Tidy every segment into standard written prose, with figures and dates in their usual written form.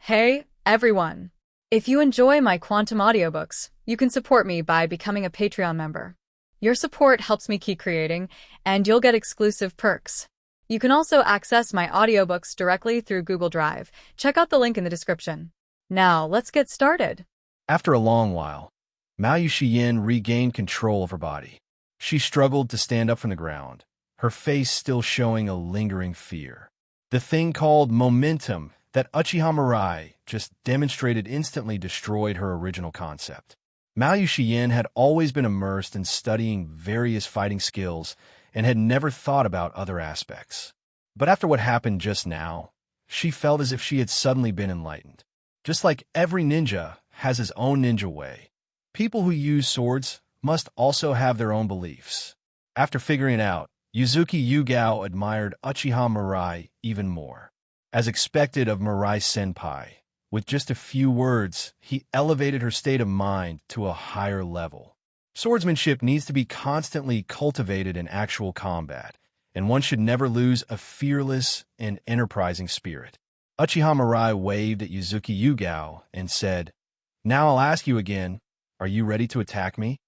Hey, everyone! If you enjoy my quantum audiobooks, you can support me by becoming a Patreon member. Your support helps me keep creating, and you'll get exclusive perks. You can also access my audiobooks directly through Google Drive. Check out the link in the description. Now, let's get started. After a long while, Mao Yuxiyin regained control of her body. She struggled to stand up from the ground, her face still showing a lingering fear. The thing called momentum that Uchiha Mirai just demonstrated instantly destroyed her original concept. Mao Yuxiyin had always been immersed in studying various fighting skills and had never thought about other aspects. But after what happened just now, she felt as if she had suddenly been enlightened. Just like every ninja has his own ninja way, people who use swords must also have their own beliefs. After figuring it out, Yuzuki Yugao admired Uchiha Mirai even more. As expected of Mirai Senpai, with just a few words, he elevated her state of mind to a higher level. Swordsmanship needs to be constantly cultivated in actual combat, and one should never lose a fearless and enterprising spirit. Uchiha Mirai waved at Yuzuki Yugao and said, "Now I'll ask you again, are you ready to attack me?"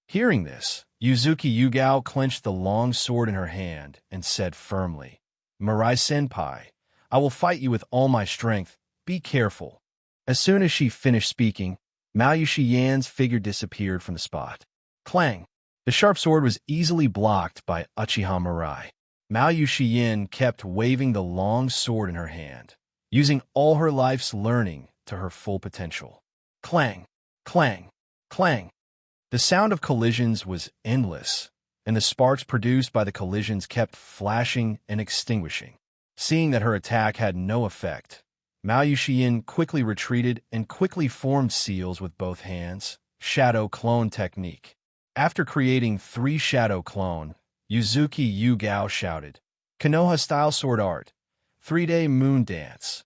Hearing this, Yuzuki Yugao clenched the long sword in her hand and said firmly, "Mirai Senpai, I will fight you with all my strength. Be careful." As soon as she finished speaking, Mao Yuxiyin's figure disappeared from the spot. Clang! The sharp sword was easily blocked by Uchiha Mirai. Mao Yuxiyin kept waving the long sword in her hand, using all her life's learning to her full potential. Clang! Clang! Clang! The sound of collisions was endless, and the sparks produced by the collisions kept flashing and extinguishing. Seeing that her attack had no effect, Mao Yuxiyin quickly retreated and quickly formed seals with both hands, shadow clone technique. After creating 3 shadow clone, Yuzuki Yugao shouted, "Konoha-style sword art, 3-day moon dance."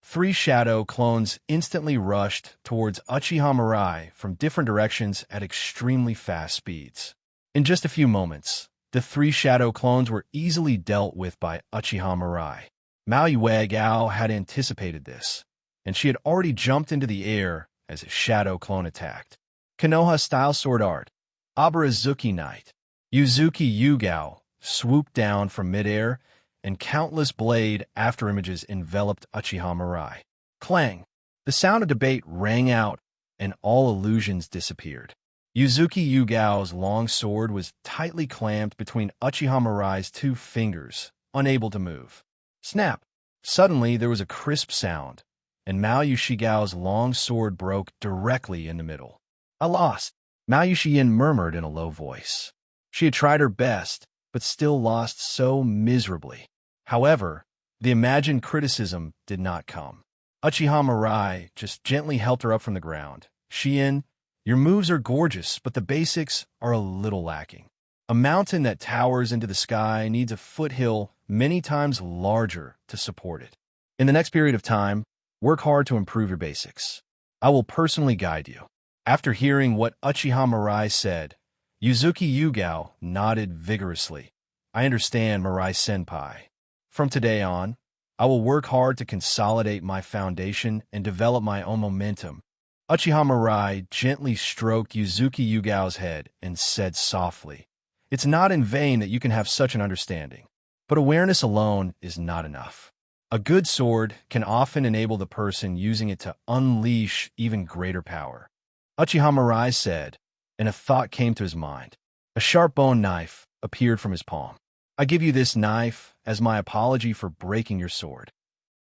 3 shadow clones instantly rushed towards Uchiha Mirai from different directions at extremely fast speeds. In just a few moments, the 3 shadow clones were easily dealt with by Uchiha Mirai. Mao Yuegao had anticipated this, and she had already jumped into the air as a shadow clone attacked. Konoha-style sword art, Abarazuki Knight. Yuzuki Yugao swooped down from midair, and countless blade afterimages enveloped Uchiha Mirai. Clang! The sound of debate rang out, and all illusions disappeared. Yuzuki Yugao's long sword was tightly clamped between Uchiha Mirai's 2 fingers, unable to move. Snap! Suddenly there was a crisp sound, and Mao Yushigao's long sword broke directly in the middle. "I lost," Mao Yuxiyin murmured in a low voice. She had tried her best, but still lost so miserably. However, the imagined criticism did not come. Uchiha Mirai just gently helped her up from the ground. "Xiyin, your moves are gorgeous, but the basics are a little lacking. A mountain that towers into the sky needs a foothill many times larger to support it. In the next period of time, work hard to improve your basics. I will personally guide you." After hearing what Uchiha Mirai said, Yuzuki Yugao nodded vigorously. "I understand, Mirai Senpai. From today on, I will work hard to consolidate my foundation and develop my own momentum." Uchiha Mirai gently stroked Yuzuki Yugao's head and said softly, "It's not in vain that you can have such an understanding. But awareness alone is not enough. A good sword can often enable the person using it to unleash even greater power." Uchiha Mirai said, and a thought came to his mind. A sharp bone knife appeared from his palm. "I give you this knife as my apology for breaking your sword."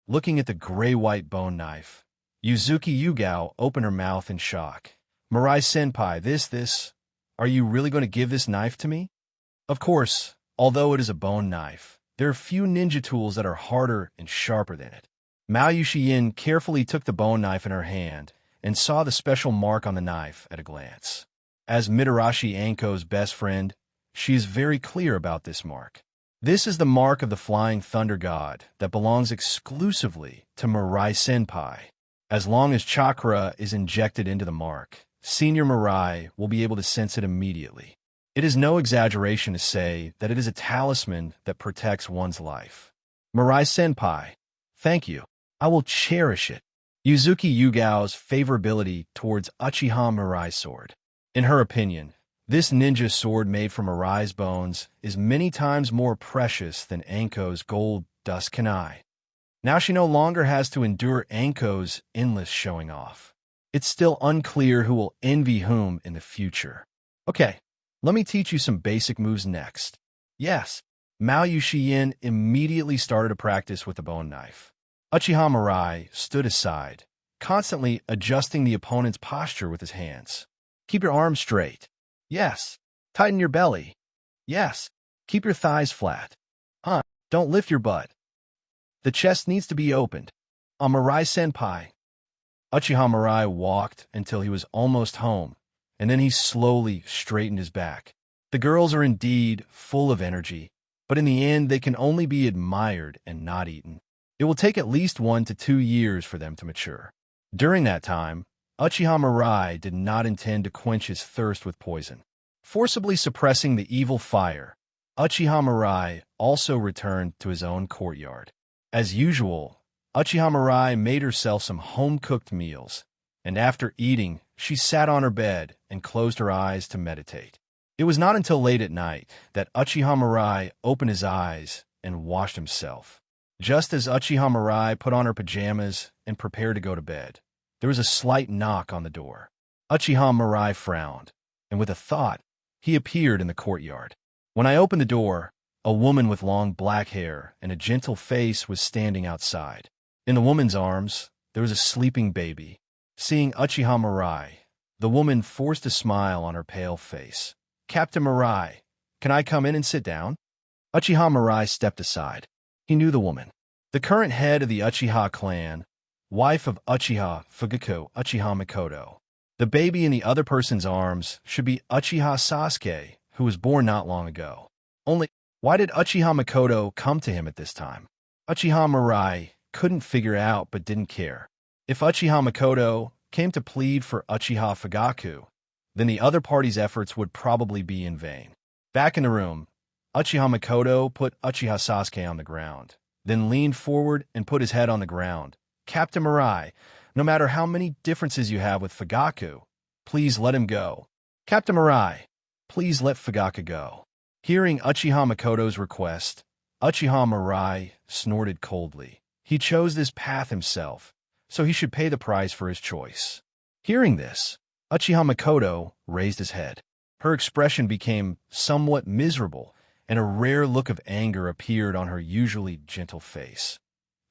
Looking at the gray-white bone knife, Yuzuki Yugao opened her mouth in shock. "Mirai Senpai, this, are you really going to give this knife to me?" Of course, although it is a bone knife, there are few ninja tools that are harder and sharper than it. Mao Yuxiyin carefully took the bone knife in her hand and saw the special mark on the knife at a glance. As Mitarashi Anko's best friend, she is very clear about this mark. This is the mark of the Flying Thunder God that belongs exclusively to Mirai Senpai. As long as chakra is injected into the mark, Senior Mirai will be able to sense it immediately. It is no exaggeration to say that it is a talisman that protects one's life. "Mirai Senpai, thank you. I will cherish it." Yuzuki Yugao's favorability towards Uchiha Mirai's sword. In her opinion, this ninja sword made from Mirai's bones is many times more precious than Anko's gold dust kunai. Now she no longer has to endure Anko's endless showing off. It's still unclear who will envy whom in the future. Okay, let me teach you some basic moves next. Yes, Mao Yuxiyin immediately started to practice with the bone knife. Uchiha Mirai stood aside, constantly adjusting the opponent's posture with his hands. Keep your arms straight. Yes. Tighten your belly. Yes. Keep your thighs flat. Don't lift your butt. The chest needs to be opened. Mirai-senpai. Uchiha Mirai walked until he was almost home, and then he slowly straightened his back. The girls are indeed full of energy, but in the end they can only be admired and not eaten. It will take at least 1 to 2 years for them to mature. During that time, Uchiha Mirai did not intend to quench his thirst with poison. Forcibly suppressing the evil fire, Uchiha Mirai also returned to his own courtyard. As usual, Uchiha Mirai made herself some home-cooked meals, and after eating, she sat on her bed and closed her eyes to meditate. It was not until late at night that Uchiha Mirai opened his eyes and washed himself. Just as Uchiha Mirai put on her pajamas and prepared to go to bed, there was a slight knock on the door. Uchiha Mirai frowned, and with a thought, he appeared in the courtyard. When I opened the door, a woman with long black hair and a gentle face was standing outside. In the woman's arms, there was a sleeping baby. Seeing Uchiha Mirai, the woman forced a smile on her pale face. "Captain Mirai, can I come in and sit down?" Uchiha Mirai stepped aside. He knew the woman. The current head of the Uchiha clan, wife of Uchiha Fugaku, Uchiha Mikoto. The baby in the other person's arms should be Uchiha Sasuke, who was born not long ago. Only, why did Uchiha Mikoto come to him at this time? Uchiha Mirai couldn't figure out but didn't care. If Uchiha Mikoto came to plead for Uchiha Fugaku, then the other party's efforts would probably be in vain. Back in the room, Uchiha Mikoto put Uchiha Sasuke on the ground, then leaned forward and put his head on the ground. "Captain Mirai, no matter how many differences you have with Fugaku, please let him go. Captain Mirai, please let Fugaku go." Hearing Uchiha Mikoto's request, Uchiha Mirai snorted coldly. He chose this path himself, so he should pay the price for his choice. Hearing this, Uchiha Mikoto raised his head. Her expression became somewhat miserable, and a rare look of anger appeared on her usually gentle face.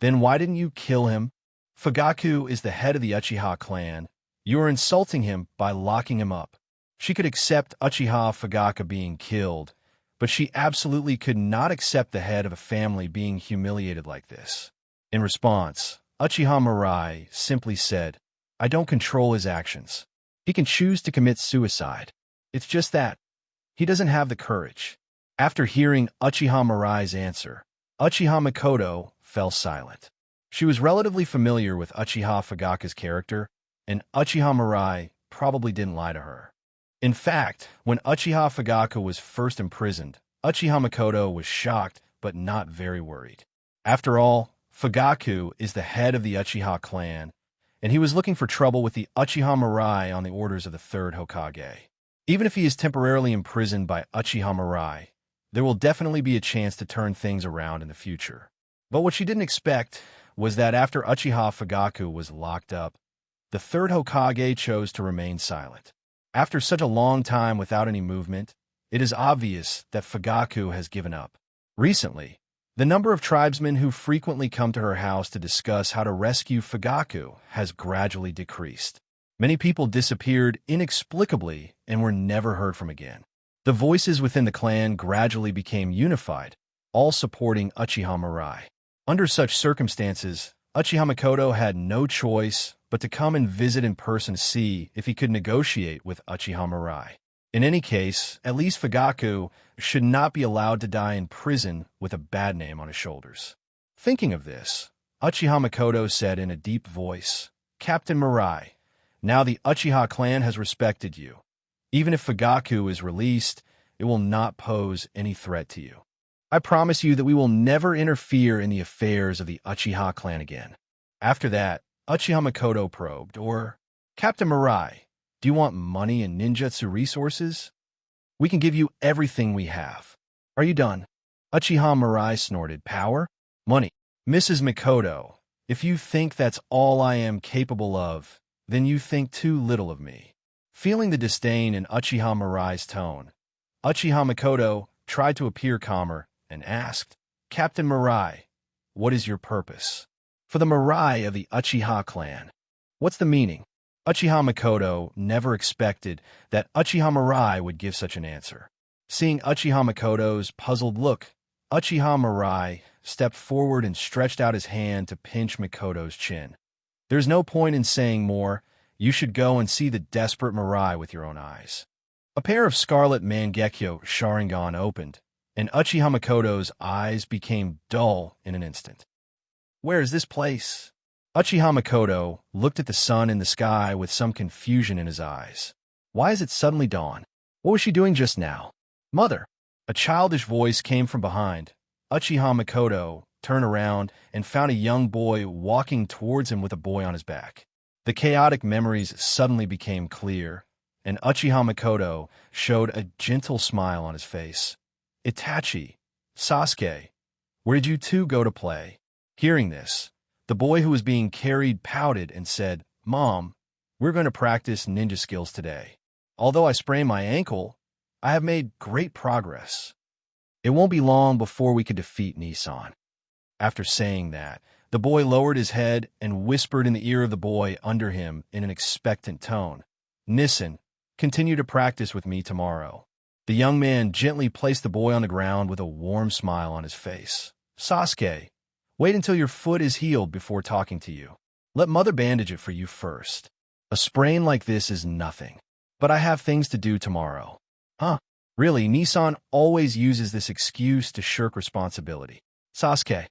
"Then why didn't you kill him? Fugaku is the head of the Uchiha clan. You are insulting him by locking him up." She could accept Uchiha Fugaku being killed, but she absolutely could not accept the head of a family being humiliated like this. In response, Uchiha Mirai simply said, "I don't control his actions. He can choose to commit suicide. It's just that he doesn't have the courage." After hearing Uchiha Mirai's answer, Uchiha Mikoto fell silent. She was relatively familiar with Uchiha Fugaku's character, and Uchiha Mirai probably didn't lie to her. In fact, when Uchiha Fugaku was first imprisoned, Uchiha Mikoto was shocked but not very worried. After all, Fugaku is the head of the Uchiha clan, and he was looking for trouble with the Uchiha Mirai on the orders of the third Hokage. Even if he is temporarily imprisoned by Uchiha Mirai, there will definitely be a chance to turn things around in the future. But what she didn't expect was that after Uchiha Fugaku was locked up, the third Hokage chose to remain silent. After such a long time without any movement, it is obvious that Fugaku has given up. Recently, the number of tribesmen who frequently come to her house to discuss how to rescue Fugaku has gradually decreased. Many people disappeared inexplicably and were never heard from again. The voices within the clan gradually became unified, all supporting Uchiha Mirai. Under such circumstances, Uchiha Mikoto had no choice but to come and visit in person to see if he could negotiate with Uchiha Mirai. In any case, at least Fugaku should not be allowed to die in prison with a bad name on his shoulders. Thinking of this, Uchiha Mikoto said in a deep voice, "Captain Mirai, now the Uchiha clan has respected you. Even if Fugaku is released, it will not pose any threat to you. I promise you that we will never interfere in the affairs of the Uchiha clan again." After that, Uchiha Makoto probed. Or, Captain Mirai, do you want money and ninjutsu resources? We can give you everything we have. Are you done? Uchiha Mirai snorted. Power? Money. Mrs. Makoto, if you think that's all I am capable of, then you think too little of me. Feeling the disdain in Uchiha Mirai's tone, Uchiha Makoto tried to appear calmer and asked, Captain Mirai, what is your purpose? For the Mirai of the Uchiha clan. What's the meaning? Uchiha Makoto never expected that Uchiha Mirai would give such an answer. Seeing Uchiha Makoto's puzzled look, Uchiha Mirai stepped forward and stretched out his hand to pinch Makoto's chin. There's no point in saying more. You should go and see the desperate Mirai with your own eyes. A pair of scarlet Mangekyo Sharingan opened, and Uchiha Makoto's eyes became dull in an instant. Where is this place? Uchiha Makoto looked at the sun in the sky with some confusion in his eyes. Why is it suddenly dawn? What was she doing just now? Mother! A childish voice came from behind. Uchiha Makoto turned around and found a young boy walking towards him with a boy on his back. The chaotic memories suddenly became clear, and Uchiha Makoto showed a gentle smile on his face. Itachi, Sasuke, where did you two go to play? Hearing this, the boy who was being carried pouted and said, Mom, we're going to practice ninja skills today. Although I sprained my ankle, I have made great progress. It won't be long before we can defeat Nissan. After saying that, the boy lowered his head and whispered in the ear of the boy under him in an expectant tone, Nissan, continue to practice with me tomorrow. The young man gently placed the boy on the ground with a warm smile on his face. Sasuke, wait until your foot is healed before talking to you. Let mother bandage it for you first. A sprain like this is nothing. But I have things to do tomorrow. Huh? Really, Nissan always uses this excuse to shirk responsibility. Sasuke.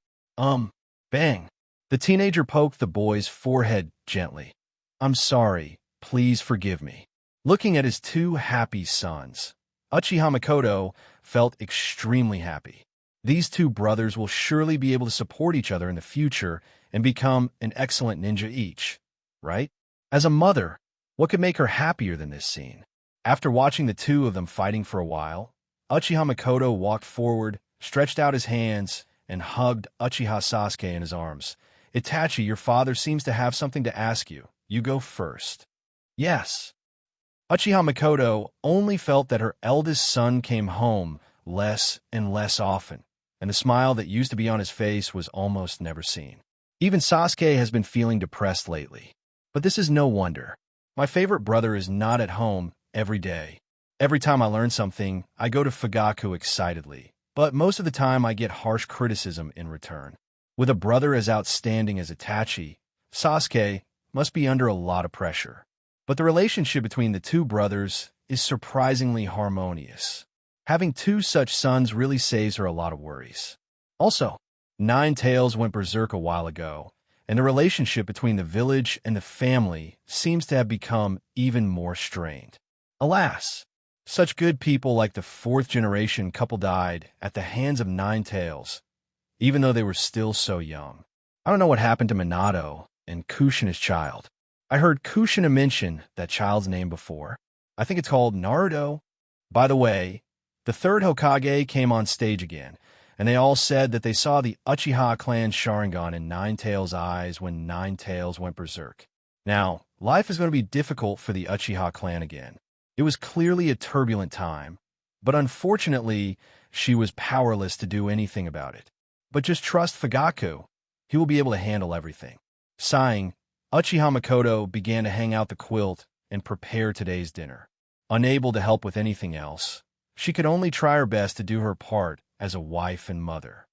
Bang. The teenager poked the boy's forehead gently. I'm sorry. Please forgive me. Looking at his two happy sons, Uchiha Makoto felt extremely happy. These two brothers will surely be able to support each other in the future and become an excellent ninja each, right? As a mother, what could make her happier than this scene? After watching the two of them fighting for a while, Uchiha Makoto walked forward, stretched out his hands, and hugged Uchiha Sasuke in his arms. Itachi, your father seems to have something to ask you. You go first. Yes. Uchiha Makoto only felt that her eldest son came home less and less often, and the smile that used to be on his face was almost never seen. Even Sasuke has been feeling depressed lately. But this is no wonder. My favorite brother is not at home every day. Every time I learn something, I go to Fugaku excitedly, but most of the time I get harsh criticism in return. With a brother as outstanding as Itachi, Sasuke must be under a lot of pressure. But the relationship between the two brothers is surprisingly harmonious. Having two such sons really saves her a lot of worries. Also, Nine Tails went berserk a while ago, and the relationship between the village and the family seems to have become even more strained. Alas, such good people like the fourth-generation couple died at the hands of Nine Tails, even though they were still so young. I don't know what happened to Minato and Kushina's child. I heard Kushina mention that child's name before. I think it's called Naruto. By the way, the third Hokage came on stage again, and they all said that they saw the Uchiha clan Sharingan in Nine Tails' eyes when Nine Tails went berserk. Now, life is going to be difficult for the Uchiha clan again. It was clearly a turbulent time, but unfortunately, she was powerless to do anything about it. But just trust Fugaku. He will be able to handle everything. Sighing, Uchiha Makoto began to hang out the quilt and prepare today's dinner. Unable to help with anything else, she could only try her best to do her part as a wife and mother.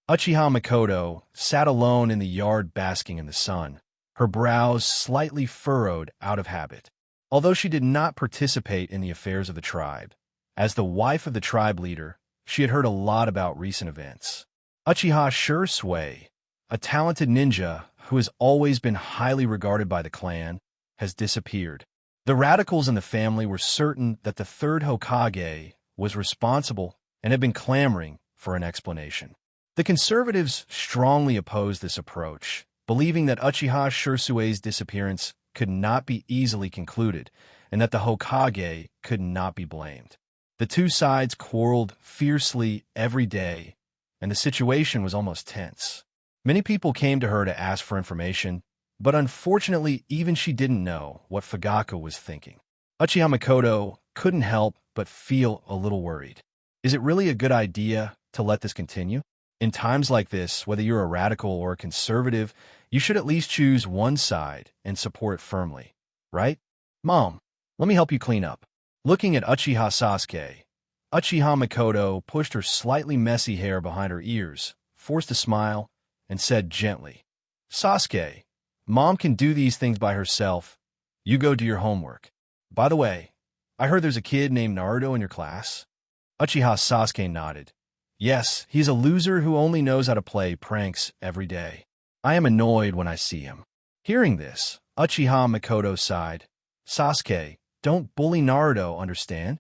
Uchiha Makoto sat alone in the yard basking in the sun, her brows slightly furrowed out of habit. Although she did not participate in the affairs of the tribe, as the wife of the tribe leader, she had heard a lot about recent events. Uchiha Shursui, a talented ninja who has always been highly regarded by the clan, has disappeared. The radicals in the family were certain that the third Hokage was responsible and had been clamoring for an explanation. The conservatives strongly opposed this approach, believing that Uchiha Shirsue's disappearance could not be easily concluded and that the Hokage could not be blamed. The two sides quarreled fiercely every day, and the situation was almost tense. Many people came to her to ask for information, but unfortunately even she didn't know what Fugaku was thinking. Uchiha Makoto couldn't help but feel a little worried. Is it really a good idea to let this continue? In times like this, whether you're a radical or a conservative, you should at least choose one side and support it firmly, right? Mom, let me help you clean up. Looking at Uchiha Sasuke, Uchiha Makoto pushed her slightly messy hair behind her ears, forced a smile, and said gently, Sasuke, Mom can do these things by herself. You go do your homework. By the way, I heard there's a kid named Naruto in your class. Uchiha Sasuke nodded. Yes, he's a loser who only knows how to play pranks every day. I am annoyed when I see him. Hearing this, Uchiha Makoto sighed. Sasuke, don't bully Naruto, understand?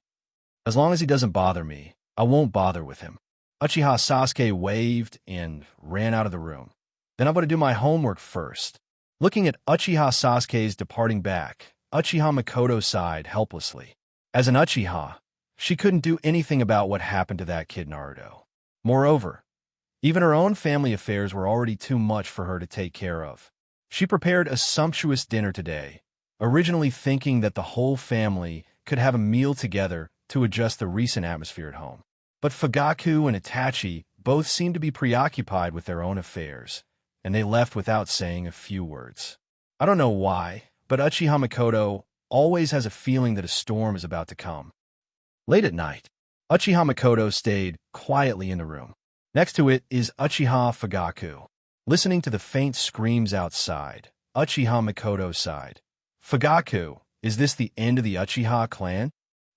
As long as he doesn't bother me, I won't bother with him. Uchiha Sasuke waved and ran out of the room. Then I'm going to do my homework first. Looking at Uchiha Sasuke's departing back, Uchiha Makoto sighed helplessly. As an Uchiha, she couldn't do anything about what happened to that kid Naruto. Moreover, even her own family affairs were already too much for her to take care of. She prepared a sumptuous dinner today, originally thinking that the whole family could have a meal together to adjust the recent atmosphere at home. But Fugaku and Itachi both seemed to be preoccupied with their own affairs, and they left without saying a few words. I don't know why, but Uchiha Makoto always has a feeling that a storm is about to come. Late at night, Uchiha Makoto stayed quietly in the room. Next to it is Uchiha Fugaku. Listening to the faint screams outside, Uchiha Makoto sighed. Fugaku, is this the end of the Uchiha clan?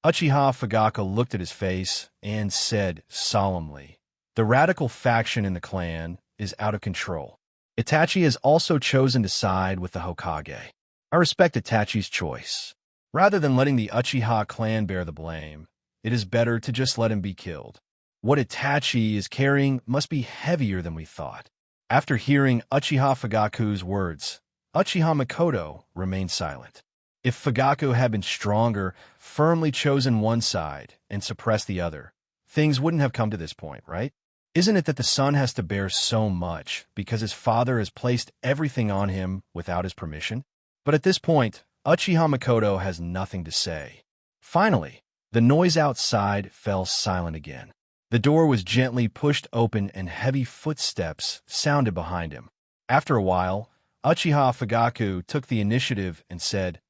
Uchiha Fugaku looked at his face and said solemnly, the radical faction in the clan is out of control. Itachi has also chosen to side with the Hokage. I respect Itachi's choice. Rather than letting the Uchiha clan bear the blame, it is better to just let him be killed. What Itachi is carrying must be heavier than we thought. After hearing Uchiha Fugaku's words, Uchiha Makoto remained silent. If Fugaku had been stronger, firmly chosen one side, and suppressed the other, things wouldn't have come to this point, right? Isn't it that the son has to bear so much because his father has placed everything on him without his permission? But at this point, Uchiha Makoto has nothing to say. Finally, the noise outside fell silent again. The door was gently pushed open and heavy footsteps sounded behind him. After a while, Uchiha Fugaku took the initiative and said,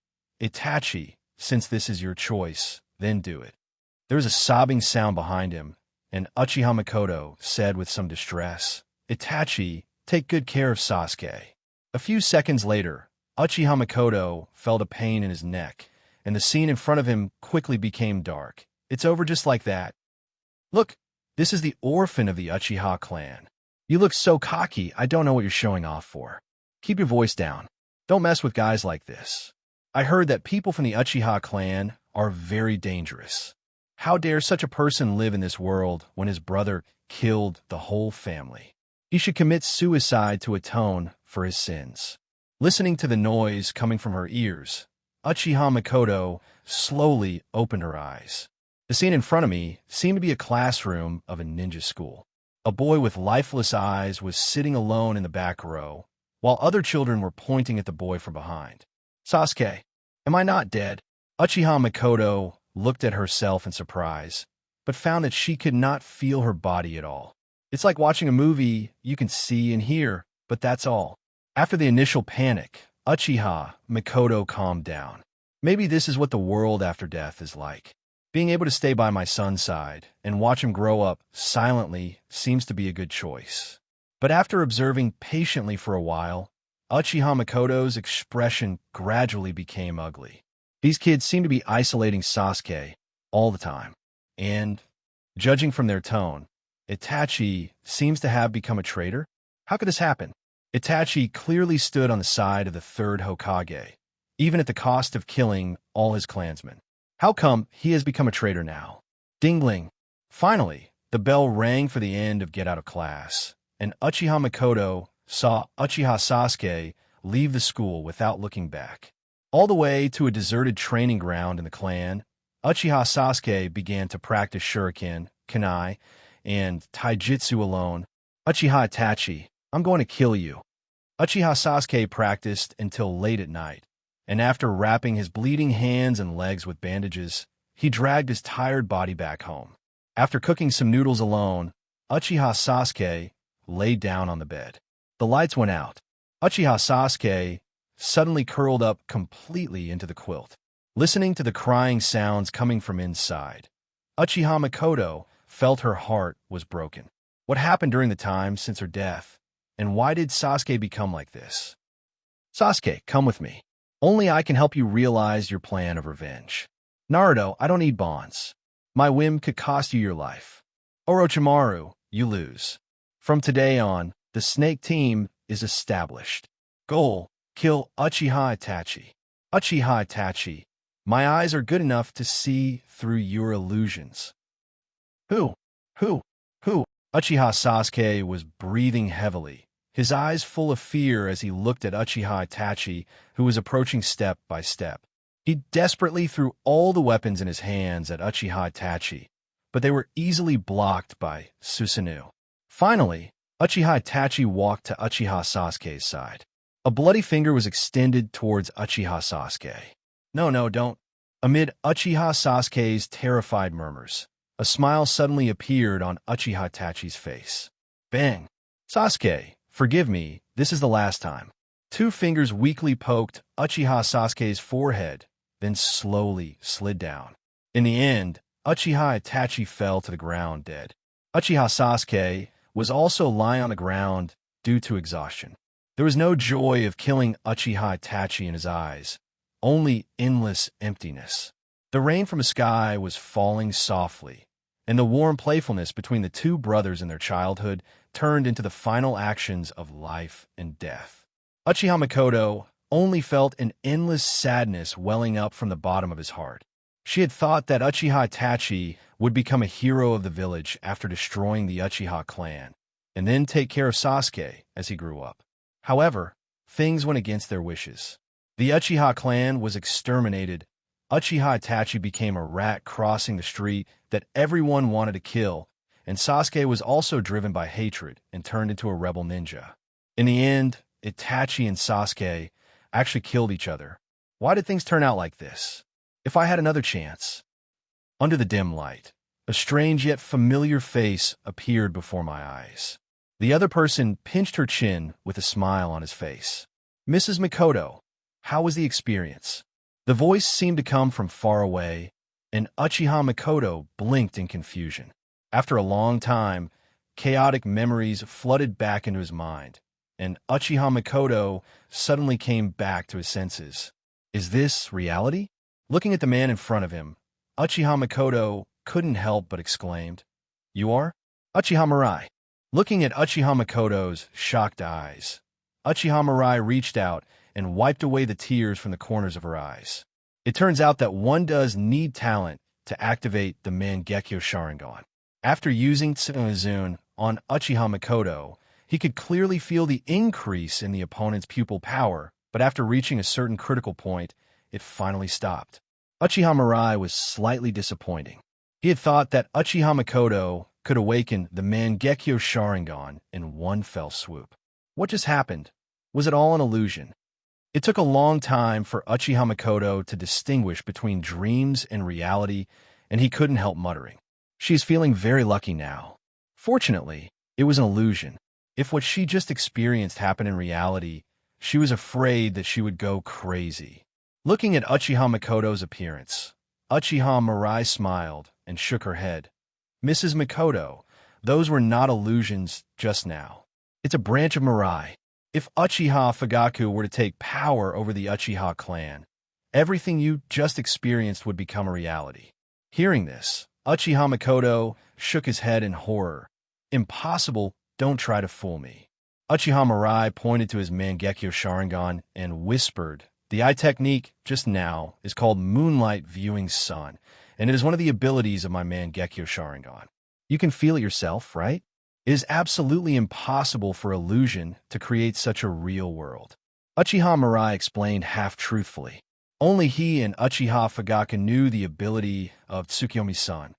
Itachi, since this is your choice, then do it. There was a sobbing sound behind him, and Uchiha Makoto said with some distress, Itachi, take good care of Sasuke. A few seconds later, Uchiha Makoto felt a pain in his neck, and the scene in front of him quickly became dark. It's over just like that. Look, this is the orphan of the Uchiha clan. You look so cocky, I don't know what you're showing off for. Keep your voice down. Don't mess with guys like this. I heard that people from the Uchiha clan are very dangerous. How dare such a person live in this world when his brother killed the whole family? He should commit suicide to atone for his sins. Listening to the noise coming from her ears, Uchiha Makoto slowly opened her eyes. The scene in front of me seemed to be a classroom of a ninja school. A boy with lifeless eyes was sitting alone in the back row, while other children were pointing at the boy from behind. Sasuke, am I not dead? Uchiha Makoto looked at herself in surprise, but found that she could not feel her body at all. It's like watching a movie you can see and hear, but that's all. After the initial panic, Uchiha Makoto calmed down. Maybe this is what the world after death is like. Being able to stay by my son's side and watch him grow up silently seems to be a good choice. But after observing patiently for a while, Uchiha Makoto's expression gradually became ugly. These kids seem to be isolating Sasuke all the time. And, judging from their tone, Itachi seems to have become a traitor? How could this happen? Itachi clearly stood on the side of the third Hokage, even at the cost of killing all his clansmen. How come he has become a traitor now? Dingling. Finally, the bell rang for the end of Get Out of Class, and Uchiha Makoto saw Uchiha Sasuke leave the school without looking back. All the way to a deserted training ground in the clan, Uchiha Sasuke began to practice shuriken, kunai, and taijutsu alone. Uchiha Itachi, I'm going to kill you. Uchiha Sasuke practiced until late at night, and after wrapping his bleeding hands and legs with bandages, he dragged his tired body back home. After cooking some noodles alone, Uchiha Sasuke laid down on the bed. The lights went out. Uchiha Sasuke suddenly curled up completely into the quilt, listening to the crying sounds coming from inside. Uchiha Makoto felt her heart was broken. What happened during the time since her death? And why did Sasuke become like this? Sasuke, come with me. Only I can help you realize your plan of revenge. Naruto, I don't need bonds. My whim could cost you your life. Orochimaru, you lose. From today on, the Snake Team is established. Goal, kill Uchiha Itachi. Uchiha Itachi, my eyes are good enough to see through your illusions. Who? Uchiha Sasuke was breathing heavily, his eyes full of fear as he looked at Uchiha Itachi, who was approaching step by step. He desperately threw all the weapons in his hands at Uchiha Itachi, but they were easily blocked by Susanoo. Finally, Uchiha Itachi walked to Uchiha Sasuke's side. A bloody finger was extended towards Uchiha Sasuke. No, don't. Amid Uchiha Sasuke's terrified murmurs, a smile suddenly appeared on Uchiha Itachi's face. Bang! Sasuke, forgive me, this is the last time. Two fingers weakly poked Uchiha Sasuke's forehead, then slowly slid down. In the end, Uchiha Itachi fell to the ground dead. Uchiha Sasuke was also lying on the ground due to exhaustion. There was no joy of killing Uchiha Itachi in his eyes, only endless emptiness. The rain from the sky was falling softly, and the warm playfulness between the two brothers in their childhood turned into the final actions of life and death. Uchiha Makoto only felt an endless sadness welling up from the bottom of his heart. She had thought that Uchiha Itachi would become a hero of the village after destroying the Uchiha clan, and then take care of Sasuke as he grew up. However, things went against their wishes. The Uchiha clan was exterminated. Uchiha Itachi became a rat crossing the street that everyone wanted to kill, and Sasuke was also driven by hatred and turned into a rebel ninja. In the end, Itachi and Sasuke actually killed each other. Why did things turn out like this? If I had another chance. Under the dim light, a strange yet familiar face appeared before my eyes. The other person pinched her chin with a smile on his face. Mrs. Makoto, how was the experience? The voice seemed to come from far away, and Uchiha Makoto blinked in confusion. After a long time, chaotic memories flooded back into his mind, and Uchiha Makoto suddenly came back to his senses. Is this reality? Looking at the man in front of him, Uchiha Makoto couldn't help but exclaimed, You are? Uchiha Mirai. Looking at Uchiha Makoto's shocked eyes, Uchiha Mirai reached out and wiped away the tears from the corners of her eyes. It turns out that one does need talent to activate the Mangekyo Sharingan. After using Tsunezun on Uchiha Makoto, he could clearly feel the increase in the opponent's pupil power, but after reaching a certain critical point, it finally stopped. Uchiha Mirai was slightly disappointing. He had thought that Uchiha Makoto could awaken the Mangekyo Sharingan in one fell swoop. What just happened? Was it all an illusion? It took a long time for Uchiha Makoto to distinguish between dreams and reality, and he couldn't help muttering. She's feeling very lucky now. Fortunately, it was an illusion. If what she just experienced happened in reality, she was afraid that she would go crazy. Looking at Uchiha Makoto's appearance, Uchiha Mirai smiled and shook her head. Mrs. Makoto, those were not illusions just now. It's a branch of Mirai. If Uchiha Fugaku were to take power over the Uchiha clan, everything you just experienced would become a reality. Hearing this, Uchiha Makoto shook his head in horror. Impossible, don't try to fool me. Uchiha Mirai pointed to his Mangekyo Sharingan and whispered, The eye technique, just now, is called Moonlight Viewing Sun, and it is one of the abilities of my Mangekyo Sharingan. You can feel it yourself, right? It is absolutely impossible for illusion to create such a real world. Uchiha Mirai explained half-truthfully. Only he and Uchiha Fugaku knew the ability of Tsukiyomi-san.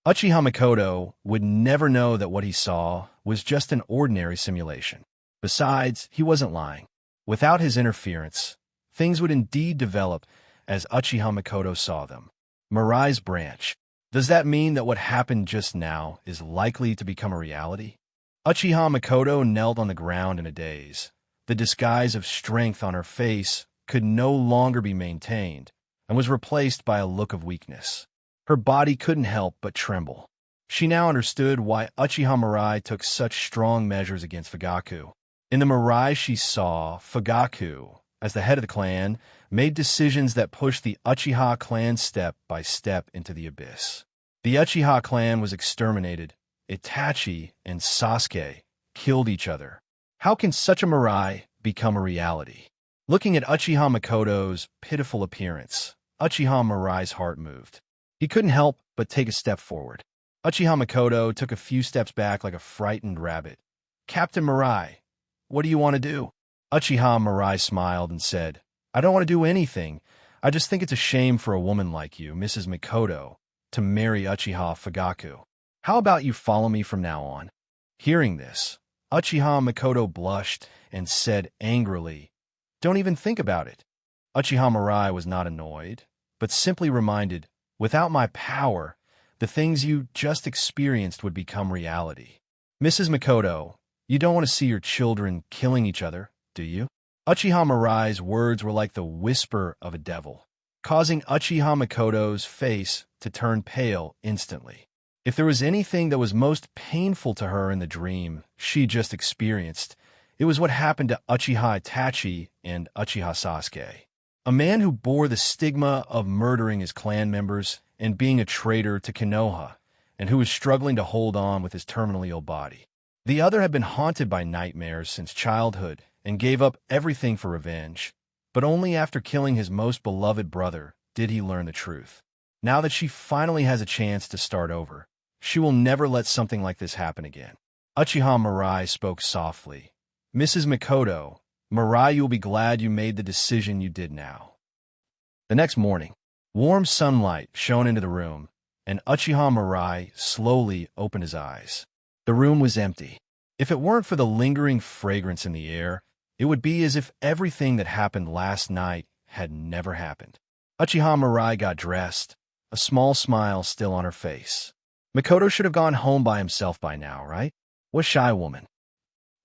Uchiha Mikoto would never know that what he saw was just an ordinary simulation. Besides, he wasn't lying. Without his interference, things would indeed develop as Uchiha Mikoto saw them. Mirai's branch. Does that mean that what happened just now is likely to become a reality? Uchiha Mikoto knelt on the ground in a daze. The disguise of strength on her face could no longer be maintained and was replaced by a look of weakness. Her body couldn't help but tremble. She now understood why Uchiha Mirai took such strong measures against Fugaku. In the Mirai she saw, Fugaku, as the head of the clan, made decisions that pushed the Uchiha clan step by step into the abyss. The Uchiha clan was exterminated. Itachi and Sasuke killed each other. How can such a Mirai become a reality? Looking at Uchiha Mikoto's pitiful appearance, Uchiha Mirai's heart moved. He couldn't help but take a step forward. Uchiha Mikoto took a few steps back like a frightened rabbit. "Captain Mirai, what do you want to do?" Uchiha Mirai smiled and said, "I don't want to do anything. I just think it's a shame for a woman like you, Mrs. Mikoto, to marry Uchiha Fugaku. How about you follow me from now on?" Hearing this, Uchiha Mikoto blushed and said angrily, "Don't even think about it." Uchiha Mirai was not annoyed, but simply reminded, "Without my power, the things you just experienced would become reality. Mrs. Mikoto, you don't want to see your children killing each other, do you?" Uchiha Mirai's words were like the whisper of a devil, causing Uchiha Mikoto's face to turn pale instantly. If there was anything that was most painful to her in the dream she just experienced, it was what happened to Uchiha Itachi and Uchiha Sasuke. A man who bore the stigma of murdering his clan members and being a traitor to Konoha, and who was struggling to hold on with his terminally ill body. The other had been haunted by nightmares since childhood and gave up everything for revenge, but only after killing his most beloved brother did he learn the truth. Now that she finally has a chance to start over, she will never let something like this happen again. Uchiha Mirai spoke softly. "Mrs. Mikoto, Mirai, you'll be glad you made the decision you did now." The next morning, warm sunlight shone into the room, and Uchiha Mirai slowly opened his eyes. The room was empty. If it weren't for the lingering fragrance in the air, it would be as if everything that happened last night had never happened. Uchiha Mirai got dressed, a small smile still on her face. Mikoto should have gone home by himself by now, right? What shy woman.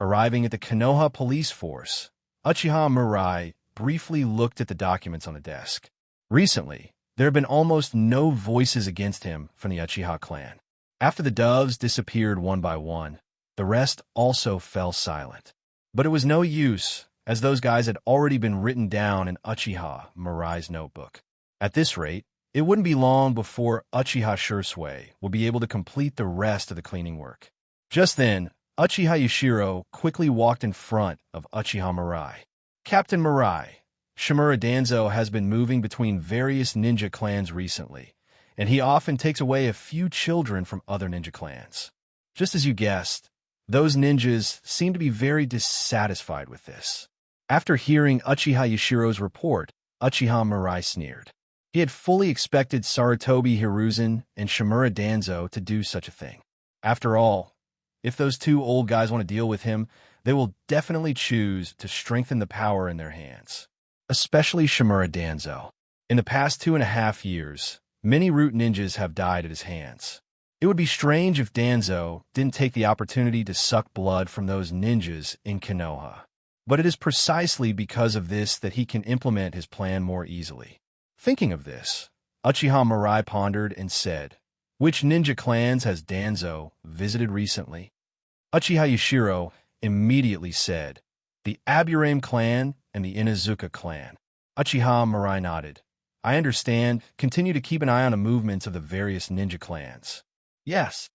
Arriving at the Konoha police force, Uchiha Mirai briefly looked at the documents on the desk. Recently, there had been almost no voices against him from the Uchiha clan. After the doves disappeared one by one, the rest also fell silent. But it was no use, as those guys had already been written down in Uchiha Mirai's notebook. At this rate, it wouldn't be long before Uchiha Shursui would be able to complete the rest of the cleaning work. Just then, Uchiha Yashiro quickly walked in front of Uchiha Mirai. "Captain Mirai, Shimura Danzo has been moving between various ninja clans recently, and he often takes away a few children from other ninja clans. Just as you guessed, those ninjas seem to be very dissatisfied with this." After hearing Uchiha Yashiro's report, Uchiha Mirai sneered. He had fully expected Sarutobi Hiruzen and Shimura Danzo to do such a thing. After all, if those two old guys want to deal with him, they will definitely choose to strengthen the power in their hands. Especially Shimura Danzo. In the past 2.5 years, many root ninjas have died at his hands. It would be strange if Danzo didn't take the opportunity to suck blood from those ninjas in Konoha. But it is precisely because of this that he can implement his plan more easily. Thinking of this, Uchiha Mirai pondered and said, "Which ninja clans has Danzo visited recently?" Uchiha Yashiro immediately said, "The Aburame clan and the Inazuka clan." Uchiha Mirai nodded. "I understand. Continue to keep an eye on the movements of the various ninja clans." "Yes."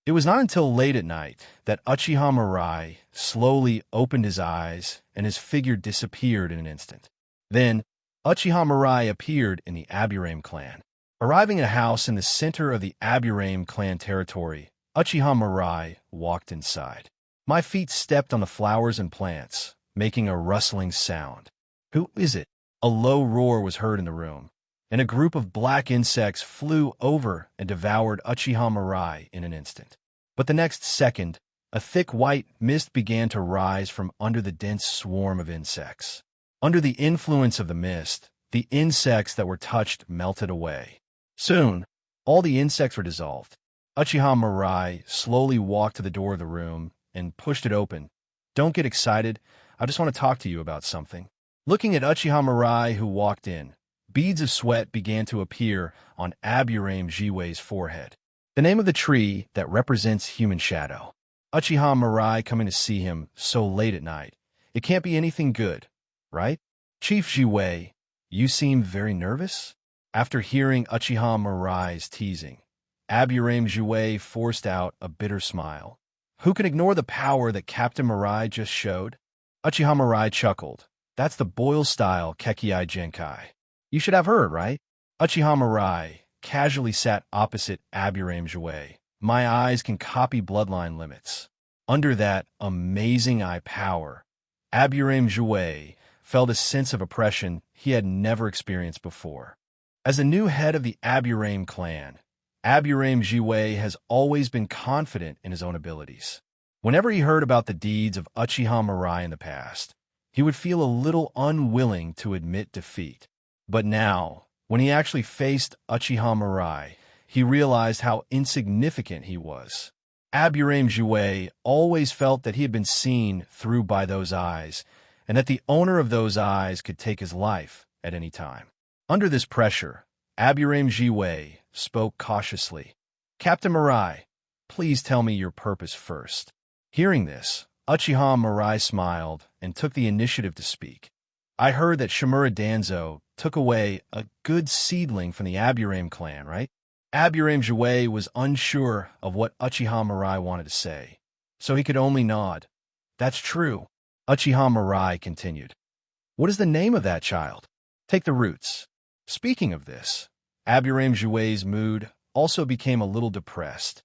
It was not until late at night that Uchiha Mirai slowly opened his eyes and his figure disappeared in an instant. Then, Uchiha Mirai appeared in the Aburame clan. Arriving at a house in the center of the Aburame clan territory, Uchiha Mirai walked inside. My feet stepped on the flowers and plants, making a rustling sound. Who is it? A low roar was heard in the room, and a group of black insects flew over and devoured Uchiha Mirai in an instant. But the next second, a thick white mist began to rise from under the dense swarm of insects. Under the influence of the mist, the insects that were touched melted away. Soon, all the insects were dissolved. Uchiha Mirai slowly walked to the door of the room and pushed it open. Don't get excited. I just want to talk to you about something. Looking at Uchiha Mirai, who walked in, beads of sweat began to appear on Aburame Jiwei's forehead. The name of the tree that represents human shadow. Uchiha Mirai coming to see him so late at night. It can't be anything good, right? Chief Jiwei, you seem very nervous? After hearing Uchiha Mirai's teasing, Aburame Jiwei forced out a bitter smile. Who can ignore the power that Captain Mirai just showed? Uchiha Mirai chuckled. That's the Boyle-style Kekiai Genkai. You should have heard, right? Uchiha Mirai casually sat opposite Aburame Jiwei. My eyes can copy bloodline limits. Under that amazing eye power, Aburame Jiwei felt a sense of oppression he had never experienced before. As the new head of the Aburame clan, Aburame Jiwei has always been confident in his own abilities. Whenever he heard about the deeds of Uchiha Mirai in the past, he would feel a little unwilling to admit defeat. But now, when he actually faced Uchiha Mirai, he realized how insignificant he was. Aburame Jiwei always felt that he had been seen through by those eyes, and that the owner of those eyes could take his life at any time. Under this pressure, Aburame Jiwei spoke cautiously. Captain Mirai, please tell me your purpose first. Hearing this, Uchiha Mirai smiled and took the initiative to speak. I heard that Shimura Danzo took away a good seedling from the Aburame clan, right? Aburame Jiwei was unsure of what Uchiha Mirai wanted to say, so he could only nod. That's true. Uchiha Mirai continued. What is the name of that child? Take the roots. Speaking of this, Aburame Jiwei's mood also became a little depressed.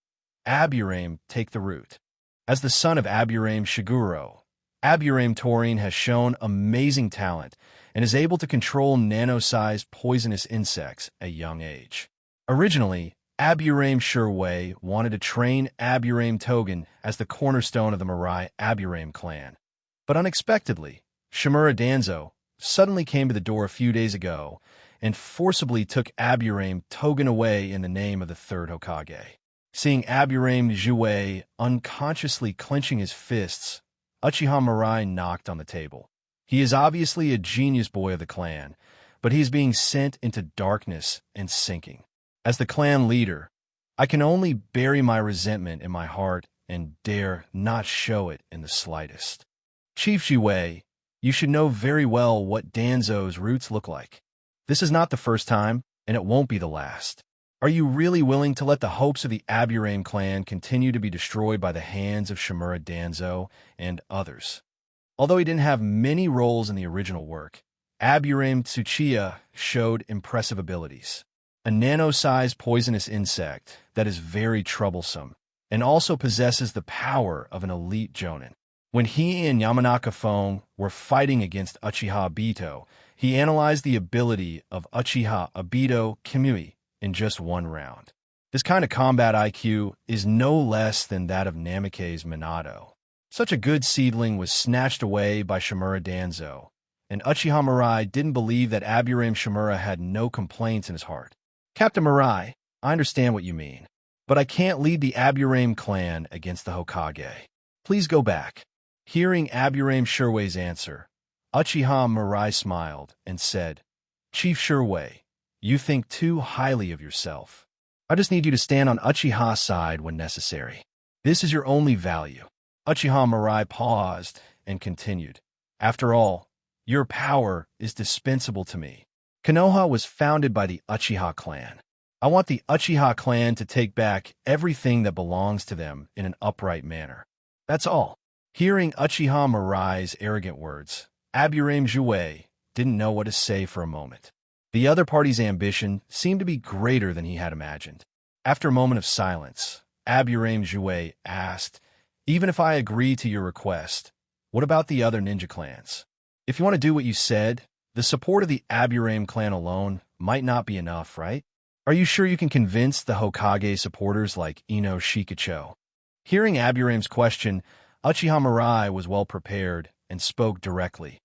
Aburame, take the root. As the son of Aburame Shiguro, Aburame Taurine has shown amazing talent and is able to control nano-sized poisonous insects at a young age. Originally, Aburame Shirwei wanted to train Aburame Togen as the cornerstone of the Mirai Aburame clan. But unexpectedly, Shimura Danzo suddenly came to the door a few days ago and forcibly took Aburame Togen away in the name of the third Hokage. Seeing Aburame Jiwei unconsciously clenching his fists, Uchiha Mirai knocked on the table. He is obviously a genius boy of the clan, but he is being sent into darkness and sinking. As the clan leader, I can only bury my resentment in my heart and dare not show it in the slightest. Chief Jiwei, you should know very well what Danzo's roots look like. This is not the first time, and it won't be the last. Are you really willing to let the hopes of the Aburame clan continue to be destroyed by the hands of Shimura Danzo and others? Although he didn't have many roles in the original work, Aburame Tsuchiya showed impressive abilities. A nano-sized poisonous insect that is very troublesome and also possesses the power of an elite jonin. When he and Yamanaka Fong were fighting against Uchiha Obito, he analyzed the ability of Uchiha Obito Kamui in just one round. This kind of combat IQ is no less than that of Namikaze Minato. Such a good seedling was snatched away by Shimura Danzo, and Uchiha Mirai didn't believe that Aburame Shimura had no complaints in his heart. Captain Mirai, I understand what you mean, but I can't lead the Aburame clan against the Hokage. Please go back. Hearing Aburame Shirwei's answer, Uchiha Mirai smiled and said, Chief Shirwei, you think too highly of yourself. I just need you to stand on Uchiha's side when necessary. This is your only value. Uchiha Mirai paused and continued. After all, your power is dispensable to me. Konoha was founded by the Uchiha clan. I want the Uchiha clan to take back everything that belongs to them in an upright manner. That's all. Hearing Uchiha Mirai's arrogant words, Aburame Jiwei didn't know what to say for a moment. The other party's ambition seemed to be greater than he had imagined. After a moment of silence, Aburame Jouet asked, "Even if I agree to your request, what about the other ninja clans? If you want to do what you said, the support of the Aburame clan alone might not be enough, right? Are you sure you can convince the Hokage supporters like Ino Shikacho?" Hearing Aburame's question, Uchiha Mirai was well prepared and spoke directly.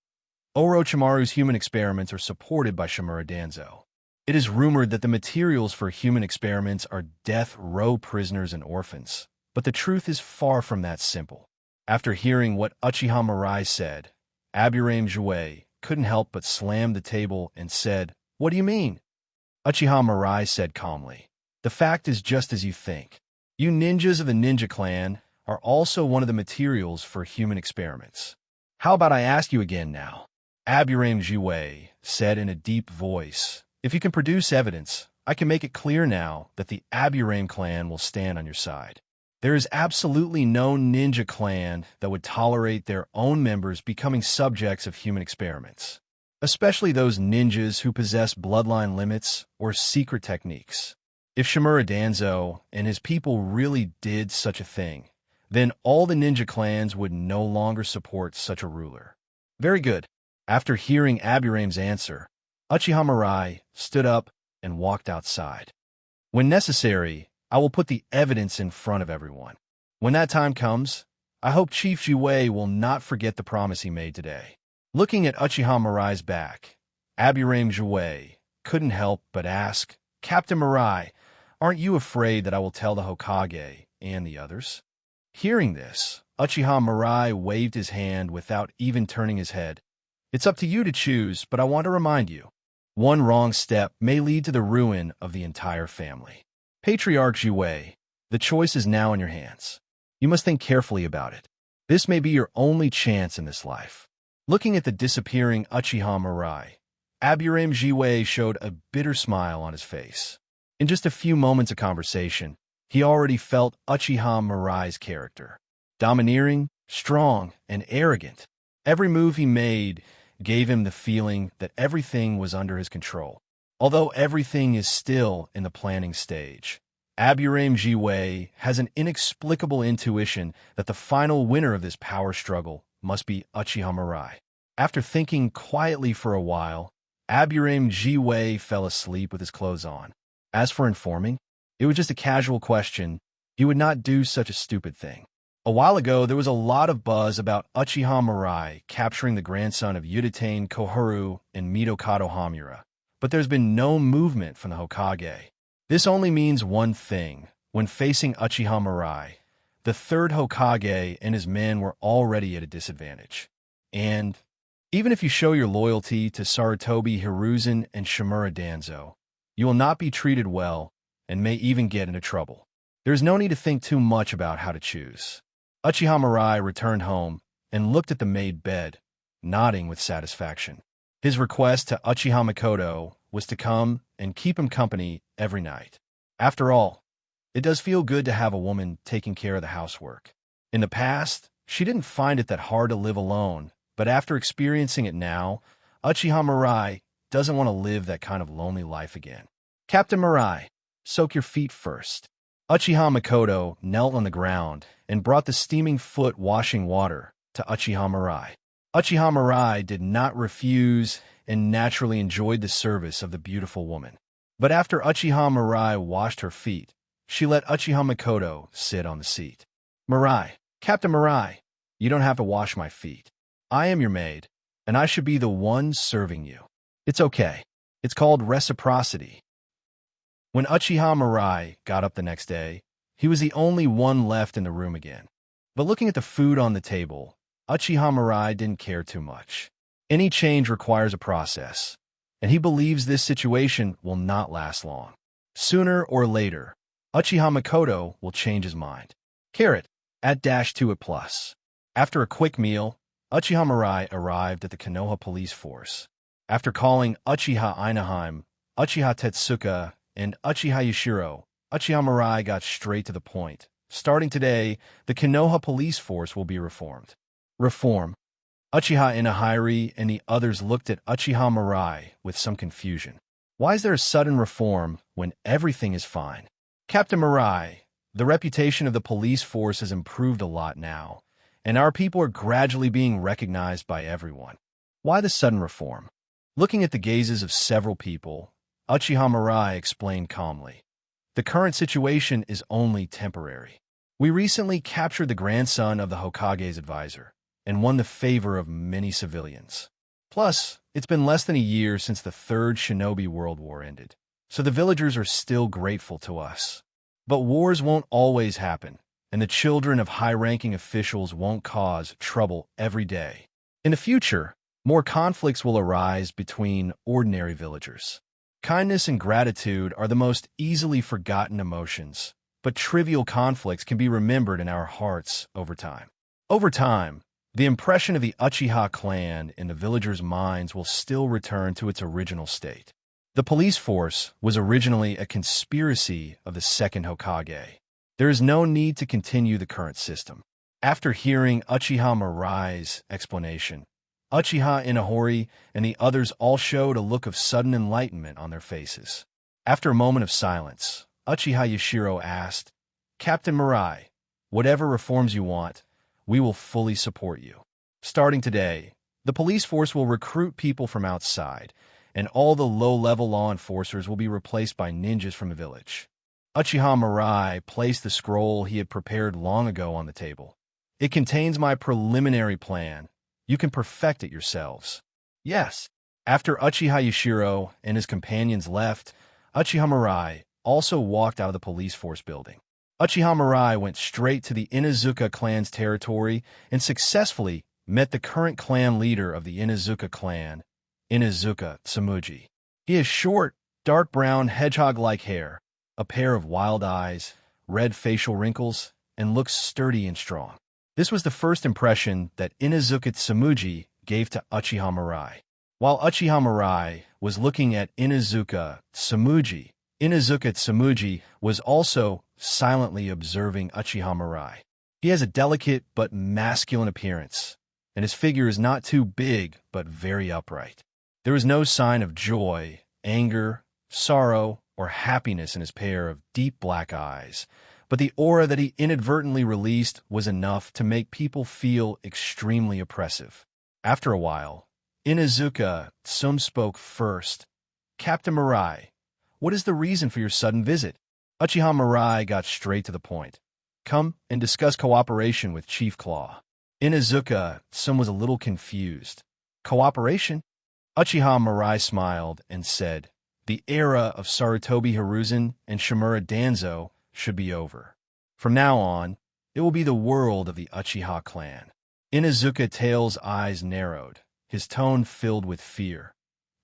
Orochimaru's human experiments are supported by Shimura Danzo. It is rumored that the materials for human experiments are death row prisoners and orphans, but the truth is far from that simple. After hearing what Uchiha Mirai said, Aburame Jouet couldn't help but slam the table and said, "What do you mean?" Uchiha Mirai said calmly, "The fact is just as you think. You ninjas of the ninja clan are also one of the materials for human experiments. How about I ask you again now?" Aburame Jouet said in a deep voice, "If you can produce evidence, I can make it clear now that the Aburame clan will stand on your side. There is absolutely no ninja clan that would tolerate their own members becoming subjects of human experiments, especially those ninjas who possess bloodline limits or secret techniques. If Shimura Danzo and his people really did such a thing, then all the ninja clans would no longer support such a ruler." "Very good." After hearing Aburame's answer, Uchiha Mirai stood up and walked outside. "When necessary, I will put the evidence in front of everyone. When that time comes, I hope Chief Jouet will not forget the promise he made today." Looking at Uchiha Mirai's back, Aburame Jouet couldn't help but ask, "Captain Mirai, aren't you afraid that I will tell the Hokage and the others?" Hearing this, Uchiha Mirai waved his hand without even turning his head. "It's up to you to choose, but I want to remind you, one wrong step may lead to the ruin of the entire family. Patriarch Jouet, the choice is now in your hands. You must think carefully about it. This may be your only chance in this life." Looking at the disappearing Uchiha Mirai, Aburame Jouet showed a bitter smile on his face. In just a few moments of conversation, he already felt Uchiha Mirai's character. Domineering, strong, and arrogant. Every move he made gave him the feeling that everything was under his control. Although everything is still in the planning stage, Aburame Jouet has an inexplicable intuition that the final winner of this power struggle must be Uchiha Mirai. After thinking quietly for a while, Aburame Jouet fell asleep with his clothes on. As for informing, it was just a casual question. He would not do such a stupid thing. A while ago, there was a lot of buzz about Uchiha Mirai capturing the grandson of Yuditane Koharu and Mitokado Hamura, but there's been no movement from the Hokage. This only means one thing. When facing Uchiha Mirai, the third Hokage and his men were already at a disadvantage. And even if you show your loyalty to Sarutobi Hiruzen and Shimura Danzo, you will not be treated well and may even get into trouble. There is no need to think too much about how to choose. Uchiha Mirai returned home and looked at the made bed, nodding with satisfaction. His request to Uchiha Mikoto was to come and keep him company every night. After all, it does feel good to have a woman taking care of the housework. In the past, she didn't find it that hard to live alone, but after experiencing it now, Uchiha Mirai doesn't want to live that kind of lonely life again. "Captain Mirai, soak your feet first." Uchiha Mikoto knelt on the ground and brought the steaming foot washing water to Uchiha Mirai. Uchiha Mirai did not refuse and naturally enjoyed the service of the beautiful woman. But after Uchiha Mirai washed her feet, she let Uchiha Mikoto sit on the seat. "Mirai, Captain Mirai, you don't have to wash my feet. I am your maid, and I should be the one serving you. It's okay. It's called reciprocity." When Uchiha Mirai got up the next day, he was the only one left in the room again. But looking at the food on the table, Uchiha Mirai didn't care too much. Any change requires a process, and he believes this situation will not last long. Sooner or later, Uchiha Mikoto will change his mind. Carrot, add dash to it plus. After a quick meal, Uchiha Mirai arrived at the Konoha police force. After calling Uchiha Inaheim, Uchiha Tetsuka, and Uchiha Yashiro, Uchiha Mirai got straight to the point. Starting today, the Konoha police force will be reformed. Reform. Uchiha Inahiri and the others looked at Uchiha Mirai with some confusion. Why is there a sudden reform when everything is fine? "Captain Mirai, The reputation of the police force has improved a lot now, and our people are gradually being recognized by everyone. Why the sudden reform? Looking at the gazes of several people, Uchiha Mirai explained calmly. The current situation is only temporary. We recently captured the grandson of the Hokage's advisor and won the favor of many civilians. Plus, it's been less than a year since the Third Shinobi World War ended, so the villagers are still grateful to us. But wars won't always happen, and the children of high-ranking officials won't cause trouble every day. In the future, more conflicts will arise between ordinary villagers. Kindness and gratitude are the most easily forgotten emotions, but trivial conflicts can be remembered in our hearts over time. Over time, the impression of the Uchiha clan in the villagers' minds will still return to its original state. The police force was originally a conspiracy of the second Hokage. There is no need to continue the current system. After hearing Uchiha Mirai's explanation, Uchiha Inahori and the others all showed a look of sudden enlightenment on their faces. After a moment of silence, Uchiha Yashiro asked, "Captain Mirai, whatever reforms you want, we will fully support you. Starting today, the police force will recruit people from outside, and all the low-level law enforcers will be replaced by ninjas from the village." Uchiha Mirai placed the scroll he had prepared long ago on the table. "It contains my preliminary plan. You can perfect it yourselves." Yes. After Uchiha Yashiro and his companions left, Uchiha Mirai also walked out of the police force building. Uchiha Mirai went straight to the Inazuka clan's territory and successfully met the current clan leader of the Inazuka clan, Inazuka Tsumuji. He has short, dark brown hedgehog-like hair, a pair of wild eyes, red facial wrinkles, and looks sturdy and strong. This was the first impression that Inazuka Tsumuji gave to Uchiha Mirai. While Uchiha Mirai was looking at Inazuka Tsumuji was also silently observing Uchiha Mirai. He has a delicate but masculine appearance, and his figure is not too big but very upright. There is no sign of joy, anger, sorrow, or happiness in his pair of deep black eyes, but the aura that he inadvertently released was enough to make people feel extremely oppressive. After a while, Inazuka Tsum spoke first. "Captain Mirai, what is the reason for your sudden visit?" Uchiha Mirai got straight to the point. "Come and discuss cooperation with Chief Claw." Inazuka Tsum was a little confused. "Cooperation?" Uchiha Mirai smiled and said, "The era of Sarutobi Hiruzen and Shimura Danzo should be over. From now on, it will be the world of the Uchiha clan." Inazuka Tail's eyes narrowed, his tone filled with fear.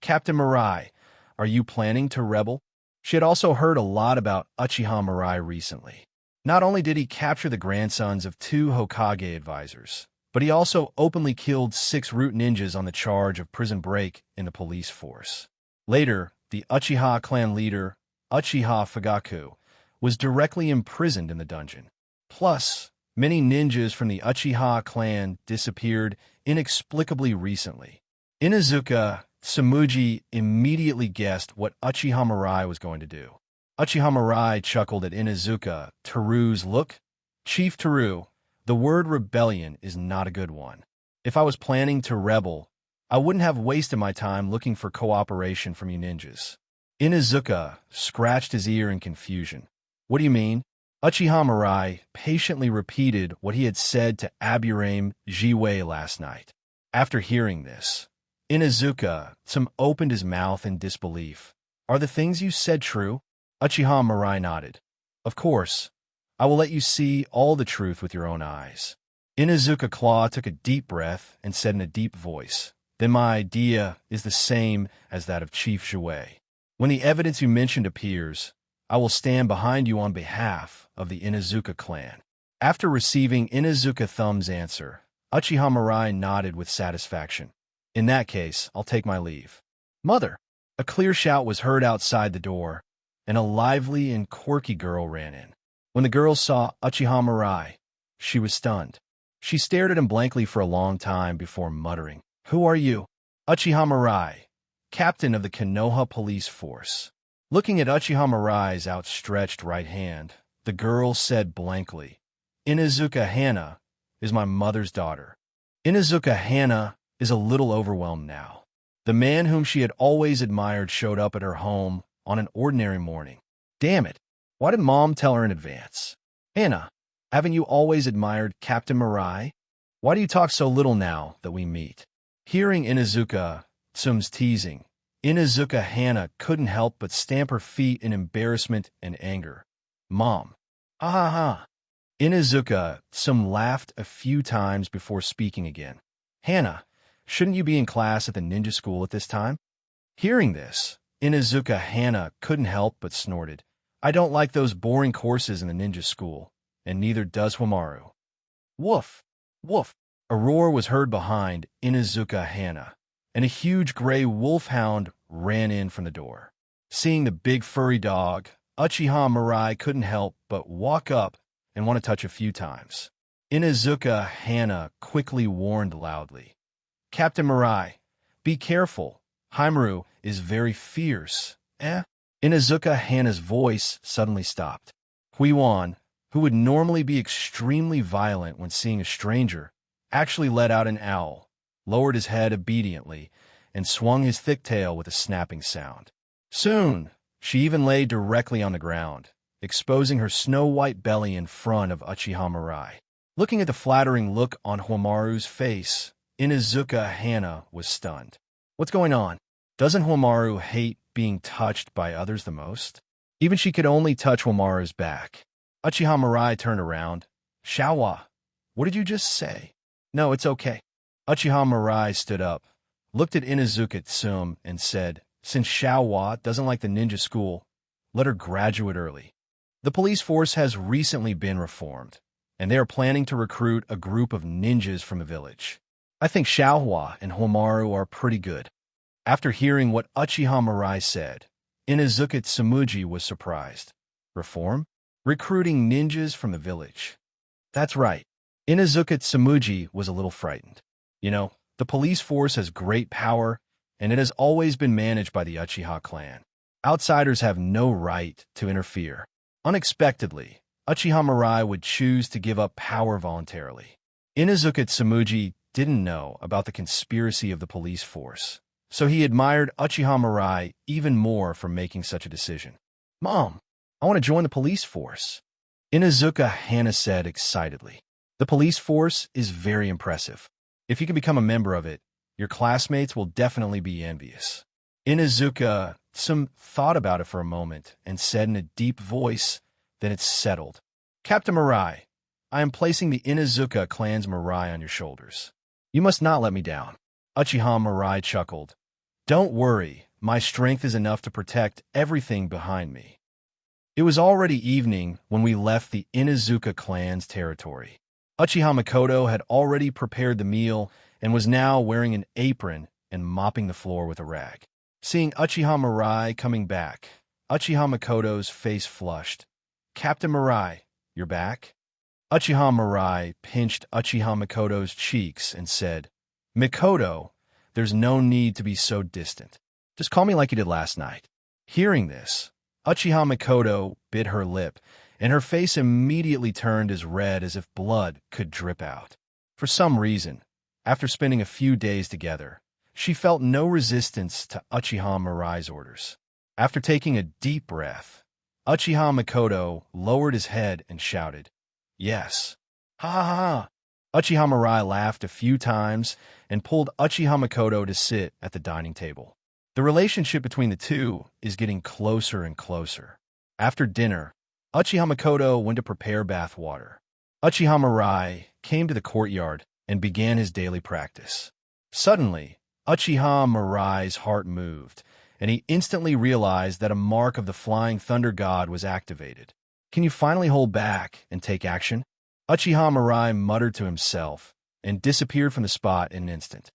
"Captain Mirai, are you planning to rebel?" She had also heard a lot about Uchiha Mirai recently. Not only did he capture the grandsons of 2 Hokage advisors, but he also openly killed 6 root ninjas on the charge of prison break in the police force. Later, the Uchiha clan leader, Uchiha Fugaku, was directly imprisoned in the dungeon. Plus, many ninjas from the Uchiha clan disappeared inexplicably recently. Inazuka Tsumuji immediately guessed what Uchiha Mirai was going to do. Uchiha Mirai chuckled at Inazuka Teru's look. "Chief Teru, the word rebellion is not a good one. If I was planning to rebel, I wouldn't have wasted my time looking for cooperation from you ninjas." Inazuka scratched his ear in confusion. "What do you mean?" Uchiha Mirai patiently repeated what he had said to Aburame Jiwei last night. After hearing this, Inazuka Tsum opened his mouth in disbelief. "Are the things you said true?" Uchiha Mirai nodded. "Of course. I will let you see all the truth with your own eyes." Inazuka Claw took a deep breath and said in a deep voice, "Then my idea is the same as that of Chief Jiwei. When the evidence you mentioned appears, I will stand behind you on behalf of the Inazuka clan." After receiving Inazuka Thumb's answer, Uchiha Mirai nodded with satisfaction. "In that case, I'll take my leave." "Mother!" A clear shout was heard outside the door, and a lively and quirky girl ran in. When the girl saw Uchiha Mirai, she was stunned. She stared at him blankly for a long time before muttering, "Who are you?" "Uchiha Mirai, captain of the Konoha police force." Looking at Uchiha Mirai's outstretched right hand, the girl said blankly. Inuzuka Hana is my mother's daughter. Inuzuka Hana is a little overwhelmed now. The man whom she had always admired showed up at her home on an ordinary morning. Damn it, why did Mom tell her in advance? Hana, haven't you always admired Captain Mirai? Why do you talk so little now that we meet? Hearing Inuzuka Tsum's teasing, Inuzuka Hana couldn't help but stamp her feet in embarrassment and anger. Mom. Ha ha ha. Inuzuka Tsum laughed a few times before speaking again. Hana, shouldn't you be in class at the ninja school at this time? Hearing this, Inuzuka Hana couldn't help but snorted. I don't like those boring courses in the ninja school, and neither does Hamaru. Woof, woof. A roar was heard behind Inuzuka Hana, and a huge gray wolfhound ran in from the door. Seeing the big furry dog, Uchiha Mirai couldn't help but walk up and want to touch a few times. Inuzuka Hana quickly warned loudly. Captain Mirai, be careful. Haimaru is very fierce. Inuzuka Hana's voice suddenly stopped. Huiwan, who would normally be extremely violent when seeing a stranger, actually let out an owl, lowered his head obediently, and swung his thick tail with a snapping sound. Soon, she even lay directly on the ground, exposing her snow-white belly in front of Uchiha Mirai. Looking at the flattering look on Hamaru's face, Inuzuka Hana was stunned. What's going on? Doesn't Hamaru hate being touched by others the most? Even she could only touch Hamaru's back. Uchiha Mirai turned around. Shawa, what did you just say? No, it's okay. Uchiha Mirai stood up, looked at Inuzuka Tsum, and said, since Shawa doesn't like the ninja school, let her graduate early. The police force has recently been reformed, and they are planning to recruit a group of ninjas from the village. I think Xiaohua and Hamaru are pretty good. After hearing what Uchiha Mirai said, Inuzuka Tsumuji was surprised. Reform? Recruiting ninjas from the village. That's right. Inuzuka Tsumuji was a little frightened. You know, the police force has great power, and it has always been managed by the Uchiha clan. Outsiders have no right to interfere. Unexpectedly, Uchiha Mirai would choose to give up power voluntarily. Inuzuka Tsumuji didn't know about the conspiracy of the police force, so he admired Uchiha Mirai even more for making such a decision. Mom, I want to join the police force, Inuzuka Hana said excitedly. The police force is very impressive. If you can become a member of it, your classmates will definitely be envious. Inuzuka Tsum thought about it for a moment and said in a deep voice, then it settled. Captain Mirai, I am placing the Inuzuka clan's Mirai on your shoulders. You must not let me down. Uchiha Mirai chuckled. Don't worry, my strength is enough to protect everything behind me. It was already evening when we left the Inuzuka clan's territory. Uchiha Makoto had already prepared the meal and was now wearing an apron and mopping the floor with a rag. Seeing Uchiha Mirai coming back, Uchiha Makoto's face flushed. Captain Mirai, you're back? Uchiha Mirai pinched Uchiha Makoto's cheeks and said, Makoto, there's no need to be so distant. Just call me like you did last night. Hearing this, Uchiha Makoto bit her lip, and her face immediately turned as red as if blood could drip out. For some reason, after spending a few days together, she felt no resistance to Uchiha Mirai's orders. After taking a deep breath, Uchiha Makoto lowered his head and shouted, Yes. Ha ha ha. Uchiha Mirai laughed a few times and pulled Uchiha Makoto to sit at the dining table. The relationship between the two is getting closer and closer. After dinner, Uchiha Makoto went to prepare bath water. Uchiha Mirai came to the courtyard and began his daily practice. Suddenly, Uchiha Mirai's heart moved, and he instantly realized that a mark of the Flying Thunder God was activated. Can you finally hold back and take action? Uchiha Mirai muttered to himself and disappeared from the spot in an instant.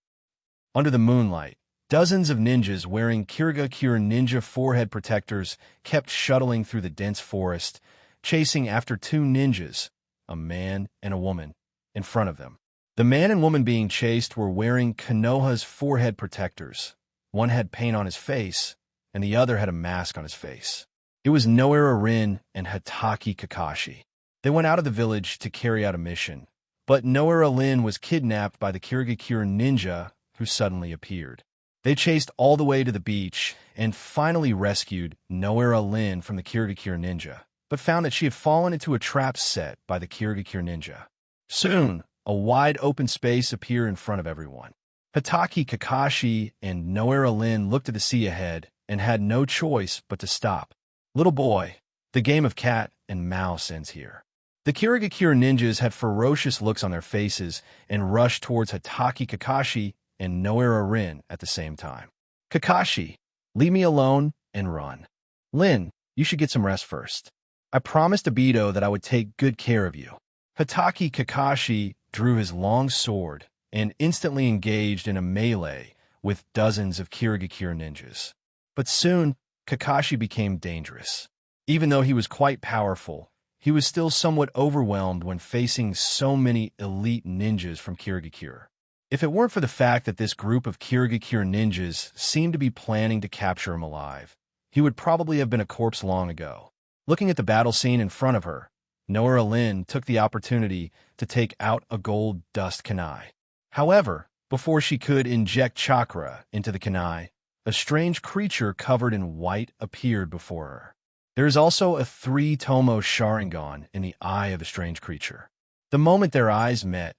Under the moonlight, dozens of ninjas wearing Kirigakure ninja forehead protectors kept shuttling through the dense forest, chasing after two ninjas, a man and a woman, in front of them. The man and woman being chased were wearing Konoha's forehead protectors. One had paint on his face, and the other had a mask on his face. It was Noera Rin and Hatake Kakashi. They went out of the village to carry out a mission, but Noera Rin was kidnapped by the Kirigakure ninja who suddenly appeared. They chased all the way to the beach and finally rescued Noera Rin from the Kirigakure ninja, but found that she had fallen into a trap set by the Kirigakure ninja. Soon, a wide open space appeared in front of everyone. Hatake Kakashi and Noera Rin looked at the sea ahead and had no choice but to stop. Little boy, the game of cat and mouse ends here. The Kirigakure ninjas had ferocious looks on their faces and rushed towards Hatake Kakashi and Noera Rin at the same time. Kakashi, leave me alone and run. Lin, you should get some rest first. I promised Obito that I would take good care of you. Hatake Kakashi drew his long sword and instantly engaged in a melee with dozens of Kirigakure ninjas. But soon, Kakashi became dangerous. Even though he was quite powerful, he was still somewhat overwhelmed when facing so many elite ninjas from Kirigakure. If it weren't for the fact that this group of Kirigakure ninjas seemed to be planning to capture him alive, he would probably have been a corpse long ago. Looking at the battle scene in front of her, Noera Rin took the opportunity to take out a gold dust kunai. However, before she could inject chakra into the kunai, a strange creature covered in white appeared before her. There is also a 3-tomo Sharingan in the eye of the strange creature. The moment their eyes met,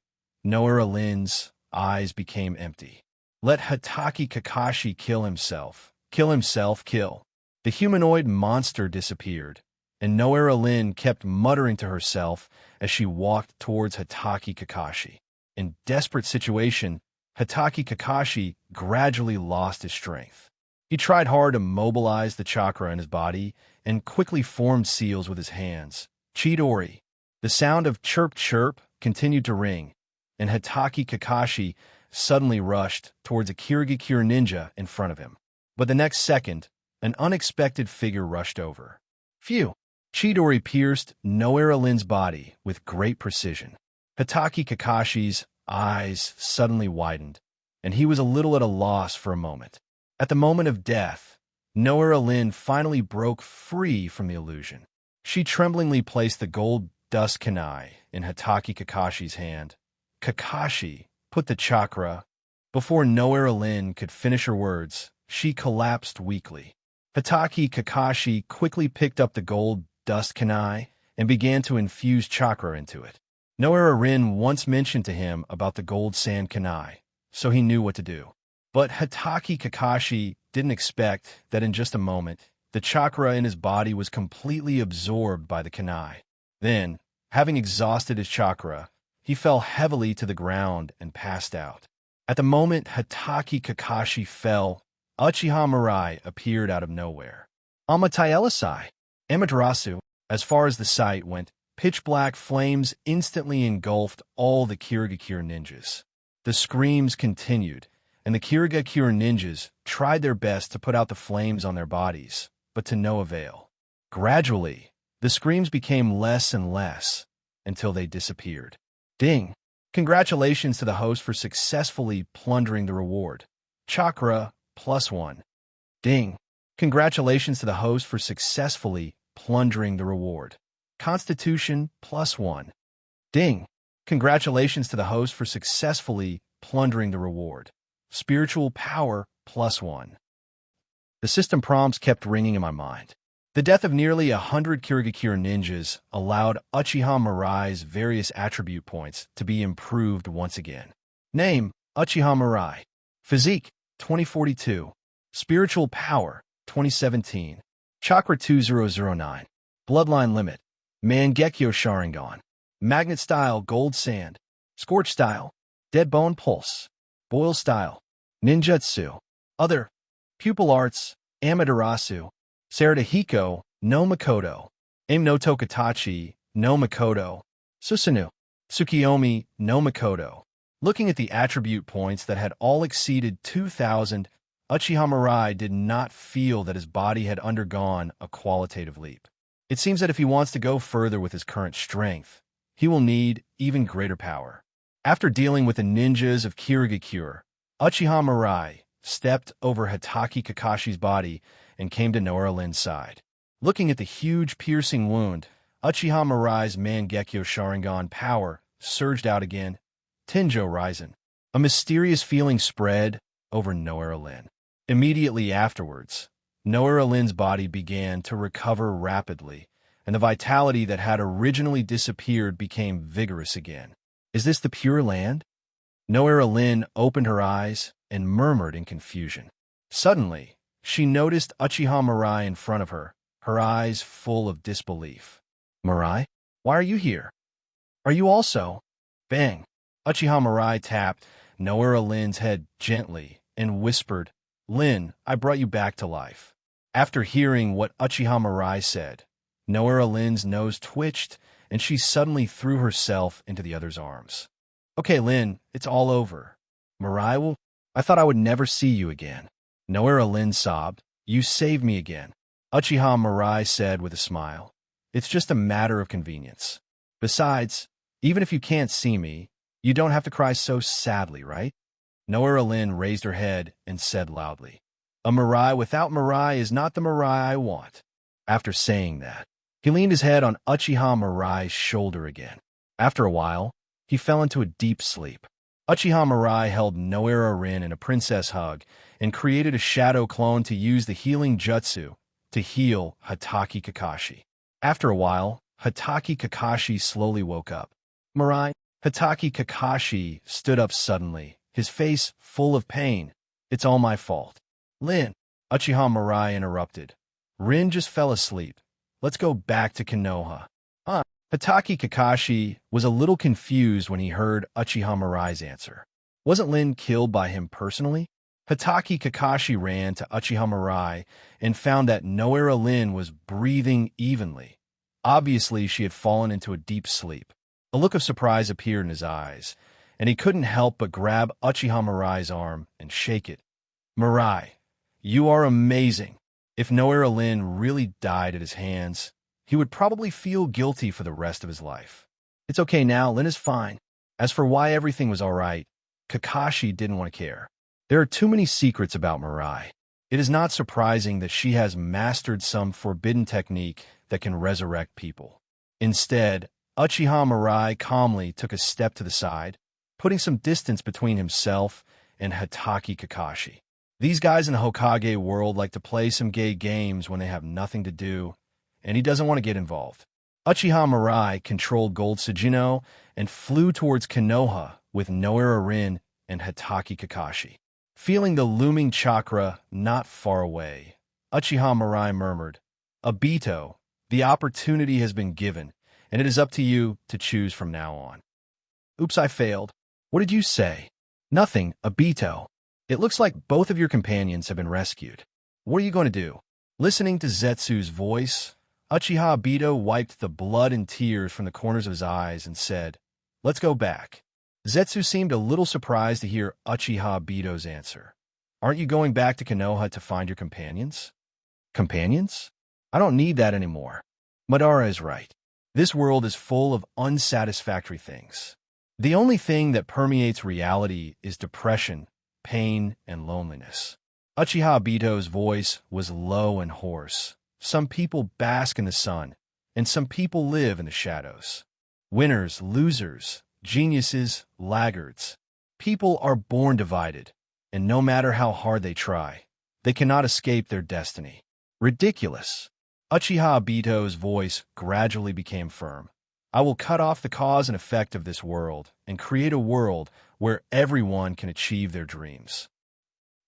Noera Rin's eyes became empty. Let Hatake Kakashi kill himself. Kill himself, kill. The humanoid monster disappeared, and Noera Rin kept muttering to herself as she walked towards Hatake Kakashi. In desperate situation, Hatake Kakashi gradually lost his strength. He tried hard to mobilize the chakra in his body and quickly formed seals with his hands. Chidori. The sound of chirp chirp continued to ring, and Hatake Kakashi suddenly rushed towards a Kirigakure ninja in front of him. But the next second, an unexpected figure rushed over. Phew! Chidori pierced Noera Rin's body with great precision. Hatake Kakashi's eyes suddenly widened, and he was a little at a loss for a moment. At the moment of death, Noera Rin finally broke free from the illusion. She tremblingly placed the gold dust kunai in Hatake Kakashi's hand. Kakashi put the chakra. Before Noera Rin could finish her words, she collapsed weakly. Hatake Kakashi quickly picked up the gold dust kunai and began to infuse chakra into it. Noera Rin once mentioned to him about the gold sand kunai, so he knew what to do. But Hatake Kakashi didn't expect that in just a moment, the chakra in his body was completely absorbed by the kunai. Then, having exhausted his chakra, he fell heavily to the ground and passed out. At the moment Hatake Kakashi fell, Uchiha Mirai appeared out of nowhere. Amaterasu! Amaterasu, as far as the sight went, pitch-black flames instantly engulfed all the Kirigakure ninjas. The screams continued, and the Kirigakure ninjas tried their best to put out the flames on their bodies, but to no avail. Gradually, the screams became less and less, until they disappeared. Ding! Congratulations to the host for successfully plundering the reward. Chakra, +1. Ding! Congratulations to the host for successfully plundering the reward. Constitution, +1. Ding! Congratulations to the host for successfully plundering the reward. Spiritual power, +1. The system prompts kept ringing in my mind. The death of nearly 100 Kirigakure ninjas allowed Uchiha Mirai's various attribute points to be improved once again. Name, Uchiha Mirai. Physique, 2042. Spiritual power, 2017. Chakra 2009. Bloodline limit. Mangekyo Sharingan. Magnet style Gold Sand. Scorch style. Dead Bone Pulse. Boil style. Ninjutsu. Other. Pupil arts. Amaterasu. Saradahiko, no Makoto. Aim no Tokatachi, no Makoto. Susanoo. Tsukiyomi, no Makoto. Looking at the attribute points that had all exceeded 2,000, Uchiha Mirai did not feel that his body had undergone a qualitative leap. It seems that if he wants to go further with his current strength, he will need even greater power. After dealing with the ninjas of Kirigakure, Uchiha Mirai stepped over Hatake Kakashi's body and came to Noera Rin's side. Looking at the huge piercing wound, Uchiha Mirai's Mangekyo Sharingan power surged out again. Tenjo Raizen. A mysterious feeling spread over Noera Lin. Immediately afterwards, Noera Lin's body began to recover rapidly, and the vitality that had originally disappeared became vigorous again. Is this the Pure Land? Noera Lin opened her eyes and murmured in confusion. Suddenly, she noticed Uchiha Mirai in front of her, her eyes full of disbelief. Mirai? Why are you here? Are you also? Bang! Uchiha Mirai tapped Noera Lin's head gently and whispered, Lin, I brought you back to life. After hearing what Uchiha Mirai said, Noera Lin's nose twitched, and she suddenly threw herself into the other's arms. Okay, Lin, it's all over. Mirai I thought I would never see you again. Noera Lin sobbed. You saved me again. Uchiha Mirai said with a smile. It's just a matter of convenience. Besides, even if you can't see me, you don't have to cry so sadly, right? Noera Lin raised her head and said loudly, A Mirai without Mirai is not the Mirai I want. After saying that, he leaned his head on Uchiha Mirai's shoulder again. After a while, he fell into a deep sleep. Uchiha Mirai held Noera Rin in a princess hug and created a shadow clone to use the healing jutsu to heal Hatake Kakashi. After a while, Hatake Kakashi slowly woke up. Mirai, Hatake Kakashi stood up suddenly, his face full of pain. It's all my fault. Lin, Uchiha Mirai interrupted. Rin just fell asleep. Let's go back to Konoha. Hatake Kakashi was a little confused when he heard Uchiha Mirai's answer. Wasn't Lin killed by him personally? Hatake Kakashi ran to Uchiha Mirai and found that Noera Lin was breathing evenly. Obviously, she had fallen into a deep sleep. A look of surprise appeared in his eyes, and he couldn't help but grab Uchiha Mirai's arm and shake it. Mirai, you are amazing. If Noera Lin really died at his hands, he would probably feel guilty for the rest of his life. It's okay now, Lin is fine. As for why everything was all right, Kakashi didn't want to care. There are too many secrets about Mirai. It is not surprising that she has mastered some forbidden technique that can resurrect people. Instead, Uchiha Mirai calmly took a step to the side, putting some distance between himself and Hatake Kakashi. These guys in the Hokage world like to play some gay games when they have nothing to do, and he doesn't want to get involved. Uchiha Mirai controlled Gold Sujino and flew towards Konoha with Noera Rin and Hatake Kakashi. Feeling the looming chakra not far away, Uchiha Mirai murmured, Obito, the opportunity has been given, and it is up to you to choose from now on. Oops, I failed. What did you say? Nothing, Obito. It looks like both of your companions have been rescued. What are you going to do? Listening to Zetsu's voice, Uchiha Obito wiped the blood and tears from the corners of his eyes and said, Let's go back. Zetsu seemed a little surprised to hear Uchiha Obito's answer. Aren't you going back to Konoha to find your companions? Companions? I don't need that anymore. Madara is right. This world is full of unsatisfactory things. The only thing that permeates reality is depression, pain, and loneliness. Uchiha Obito's voice was low and hoarse. Some people bask in the sun, and some people live in the shadows. Winners, losers, geniuses, laggards. People are born divided, and no matter how hard they try, they cannot escape their destiny. Ridiculous. Uchiha Obito's voice gradually became firm. I will cut off the cause and effect of this world and create a world where everyone can achieve their dreams.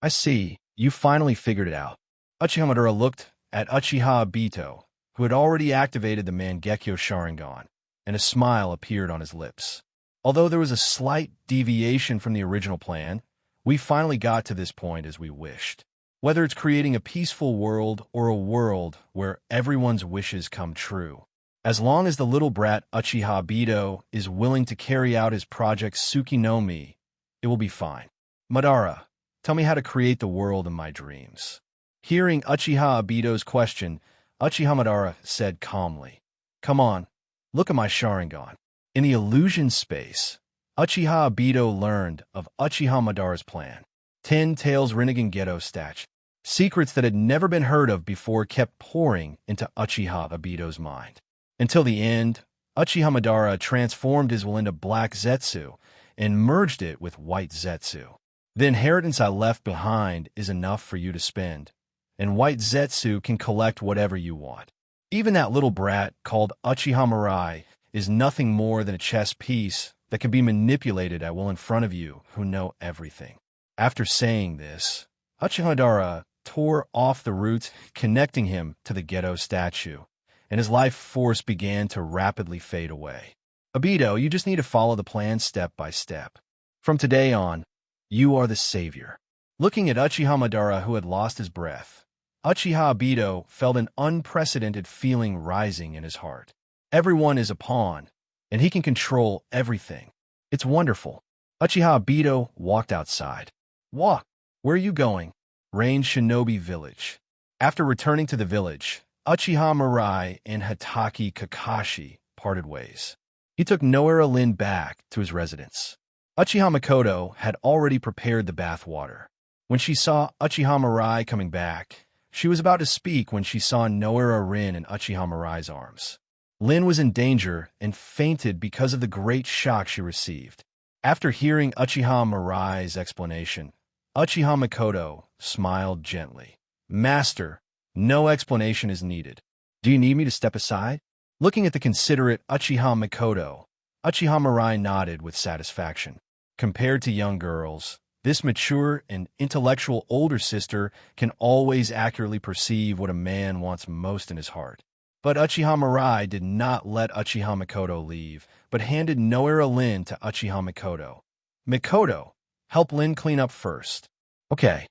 I see, you finally figured it out. Uchiha Madara looked at Uchiha Obito, who had already activated the Mangekyo Sharingan, and a smile appeared on his lips. Although there was a slight deviation from the original plan, we finally got to this point as we wished. Whether it's creating a peaceful world or a world where everyone's wishes come true, as long as the little brat Uchiha Obito is willing to carry out his project Tsuki no Mi, it will be fine. Madara, tell me how to create the world in my dreams. Hearing Uchiha Obito's question, Uchiha Madara said calmly, Come on, look at my Sharingan. In the illusion space, Uchiha Obito learned of Uchiha Madara's plan. 10 Tails Rinnegan Geto Statue. Secrets that had never been heard of before kept pouring into Uchiha Obito's mind. Until the end, Uchiha Madara transformed his will into black Zetsu and merged it with white Zetsu. The inheritance I left behind is enough for you to spend, and white Zetsu can collect whatever you want. Even that little brat called Uchiha Mirai is nothing more than a chess piece that can be manipulated at will in front of you who know everything. After saying this, Uchiha Madara tore off the roots connecting him to the Gedo statue, and his life force began to rapidly fade away. Obito, you just need to follow the plan step by step. From today on, you are the savior. Looking at Uchiha Madara, who had lost his breath, Uchiha Obito felt an unprecedented feeling rising in his heart. Everyone is a pawn, and he can control everything. It's wonderful. Uchiha Obito walked outside. Walk. Where are you going? Range Shinobi Village. After returning to the village, Uchiha Mirai and Hatake Kakashi parted ways. He took Noara Lin back to his residence. Uchiha Makoto had already prepared the bath water. When she saw Uchiha Mirai coming back, she was about to speak when she saw Noara Rin in Uchiha Mirai's arms. Lin was in danger and fainted because of the great shock she received. After hearing Uchiha Mirai's explanation, Uchiha Makoto smiled gently. Master, no explanation is needed. Do you need me to step aside? Looking at the considerate Uchiha Makoto, Uchiha Mirai nodded with satisfaction. Compared to young girls, this mature and intellectual older sister can always accurately perceive what a man wants most in his heart. But Uchiha Mirai did not let Uchiha Makoto leave, but handed Noara Lin to Uchiha Makoto. Makoto, help Lin clean up first. Okay.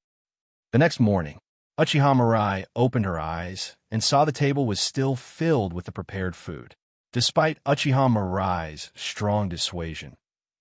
The next morning, Uchiha Mirai opened her eyes and saw the table was still filled with the prepared food. Despite Uchiha Mirai's strong dissuasion,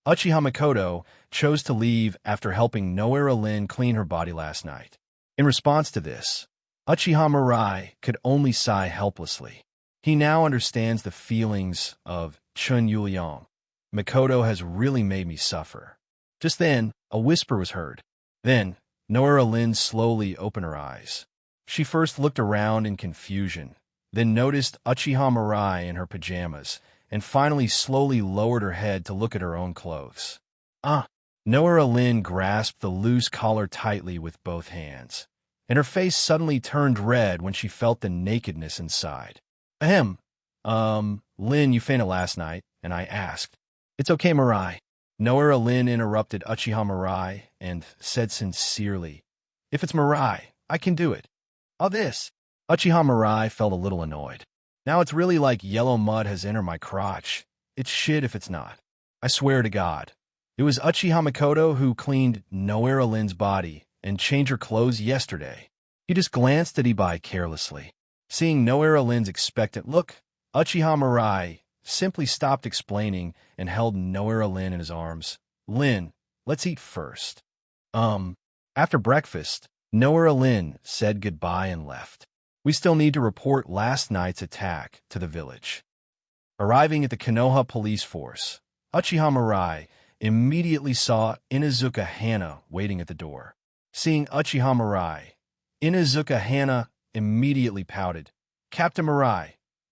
Uchiha Makoto chose to leave after helping Noara Lin clean her body last night. In response to this, Uchiha Mirai could only sigh helplessly. He now understands the feelings of Chun Yuliang. Makoto has really made me suffer. Just then, a whisper was heard. Then, Noara Lin slowly opened her eyes. She first looked around in confusion, then noticed Uchiha Mirai in her pajamas, and finally slowly lowered her head to look at her own clothes. Noara Lin grasped the loose collar tightly with both hands, and her face suddenly turned red when she felt the nakedness inside. Lin, you fainted last night, and I asked. It's okay, Mirai. Noara Lin interrupted Uchiha Mirai and said sincerely, If it's Mirai, I can do it. This. Uchiha Mirai felt a little annoyed. Now it's really like yellow mud has entered my crotch. It's shit if it's not. I swear to God. It was Uchiha Makoto who cleaned Noara Lin's body and changed her clothes yesterday. He just glanced at Ibai carelessly. Seeing Noara Lin's expectant look, Uchiha Mirai simply stopped explaining and held Noara Lin in his arms. Lin, let's eat first. After breakfast, Noara Lin said goodbye and left. We still need to report last night's attack to the village. Arriving at the Konoha police force, Uchiha Mirai immediately saw Inuzuka Hana waiting at the door. Seeing Uchiha Mirai, Inuzuka Hana immediately pouted. Captain Mirai,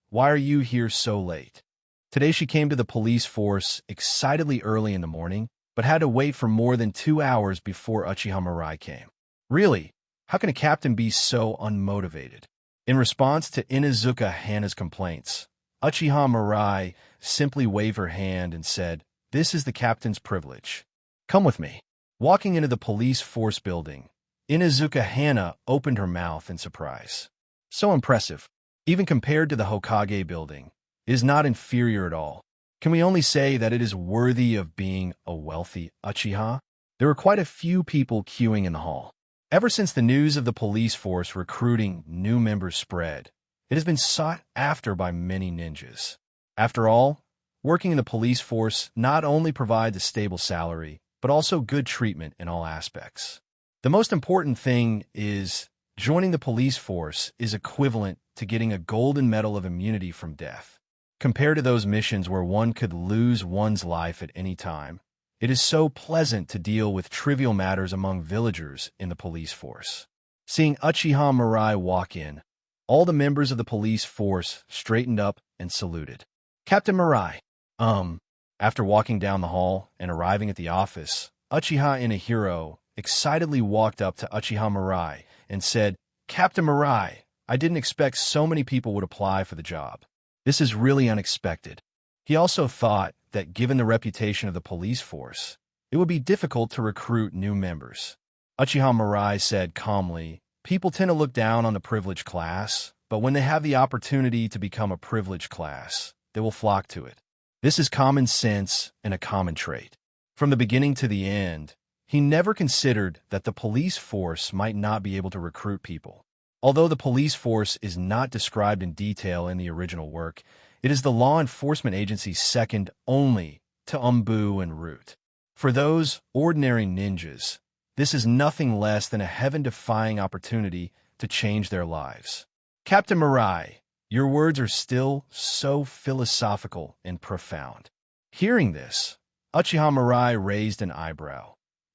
why are you here so late? Today she came to the police force excitedly early in the morning, but had to wait for more than 2 hours before Uchiha Mirai came. Really? How can a captain be so unmotivated? In response to Inuzuka Hana's complaints, Uchiha Mirai simply waved her hand and said, This is the captain's privilege. Come with me. Walking into the police force building, Inuzuka Hana opened her mouth in surprise. So impressive. Even compared to the Hokage building, it is not inferior at all. Can we only say that it is worthy of being a wealthy Uchiha? There were quite a few people queuing in the hall. Ever since the news of the police force recruiting new members spread, it has been sought after by many ninjas. After all, working in the police force not only provides a stable salary, but also good treatment in all aspects. The most important thing is joining the police force is equivalent to getting a golden medal of immunity from death. Compared to those missions where one could lose one's life at any time, it is so pleasant to deal with trivial matters among villagers in the police force. Seeing Uchiha Mirai walk in, all the members of the police force straightened up and saluted. Captain Mirai. After walking down the hall and arriving at the office, Uchiha Inahiro excitedly walked up to Uchiha Mirai and said, Captain Mirai, I didn't expect so many people would apply for the job. This is really unexpected. He also thought that given the reputation of the police force, it would be difficult to recruit new members. Uchiha Mirai said calmly, people tend to look down on the privileged class, but when they have the opportunity to become a privileged class, they will flock to it. This is common sense and a common trait. From the beginning to the end, he never considered that the police force might not be able to recruit people. Although the police force is not described in detail in the original work, it is the law enforcement agency second only to Umbu and Root. For those ordinary ninjas, this is nothing less than a heaven-defying opportunity to change their lives. Captain Mirai, your words are still so philosophical and profound. Hearing this, Uchiha Mirai raised an eyebrow.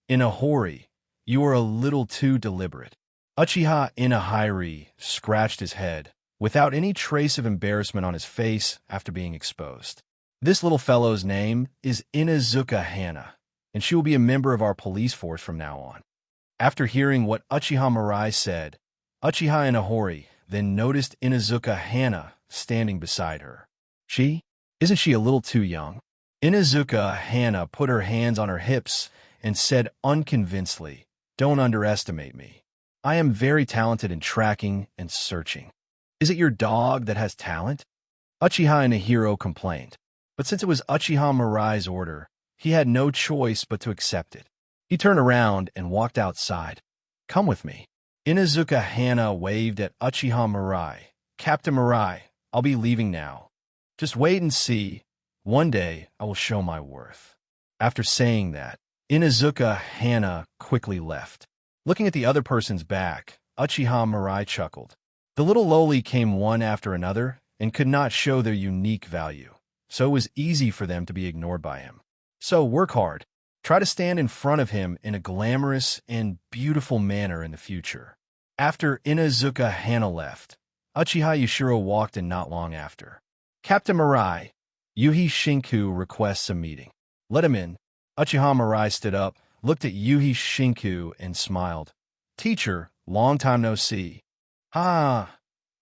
Inahori, you are a little too deliberate. Uchiha Inahiri scratched his head, without any trace of embarrassment on his face after being exposed. This little fellow's name is Inazuka Hana, and she will be a member of our police force from now on. After hearing what Uchiha Mirai said, Uchiha Inahori then noticed Inazuka Hana standing beside her. Isn't she a little too young? Inazuka Hana put her hands on her hips and said unconvincedly, don't underestimate me. I am very talented in tracking and searching. Is it your dog that has talent? Uchiha Inahiro complained, but since it was Uchiha Mirai's order, he had no choice but to accept it. He turned around and walked outside. Come with me. Inazuka Hana waved at Uchiha Mirai. Captain Mirai, I'll be leaving now. Just wait and see. One day I will show my worth. After saying that, Inazuka Hana quickly left. Looking at the other person's back, Uchiha Mirai chuckled. The little loli came one after another and could not show their unique value, so it was easy for them to be ignored by him. So work hard. Try to stand in front of him in a glamorous and beautiful manner in the future. After Inazuka Hana left, Uchiha Yashiro walked in not long after. Captain Mirai, Yuhi Shinku requests a meeting. Let him in. Uchiha Mirai stood up, looked at Yuhi Shinku, and smiled. Teacher, long time no see. Ah,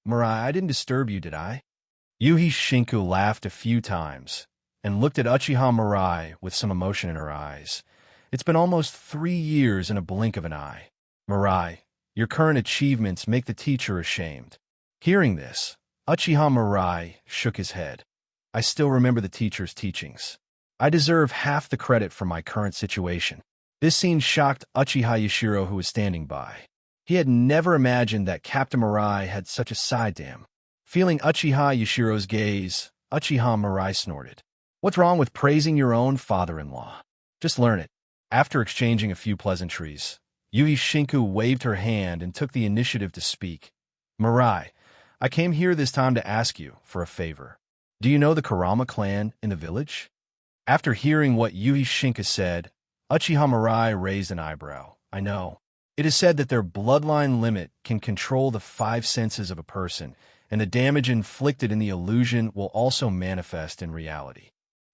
Mirai, I didn't disturb you, did I? Yuhi Shinku laughed a few times and looked at Uchiha Mirai with some emotion in her eyes. It's been almost 3 years in a blink of an eye. Mirai, your current achievements make the teacher ashamed. Hearing this, Uchiha Mirai shook his head. I still remember the teacher's teachings. I deserve half the credit for my current situation. This scene shocked Uchiha Yashiro, who was standing by. He had never imagined that Captain Mirai had such a side to him. Feeling Uchiha Yashiro's gaze, Uchiha Mirai snorted. What's wrong with praising your own father-in-law? Just learn it. After exchanging a few pleasantries, Yui Shinku waved her hand and took the initiative to speak. Mirai, I came here this time to ask you for a favor. Do you know the Kurama clan in the village? After hearing what Yui Shinku said, Uchiha Mirai raised an eyebrow. I know. It is said that their bloodline limit can control the 5 senses of a person, and the damage inflicted in the illusion will also manifest in reality.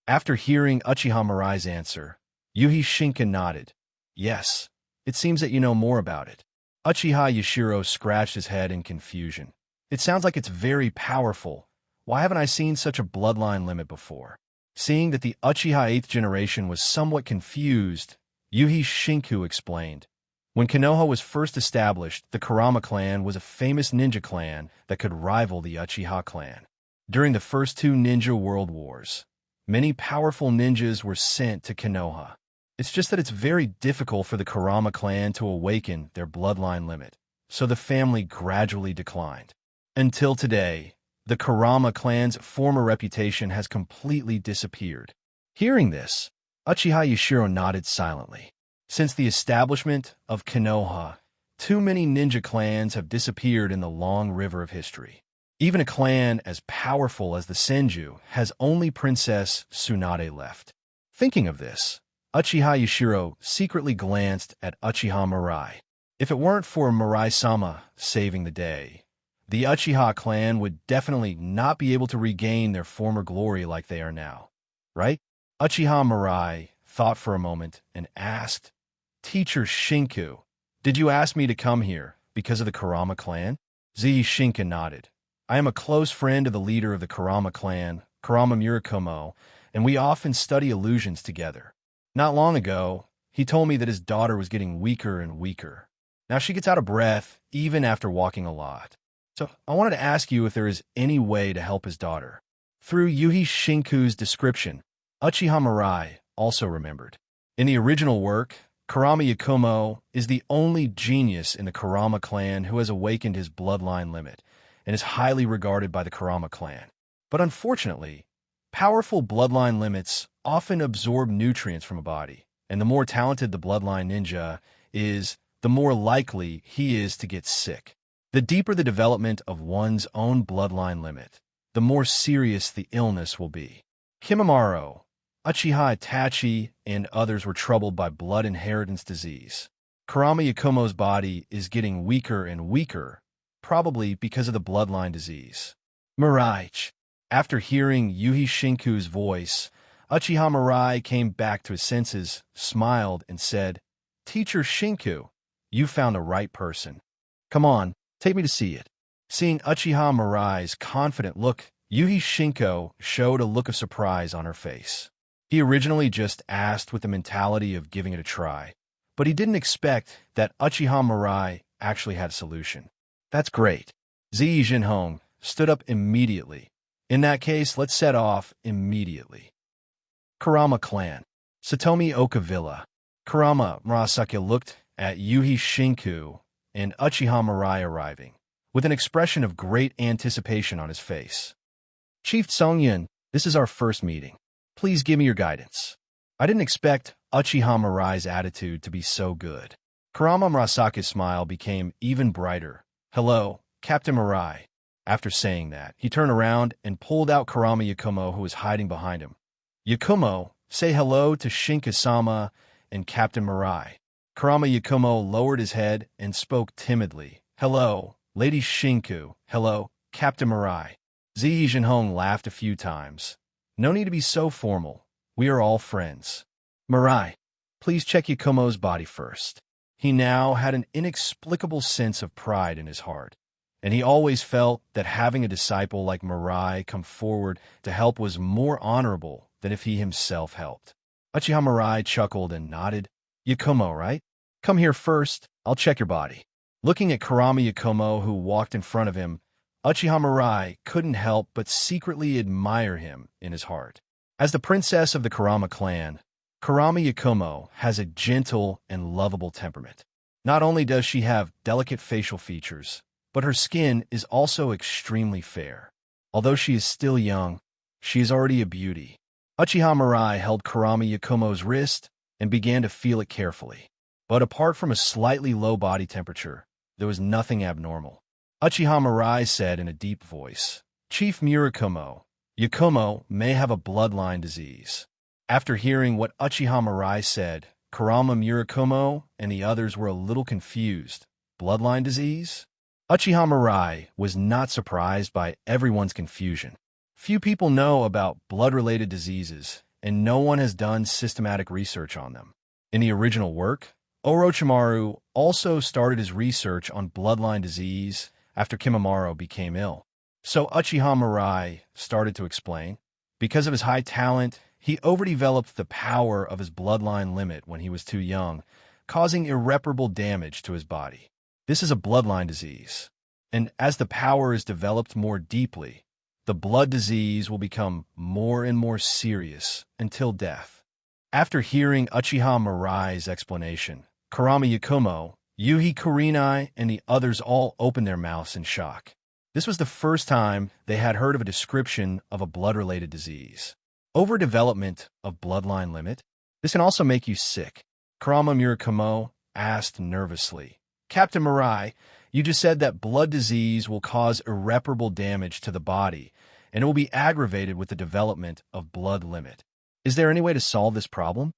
After hearing Uchiha Mirai's answer, Yuhi Shinku nodded. Yes, it seems that you know more about it. Uchiha Yashiro scratched his head in confusion. It sounds like it's very powerful. Why haven't I seen such a bloodline limit before? Seeing that the Uchiha 8th generation was somewhat confused, Yuhi Shinku explained. When Konoha was first established, the Kurama clan was a famous ninja clan that could rival the Uchiha clan. During the first 2 ninja world wars, many powerful ninjas were sent to Konoha. It's just that it's very difficult for the Kurama clan to awaken their bloodline limit, so the family gradually declined. Until today, the Kurama clan's former reputation has completely disappeared. Hearing this, Uchiha Yashiro nodded silently. Since the establishment of Konoha, too many ninja clans have disappeared in the long river of history. Even a clan as powerful as the Senju has only Princess Tsunade left. Thinking of this, Uchiha Yashiro secretly glanced at Uchiha Mirai. If it weren't for Mirai-sama saving the day, the Uchiha clan would definitely not be able to regain their former glory like they are now, right? Uchiha Mirai thought for a moment and asked, Teacher Shinku, did you ask me to come here because of the Kurama clan? Shinka nodded. I am a close friend of the leader of the Kurama clan, Kurama Murakumo, and we often study illusions together. Not long ago, he told me that his daughter was getting weaker and weaker. Now she gets out of breath even after walking a lot. So I wanted to ask you if there is any way to help his daughter. Through Yuhi Shinku's description, Uchiha Mirai also remembered. In the original work, Kurama Yakumo is the only genius in the Kurama clan who has awakened his bloodline limit and is highly regarded by the Kurama clan. But unfortunately, powerful bloodline limits often absorb nutrients from a body, and the more talented the bloodline ninja is, the more likely he is to get sick. The deeper the development of one's own bloodline limit, the more serious the illness will be. Kimimaro, Uchiha Itachi, and others were troubled by blood inheritance disease. Kurama Yakumo's body is getting weaker and weaker, probably because of the bloodline disease. Mirai. After hearing Yuhi Shinku's voice, Uchiha Mirai came back to his senses, smiled, and said, Teacher Shinku, you found the right person. Come on, take me to see it. Seeing Uchiha Mirai's confident look, Yuhi Shinko showed a look of surprise on her face. He originally just asked with the mentality of giving it a try, but he didn't expect that Uchiha Mirai actually had a solution. That's great. Zi Jinhong stood up immediately. In that case, let's set off immediately. Kurama clan. Satomi Oka Villa. Kurama Murasaki looked at Yuhi Shinku and Uchiha Mirai arriving, with an expression of great anticipation on his face. Chief Songyun, this is our first meeting. Please give me your guidance. I didn't expect Uchiha Mirai's attitude to be so good. Kurama Murasaki's smile became even brighter. Hello, Captain Mirai. After saying that, he turned around and pulled out Kurama Yakumo, who was hiding behind him. Yakumo, say hello to Shinka-sama and Captain Mirai. Kurama Yakumo lowered his head and spoke timidly. Hello, Lady Shinku. Hello, Captain Mirai. Zi Jinhong laughed a few times. No need to be so formal. We are all friends. Mirai, please check Yakumo's body first. He now had an inexplicable sense of pride in his heart, and he always felt that having a disciple like Mirai come forward to help was more honorable than if he himself helped. Uchiha Mirai chuckled and nodded. Yakumo, right? Come here first. I'll check your body. Looking at Kurama Yakumo, who walked in front of him, Uchiha Mirai couldn't help but secretly admire him in his heart. As the princess of the Kurama clan, Kurama Yakumo has a gentle and lovable temperament. Not only does she have delicate facial features, but her skin is also extremely fair. Although she is still young, she is already a beauty. Uchiha Mirai held Kurama Yakumo's wrist and began to feel it carefully. But apart from a slightly low body temperature, there was nothing abnormal. Uchiha Mirai said in a deep voice, Chief Murakumo, Yakumo may have a bloodline disease. After hearing what Uchiha Mirai said, Kurama Murakumo and the others were a little confused. Bloodline disease? Uchiha Mirai was not surprised by everyone's confusion. Few people know about blood-related diseases, and no one has done systematic research on them. In the original work, Orochimaru also started his research on bloodline disease after Kimimaro became ill. So Uchiha Mirai started to explain. Because of his high talent, he overdeveloped the power of his bloodline limit when he was too young, causing irreparable damage to his body. This is a bloodline disease, and as the power is developed more deeply, the blood disease will become more and more serious until death. After hearing Uchiha Mirai's explanation, Kurama Yakumo, Yuhi Kurenai, and the others all opened their mouths in shock. This was the first time they had heard of a description of a blood-related disease. Overdevelopment of bloodline limit? This can also make you sick. Kurama Murakumo asked nervously. Captain Mirai, you just said that blood disease will cause irreparable damage to the body, and it will be aggravated with the development of blood limit. Is there any way to solve this problem?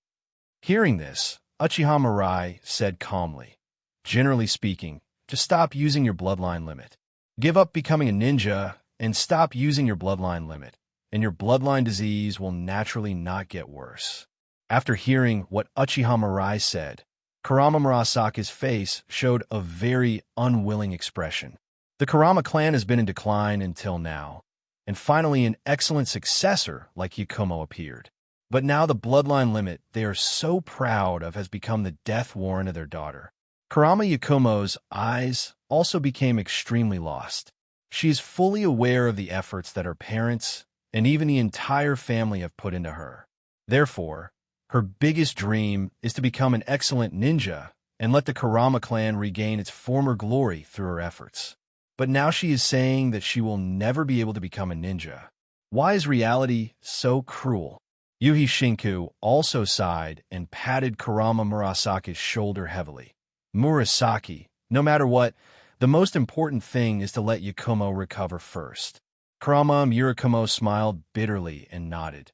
Hearing this, Uchiha Mirai said calmly, Generally speaking, just stop using your bloodline limit. Give up becoming a ninja and stop using your bloodline limit, and your bloodline disease will naturally not get worse. After hearing what Uchiha Mirai said, Kurama Murasaki's face showed a very unwilling expression. The Kurama clan has been in decline until now, and finally an excellent successor like Yakumo appeared. But now the bloodline limit they are so proud of has become the death warrant of their daughter. Kurama Yakumo's eyes also became extremely lost. She is fully aware of the efforts that her parents and even the entire family have put into her. Therefore, her biggest dream is to become an excellent ninja and let the Kurama clan regain its former glory through her efforts. But now she is saying that she will never be able to become a ninja. Why is reality so cruel? Yuhi Shinku also sighed and patted Kurama Murasaki's shoulder heavily. Murasaki, no matter what, the most important thing is to let Yakumo recover first. Kurama Murakumo smiled bitterly and nodded.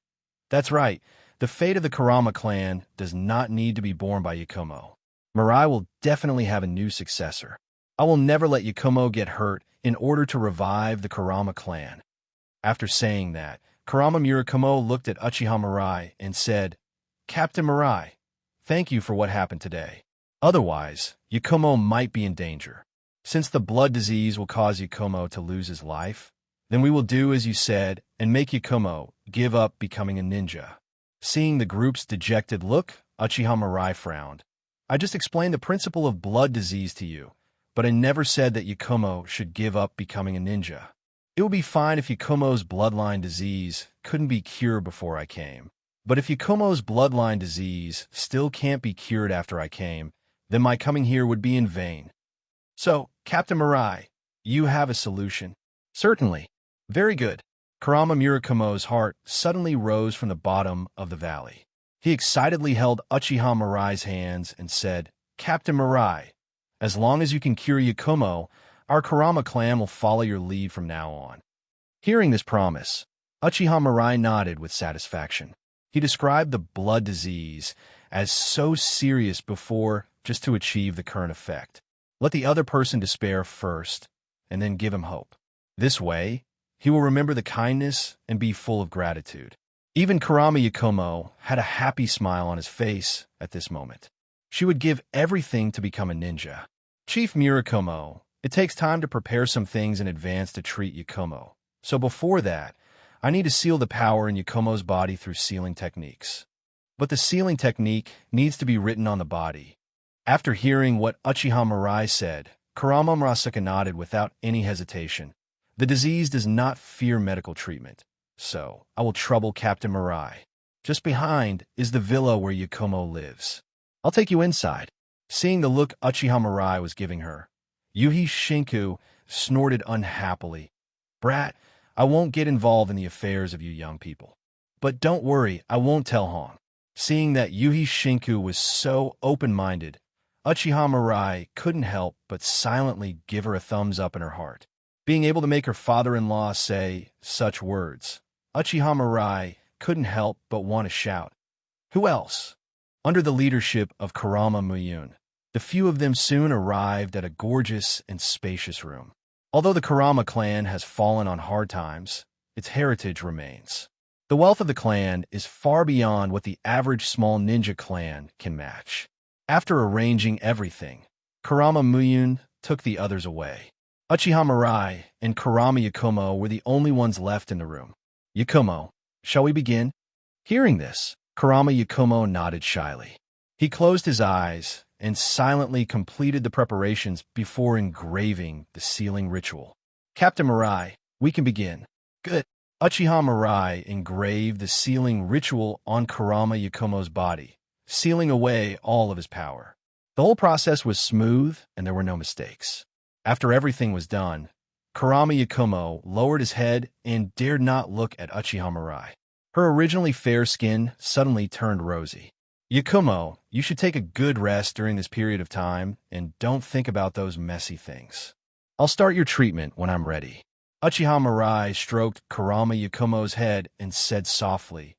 That's right. The fate of the Kurama clan does not need to be borne by Yakumo. Mirai will definitely have a new successor. I will never let Yakumo get hurt in order to revive the Kurama clan. After saying that, Kurama Murakumo looked at Uchiha Mirai and said, Captain Mirai, thank you for what happened today. Otherwise, Yakumo might be in danger. Since the blood disease will cause Yakumo to lose his life, then we will do as you said and make Yakumo give up becoming a ninja. Seeing the group's dejected look, Uchiha Mirai frowned. I just explained the principle of blood disease to you, but I never said that Yakumo should give up becoming a ninja. It would be fine if Yakumo's bloodline disease couldn't be cured before I came. But if Yakumo's bloodline disease still can't be cured after I came, then my coming here would be in vain. So, Captain Mirai, you have a solution? Certainly. Very good. Kurama Murakumo's heart suddenly rose from the bottom of the valley. He excitedly held Uchiha Mirai's hands and said, Captain Mirai, as long as you can cure Yakumo, our Kurama clan will follow your lead from now on. Hearing this promise, Uchiha Mirai nodded with satisfaction. He described the blood disease as so serious before just to achieve the current effect. Let the other person despair first, and then give him hope. This way, he will remember the kindness and be full of gratitude. Even Kurama Yakumo had a happy smile on his face at this moment. She would give everything to become a ninja. Chief Murakumo, it takes time to prepare some things in advance to treat Yakumo. So before that, I need to seal the power in Yakumo's body through sealing techniques. But the sealing technique needs to be written on the body. After hearing what Uchiha Mirai said, Kurama Murasaki nodded without any hesitation. The disease does not fear medical treatment, so I will trouble Captain Mirai. Just behind is the villa where Yakumo lives. I'll take you inside. Seeing the look Uchiha Mirai was giving her, Yuhi Shinku snorted unhappily. Brat, I won't get involved in the affairs of you young people. But don't worry, I won't tell Hong. Seeing that Yuhi Shinku was so open-minded, Uchiha Mirai couldn't help but silently give her a thumbs up in her heart. Being able to make her father-in-law say such words, Uchiha Mirai couldn't help but want to shout. Who else? Under the leadership of Kurama Muyun, the few of them soon arrived at a gorgeous and spacious room. Although the Kurama clan has fallen on hard times, its heritage remains. The wealth of the clan is far beyond what the average small ninja clan can match. After arranging everything, Kurama Muyun took the others away. Uchiha Mirai and Kurama Yakumo were the only ones left in the room. Yakumo, shall we begin? Hearing this, Kurama Yakumo nodded shyly. He closed his eyes and silently completed the preparations before engraving the sealing ritual. Captain Mirai, we can begin. Good. Uchiha Mirai engraved the sealing ritual on Kurama Yakumo's body, sealing away all of his power. The whole process was smooth and there were no mistakes. After everything was done, Kurama Yakumo lowered his head and dared not look at Uchiha Mirai. Her originally fair skin suddenly turned rosy. Yakumo, you should take a good rest during this period of time and don't think about those messy things. I'll start your treatment when I'm ready. Uchiha Mirai stroked Kurama Yakumo's head and said softly,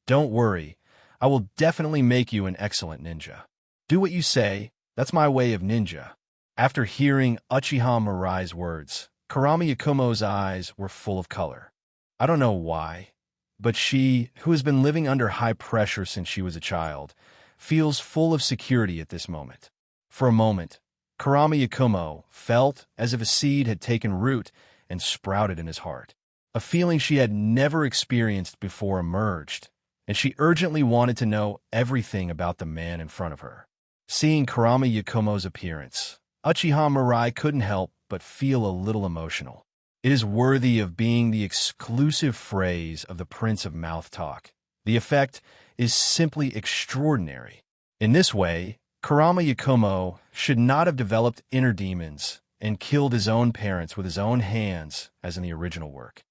Don't worry, I will definitely make you an excellent ninja. Do what you say, that's my way of ninja. After hearing Uchiha Mirai's words, Kurama Yakumo's eyes were full of color. I don't know why, but she, who has been living under high pressure since she was a child, feels full of security at this moment. For a moment, Kurama Yakumo felt as if a seed had taken root and sprouted in his heart. A feeling she had never experienced before emerged, and she urgently wanted to know everything about the man in front of her. Seeing Kurama Yakumo's appearance, Uchiha Mirai couldn't help but feel a little emotional. It is worthy of being the exclusive phrase of the Prince of Mouth Talk. The effect is simply extraordinary. In this way, Kurama Yakumo should not have developed inner demons and killed his own parents with his own hands as in the original work.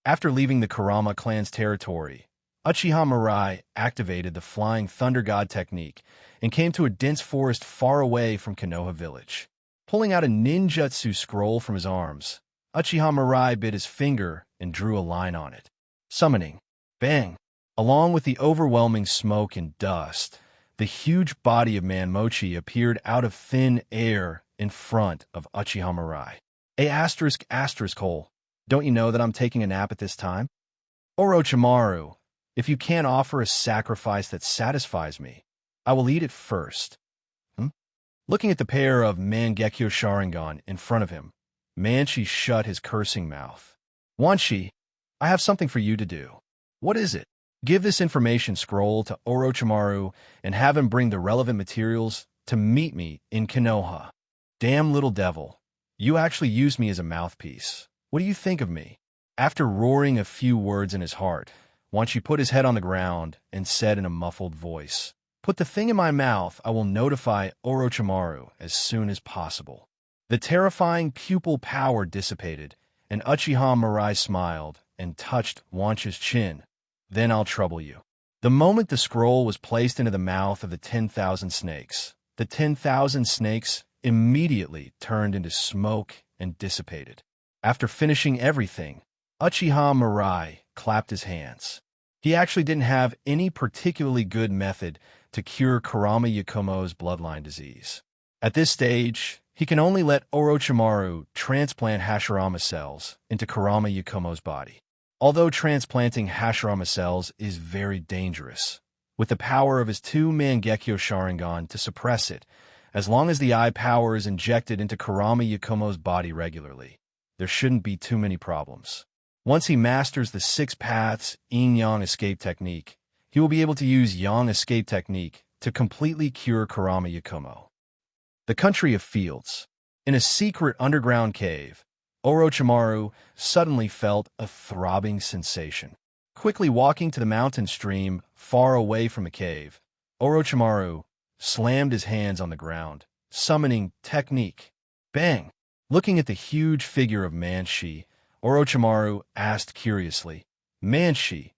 After leaving the Kurama clan's territory, Uchiha Mirai activated the Flying Thunder God technique and came to a dense forest far away from Konoha village. Pulling out a ninjutsu scroll from his arms, Uchiha Mirai bit his finger and drew a line on it. Summoning. Bang! Along with the overwhelming smoke and dust, the huge body of Manmochi appeared out of thin air in front of Uchiha Mirai. ****, don't you know that I'm taking a nap at this time? Orochimaru, if you can't offer a sacrifice that satisfies me, I will eat it first. Looking at the pair of Mangekyo Sharingan in front of him, Manchi shut his cursing mouth. Wanshi, I have something for you to do. What is it? Give this information scroll to Orochimaru and have him bring the relevant materials to meet me in Konoha. Damn little devil, you actually used me as a mouthpiece. What do you think of me? After roaring a few words in his heart, Wanshi put his head on the ground and said in a muffled voice, Put the thing in my mouth, I will notify Orochimaru as soon as possible. The terrifying pupil power dissipated, and Uchiha Mirai smiled and touched Wanshi's chin. Then I'll trouble you. The moment the scroll was placed into the mouth of the 10,000 snakes, the 10,000 snakes immediately turned into smoke and dissipated. After finishing everything, Uchiha Mirai clapped his hands. He actually didn't have any particularly good method to cure Kurama Yakumo's bloodline disease. At this stage, he can only let Orochimaru transplant Hashirama cells into Kurama Yakumo's body. Although transplanting Hashirama cells is very dangerous, with the power of his 2 Mangekyo Sharingan to suppress it, as long as the eye power is injected into Kurama Yakumo's body regularly, there shouldn't be too many problems. Once he masters the 6 paths Yin-Yang escape technique, he will be able to use Yang escape technique to completely cure Kurama Yakumo. The country of fields. In a secret underground cave, Orochimaru suddenly felt a throbbing sensation. Quickly walking to the mountain stream far away from the cave, Orochimaru slammed his hands on the ground, summoning technique. Bang! Looking at the huge figure of Manshi, Orochimaru asked curiously, Manshi,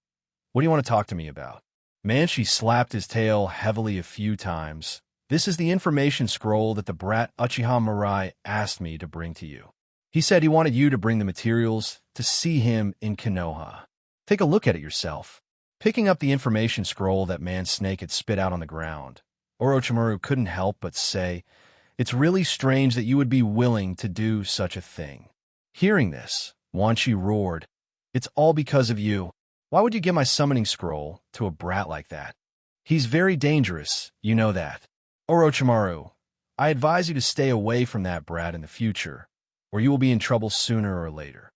what do you want to talk to me about? Manshi slapped his tail heavily a few times. This is the information scroll that the brat Uchiha Mirai asked me to bring to you. He said he wanted you to bring the materials to see him in Konoha. Take a look at it yourself. Picking up the information scroll that Man-Snake had spit out on the ground, Orochimaru couldn't help but say, It's really strange that you would be willing to do such a thing. Hearing this, Wanshi roared, It's all because of you. Why would you give my summoning scroll to a brat like that? He's very dangerous, you know that. Orochimaru, I advise you to stay away from that brat in the future, or you will be in trouble sooner or later.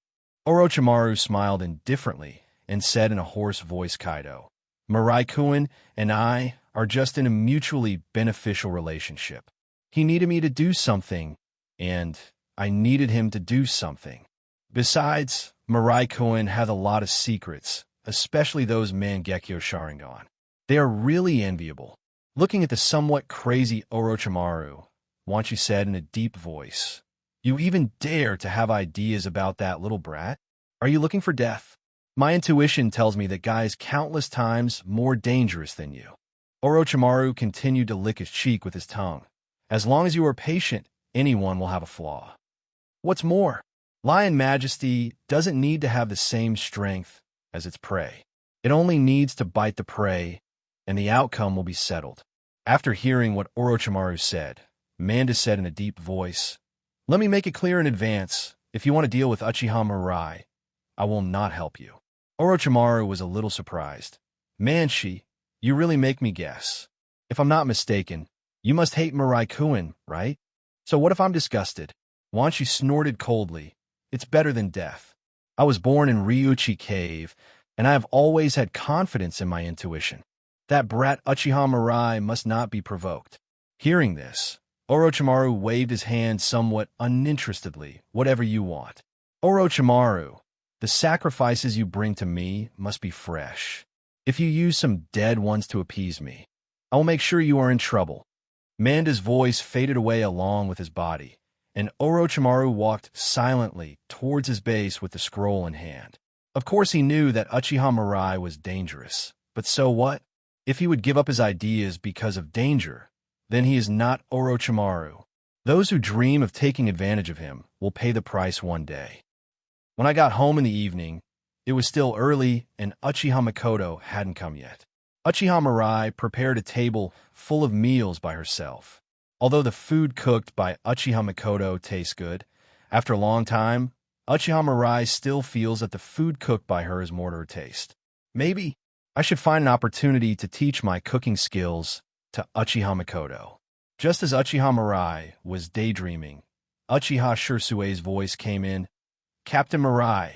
Orochimaru smiled indifferently and said in a hoarse voice, Kaido, Mirai-kun and I are just in a mutually beneficial relationship. He needed me to do something, and I needed him to do something. Besides, Mirai-kun had a lot of secrets, especially those Mangekyo Sharingan. They are really enviable. Looking at the somewhat crazy Orochimaru, Wanshi said in a deep voice, You even dare to have ideas about that little brat? Are you looking for death? My intuition tells me that guy is countless times more dangerous than you. Orochimaru continued to lick his cheek with his tongue. As long as you are patient, anyone will have a flaw. What's more, Lion Majesty doesn't need to have the same strength as its prey. It only needs to bite the prey, and the outcome will be settled. After hearing what Orochimaru said, Manda said in a deep voice. Let me make it clear in advance. If you want to deal with Uchiha Mirai, I will not help you. Orochimaru was a little surprised. Manshi, you really make me guess. If I'm not mistaken, you must hate Mirai Kuin, right? So what if I'm disgusted? Wanshi snorted coldly. It's better than death. I was born in Ryuchi Cave, and I have always had confidence in my intuition. That brat Uchiha Mirai must not be provoked. Hearing this, Orochimaru waved his hand somewhat uninterestedly. Whatever you want. Orochimaru, the sacrifices you bring to me must be fresh. If you use some dead ones to appease me, I will make sure you are in trouble. Manda's voice faded away along with his body, and Orochimaru walked silently towards his base with the scroll in hand. Of course he knew that Uchiha Mirai was dangerous, but so what? If he would give up his ideas because of danger, then he is not Orochimaru. Those who dream of taking advantage of him will pay the price one day. When I got home in the evening, it was still early and Uchiha Mikoto hadn't come yet. Uchiha Mirai prepared a table full of meals by herself. Although the food cooked by Uchiha Mikoto tastes good, after a long time, Uchiha Mirai still feels that the food cooked by her is more to her taste. Maybe I should find an opportunity to teach my cooking skills to Uchiha Mikoto. Just as Uchiha Mirai was daydreaming, Uchiha Shirsue's voice came in. Captain Mirai,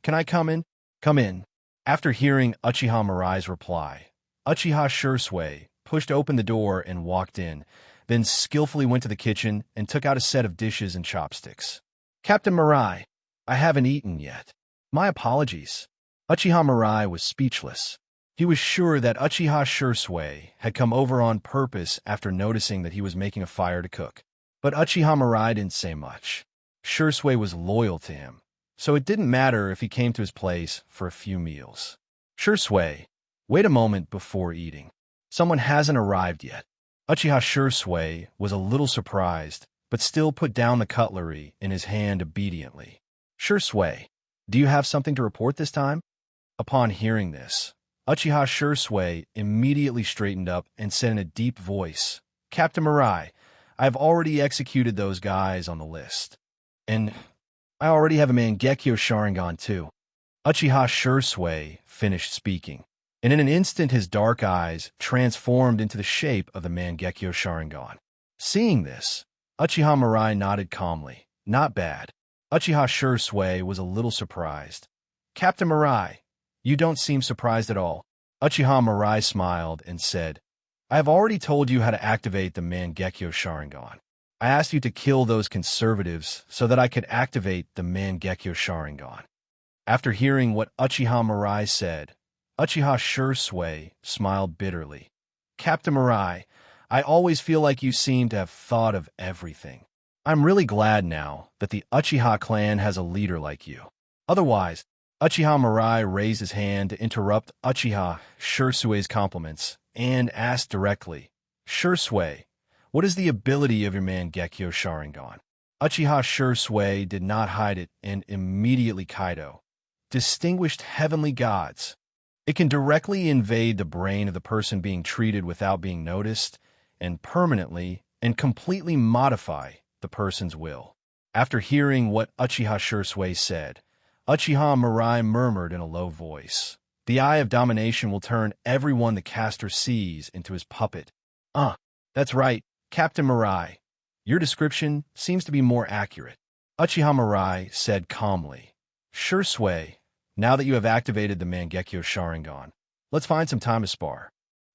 can I come in? Come in. After hearing Uchiha Mirai's reply, Uchiha Shirsue pushed open the door and walked in, then skillfully went to the kitchen and took out a set of dishes and chopsticks. Captain Mirai, I haven't eaten yet. My apologies. Uchiha Mirai was speechless. He was sure that Uchiha Shirsue had come over on purpose after noticing that he was making a fire to cook. But Uchiha Mirai didn't say much. Shirsue was loyal to him, so it didn't matter if he came to his place for a few meals. Shirsue, wait a moment before eating. Someone hasn't arrived yet. Uchiha Shirsue was a little surprised, but still put down the cutlery in his hand obediently. Shirsue, do you have something to report this time? Upon hearing this, Uchiha Shirsue immediately straightened up and said in a deep voice, Captain Mirai, I have already executed those guys on the list. And I already have a Mangekyo Sharingan too. Uchiha Shirsue finished speaking, and in an instant his dark eyes transformed into the shape of the Mangekyo Sharingan. Seeing this, Uchiha Mirai nodded calmly. Not bad. Uchiha Shirsue was a little surprised. Captain Mirai, you don't seem surprised at all. Uchiha Mirai smiled and said, I have already told you how to activate the Mangekyo Sharingan. I asked you to kill those conservatives so that I could activate the Mangekyo Sharingan. After hearing what Uchiha Mirai said, Uchiha Shirsue smiled bitterly. Captain Mirai, I always feel like you seem to have thought of everything. I'm really glad now that the Uchiha clan has a leader like you. Otherwise, Uchiha Mirai raised his hand to interrupt Uchiha Shirsue's compliments and asked directly, Shirsue, what is the ability of your Mangekyo Sharingan? Uchiha Shirsue did not hide it and immediately Kaido. Distinguished heavenly gods. It can directly invade the brain of the person being treated without being noticed and permanently and completely modify the person's will. After hearing what Uchiha Shirsue said, Uchiha Mirai murmured in a low voice, The eye of domination will turn everyone the caster sees into his puppet. That's right, Captain Mirai. Your description seems to be more accurate. Uchiha Mirai said calmly, Shirsue, now that you have activated the Mangekyo Sharingan, let's find some time to spar.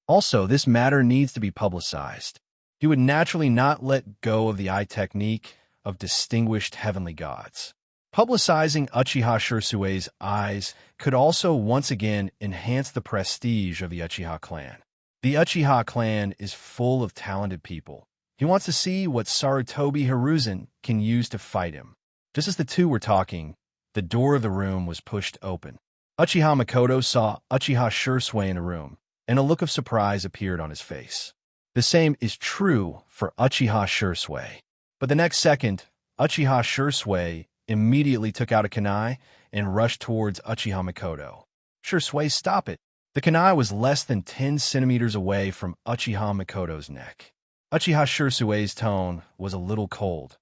Also, this matter needs to be publicized. You would naturally not let go of the eye technique of distinguished heavenly gods. Publicizing Uchiha Shirsue's eyes could also once again enhance the prestige of the Uchiha clan. The Uchiha clan is full of talented people. He wants to see what Sarutobi Hiruzen can use to fight him. Just as the two were talking, the door of the room was pushed open. Uchiha Mikoto saw Uchiha Shirsue in the room, and a look of surprise appeared on his face. The same is true for Uchiha Shirsue. But the next second, Uchiha Shirsue immediately took out a kunai and rushed towards Uchiha Mikoto. Shirsue, stop it. The kunai was less than 10 centimeters away from Uchiha Mikoto's neck. Uchiha Shirsue's tone was a little cold.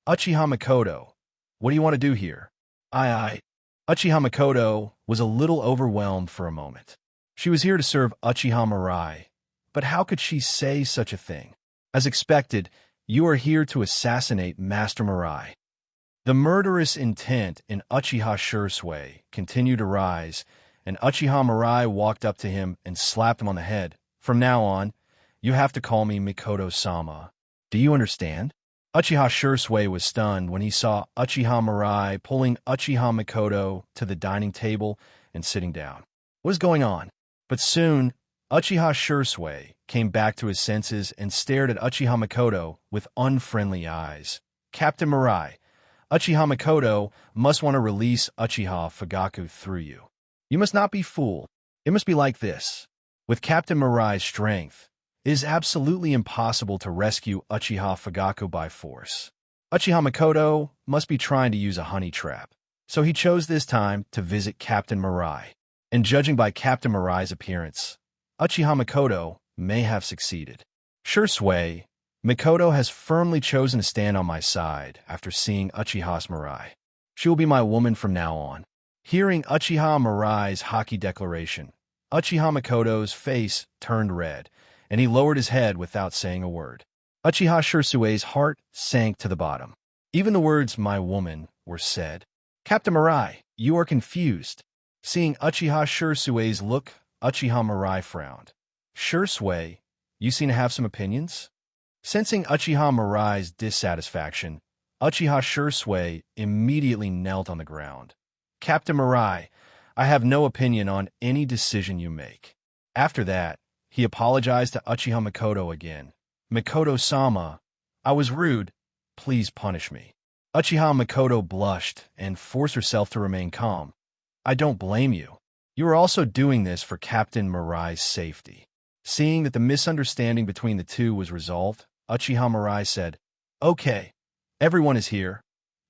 Uchiha Makoto, what do you want to do here? I. Uchiha Makoto was a little overwhelmed for a moment. She was here to serve Uchiha Mirai, but how could she say such a thing? As expected, you are here to assassinate Master Mirai. The murderous intent in Uchiha Shirsue continued to rise, and Uchiha Mirai walked up to him and slapped him on the head. From now on, you have to call me Mikoto-sama. Do you understand? Uchiha Shirsue was stunned when he saw Uchiha Mirai pulling Uchiha Mikoto to the dining table and sitting down. What is going on? But soon, Uchiha Shirsue came back to his senses and stared at Uchiha Mikoto with unfriendly eyes. Captain Mirai, Uchiha Mikoto must want to release Uchiha Fugaku through you. You must not be fooled. It must be like this. With Captain Mirai's strength, it is absolutely impossible to rescue Uchiha Fugaku by force. Uchiha Mikoto must be trying to use a honey trap, so he chose this time to visit Captain Mirai. And judging by Captain Mirai's appearance, Uchiha Mikoto may have succeeded. Shirsue, Mikoto has firmly chosen to stand on my side after seeing Uchiha Mirai. She will be my woman from now on. Hearing Uchiha Mirai's Haki declaration, Uchiha Mikoto's face turned red, and he lowered his head without saying a word. Uchiha Shirsue's heart sank to the bottom. Even the words, my woman, were said. Captain Mirai, you are confused. Seeing Uchiha Shirsue's look, Uchiha Mirai frowned. Shirsue, you seem to have some opinions? Sensing Uchiha Mirai's dissatisfaction, Uchiha Shirsue immediately knelt on the ground. Captain Mirai, I have no opinion on any decision you make. After that, he apologized to Uchiha Mikoto again. Mikoto-sama, I was rude. Please punish me. Uchiha Mikoto blushed and forced herself to remain calm. I don't blame you. You are also doing this for Captain Mirai's safety. Seeing that the misunderstanding between the two was resolved, Uchiha Mirai said, Okay, everyone is here.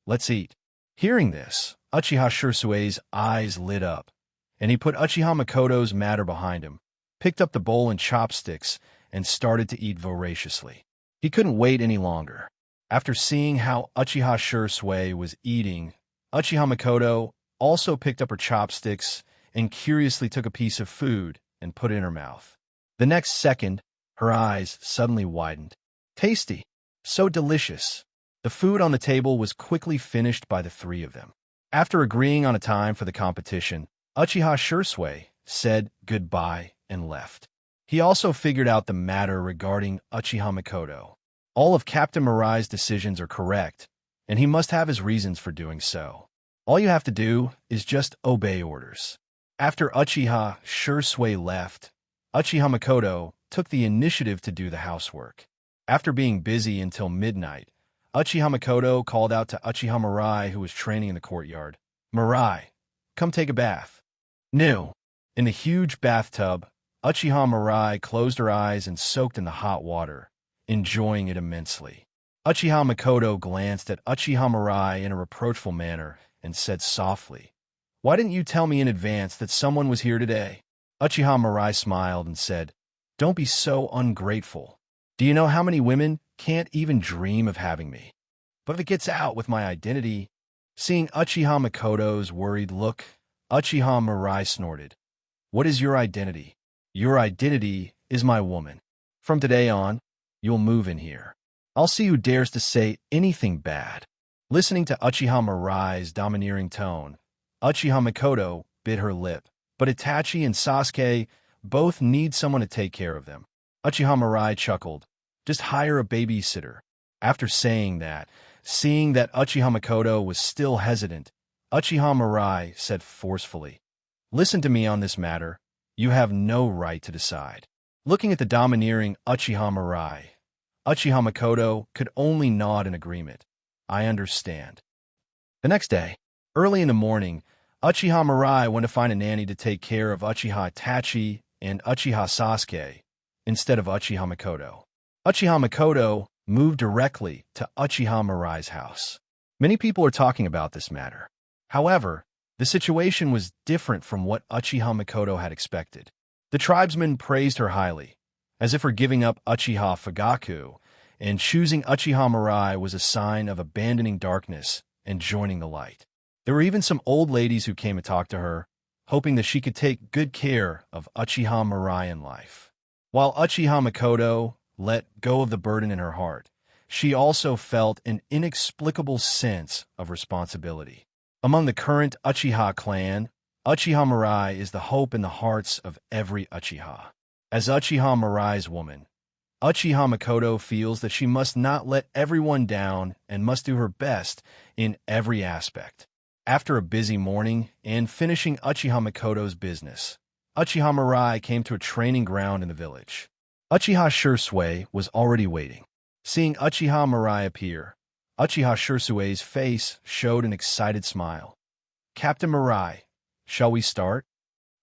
Let's eat. Hearing this, Uchiha Shirsue's eyes lit up, and he put Uchiha Mikoto's matter behind him, picked up the bowl and chopsticks, and started to eat voraciously. He couldn't wait any longer. After seeing how Uchiha Shirsue was eating, Uchiha Mikoto also picked up her chopsticks and curiously took a piece of food and put it in her mouth. The next second, her eyes suddenly widened. Tasty. So delicious. The food on the table was quickly finished by the three of them. After agreeing on a time for the competition, Uchiha Shirsue said goodbye and left. He also figured out the matter regarding Uchiha Mikoto. All of Captain Mirai's decisions are correct, and he must have his reasons for doing so. All you have to do is just obey orders. After Uchiha Shirsue left, Uchiha Mikoto took the initiative to do the housework. After being busy until midnight, Uchiha Mikoto called out to Uchiha Mirai, who was training in the courtyard. Mirai, come take a bath. No. In the huge bathtub, Uchiha Mirai closed her eyes and soaked in the hot water, enjoying it immensely. Uchiha Mikoto glanced at Uchiha Mirai in a reproachful manner and said softly, Why didn't you tell me in advance that someone was here today? Uchiha Mirai smiled and said, Don't be so ungrateful. Do you know how many women can't even dream of having me? But if it gets out with my identity... Seeing Uchiha Mikoto's worried look, Uchiha Mirai snorted. What is your identity? Your identity is my woman. From today on, you'll move in here. I'll see who dares to say anything bad. Listening to Uchiha Mirai's domineering tone, Uchiha Mikoto bit her lip. But Itachi and Sasuke both need someone to take care of them. Uchiha Mirai chuckled. Just hire a babysitter. After saying that, seeing that Uchiha Mikoto was still hesitant, Uchiha Mirai said forcefully, Listen to me on this matter. You have no right to decide. Looking at the domineering Uchiha Mirai, Uchiha Mikoto could only nod in agreement. I understand. The next day, early in the morning, Uchiha Mirai went to find a nanny to take care of Uchiha Itachi and Uchiha Sasuke instead of Uchiha Mikoto. Uchiha Mikoto moved directly to Uchiha Mirai's house. Many people are talking about this matter. However, the situation was different from what Uchiha Mikoto had expected. The tribesmen praised her highly, as if her giving up Uchiha Fugaku and choosing Uchiha Mirai was a sign of abandoning darkness and joining the light. There were even some old ladies who came to talk to her, hoping that she could take good care of Uchiha Mirai in life. While Uchiha Makoto let go of the burden in her heart, she also felt an inexplicable sense of responsibility. Among the current Uchiha clan, Uchiha Mirai is the hope in the hearts of every Uchiha. As Uchiha Mirai's woman, Uchiha Makoto feels that she must not let everyone down and must do her best in every aspect. After a busy morning and finishing Uchiha Makoto's business, Uchiha Mirai came to a training ground in the village. Uchiha Shursui was already waiting. Seeing Uchiha Mirai appear, Uchiha Shursui's face showed an excited smile. "Captain Mirai, shall we start?"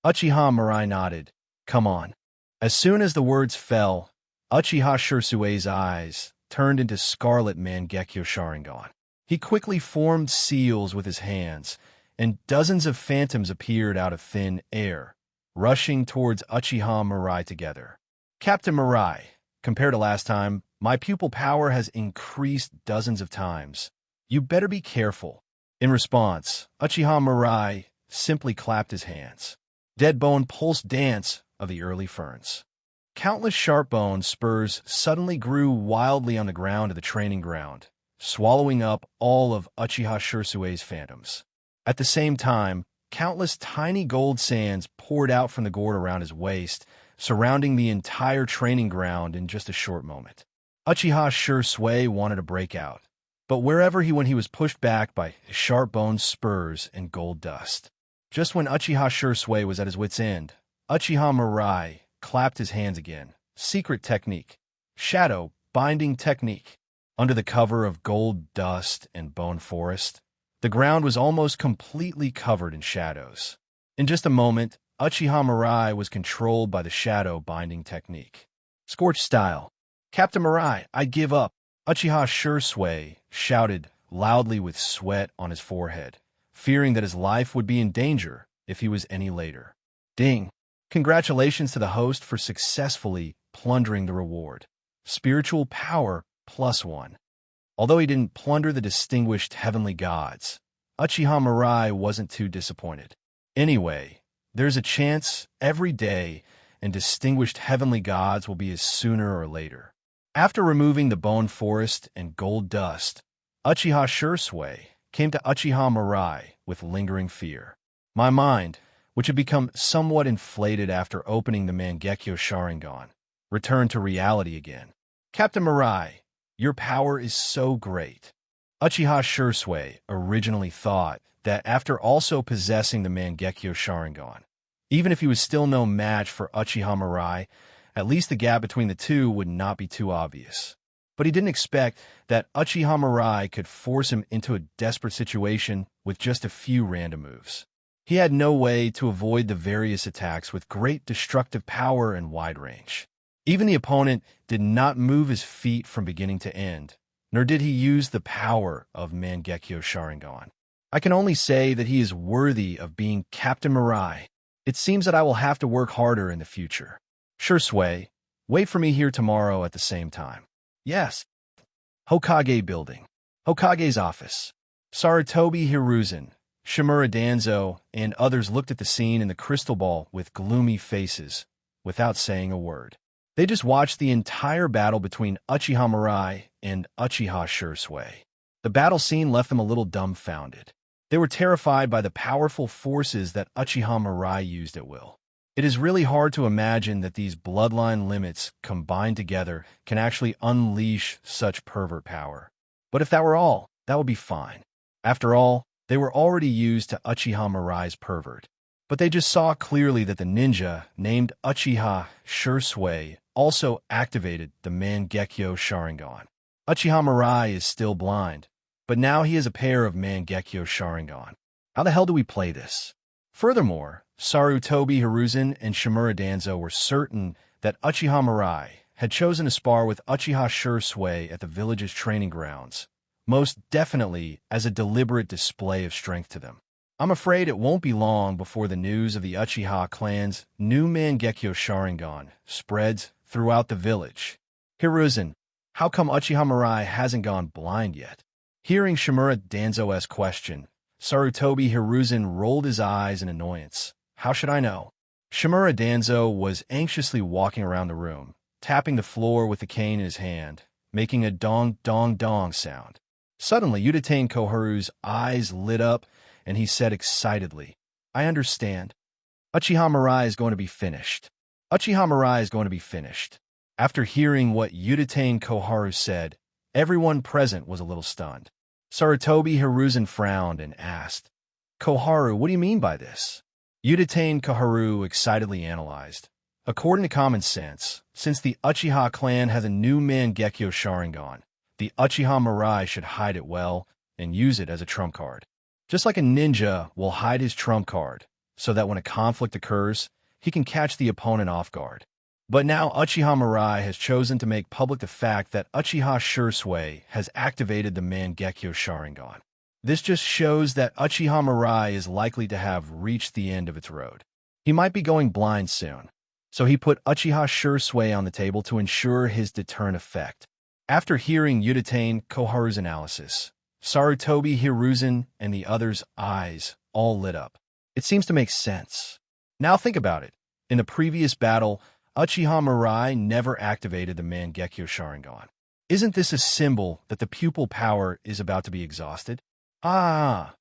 Uchiha Mirai nodded. "Come on." As soon as the words fell, Uchiha Shursui's eyes turned into scarlet Mangekyo Sharingan. He quickly formed seals with his hands, and dozens of phantoms appeared out of thin air, rushing towards Uchiha Mirai together. "Captain Mirai, compared to last time, my pupil power has increased dozens of times. You better be careful." In response, Uchiha Mirai simply clapped his hands. Dead bone pulse dance of the early ferns. Countless sharp bone spurs suddenly grew wildly on the ground of the training ground, swallowing up all of Uchiha Shursui's phantoms. At the same time, countless tiny gold sands poured out from the gourd around his waist, surrounding the entire training ground in just a short moment. Uchiha Shursui wanted to break out, but wherever he went he was pushed back by sharp-boned spurs and gold dust. Just when Uchiha Shursui was at his wit's end, Uchiha Mirai clapped his hands again. Secret technique. Shadow binding technique. Under the cover of gold dust and bone forest, the ground was almost completely covered in shadows. In just a moment, Uchiha Mirai was controlled by the shadow binding technique. Scorched style. "Captain Mirai, I give up." Uchiha Shursui shouted loudly with sweat on his forehead, fearing that his life would be in danger if he was any later. Ding. Congratulations to the host for successfully plundering the reward. Spiritual power +1. Although he didn't plunder the distinguished heavenly gods, Uchiha Mirai wasn't too disappointed. Anyway, there's a chance every day, and distinguished heavenly gods will be his sooner or later. After removing the bone forest and gold dust, Uchiha Shursui came to Uchiha Mirai with lingering fear. My mind, which had become somewhat inflated after opening the Mangekyo Sharingan, returned to reality again. "Captain Mirai, your power is so great." Uchiha Shursui originally thought that after also possessing the Mangekyo Sharingan, even if he was still no match for Uchiha Mirai, at least the gap between the two would not be too obvious. But he didn't expect that Uchiha Mirai could force him into a desperate situation with just a few random moves. He had no way to avoid the various attacks with great destructive power and wide range. Even the opponent did not move his feet from beginning to end, nor did he use the power of Mangekyo Sharingan. I can only say that he is worthy of being Captain Mirai. It seems that I will have to work harder in the future. Shursui, wait for me here tomorrow at the same time. Yes. Hokage building. Hokage's office. Sarutobi Hiruzen, Shimura Danzo, and others looked at the scene in the crystal ball with gloomy faces, without saying a word. They just watched the entire battle between Uchiha Mirai and Uchiha Shursui. The battle scene left them a little dumbfounded. They were terrified by the powerful forces that Uchiha Mirai used at will. It is really hard to imagine that these bloodline limits combined together can actually unleash such pervert power. But if that were all, that would be fine. After all, they were already used to Uchiha Mirai's pervert. But they just saw clearly that the ninja named Uchiha Shursui also activated the Mangekyo Sharingan. Uchiha Mirai is still blind, but now he has a pair of Mangekyo Sharingan. How the hell do we play this? Furthermore, Sarutobi Hiruzen and Shimura Danzo were certain that Uchiha Mirai had chosen to spar with Uchiha Shursui at the village's training grounds, most definitely as a deliberate display of strength to them. I'm afraid it won't be long before the news of the Uchiha clan's new Mangekyo Sharingan spreads throughout the village. Hiruzen, how come Uchiha Mirai hasn't gone blind yet? Hearing Shimura Danzo's question, Sarutobi Hiruzen rolled his eyes in annoyance. How should I know? Shimura Danzo was anxiously walking around the room, tapping the floor with the cane in his hand, making a dong-dong-dong sound. Suddenly, Udatane Koharu's eyes lit up, and he said excitedly, I understand. Uchiha Mirai is going to be finished. Uchiha Mirai is going to be finished. After hearing what Udatane Koharu said, everyone present was a little stunned. Sarutobi Hiruzen frowned and asked, Koharu, what do you mean by this? Udatane Koharu excitedly analyzed. According to common sense, since the Uchiha clan has a new Mangekyo Sharingan, the Uchiha Mirai should hide it well and use it as a trump card. Just like a ninja will hide his trump card, so that when a conflict occurs, he can catch the opponent off guard. But now Uchiha Mirai has chosen to make public the fact that Uchiha Shursui has activated the Mangekyo Sharingan. This just shows that Uchiha Mirai is likely to have reached the end of its road. He might be going blind soon, so he put Uchiha Shursui on the table to ensure his deterrent effect. After hearing Udatane Koharu's analysis, Sarutobi Hiruzen and the others' eyes all lit up. It seems to make sense. Now think about it. In the previous battle, Uchiha Mirai never activated the Mangekyo Sharingan. Isn't this a symbol that the pupil power is about to be exhausted? Uchiha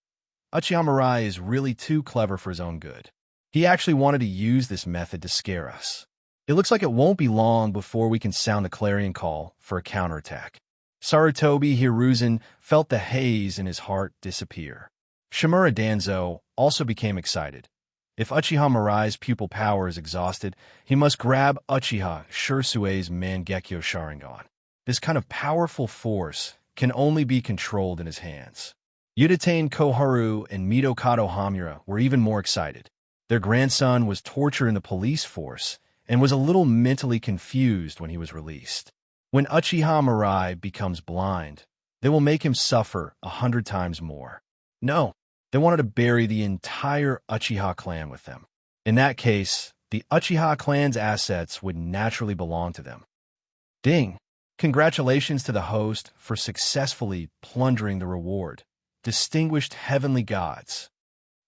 Mirai is really too clever for his own good. He actually wanted to use this method to scare us. It looks like it won't be long before we can sound the clarion call for a counterattack. Sarutobi Hiruzen felt the haze in his heart disappear. Shimura Danzo also became excited. If Uchiha Mirai's pupil power is exhausted, he must grab Uchiha Shursui's Mangekyo Sharingan. This kind of powerful force can only be controlled in his hands. Udatane Koharu and Mitokado Hamura were even more excited. Their grandson was tortured in the police force and was a little mentally confused when he was released. When Uchiha Mirai becomes blind, they will make him suffer 100 times more. No, they wanted to bury the entire Uchiha clan with them. In that case, the Uchiha clan's assets would naturally belong to them. Ding! Congratulations to the host for successfully plundering the reward. Distinguished heavenly gods.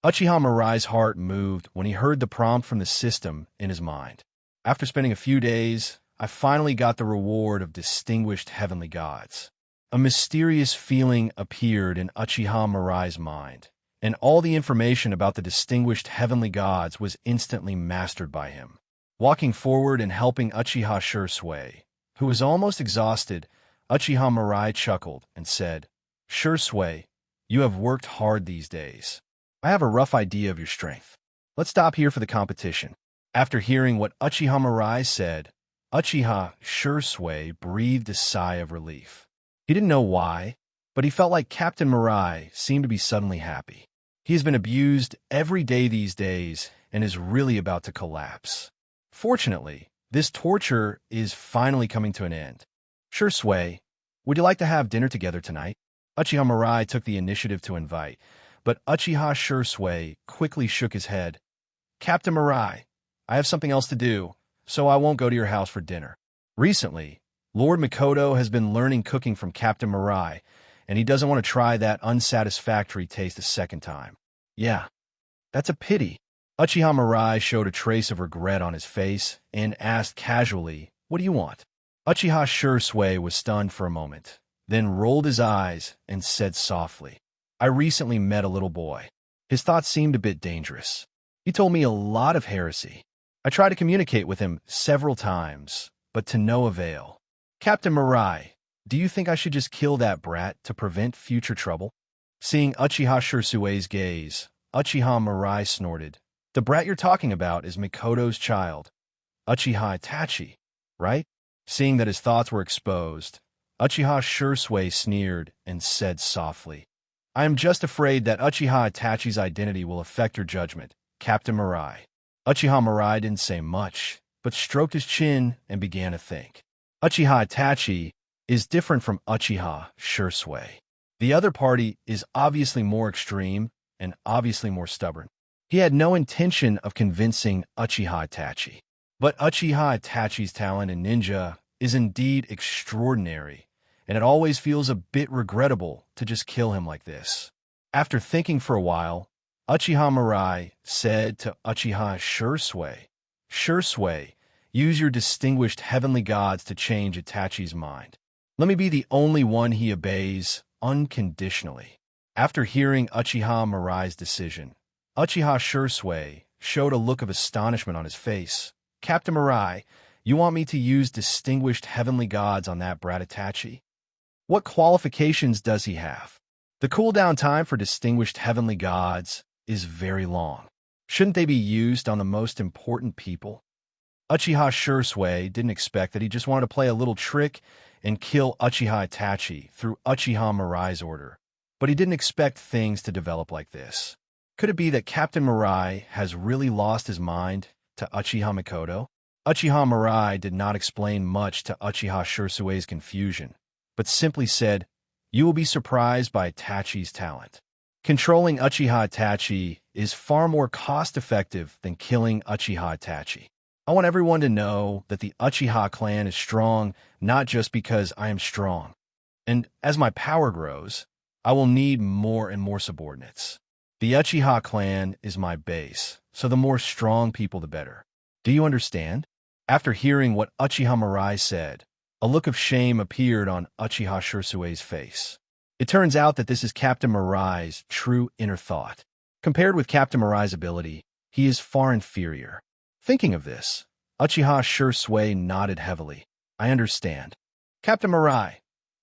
Uchiha Mirai's heart moved when he heard the prompt from the system in his mind. After spending a few days, I finally got the reward of distinguished heavenly gods. A mysterious feeling appeared in Uchiha Mirai's mind, and all the information about the distinguished heavenly gods was instantly mastered by him. Walking forward and helping Uchiha Shursui, who was almost exhausted, Uchiha Mirai chuckled and said, Shursui, you have worked hard these days. I have a rough idea of your strength. Let's stop here for the competition. After hearing what Uchiha Mirai said, Uchiha Shursui breathed a sigh of relief. He didn't know why, but he felt like Captain Mirai seemed to be suddenly happy. He has been abused every day these days and is really about to collapse. Fortunately, this torture is finally coming to an end. Shursui, would you like to have dinner together tonight? Uchiha Mirai took the initiative to invite, but Uchiha Shursui quickly shook his head. Captain Mirai, I have something else to do, so I won't go to your house for dinner. Recently, Lord Mikoto has been learning cooking from Captain Mirai, and he doesn't want to try that unsatisfactory taste a second time. Yeah, that's a pity. Uchiha Mirai showed a trace of regret on his face and asked casually, what do you want? Uchiha Shursui was stunned for a moment, then rolled his eyes and said softly, I recently met a little boy. His thoughts seemed a bit dangerous. He told me a lot of heresy. I tried to communicate with him several times, but to no avail. Captain Mirai, do you think I should just kill that brat to prevent future trouble? Seeing Uchiha Shursui's gaze, Uchiha Mirai snorted. The brat you're talking about is Mikoto's child, Uchiha Itachi, right? Seeing that his thoughts were exposed, Uchiha Shursui sneered and said softly, I am just afraid that Uchiha Itachi's identity will affect your judgment, Captain Mirai. Uchiha Mirai didn't say much, but stroked his chin and began to think. Uchiha Itachi is different from Uchiha Shursui. The other party is obviously more extreme and obviously more stubborn. He had no intention of convincing Uchiha Itachi. But Uchiha Itachi's talent in ninja is indeed extraordinary, and it always feels a bit regrettable to just kill him like this. After thinking for a while, Uchiha Mirai said to Uchiha Shursui, use your distinguished heavenly gods to change Itachi's mind. Let me be the only one he obeys unconditionally. After hearing Uchiha Mirai's decision, Uchiha Shursui showed a look of astonishment on his face. Captain Mirai, you want me to use distinguished heavenly gods on that brat Itachi? What qualifications does he have? The cooldown time for distinguished heavenly gods is very long. Shouldn't they be used on the most important people? Uchiha Shursui didn't expect that. He just wanted to play a little trick and kill Uchiha Itachi through Uchiha Mirai's order. But he didn't expect things to develop like this. Could it be that Captain Mirai has really lost his mind to Uchiha Mikoto? Uchiha Mirai did not explain much to Uchiha Shursui's confusion, but simply said, you will be surprised by Itachi's talent. Controlling Uchiha Itachi is far more cost-effective than killing Uchiha Itachi. I want everyone to know that the Uchiha clan is strong, not just because I am strong. And as my power grows, I will need more and more subordinates. The Uchiha clan is my base, so the more strong people the better. Do you understand? After hearing what Uchiha Mirai said, a look of shame appeared on Uchiha Shursui's face. It turns out that this is Captain Mirai's true inner thought. Compared with Captain Mirai's ability, he is far inferior. Thinking of this, Uchiha Shursui nodded heavily. I understand. Captain Mirai,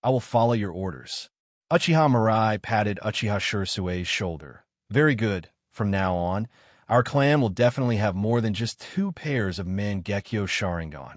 I will follow your orders. Uchiha Mirai patted Uchiha Shursui's shoulder. Very good. From now on, our clan will definitely have more than just 2 pairs of Mangekyo Sharingan.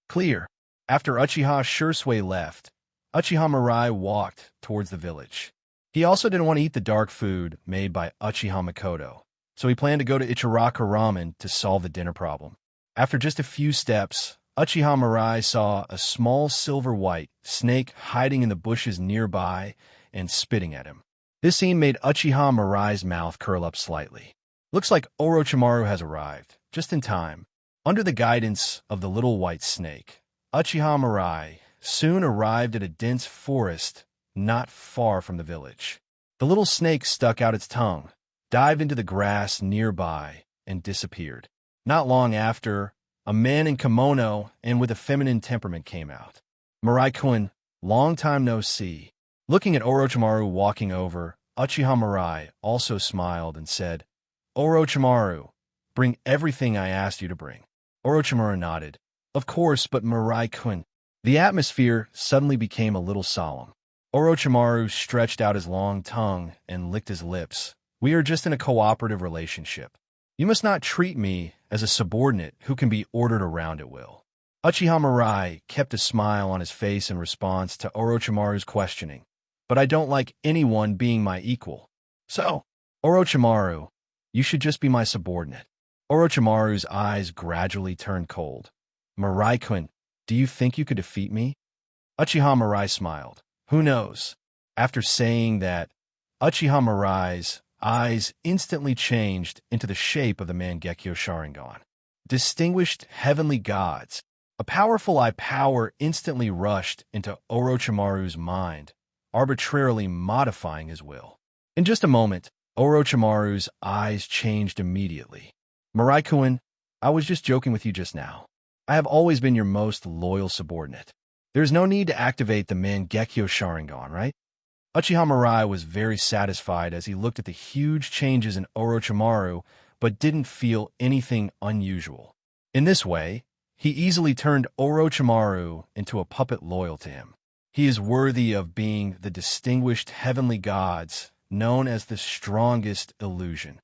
Clear. After Uchiha Shursui left, Uchiha Mirai walked towards the village. He also didn't want to eat the dark food made by Uchiha Mikoto, so he planned to go to Ichiraka Ramen to solve the dinner problem. After just a few steps, Uchiha Mirai saw a small silver-white snake hiding in the bushes nearby and spitting at him. This scene made Uchiha Mirai's mouth curl up slightly. Looks like Orochimaru has arrived, just in time. Under the guidance of the little white snake, Uchiha Mirai soon arrived at a dense forest not far from the village. The little snake stuck out its tongue, dived into the grass nearby, and disappeared. Not long after, a man in kimono and with a feminine temperament came out. Mirai-kun, long time no see. Looking at Orochimaru walking over, Uchiha Mirai also smiled and said, Orochimaru, bring everything I asked you to bring. Orochimaru nodded. Of course, but Mirai-kun. The atmosphere suddenly became a little solemn. Orochimaru stretched out his long tongue and licked his lips. We are just in a cooperative relationship. You must not treat me as a subordinate who can be ordered around at will. Uchiha Mirai kept a smile on his face in response to Orochimaru's questioning. But I don't like anyone being my equal. So, Orochimaru, you should just be my subordinate. Orochimaru's eyes gradually turned cold. Mirai-kun, do you think you could defeat me? Uchiha Mirai smiled. Who knows? After saying that, Uchiha Mirai's eyes instantly changed into the shape of the Mangekyo Sharingan. Distinguished heavenly gods. A powerful eye power instantly rushed into Orochimaru's mind, arbitrarily modifying his will. In just a moment, Orochimaru's eyes changed immediately. Mirai-kun, I was just joking with you just now. I have always been your most loyal subordinate. There's no need to activate the Mangekyo Sharingan, right? Uchiha Mirai was very satisfied as he looked at the huge changes in Orochimaru, but didn't feel anything unusual. In this way, he easily turned Orochimaru into a puppet loyal to him. He is worthy of being the distinguished heavenly gods known as the strongest illusion.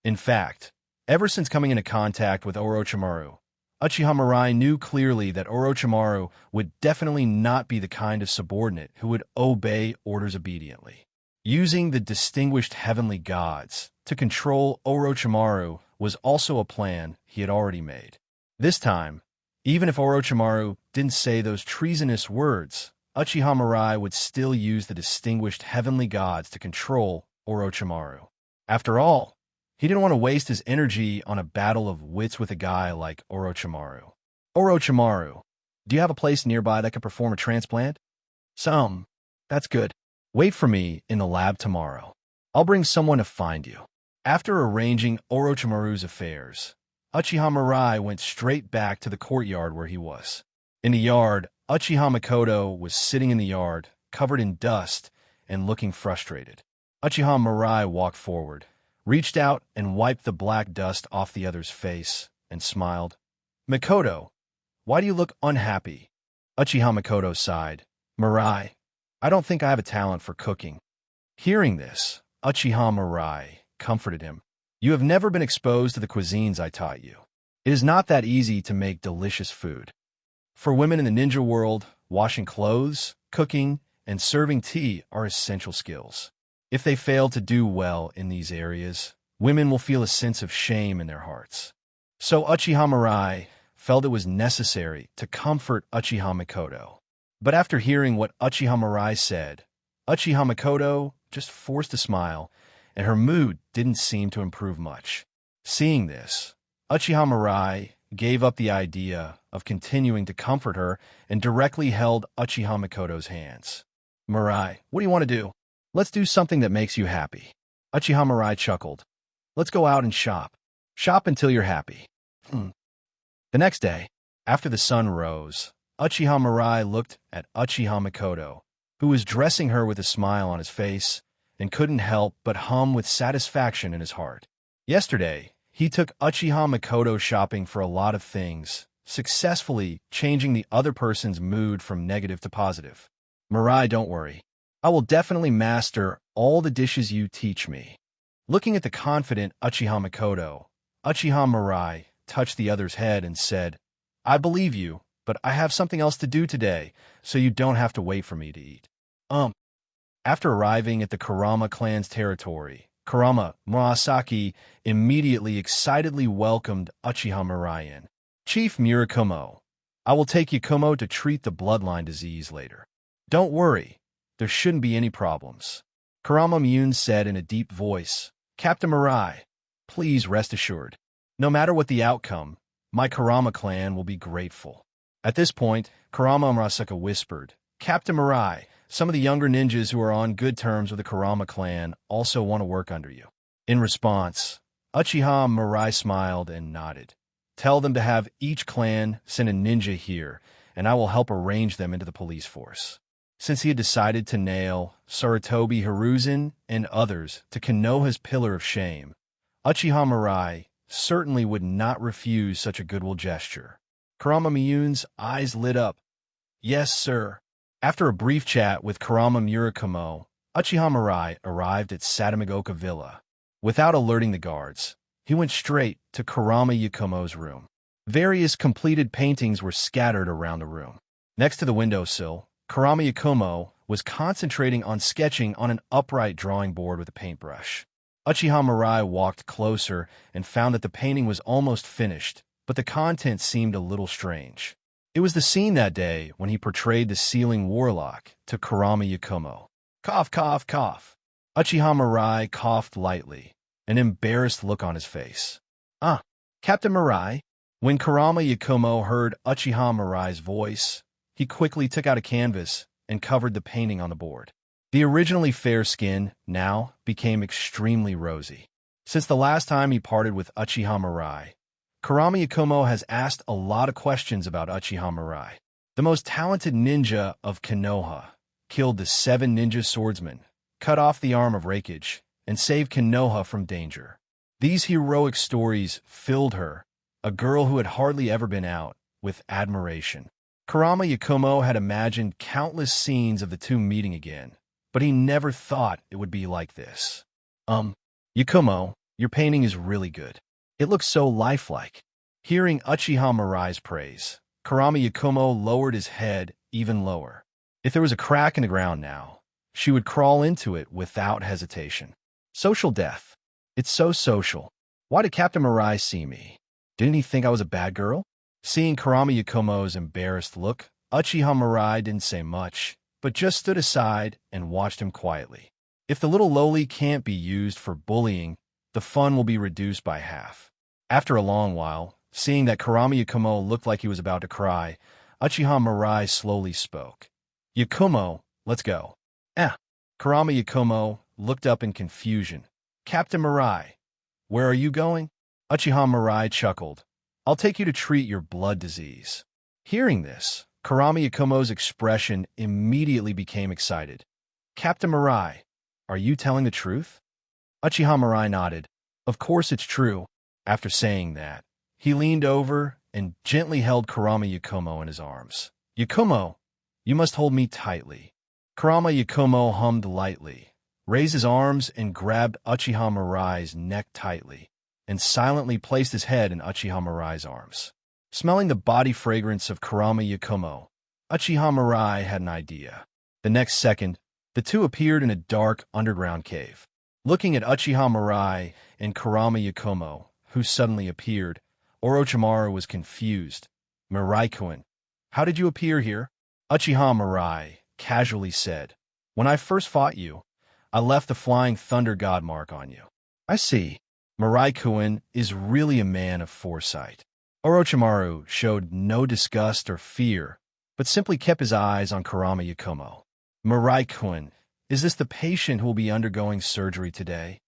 In fact, ever since coming into contact with Orochimaru, Uchiha Mirai knew clearly that Orochimaru would definitely not be the kind of subordinate who would obey orders obediently. Using the distinguished heavenly gods to control Orochimaru was also a plan he had already made. This time, even if Orochimaru didn't say those treasonous words, Uchiha Mirai would still use the distinguished heavenly gods to control Orochimaru. After all, He didn't want to waste his energy on a battle of wits with a guy like Orochimaru. Orochimaru, do you have a place nearby that can perform a transplant? Some. That's good. Wait for me in the lab tomorrow. I'll bring someone to find you. After arranging Orochimaru's affairs, Uchiha Mirai went straight back to the courtyard where he was. In the yard, Uchiha Makoto was sitting in the yard, covered in dust and looking frustrated. Uchiha Mirai walked forward, reached out and wiped the black dust off the other's face, and smiled. Makoto, why do you look unhappy? Uchiha Makoto sighed. Mirai, I don't think I have a talent for cooking. Hearing this, Uchiha Mirai comforted him. You have never been exposed to the cuisines I taught you. It is not that easy to make delicious food. For women in the ninja world, washing clothes, cooking, and serving tea are essential skills. If they fail to do well in these areas, women will feel a sense of shame in their hearts. So Uchiha Mirai felt it was necessary to comfort Uchiha Makoto. But after hearing what Uchiha Mirai said, Uchiha Makoto just forced a smile, and her mood didn't seem to improve much. Seeing this, Uchiha Mirai gave up the idea of continuing to comfort her and directly held Uchiha Makoto's hands. Mirai, what do you want to do? Let's do something that makes you happy. Uchiha Mirai chuckled. Let's go out and shop. Shop until you're happy. The next day, after the sun rose, Uchiha Mirai looked at Uchiha Makoto, who was dressing her with a smile on his face, and couldn't help but hum with satisfaction in his heart. Yesterday, he took Uchiha Makoto shopping for a lot of things, successfully changing the other person's mood from negative to positive. Mirai, don't worry. I will definitely master all the dishes you teach me. Looking at the confident Uchiha Makoto, Uchiha Mirai touched the other's head and said, I believe you, but I have something else to do today, so you don't have to wait for me to eat. After arriving at the Kurama clan's territory, Kurama Murasaki immediately excitedly welcomed Uchiha Mirai in. Chief Murakumo, I will take Yakumo to treat the bloodline disease later. Don't worry, there shouldn't be any problems. Kurama Myun said in a deep voice, Captain Mirai, please rest assured. No matter what the outcome, my Kurama clan will be grateful. At this point, Kurama Murasaki whispered, Captain Mirai, some of the younger ninjas who are on good terms with the Kurama clan also want to work under you. In response, Uchiha Mirai smiled and nodded. Tell them to have each clan send a ninja here, and I will help arrange them into the police force. Since he had decided to nail Sarutobi Hiruzen and others to Konoha's pillar of shame, Uchiha Mirai certainly would not refuse such a goodwill gesture. Kurama Miyun's eyes lit up. Yes, sir. After a brief chat with Kurama Murakumo, Uchiha Mirai arrived at Satamigoka Villa. Without alerting the guards, he went straight to Kurama Yakumo's room. Various completed paintings were scattered around the room. Next to the windowsill, Kurama Yakumo was concentrating on sketching on an upright drawing board with a paintbrush. Uchiha Mirai walked closer and found that the painting was almost finished, but the content seemed a little strange. It was the scene that day when he portrayed the ceiling warlock to Kurama Yakumo. Cough, cough, cough. Uchiha Mirai coughed lightly, an embarrassed look on his face. Captain Mirai? When Kurama Yakumo heard Uchiha Mirai's voice, he quickly took out a canvas and covered the painting on the board. The originally fair skin now became extremely rosy. Since the last time he parted with Uchiha Mirai, Kurama Yakumo has asked a lot of questions about Uchiha Mirai. The most talented ninja of Konoha killed the 7 ninja swordsmen, cut off the arm of Hokage, and saved Konoha from danger. These heroic stories filled her, a girl who had hardly ever been out, with admiration. Kurama Yakumo had imagined countless scenes of the two meeting again, but he never thought it would be like this. Yakumo, your painting is really good. It looks so lifelike. Hearing Uchiha Mirai's praise, Kurama Yakumo lowered his head even lower. If there was a crack in the ground now, she would crawl into it without hesitation. Social death. It's so social. Why did Captain Mirai see me? Didn't he think I was a bad girl? Seeing Kurama Yakumo's embarrassed look, Uchiha Mirai didn't say much, but just stood aside and watched him quietly. If the little loli can't be used for bullying, the fun will be reduced by half. After a long while, seeing that Kurama Yakumo looked like he was about to cry, Uchiha Mirai slowly spoke. Yakumo, let's go. Kurama Yakumo looked up in confusion. Captain Mirai, where are you going? Uchiha Mirai chuckled. I'll take you to treat your blood disease. Hearing this, Kurama Yakumo's expression immediately became excited. Captain Mirai, are you telling the truth? Uchiha Mirai nodded. Of course it's true. After saying that, he leaned over and gently held Kurama Yakumo in his arms. Yakumo, you must hold me tightly. Kurama Yakumo hummed lightly, raised his arms and grabbed Uchiha Mirai's neck tightly, and silently placed his head in Uchiha Mirai's arms. Smelling the body fragrance of Kurama Yakumo, Uchiha Mirai had an idea. The next second, the two appeared in a dark underground cave. Looking at Uchiha Mirai and Kurama Yakumo, who suddenly appeared, Orochimaru was confused. Mirai-kun, how did you appear here? Uchiha Mirai casually said, when I first fought you, I left the flying thunder god mark on you. I see. Mirai-kun is really a man of foresight. Orochimaru showed no disgust or fear, but simply kept his eyes on Kurama Yakumo. Mirai-kun, is this the patient who will be undergoing surgery today?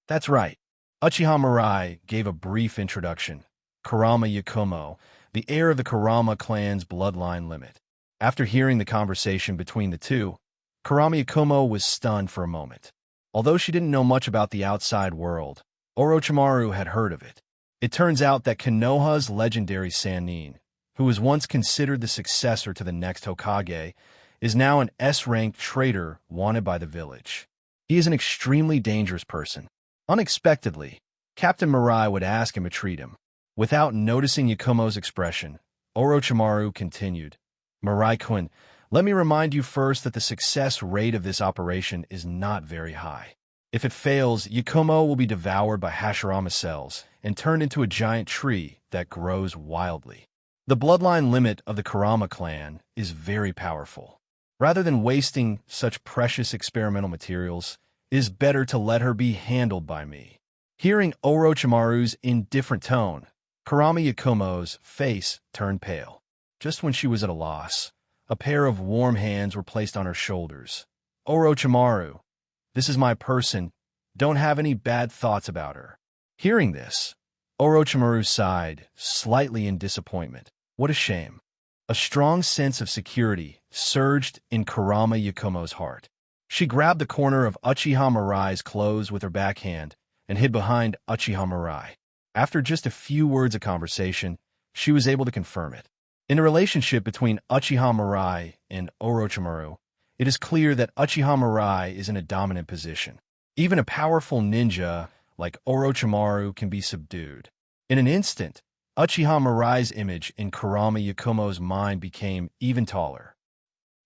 That's right. Uchiha Mirai gave a brief introduction. Kurama Yakumo, the heir of the Kurama clan's bloodline limit. After hearing the conversation between the two, Kurama Yakumo was stunned for a moment. Although she didn't know much about the outside world, Orochimaru had heard of it. It turns out that Konoha's legendary Sannin, who was once considered the successor to the next Hokage, is now an S-ranked traitor wanted by the village. He is an extremely dangerous person. Unexpectedly, Captain Mirai would ask him to treat him. Without noticing Yakumo's expression, Orochimaru continued, Mirai-kun, let me remind you first that the success rate of this operation is not very high. If it fails, Yakumo will be devoured by Hashirama cells and turned into a giant tree that grows wildly. The bloodline limit of the Kurama clan is very powerful. Rather than wasting such precious experimental materials, it is better to let her be handled by me. Hearing Orochimaru's indifferent tone, Kurama Yakumo's face turned pale. Just when she was at a loss, a pair of warm hands were placed on her shoulders. Orochimaru, this is my person. Don't have any bad thoughts about her. Hearing this, Orochimaru sighed, slightly in disappointment. What a shame. A strong sense of security surged in Kurama Yakumo's heart. She grabbed the corner of Uchiha Mirai's clothes with her backhand and hid behind Uchiha Mirai. After just a few words of conversation, she was able to confirm it. In the relationship between Uchiha Mirai and Orochimaru, it is clear that Uchiha Mirai is in a dominant position. Even a powerful ninja like Orochimaru can be subdued. In an instant, Uchiha Mirai's image in Kurama Yakumo's mind became even taller.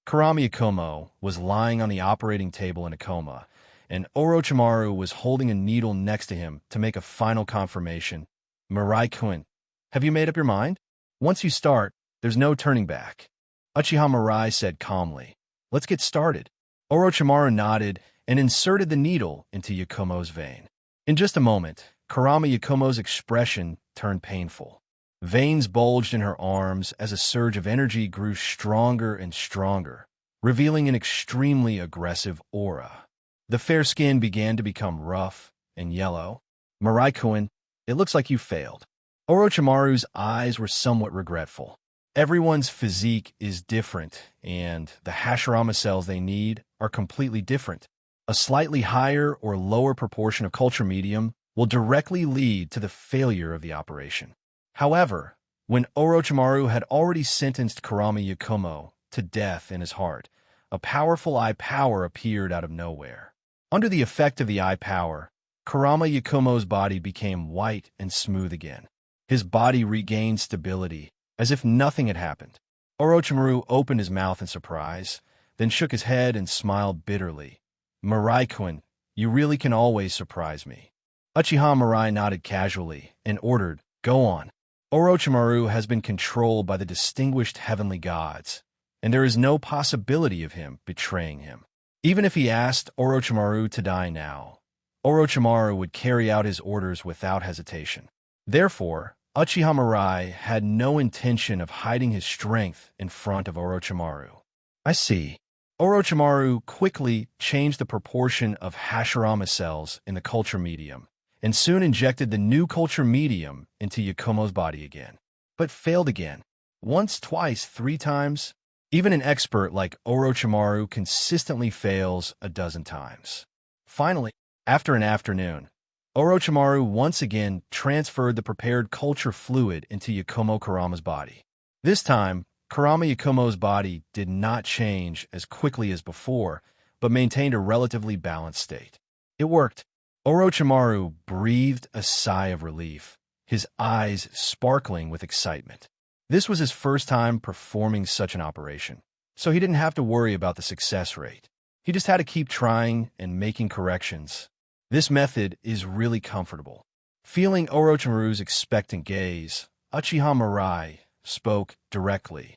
Kurama Yakumo was lying on the operating table in a coma, and Orochimaru was holding a needle next to him to make a final confirmation. Mirai-kun, have you made up your mind? Once you start, there's no turning back. Uchiha Mirai said calmly. Let's get started. Orochimaru nodded and inserted the needle into Yakumo's vein. In just a moment, Kurama Yakumo's expression turned painful. Veins bulged in her arms as a surge of energy grew stronger and stronger, revealing an extremely aggressive aura. The fair skin began to become rough and yellow. Mirai-kun, it looks like you failed. Orochimaru's eyes were somewhat regretful. Everyone's physique is different, and the Hashirama cells they need are completely different. A slightly higher or lower proportion of culture medium will directly lead to the failure of the operation. However, when Orochimaru had already sentenced Kurama Yakumo to death in his heart, a powerful eye power appeared out of nowhere. Under the effect of the eye power, Kurama Yakumo's body became white and smooth again. His body regained stability, as if nothing had happened. Orochimaru opened his mouth in surprise, then shook his head and smiled bitterly. Mirai-kun, you really can always surprise me. Uchiha Mirai nodded casually and ordered, go on. Orochimaru has been controlled by the distinguished heavenly gods, and there is no possibility of him betraying him. Even if he asked Orochimaru to die now, Orochimaru would carry out his orders without hesitation. Therefore, Uchiha Mirai had no intention of hiding his strength in front of Orochimaru. I see. Orochimaru quickly changed the proportion of Hashirama cells in the culture medium, and soon injected the new culture medium into Yakumo's body again. But failed again. Once, twice, 3 times. Even an expert like Orochimaru consistently fails a dozen times. Finally, after an afternoon, Orochimaru once again transferred the prepared culture fluid into Yakumo Kurama's body. This time, Kurama Yakumo's body did not change as quickly as before, but maintained a relatively balanced state. It worked. Orochimaru breathed a sigh of relief, his eyes sparkling with excitement. This was his first time performing such an operation, so he didn't have to worry about the success rate. He just had to keep trying and making corrections. This method is really comfortable. Feeling Orochimaru's expectant gaze, Uchiha Mirai spoke directly.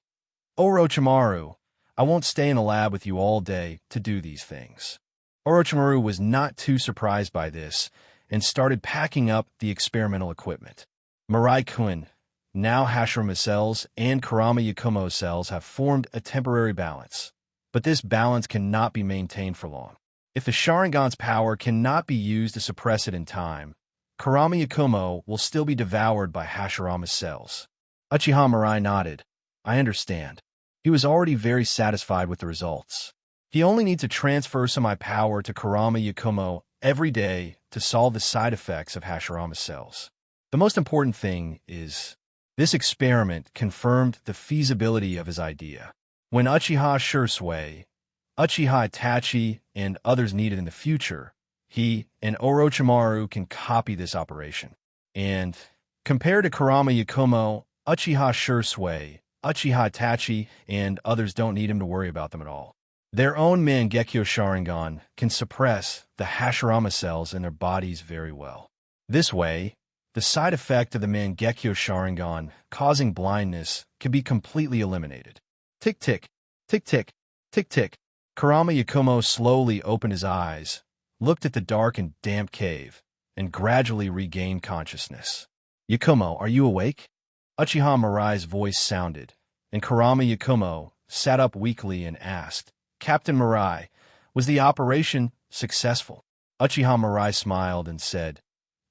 Orochimaru, I won't stay in the lab with you all day to do these things. Orochimaru was not too surprised by this and started packing up the experimental equipment. Mirai-kun, now Hashirama cells and Kurama Yakumo cells have formed a temporary balance, but this balance cannot be maintained for long. If the Sharingan's power cannot be used to suppress it in time, Kurama Yakumo will still be devoured by Hashirama cells. Uchiha Mirai nodded. I understand. He was already very satisfied with the results. He only needs to transfer some of my power to Kurama Yakumo every day to solve the side effects of Hashirama cells. The most important thing is, this experiment confirmed the feasibility of his idea. When Uchiha Shursui, Uchiha Itachi, and others need it in the future, he and Orochimaru can copy this operation. And, compared to Kurama Yakumo, Uchiha Shursui, Uchiha Itachi, and others don't need him to worry about them at all. Their own Mangekyo Sharingan can suppress the Hashirama cells in their bodies very well. This way, the side effect of the Mangekyo Sharingan causing blindness can be completely eliminated. Tick-tick, tick-tick, tick-tick. Kurama Yakumo slowly opened his eyes, looked at the dark and damp cave, and gradually regained consciousness. Yakumo, are you awake? Uchiha Mirai's voice sounded, and Kurama Yakumo sat up weakly and asked, Captain Mirai, was the operation successful? Uchiha Mirai smiled and said,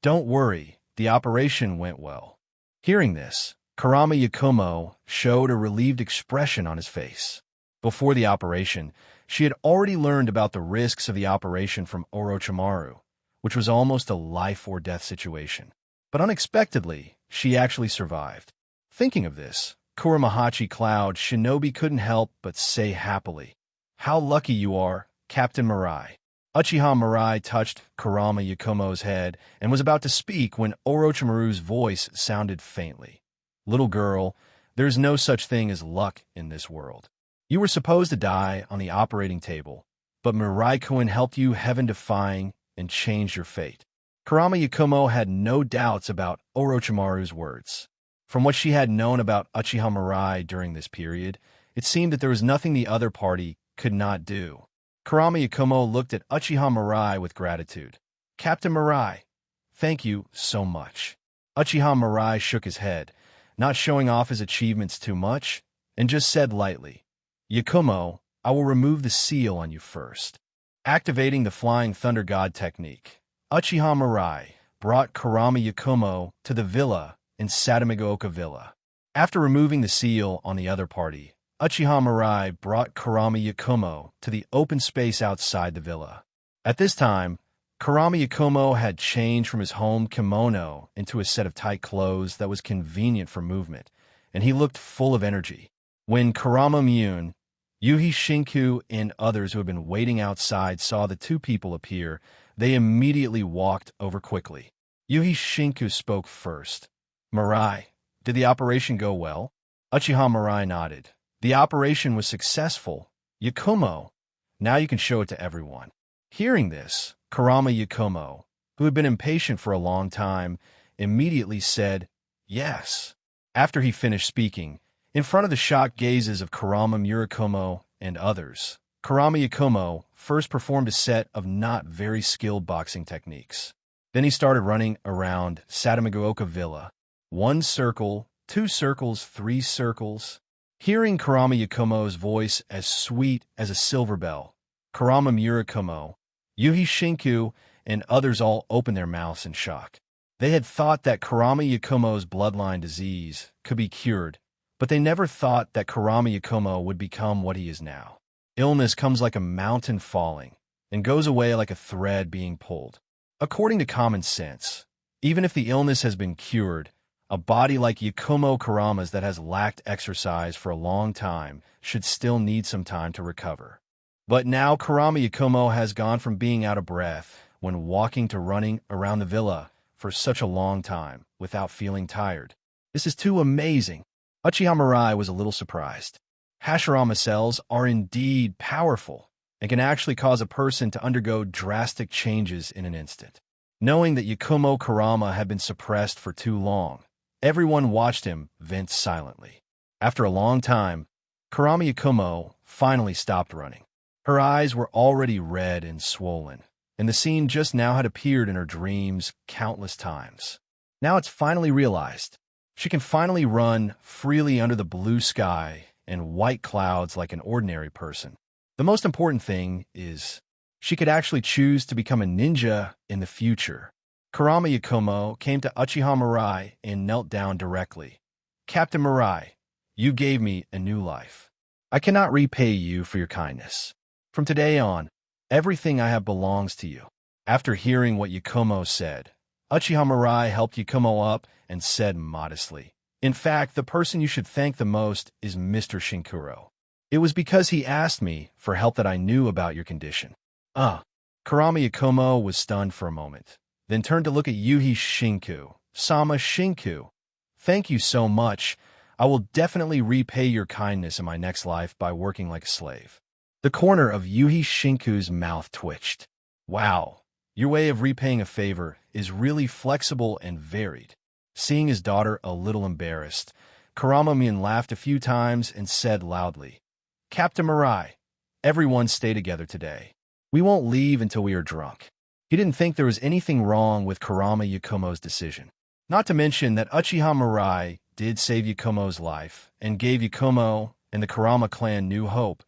Don't worry, the operation went well. Hearing this, Kurama Yakumo showed a relieved expression on his face. Before the operation, she had already learned about the risks of the operation from Orochimaru, which was almost a life-or-death situation. But unexpectedly, she actually survived. Thinking of this, Kuramahachi Cloud Shinobi couldn't help but say happily, How lucky you are, Captain Mirai. Uchiha Mirai touched Kurama Yakumo's head and was about to speak when Orochimaru's voice sounded faintly. Little girl, there's no such thing as luck in this world. You were supposed to die on the operating table, but Mirai-kun helped you heaven-defying and changed your fate. Kurama Yakumo had no doubts about Orochimaru's words. From what she had known about Uchiha Mirai during this period, it seemed that there was nothing the other party could not do. Kurama Yakumo looked at Uchiha Mirai with gratitude. Captain Mirai, thank you so much. Uchiha Mirai shook his head, not showing off his achievements too much, and just said lightly, Yakumo, I will remove the seal on you first. Activating the Flying Thunder God technique, Uchiha Mirai brought Kurama Yakumo to the villa in Satamigaoka Villa. After removing the seal on the other party, Uchiha Mirai brought Kurama Yakumo to the open space outside the villa. At this time, Kurama Yakumo had changed from his home kimono into a set of tight clothes that was convenient for movement, and he looked full of energy. When Kurama Myun, Yuhi Shinku, and others who had been waiting outside saw the two people appear, they immediately walked over quickly. Yuhi Shinku spoke first. Mirai, did the operation go well? Uchiha Mirai nodded. The operation was successful. Yakumo, now you can show it to everyone. Hearing this, Kurama Yakumo, who had been impatient for a long time, immediately said, Yes. After he finished speaking, in front of the shocked gazes of Kurama Murakumo and others, Kurama Yakumo first performed a set of not very skilled boxing techniques. Then he started running around Satamaguoka Villa. 1 circle, 2 circles, 3 circles. Hearing Kurama Yakumo's voice as sweet as a silver bell, Kurama Murakumo, Yuhi Shinku, and others all opened their mouths in shock. They had thought that Kurama Yakumo's bloodline disease could be cured, but they never thought that Kurama Yakumo would become what he is now. Illness comes like a mountain falling and goes away like a thread being pulled. According to common sense, even if the illness has been cured, a body like Yakumo Kurama's that has lacked exercise for a long time should still need some time to recover. But now Kurama Yakumo has gone from being out of breath when walking to running around the villa for such a long time without feeling tired. This is too amazing. Uchiha Mirai was a little surprised. Hashirama cells are indeed powerful and can actually cause a person to undergo drastic changes in an instant. Knowing that Yakumo Kurama had been suppressed for too long, everyone watched him vent silently. After a long time, Kurama Yakumo finally stopped running. Her eyes were already red and swollen, and the scene just now had appeared in her dreams countless times. Now it's finally realized. She can finally run freely under the blue sky and white clouds like an ordinary person. The most important thing is she could actually choose to become a ninja in the future. Kurama Yakumo came to Uchiha Mirai and knelt down directly. Captain Mirai, you gave me a new life. I cannot repay you for your kindness. From today on, everything I have belongs to you. After hearing what Yakumo said, Uchiha Mirai helped Yakumo up and said modestly, in fact, the person you should thank the most is Mr. Shinkuro. It was because he asked me for help that I knew about your condition. Kurama Yakumo was stunned for a moment, then turned to look at Yuhi Shinku. Sama Shinku, thank you so much. I will definitely repay your kindness in my next life by working like a slave. The corner of Yuhi Shinku's mouth twitched. Wow, your way of repaying a favor is really flexible and varied. Seeing his daughter a little embarrassed, Kurama Mian laughed a few times and said loudly, Captain Mirai, everyone stay together today. We won't leave until we are drunk. He didn't think there was anything wrong with Kurama Yakumo's decision. Not to mention that Uchiha Mirai did save Yakumo's life and gave Yakumo and the Kurama clan new hope.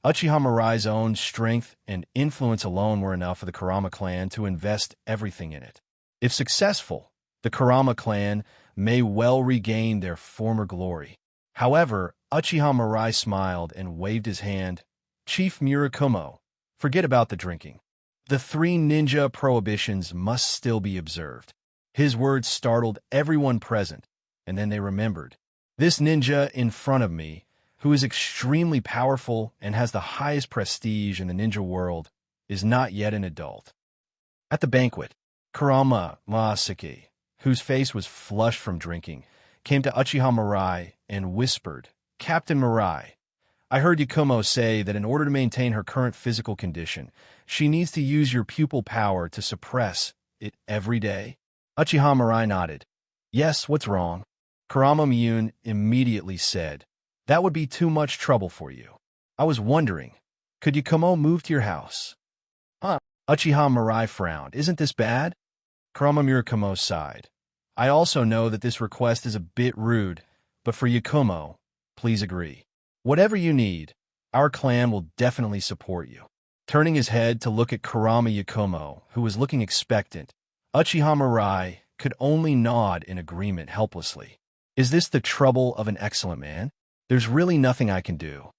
Uchiha Mirai's own strength and influence alone were enough for the Kurama clan to invest everything in it. If successful, the Kurama clan may well regain their former glory. However, Uchiha Mirai smiled and waved his hand. Chief Murakumo, forget about the drinking. The 3 ninja prohibitions must still be observed. His words startled everyone present, and then they remembered. This ninja in front of me, who is extremely powerful and has the highest prestige in the ninja world, is not yet an adult. At the banquet, Kurama Masaki, whose face was flushed from drinking, came to Uchiha Mirai and whispered, Captain Mirai, I heard Yakumo say that in order to maintain her current physical condition, she needs to use your pupil power to suppress it every day. Uchiha Mirai nodded. Yes, what's wrong? Kurama Miyun immediately said, that would be too much trouble for you. I was wondering, could Yakumo move to your house? Uchiha Mirai frowned. Isn't this bad? Kurama Murakumo sighed. I also know that this request is a bit rude, but for Yakumo, please agree. Whatever you need, our clan will definitely support you. Turning his head to look at Kurama Yakumo, who was looking expectant, Uchiha Mirai could only nod in agreement helplessly. Is this the trouble of an excellent man? There's really nothing I can do.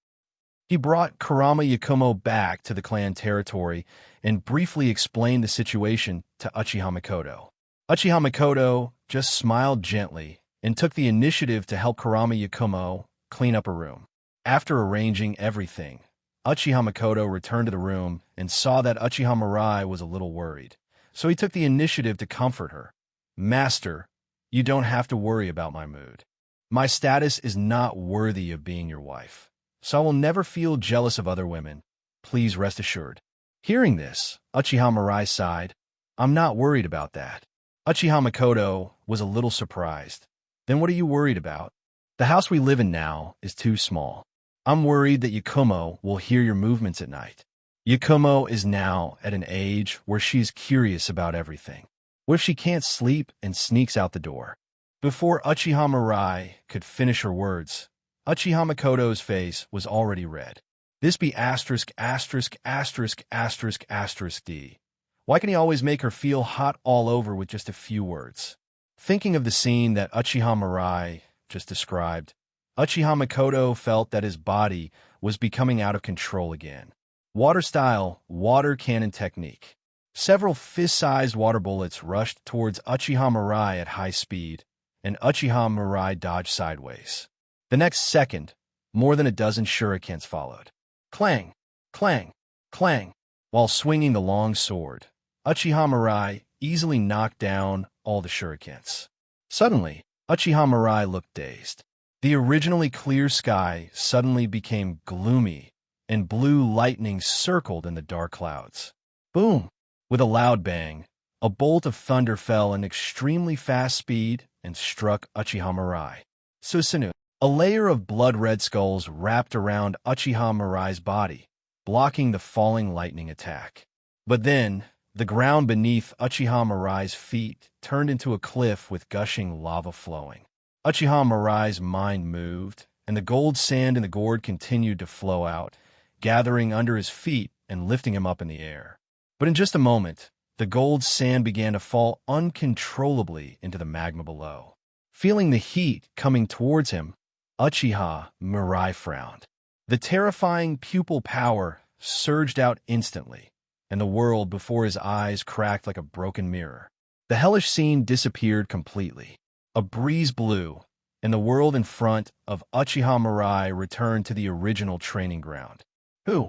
He brought Kurama Yakumo back to the clan territory and briefly explained the situation to Uchiha Mikoto. Uchiha Mikoto just smiled gently and took the initiative to help Kurama Yakumo clean up a room. After arranging everything, Uchiha Mikoto returned to the room and saw that Uchiha Mirai was a little worried, so he took the initiative to comfort her. Master, you don't have to worry about my mood. My status is not worthy of being your wife, so I will never feel jealous of other women. Please rest assured. Hearing this, Uchiha Mirai sighed. I'm not worried about that. Uchiha Mikoto was a little surprised. Then what are you worried about? The house we live in now is too small. I'm worried that Yakumo will hear your movements at night. Yakumo is now at an age where she's curious about everything. What if she can't sleep and sneaks out the door? Before Uchiha Mirai could finish her words, Uchiha Makoto's face was already red. This be asterisk asterisk asterisk asterisk asterisk D. Why can he always make her feel hot all over with just a few words? Thinking of the scene that Uchiha Mirai just described, Uchiha Makoto felt that his body was becoming out of control again. Water-style, water cannon technique. Several fist-sized water bullets rushed towards Uchiha Mirai at high speed, and Uchiha Mirai dodged sideways. The next second, more than a dozen shurikens followed. Clang, clang, clang. While swinging the long sword, Uchiha Mirai easily knocked down all the shurikens. Suddenly, Uchiha Mirai looked dazed. The originally clear sky suddenly became gloomy, and blue lightning circled in the dark clouds. Boom! With a loud bang, a bolt of thunder fell in extremely fast speed and struck Uchiha Mirai. Susanoo. A layer of blood-red skulls wrapped around Uchiha Mirai's body, blocking the falling lightning attack. But then, the ground beneath Uchiha Mirai's feet turned into a cliff with gushing lava flowing. Uchiha Mirai's mind moved, and the gold sand in the gourd continued to flow out, gathering under his feet and lifting him up in the air. But in just a moment, the gold sand began to fall uncontrollably into the magma below. Feeling the heat coming towards him, Uchiha Mirai frowned. The terrifying pupil power surged out instantly, and the world before his eyes cracked like a broken mirror. The hellish scene disappeared completely. A breeze blew, and the world in front of Uchiha Mirai returned to the original training ground. Who?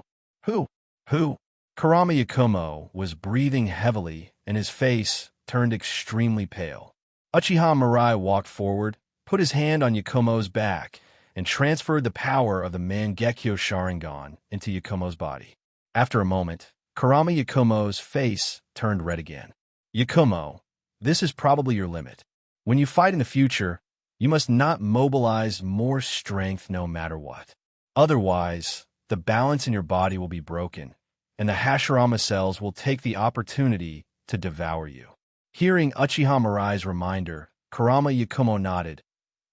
Kurama Yakumo was breathing heavily, and his face turned extremely pale. Uchiha Mirai walked forward, put his hand on Yakumo's back, and transferred the power of the Mangekyo Sharingan into Yakumo's body. After a moment, Kurama Yakumo's face turned red again. Yakumo, this is probably your limit. When you fight in the future, you must not mobilize more strength no matter what. Otherwise, the balance in your body will be broken, and the Hashirama cells will take the opportunity to devour you. Hearing Uchiha Mirai's reminder, Kurama Yakumo nodded.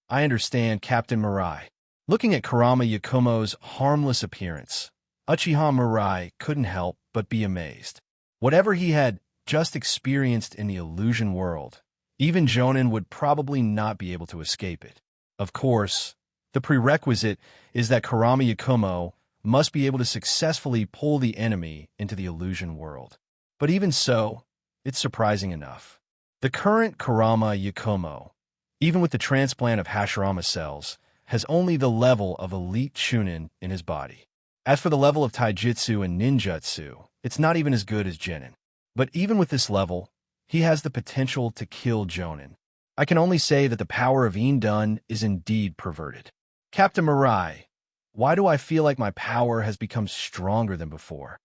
I understand, Captain Mirai. Looking at Kurama Yakumo's harmless appearance, Uchiha Mirai couldn't help but be amazed. Whatever he had just experienced in the illusion world, even Jonin would probably not be able to escape it. Of course, the prerequisite is that Kurama Yakumo must be able to successfully pull the enemy into the illusion world. But even so, it's surprising enough. The current Kurama Yakumo, even with the transplant of Hashirama cells, has only the level of elite Chunin in his body. As for the level of Taijutsu and Ninjutsu, it's not even as good as Genin. But even with this level, he has the potential to kill Jonin. I can only say that the power of Indun is indeed perverted. Captain Mirai, why do I feel like my power has become stronger than before?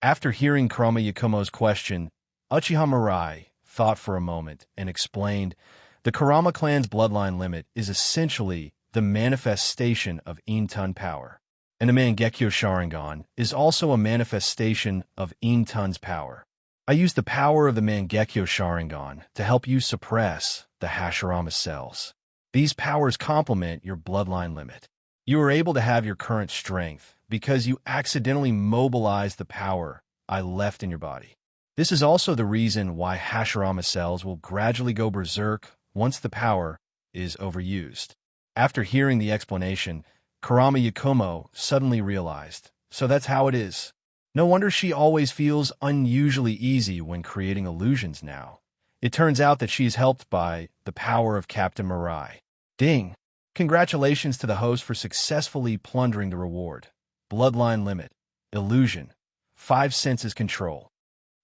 After hearing Kurama Yakumo's question, Uchiha Mirai thought for a moment and explained, the Kurama clan's bloodline limit is essentially the manifestation of Intun power, and the Mangekyo Sharingan is also a manifestation of Intun's power. I use the power of the Mangekyo Sharingan to help you suppress the Hashirama cells. These powers complement your bloodline limit. You are able to have your current strength because you accidentally mobilized the power I left in your body. This is also the reason why Hashirama cells will gradually go berserk once the power is overused. After hearing the explanation, Kurama Yakumo suddenly realized, so that's how it is. No wonder she always feels unusually easy when creating illusions now. It turns out that she is helped by the power of Captain Mirai. Ding! Congratulations to the host for successfully plundering the reward. Bloodline limit. Illusion. 5 senses control.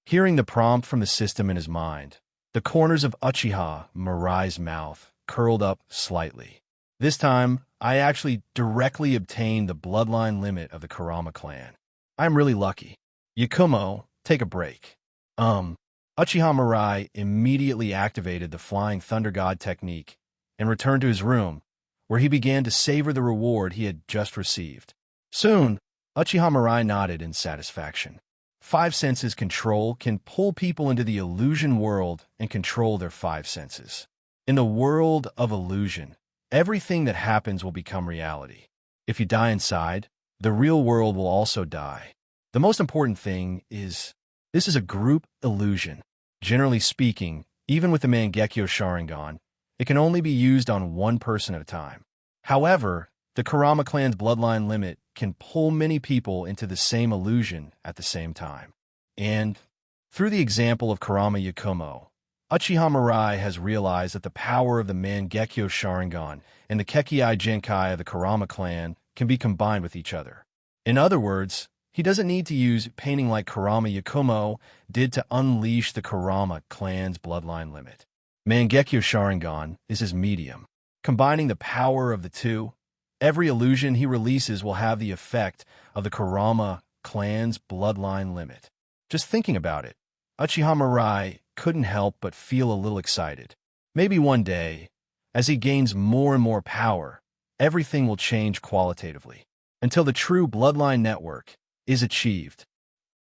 Hearing the prompt from the system in his mind, the corners of Uchiha Mirai's mouth curled up slightly. This time, I actually directly obtained the bloodline limit of the Kurama clan. I'm really lucky. Yakumo, take a break. Uchiha Mirai immediately activated the Flying Thunder God technique and returned to his room, where he began to savor the reward he had just received. Soon, Uchiha Mirai nodded in satisfaction. Five senses control can pull people into the illusion world and control their five senses. In the world of illusion, everything that happens will become reality. If you die inside, the real world will also die. The most important thing is, this is a group illusion. Generally speaking, even with the Mangekyo Sharingan, it can only be used on one person at a time. However, the Kurama clan's bloodline limit can pull many people into the same illusion at the same time. And, through the example of Kurama Yakumo, Uchiha Mirai has realized that the power of the Mangekyo Sharingan and the Kekkei Genkai of the Kurama clan can be combined with each other. In other words, he doesn't need to use painting like Kurama Yakumo did to unleash the Kurama clan's bloodline limit. Mangekyo Sharingan is his medium. Combining the power of the two, every illusion he releases will have the effect of the Kurama clan's bloodline limit. Just thinking about it, Uchiha Mirai couldn't help but feel a little excited. Maybe one day, as he gains more and more power, everything will change qualitatively, until the true bloodline network is achieved.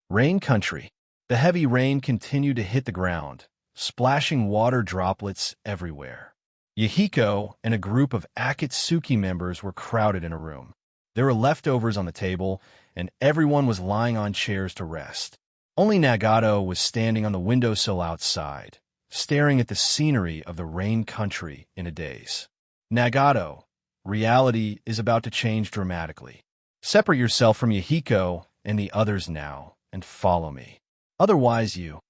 Rain Country. The heavy rain continued to hit the ground, splashing water droplets everywhere. Yahiko and a group of Akatsuki members were crowded in a room. There were leftovers on the table, and everyone was lying on chairs to rest. Only Nagato was standing on the windowsill outside, staring at the scenery of the Rain Country in a daze. Nagato, reality is about to change dramatically. Separate yourself from Yahiko and the others now, and follow me. Otherwise you.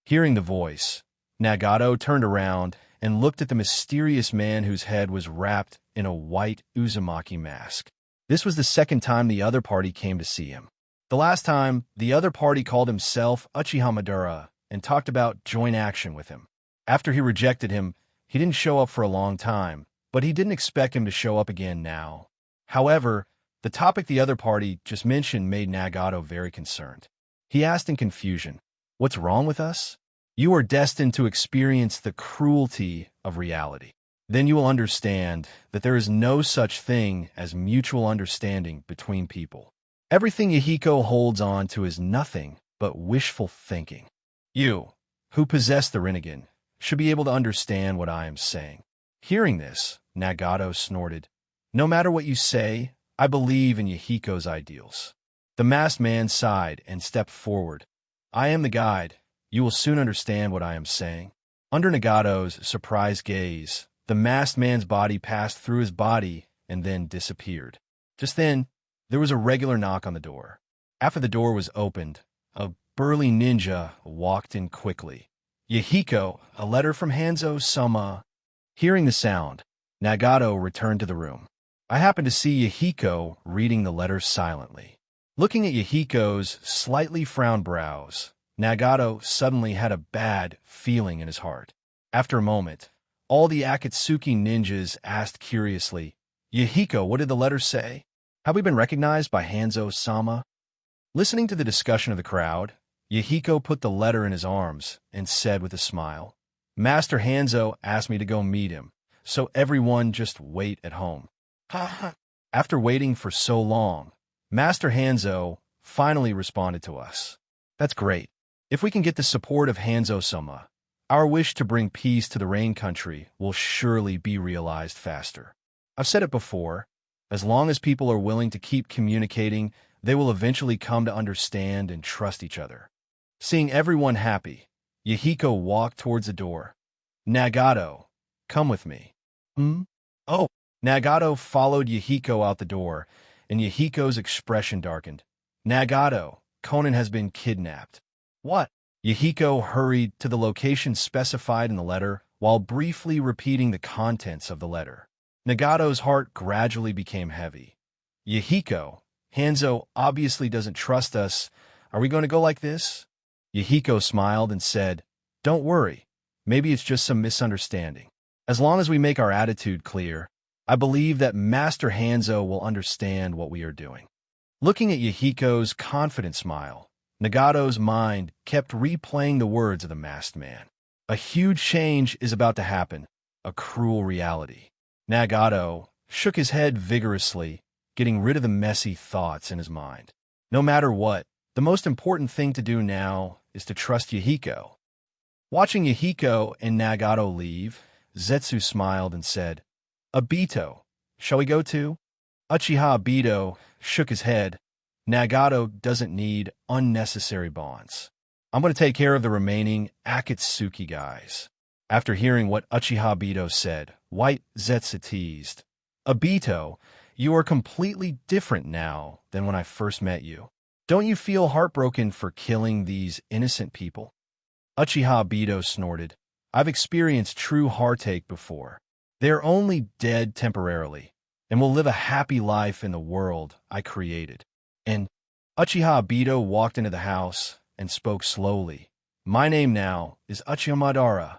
Hearing the voice, Nagato turned around and looked at the mysterious man whose head was wrapped in a white Uzumaki mask. This was the second time the other party came to see him. The last time, the other party called himself Uchiha Madara and talked about joint action with him. After he rejected him, he didn't show up for a long time, but he didn't expect him to show up again now. However, the topic the other party just mentioned made Nagato very concerned. He asked in confusion, "What's wrong with us?" "You are destined to experience the cruelty of reality. Then you will understand that there is no such thing as mutual understanding between people. Everything Yahiko holds on to is nothing but wishful thinking. You, who possess the Rinnegan, should be able to understand what I am saying." Hearing this, Nagato snorted, "No matter what you say, I believe in Yahiko's ideals." The masked man sighed and stepped forward. "I am the guide. You will soon understand what I am saying." Under Nagato's surprised gaze, the masked man's body passed through his body and then disappeared. Just then, there was a regular knock on the door. After the door was opened, a burly ninja walked in quickly. "Yahiko, a letter from Hanzo-sama." Hearing the sound, Nagato returned to the room. I happened to see Yahiko reading the letter silently. Looking at Yahiko's slightly frowned brows, Nagato suddenly had a bad feeling in his heart. After a moment, all the Akatsuki ninjas asked curiously, "Yahiko, what did the letter say? Have we been recognized by Hanzo-sama?" Listening to the discussion of the crowd, Yahiko put the letter in his arms and said with a smile, "Master Hanzo asked me to go meet him, so everyone just wait at home." After waiting for so long, Master Hanzo finally responded to us. "That's great. If we can get the support of Hanzo-sama, our wish to bring peace to the Rain Country will surely be realized faster. I've said it before, as long as people are willing to keep communicating, they will eventually come to understand and trust each other." Seeing everyone happy, Yahiko walked towards the door. "Nagato, come with me." "Hmm? Oh." Nagato followed Yahiko out the door, and Yahiko's expression darkened. "Nagato, Conan has been kidnapped." "What?" Yahiko hurried to the location specified in the letter while briefly repeating the contents of the letter. Nagato's heart gradually became heavy. "Yahiko, Hanzo obviously doesn't trust us. Are we going to go like this?" Yahiko smiled and said, "Don't worry. Maybe it's just some misunderstanding. As long as we make our attitude clear, I believe that Master Hanzo will understand what we are doing." Looking at Yahiko's confident smile, Nagato's mind kept replaying the words of the masked man. A huge change is about to happen, a cruel reality. Nagato shook his head vigorously, getting rid of the messy thoughts in his mind. No matter what, The most important thing to do now is to trust Yahiko. Watching Yahiko and Nagato leave, Zetsu smiled and said, Obito, shall we go too? Uchiha Obito shook his head. Nagato doesn't need unnecessary bonds. I'm going to take care of the remaining Akatsuki guys. After hearing what Uchiha Obito said, White Zetsu teased, Obito, you are completely different now than when I first met you. Don't you feel heartbroken for killing these innocent people? Uchiha Obito snorted. I've experienced true heartache before. They're only dead temporarily, and will live a happy life in the world I created. And Uchiha Obito walked into the house and spoke slowly. My name now is Uchiha Madara.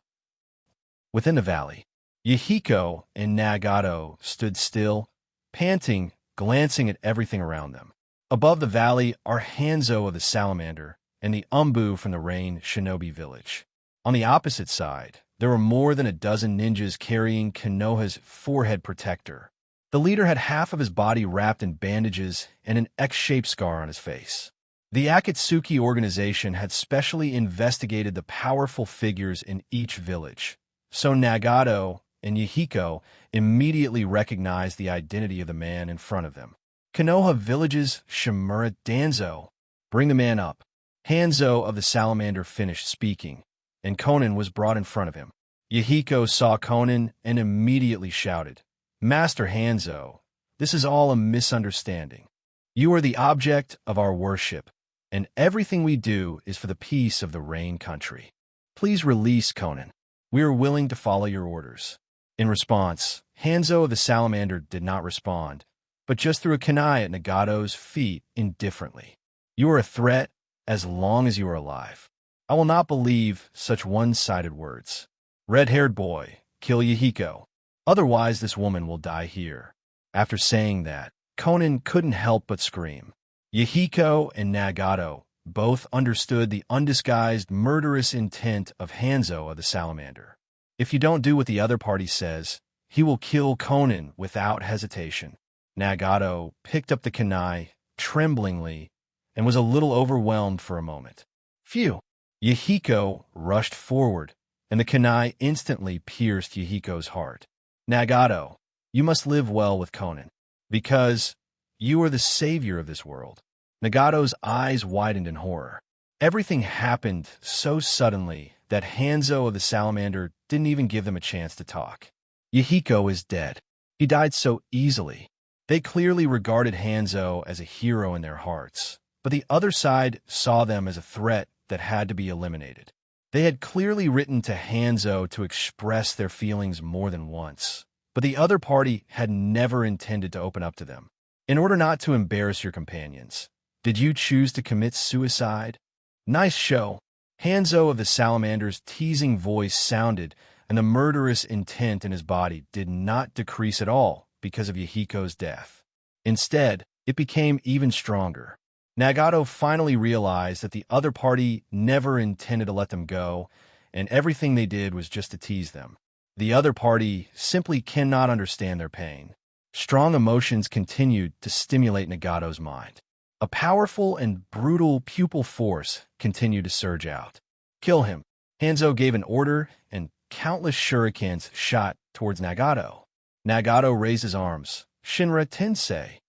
Within the valley, Yahiko and Nagato stood still, panting, glancing at everything around them. Above the valley are Hanzo of the Salamander and the Umbu from the Rain Shinobi Village. On the opposite side, there were more than a dozen ninjas carrying Konoha's forehead protector. The leader had half of his body wrapped in bandages and an X-shaped scar on his face. The Akatsuki organization had specially investigated the powerful figures in each village, so Nagato and Yahiko immediately recognized the identity of the man in front of them. Konoha Village's Shimura Danzo. Bring the man up. Hanzo of the Salamander finished speaking, and Konan was brought in front of him. Yahiko saw Konan and immediately shouted, Master Hanzo, this is all a misunderstanding. You are the object of our worship, and everything we do is for the peace of the Rain Country. Please release Konan. We are willing to follow your orders. In response, Hanzo of the Salamander did not respond, but just threw a kunai at Nagato's feet indifferently. You are a threat as long as you are alive. I will not believe such one-sided words. Red-haired boy, kill Yahiko. Otherwise, this woman will die here. After saying that, Konan couldn't help but scream. Yahiko and Nagato both understood the undisguised murderous intent of Hanzo of the Salamander. If you don't do what the other party says, he will kill Konan without hesitation. Nagato picked up the kunai tremblingly and was a little overwhelmed for a moment. Phew! Yahiko rushed forward, and the kunai instantly pierced Yahiko's heart. Nagato, you must live well with Konan, because you are the savior of this world. Nagato's eyes widened in horror. Everything happened so suddenly that Hanzo of the Salamander didn't even give them a chance to talk. Yahiko is dead. He died so easily. They clearly regarded Hanzo as a hero in their hearts, but the other side saw them as a threat that had to be eliminated. They had clearly written to Hanzo to express their feelings more than once, but the other party had never intended to open up to them. In order not to embarrass your companions, did you choose to commit suicide? Nice show. Hanzo of the Salamander's teasing voice sounded, and the murderous intent in his body did not decrease at all because of Yahiko's death. Instead, it became even stronger. Nagato finally realized that the other party never intended to let them go, and everything they did was just to tease them. The other party simply cannot understand their pain. Strong emotions continued to stimulate Nagato's mind. A powerful and brutal pupil force continued to surge out. Kill him. Hanzo gave an order, and countless shurikens shot towards Nagato. Nagato raised his arms. Shinra Tensei.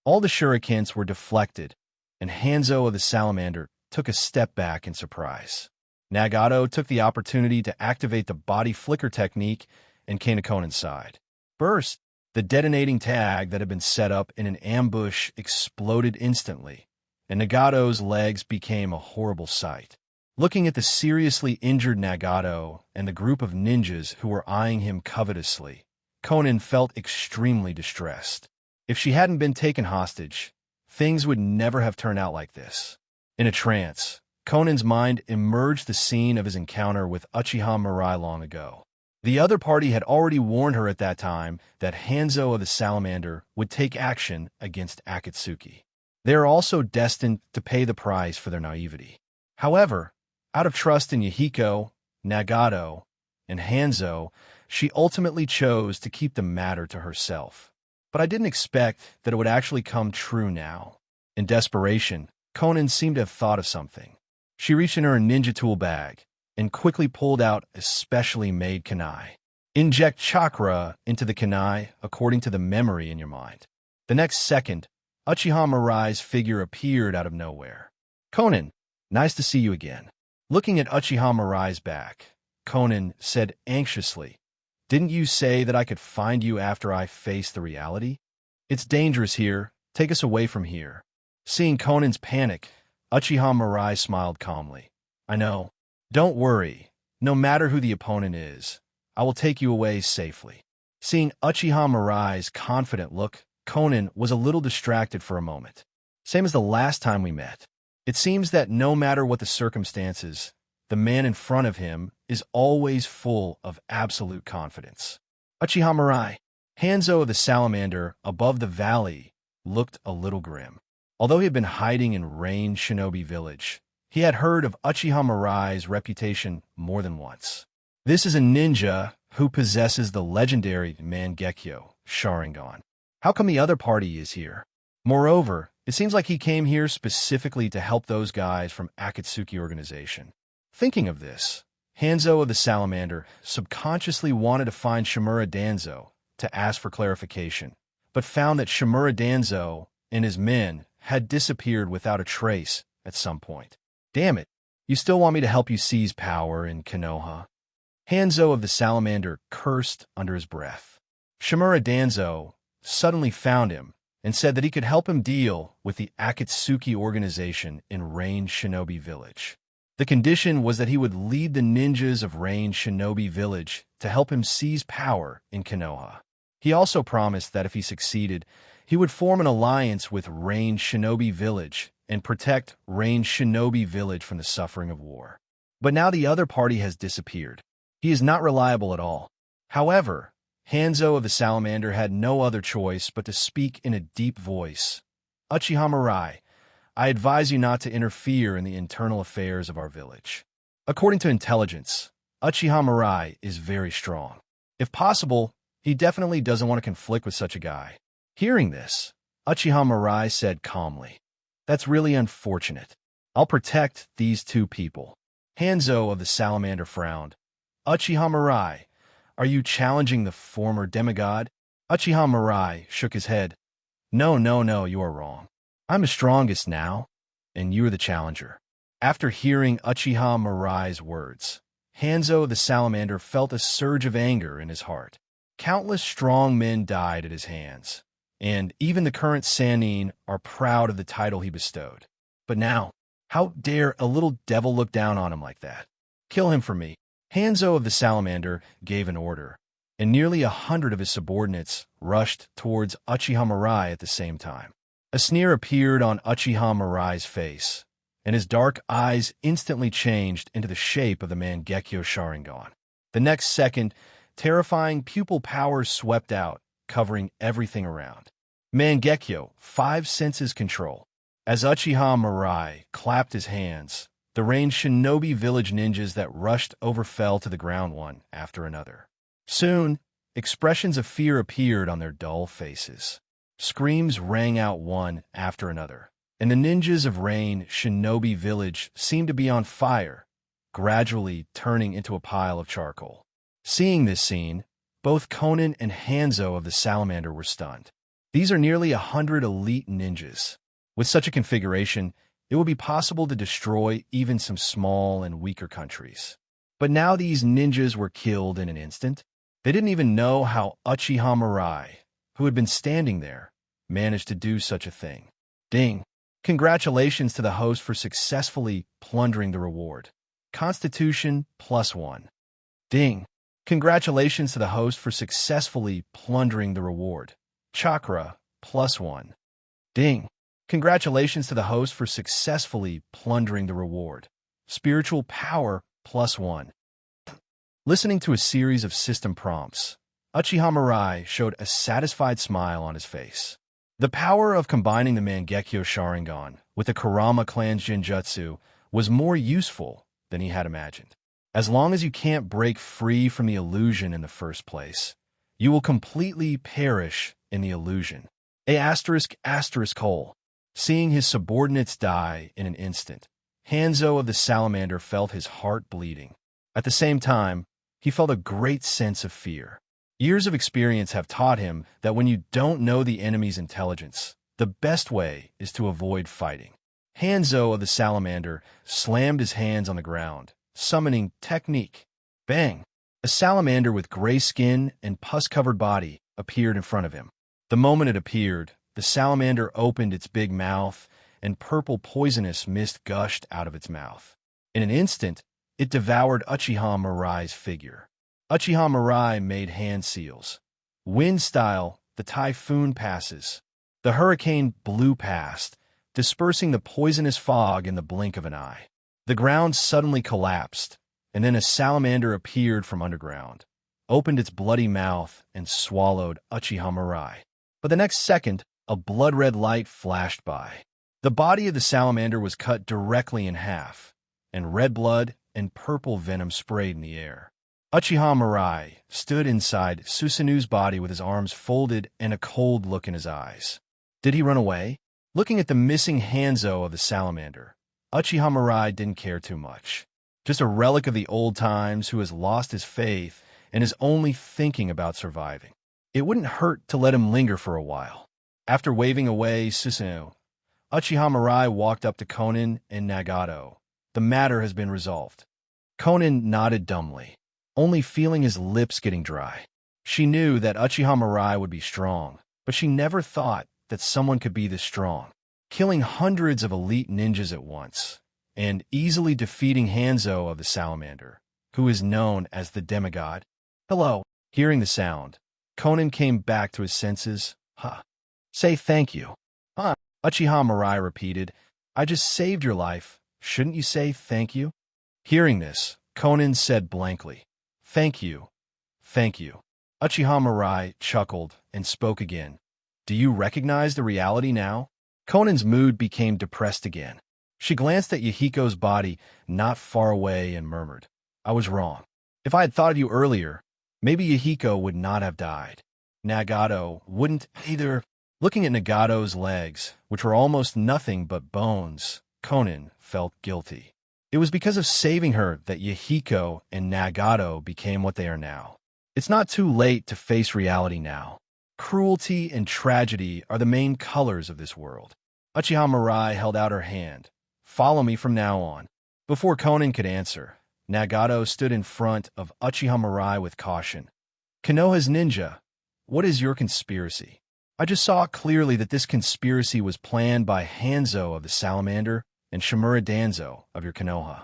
All the shurikens were deflected, and Hanzo of the Salamander took a step back in surprise. Nagato took the opportunity to activate the body flicker technique and came to Konan's side. Burst! The detonating tag that had been set up in an ambush exploded instantly, and Nagato's legs became a horrible sight. Looking at the seriously injured Nagato and the group of ninjas who were eyeing him covetously, Konan felt extremely distressed. If she hadn't been taken hostage, things would never have turned out like this. In a trance, Konan's mind emerged the scene of his encounter with Uchiha Mirai long ago. The other party had already warned her at that time that Hanzo of the Salamander would take action against Akatsuki. They are also destined to pay the price for their naivety. However, out of trust in Yahiko, Nagato, and Hanzo, she ultimately chose to keep the matter to herself. But I didn't expect that it would actually come true now. In desperation, Conan seemed to have thought of something. She reached in her ninja tool bag and quickly pulled out a specially made kunai. Inject chakra into the kunai according to the memory in your mind. The next second, Uchiha Mirai's figure appeared out of nowhere. Conan, nice to see you again. Looking at Uchiha Mirai's back, Conan said anxiously, "Didn't you say that I could find you after I face the reality? It's dangerous here. Take us away from here." Seeing Conan's panic, Uchiha Mirai smiled calmly. "I know. Don't worry. No matter who the opponent is, I will take you away safely." Seeing Uchiha Mirai's confident look, Conan was a little distracted for a moment. Same as the last time we met. It seems that no matter what the circumstances, the man in front of him is always full of absolute confidence. Uchiha Mirai, Hanzo of the Salamander above the valley, looked a little grim. Although he had been hiding in Rain Shinobi Village, he had heard of Uchiha Mirai's reputation more than once. This is a ninja who possesses the legendary Mangekyo Sharingan. How come the other party is here? Moreover, it seems like he came here specifically to help those guys from Akatsuki Organization. Thinking of this, Hanzo of the Salamander subconsciously wanted to find Shimura Danzo to ask for clarification, but found that Shimura Danzo and his men had disappeared without a trace at some point. Damn it, you still want me to help you seize power in Konoha? Hanzo of the Salamander cursed under his breath. Shimura Danzo suddenly found him and said that he could help him deal with the Akatsuki Organization in Rain Shinobi Village. The condition was that he would lead the ninjas of Rain Shinobi Village to help him seize power in Konoha. He also promised that if he succeeded, he would form an alliance with Rain Shinobi Village and protect Rain Shinobi Village from the suffering of war. But now the other party has disappeared. He is not reliable at all. However, Hanzo of the Salamander had no other choice but to speak in a deep voice. "Uchiha Mirai, I advise you not to interfere in the internal affairs of our village. According to intelligence, Uchiha Mirai is very strong. If possible, he definitely doesn't want to conflict with such a guy." Hearing this, Uchiha Mirai said calmly, "That's really unfortunate. I'll protect these two people." Hanzo of the Salamander frowned. "Uchiha Mirai, are you challenging the former demigod?" Uchiha Mirai shook his head. No, you are wrong. I'm the strongest now, and you are the challenger." After hearing Uchiha Mirai's words, Hanzo the Salamander felt a surge of anger in his heart. Countless strong men died at his hands, and even the current Sannin are proud of the title he bestowed. But now, how dare a little devil look down on him like that? "Kill him for me." Hanzo of the Salamander gave an order, and nearly 100 of his subordinates rushed towards Uchiha Mirai at the same time. A sneer appeared on Uchiha Mirai's face, and his dark eyes instantly changed into the shape of the Mangekyo Sharingan. The next second, terrifying pupil powers swept out, covering everything around. Mangekyo, 5 senses control. As Uchiha Mirai clapped his hands, the Rain Shinobi Village ninjas that rushed over fell to the ground one after another. Soon, expressions of fear appeared on their dull faces. Screams rang out one after another, and the ninjas of Rain Shinobi Village seemed to be on fire, gradually turning into a pile of charcoal. Seeing this scene, both Conan and Hanzo of the Salamander were stunned. These are nearly 100 elite ninjas. With such a configuration, it would be possible to destroy even some small and weaker countries. But now these ninjas were killed in an instant. They didn't even know how Uchiha Mirai, who had been standing there, managed to do such a thing. Ding! Congratulations to the host for successfully plundering the reward. Constitution +1. Ding! Congratulations to the host for successfully plundering the reward. Chakra +1. Ding! Congratulations to the host for successfully plundering the reward. Spiritual power +1. Listening to a series of system prompts, Uchiha Mirai showed a satisfied smile on his face. The power of combining the Mangekyo Sharingan with the Kurama clan's Genjutsu was more useful than he had imagined. As long as you can't break free from the illusion in the first place, you will completely perish in the illusion. A****. Seeing his subordinates die in an instant, Hanzo of the Salamander felt his heart bleeding. At the same time, he felt a great sense of fear. Years of experience have taught him that when you don't know the enemy's intelligence, the best way is to avoid fighting. Hanzo of the Salamander slammed his hands on the ground, summoning technique. Bang! A salamander with gray skin and pus-covered body appeared in front of him. The moment it appeared, the salamander opened its big mouth, and purple poisonous mist gushed out of its mouth. In an instant, it devoured Uchiha Mirai's figure. Uchiha Mirai made hand seals. Wind style, the typhoon passes. The hurricane blew past, dispersing the poisonous fog in the blink of an eye. The ground suddenly collapsed, and then a salamander appeared from underground, opened its bloody mouth, and swallowed Uchiha Mirai. But the next second, a blood-red light flashed by. The body of the salamander was cut directly in half, and red blood and purple venom sprayed in the air. Uchiha Mirai stood inside Susanu's body with his arms folded and a cold look in his eyes. Did he run away? Looking at the missing Hanzo of the salamander, Uchiha Mirai didn't care too much. Just a relic of the old times who has lost his faith and is only thinking about surviving. It wouldn't hurt to let him linger for a while. After waving away Susanu, Uchiha Mirai walked up to Konan and Nagato. The matter has been resolved. Konan nodded dumbly, only feeling his lips getting dry. She knew that Uchiha Mirai would be strong, but she never thought that someone could be this strong, killing hundreds of elite ninjas at once, and easily defeating Hanzo of the Salamander, who is known as the demigod. Hello. Hearing the sound, Konan came back to his senses. Huh. Say thank you. Huh. Uchiha Mirai repeated. I just saved your life. Shouldn't you say thank you? Hearing this, Konan said blankly, Thank you. Thank you. Uchiha Mirai chuckled and spoke again. Do you recognize the reality now? Konan's mood became depressed again. She glanced at Yahiko's body not far away and murmured, I was wrong. If I had thought of you earlier, maybe Yahiko would not have died. Nagato wouldn't either. Looking at Nagato's legs, which were almost nothing but bones, Konan felt guilty. It was because of saving her that Yahiko and Nagato became what they are now. It's not too late to face reality now. Cruelty and tragedy are the main colors of this world. Uchiha Mirai held out her hand. Follow me from now on. Before Konan could answer, Nagato stood in front of Uchiha Mirai with caution. Konoha's ninja, what is your conspiracy? I just saw clearly that this conspiracy was planned by Hanzo of the Salamander and Shimura Danzo of your Konoha.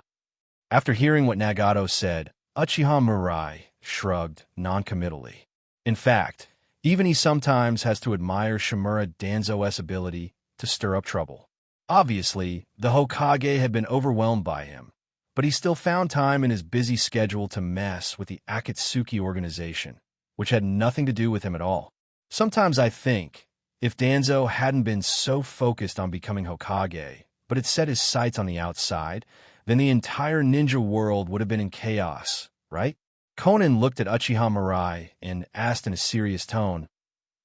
After hearing what Nagato said, Uchiha Mirai shrugged noncommittally. In fact, even he sometimes has to admire Shimura Danzo's ability to stir up trouble. Obviously, the Hokage had been overwhelmed by him, but he still found time in his busy schedule to mess with the Akatsuki organization, which had nothing to do with him at all. Sometimes I think, if Danzo hadn't been so focused on becoming Hokage, but had set his sights on the outside, then the entire ninja world would have been in chaos, right? Konan looked at Uchiha Mirai and asked in a serious tone,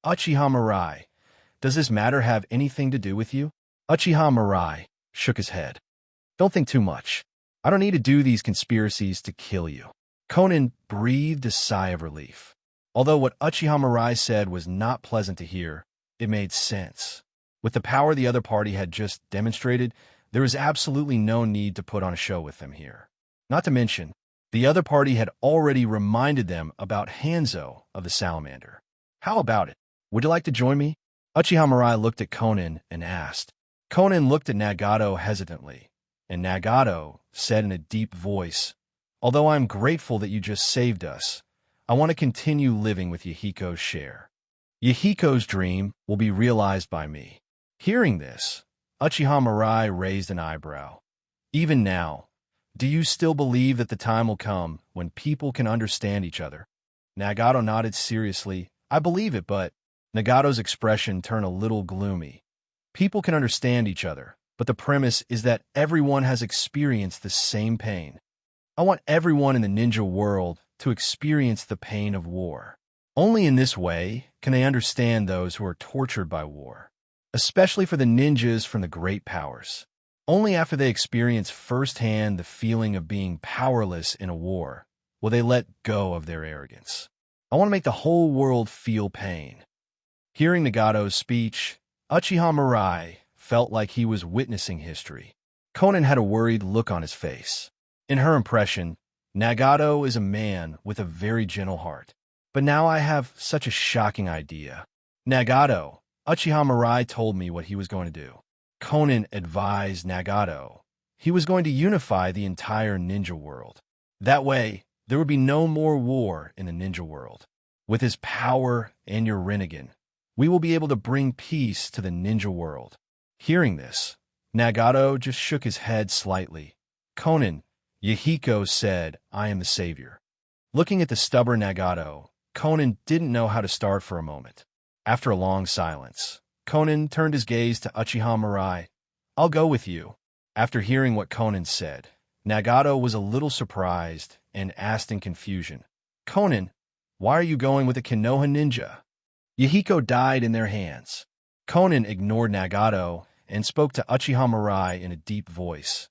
Uchiha Mirai, does this matter have anything to do with you? Uchiha Mirai shook his head. Don't think too much. I don't need to do these conspiracies to kill you. Konan breathed a sigh of relief. Although what Uchiha Mirai said was not pleasant to hear, it made sense. With the power the other party had just demonstrated, there was absolutely no need to put on a show with them here. Not to mention, the other party had already reminded them about Hanzo of the Salamander. How about it? Would you like to join me? Uchiha Mirai looked at Konan and asked. Konan looked at Nagato hesitantly, and Nagato said in a deep voice, Although I'm grateful that you just saved us, I want to continue living with Yahiko's share. Yahiko's dream will be realized by me. Hearing this, Uchiha Mirai raised an eyebrow. Even now, do you still believe that the time will come when people can understand each other? Nagato nodded seriously. I believe it, but Nagato's expression turned a little gloomy. People can understand each other, but the premise is that everyone has experienced the same pain. I want everyone in the ninja world to experience the pain of war. Only in this way can they understand those who are tortured by war. especially for the ninjas from the great powers. Only after they experience firsthand the feeling of being powerless in a war will they let go of their arrogance. I want to make the whole world feel pain. Hearing Nagato's speech, Uchiha Mirai felt like he was witnessing history. Conan had a worried look on his face. In her impression, Nagato is a man with a very gentle heart. But now I have such a shocking idea. Nagato, Uchiha Mirai told me what he was going to do. Conan advised Nagato he was going to unify the entire ninja world. That way, there would be no more war in the ninja world. With his power and your Rinnegan, we will be able to bring peace to the ninja world. Hearing this, Nagato just shook his head slightly. Conan, Yahiko said, I am the savior. Looking at the stubborn Nagato, Conan didn't know how to start for a moment. After a long silence, Conan turned his gaze to Uchiha Mirai. I'll go with you. After hearing what Conan said, Nagato was a little surprised and asked in confusion, Conan, why are you going with a Konoha ninja? Yahiko died in their hands. Conan ignored Nagato and spoke to Uchiha Mirai in a deep voice.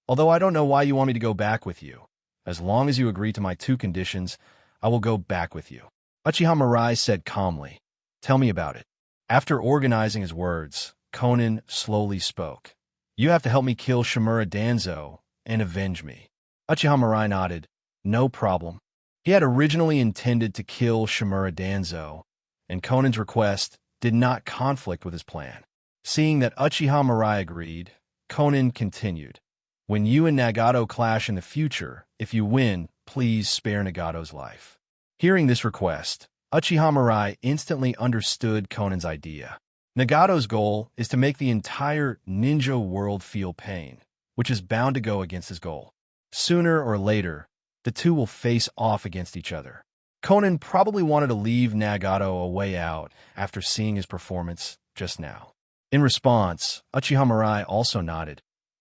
Although I don't know why you want me to go back with you. As long as you agree to my 2 conditions, I will go back with you. Uchiha Mirai said calmly, Tell me about it. After organizing his words, Conan slowly spoke. You have to help me kill Shimura Danzo and avenge me. Uchiha Mirai nodded. No problem. He had originally intended to kill Shimura Danzo, and Conan's request did not conflict with his plan. Seeing that Uchiha Mirai agreed, Conan continued. When you and Nagato clash in the future, if you win, please spare Nagato's life. Hearing this request, Uchiha Mirai instantly understood Conan's idea. Nagato's goal is to make the entire ninja world feel pain, which is bound to go against his goal. Sooner or later, the two will face off against each other. Conan probably wanted to leave Nagato a way out after seeing his performance just now. In response, Uchiha Mirai also nodded.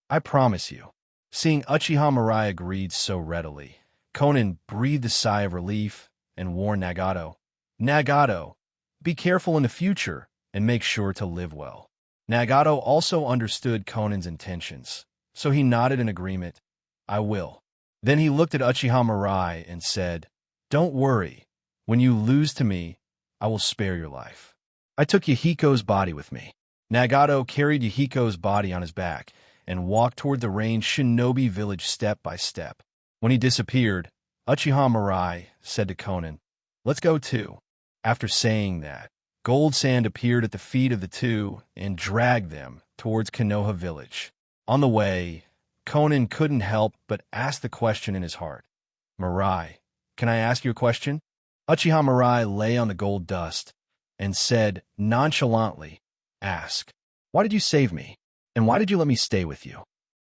I promise you. Seeing Uchiha Mirai agreed so readily, Conan breathed a sigh of relief and warned Nagato, Nagato, be careful in the future and make sure to live well. Nagato also understood Conan's intentions, so he nodded in agreement. I will. Then he looked at Uchiha Mirai and said, Don't worry. When you lose to me, I will spare your life. I took Yahiko's body with me. Nagato carried Yahiko's body on his back and walked toward the range shinobi village step by step. When he disappeared, Uchiha Mirai said to Conan, Let's go too. After saying that, Gold Sand appeared at the feet of the two and dragged them towards Konoha village. On the way, Conan couldn't help but ask the question in his heart. Mirai, can I ask you a question? Uchiha Mirai lay on the gold dust and said nonchalantly, Ask. Why did you save me? And why did you let me stay with you?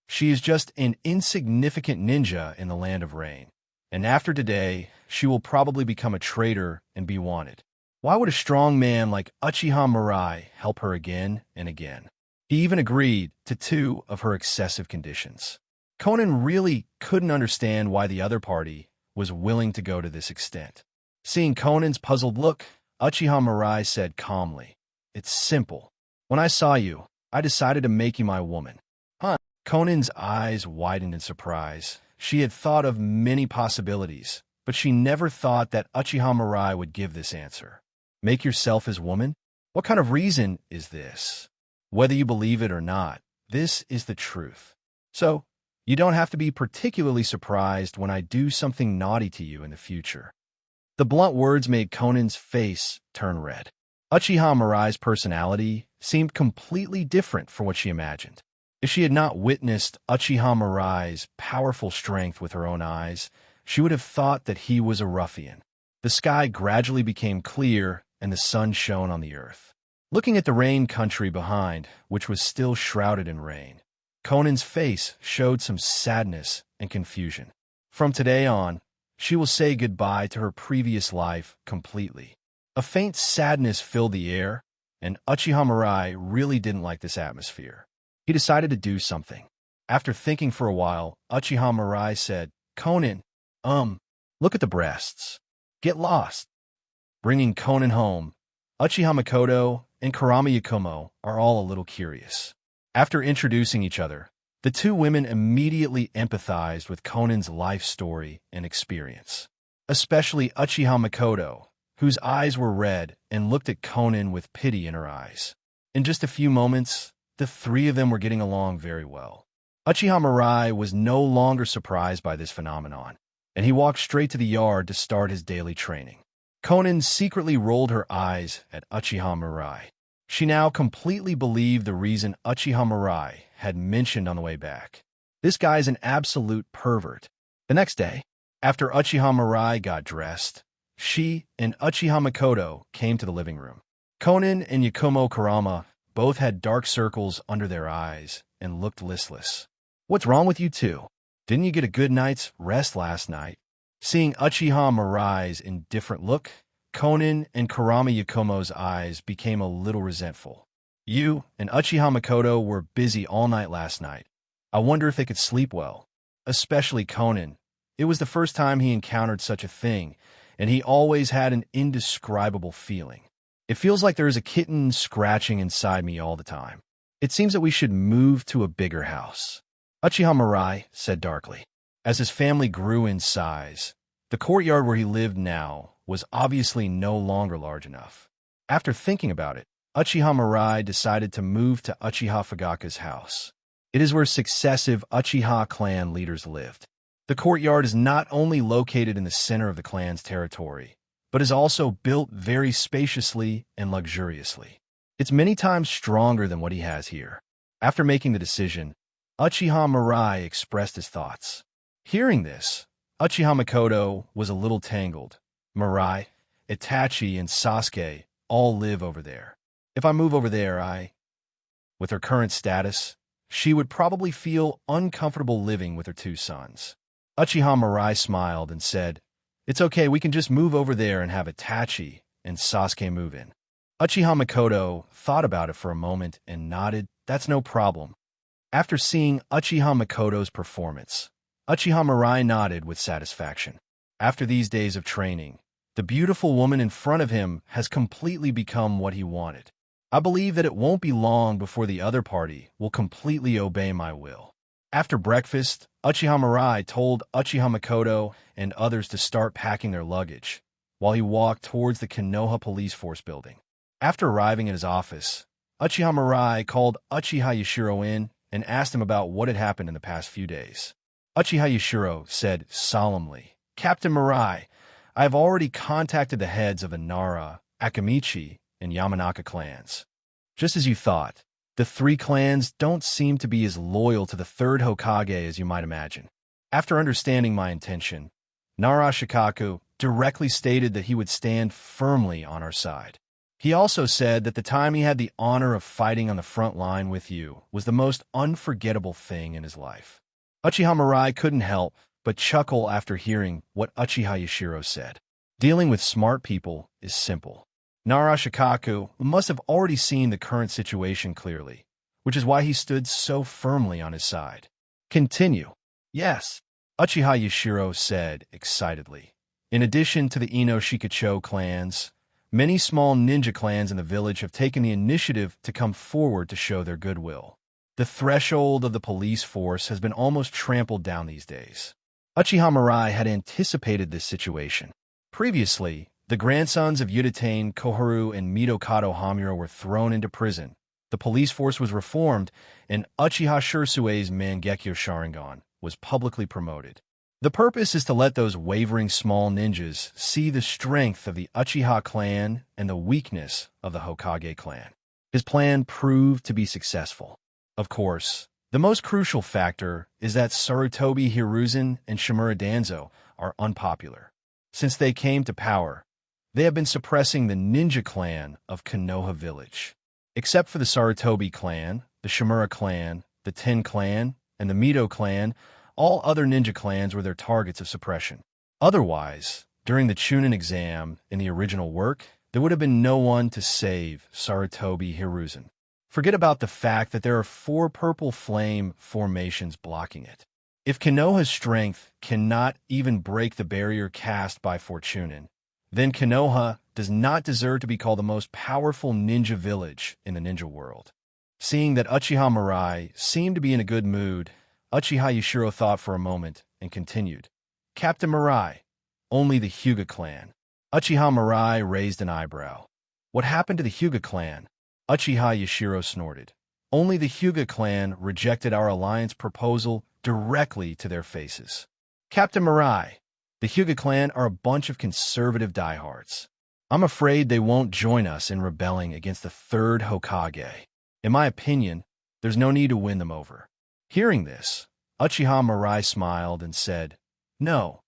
She is just an insignificant ninja in the land of rain. And after today, she will probably become a traitor and be wanted. Why would a strong man like Uchiha Mirai help her again and again? He even agreed to 2 of her excessive conditions. Conan really couldn't understand why the other party was willing to go to this extent. Seeing Conan's puzzled look, Uchiha Mirai said calmly, It's simple. When I saw you, I decided to make you my woman. Huh? Conan's eyes widened in surprise. She had thought of many possibilities, but she never thought that Uchiha Mirai would give this answer. Make yourself his woman? What kind of reason is this? Whether you believe it or not, this is the truth. So, you don't have to be particularly surprised when I do something naughty to you in the future. The blunt words made Conan's face turn red. Uchiha Mirai's personality seemed completely different from what she imagined. If she had not witnessed Uchiha Mirai's powerful strength with her own eyes, she would have thought that he was a ruffian. The sky gradually became clear and the sun shone on the earth. Looking at the rain country behind, which was still shrouded in rain, Conan's face showed some sadness and confusion. From today on, she will say goodbye to her previous life completely. A faint sadness filled the air, and Uchiha Mirai really didn't like this atmosphere. He decided to do something. After thinking for a while, Uchiha Mirai said, Conan, look at the breasts. Get lost. Bringing Conan home, Uchiha Makoto and Kurama Yakumo are all a little curious. After introducing each other, the two women immediately empathized with Conan's life story and experience, especially Uchiha Makoto, whose eyes were red and looked at Conan with pity in her eyes. In just a few moments, the three of them were getting along very well. Uchiha Mirai was no longer surprised by this phenomenon, and he walked straight to the yard to start his daily training. Conan secretly rolled her eyes at Uchiha Mirai. She now completely believed the reason Uchiha Mirai had mentioned on the way back. This guy's an absolute pervert. The next day, after Uchiha Mirai got dressed, she and Uchiha Makoto came to the living room. Conan and Yakumo Kurama both had dark circles under their eyes and looked listless. "What's wrong with you two? Didn't you get a good night's rest last night?" Seeing Uchiha Mirai's indifferent look, Conan and Kurama Yakumo's eyes became a little resentful. "You and Uchiha Makoto were busy all night last night. I wonder if they could sleep well." Especially Conan. It was the first time he encountered such a thing, and he always had an indescribable feeling. "It feels like there is a kitten scratching inside me all the time. It seems that we should move to a bigger house," Uchiha Mirai said darkly. As his family grew in size, the courtyard where he lived now was obviously no longer large enough. After thinking about it, Uchiha Mirai decided to move to Uchiha Fugaka's house. It is where successive Uchiha clan leaders lived. The courtyard is not only located in the center of the clan's territory, but is also built very spaciously and luxuriously. It's many times stronger than what he has here. After making the decision, Uchiha Mirai expressed his thoughts. Hearing this, Uchiha Makoto was a little tangled. "Mirai, Itachi, and Sasuke all live over there. If I move over there, With her current status, she would probably feel uncomfortable living with her two sons. Uchiha Mirai smiled and said, "It's okay, we can just move over there and have Itachi and Sasuke move in." Uchiha Makoto thought about it for a moment and nodded, "That's no problem." After seeing Uchiha Makoto's performance, Uchiha Mirai nodded with satisfaction. After these days of training, the beautiful woman in front of him has completely become what he wanted. I believe that it won't be long before the other party will completely obey my will. After breakfast, Uchiha Mirai told Uchiha Makoto and others to start packing their luggage, while he walked towards the Konoha police force building. After arriving at his office, Uchiha Mirai called Uchiha Yashiro in and asked him about what had happened in the past few days. Uchiha Yashiro said solemnly, "Captain Mirai, I have already contacted the heads of the Nara, Akamichi, and Yamanaka clans. Just as you thought, the three clans don't seem to be as loyal to the third Hokage as you might imagine." After understanding my intention, Nara Shikaku directly stated that he would stand firmly on our side. He also said that the time he had the honor of fighting on the front line with you was the most unforgettable thing in his life. Uchiha Mirai couldn't help but chuckle after hearing what Uchiha Yashiro said. Dealing with smart people is simple. Nara Shikaku must have already seen the current situation clearly, which is why he stood so firmly on his side. "Continue." "Yes," Uchiha Yashiro said excitedly. In addition to the Ino Shikacho clans, many small ninja clans in the village have taken the initiative to come forward to show their goodwill. The threshold of the police force has been almost trampled down these days. Uchiha Mirai had anticipated this situation. Previously, the grandsons of Yuditane, Koharu, and Midokado Hamura were thrown into prison. The police force was reformed, and Uchiha Shursue's Mangekyo Sharingan was publicly promoted. The purpose is to let those wavering small ninjas see the strength of the Uchiha clan and the weakness of the Hokage clan. His plan proved to be successful. Of course, the most crucial factor is that Sarutobi Hiruzen and Shimura Danzo are unpopular. Since they came to power, they have been suppressing the ninja clan of Konoha Village. Except for the Sarutobi clan, the Shimura clan, the Ten clan, and the Mito clan, all other ninja clans were their targets of suppression. Otherwise, during the Chunin exam in the original work, there would have been no one to save Sarutobi Hiruzen. Forget about the fact that there are 4 purple flame formations blocking it. If Konoha's strength cannot even break the barrier cast by Fortunin, then Konoha does not deserve to be called the most powerful ninja village in the ninja world. Seeing that Uchiha Mirai seemed to be in a good mood, Uchiha Yashiro thought for a moment and continued. Captain Mirai, only the Hyuga clan. Uchiha Mirai raised an eyebrow. What happened to the Hyuga clan? Uchiha Yashiro snorted. Only the Hyuga clan rejected our alliance proposal directly to their faces. Captain Mirai, the Hyuga clan are a bunch of conservative diehards. I'm afraid they won't join us in rebelling against the third Hokage. In my opinion, there's no need to win them over. Hearing this, Uchiha Mirai smiled and said, No.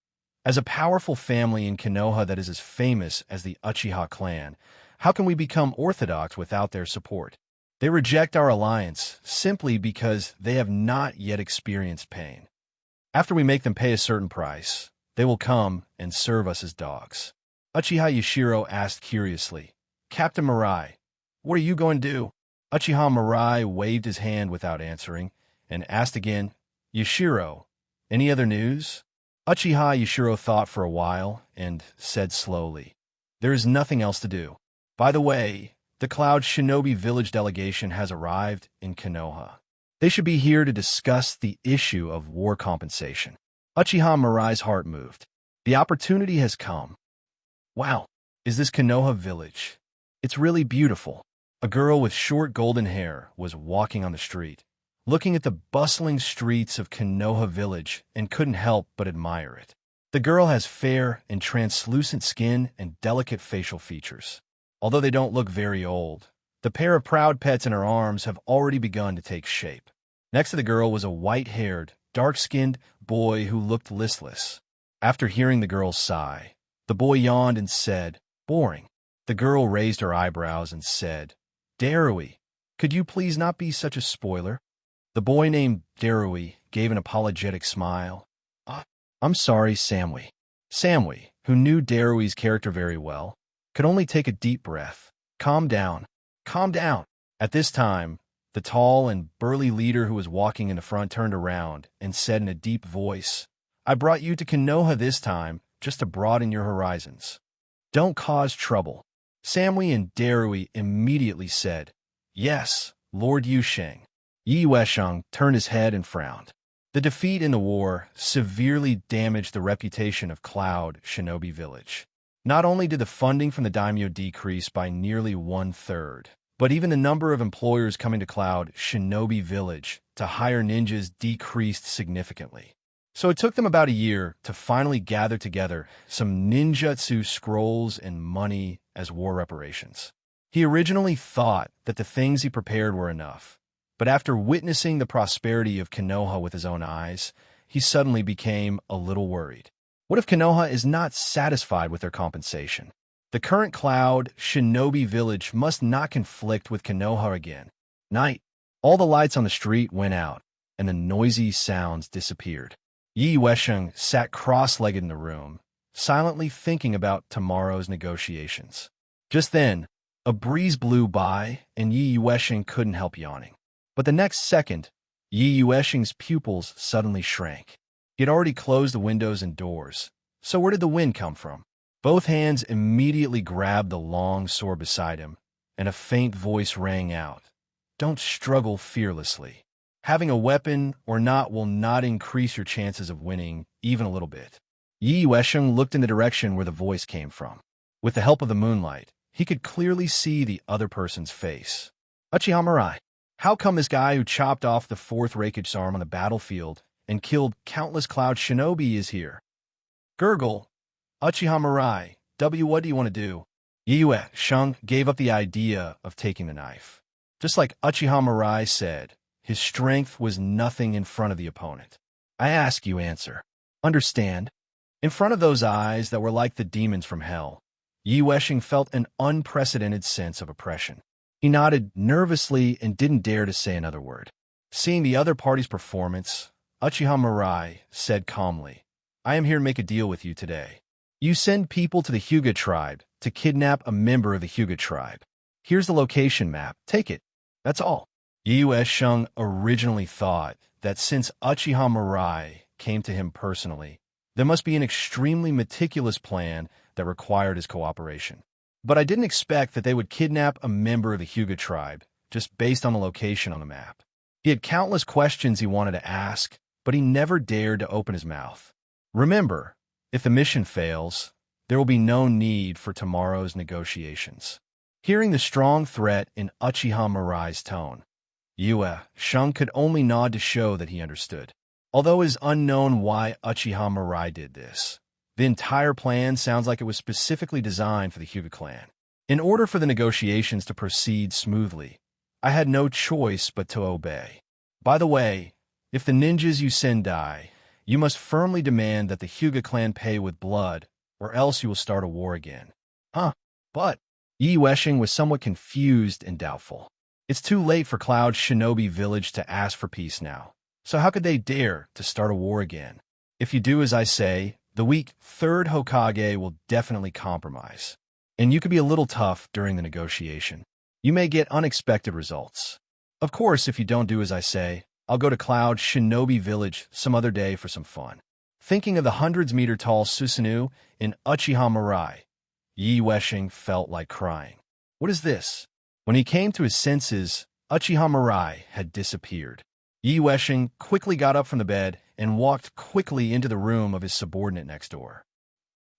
As a powerful family in Konoha that is as famous as the Uchiha clan, how can we become orthodox without their support? They reject our alliance simply because they have not yet experienced pain. After we make them pay a certain price, they will come and serve us as dogs. Uchiha Yashiro asked curiously, Captain Mirai, what are you going to do? Uchiha Mirai waved his hand without answering and asked again, Yashiro, any other news? Uchiha Yashiro thought for a while and said slowly, There is nothing else to do. By the way, the Cloud Shinobi Village delegation has arrived in Konoha. They should be here to discuss the issue of war compensation. Uchiha Mirai's heart moved. The opportunity has come. Wow, is this Konoha village? It's really beautiful. A girl with short golden hair was walking on the street, looking at the bustling streets of Konoha village and couldn't help but admire it. The girl has fair and translucent skin and delicate facial features. Although they don't look very old, the pair of proud pets in her arms have already begun to take shape. Next to the girl was a white-haired, dark-skinned boy who looked listless. After hearing the girl's sigh, the boy yawned and said, Boring. The girl raised her eyebrows and said, Darui, could you please not be such a spoiler? The boy named Darui gave an apologetic smile. I'm sorry, Samui. Samui, who knew Darui's character very well, could only take a deep breath. Calm down. Calm down. At this time, the tall and burly leader who was walking in the front turned around and said in a deep voice, I brought you to Konoha this time just to broaden your horizons. Don't cause trouble. Samui and Darui immediately said, Yes, Lord Yusheng. Yi Weisheng turned his head and frowned. The defeat in the war severely damaged the reputation of Cloud Shinobi Village. Not only did the funding from the daimyo decrease by nearly 1/3, but even the number of employers coming to Cloud Shinobi Village to hire ninjas decreased significantly. So it took them about a year to finally gather together some ninjutsu scrolls and money as war reparations. He originally thought that the things he prepared were enough, but after witnessing the prosperity of Konoha with his own eyes, he suddenly became a little worried. What if Konoha is not satisfied with their compensation? The current Cloud Shinobi Village must not conflict with Konoha again. Night. All the lights on the street went out, and the noisy sounds disappeared. Yi Weisheng sat cross-legged in the room, silently thinking about tomorrow's negotiations. Just then, a breeze blew by, and Yi Weisheng couldn't help yawning. But the next second, Yi Weisheng's pupils suddenly shrank. He had already closed the windows and doors, so where did the wind come from? Both hands immediately grabbed the long sword beside him, and a faint voice rang out, Don't struggle fearlessly. Having a weapon or not will not increase your chances of winning even a little bit. Yi Weisheng looked in the direction where the voice came from. With the help of the moonlight, he could clearly see the other person's face. Uchiha Mirai, how come this guy who chopped off the fourth Raikage arm on the battlefield and killed countless Cloud Shinobi is here? Gurgle, Uchiha Mirai, what do you want to do? Yi Weisheng gave up the idea of taking the knife. Just like Uchiha Mirai said, his strength was nothing in front of the opponent. I ask you answer. Understand? In front of those eyes that were like the demons from hell, Yi Weisheng felt an unprecedented sense of oppression. He nodded nervously and didn't dare to say another word. Seeing the other party's performance, Uchiha Mirai said calmly, I am here to make a deal with you today. You send people to the Hyuga tribe to kidnap a member of the Hyuga tribe. Here's the location map. Take it. That's all. Yi Weisheng originally thought that since Uchiha Mirai came to him personally, there must be an extremely meticulous plan that required his cooperation. But I didn't expect that they would kidnap a member of the Hyuga tribe, just based on the location on the map. He had countless questions he wanted to ask, but he never dared to open his mouth. Remember, if the mission fails, there will be no need for tomorrow's negotiations. Hearing the strong threat in Uchiha Mirai's tone, Yue Sheng could only nod to show that he understood. Although it is unknown why Uchiha Mirai did this, the entire plan sounds like it was specifically designed for the Hyuga clan. In order for the negotiations to proceed smoothly, I had no choice but to obey. By the way, if the ninjas you send die, you must firmly demand that the Hyuga clan pay with blood, or else you will start a war again. But Yi Weshing was somewhat confused and doubtful. It's too late for Cloud Shinobi Village to ask for peace now, so how could they dare to start a war again? If you do as I say, the weak third Hokage will definitely compromise, and you could be a little tough during the negotiation. You may get unexpected results. Of course, if you don't do as I say, I'll go to Cloud Shinobi Village some other day for some fun. Thinking of the hundreds-meter-tall Susanoo in Uchiha Mirai, Yi Weshing felt like crying. What is this? When he came to his senses, Uchiha Mirai had disappeared. Yi Weshing quickly got up from the bed and walked quickly into the room of his subordinate next door.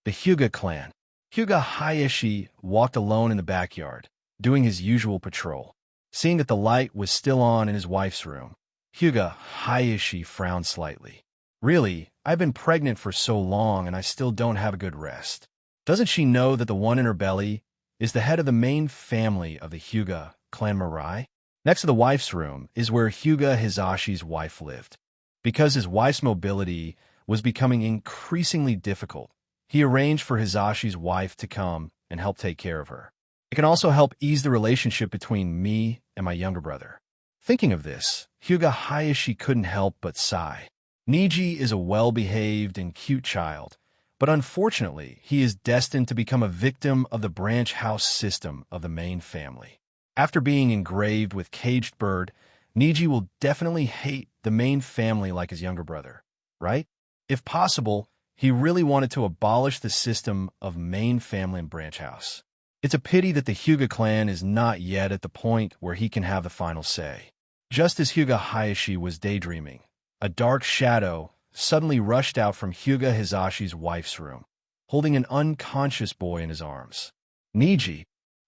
The Hyuga clan. Hyuga Hayashi walked alone in the backyard, doing his usual patrol. Seeing that the light was still on in his wife's room, Hyuga Hayashi frowned slightly. Really, I've been pregnant for so long and I still don't have a good rest. Doesn't she know that the one in her belly is the head of the main family of the Hyuga clan Mirai? Next to the wife's room is where Hyuga Hizashi's wife lived. Because his wife's mobility was becoming increasingly difficult, he arranged for Hizashi's wife to come and help take care of her. It can also help ease the relationship between me and my younger brother. Thinking of this, Hyuga Hayashi couldn't help but sigh. Niji is a well-behaved and cute child, but unfortunately, he is destined to become a victim of the branch house system of the main family. After being engraved with caged bird, Niji will definitely hate the main family like his younger brother, right? If possible, he really wanted to abolish the system of main family and branch house. It's a pity that the Hyuga clan is not yet at the point where he can have the final say. Just as Hyuga Hayashi was daydreaming, a dark shadow suddenly rushed out from Hyuga Hizashi's wife's room, holding an unconscious boy in his arms. Niji,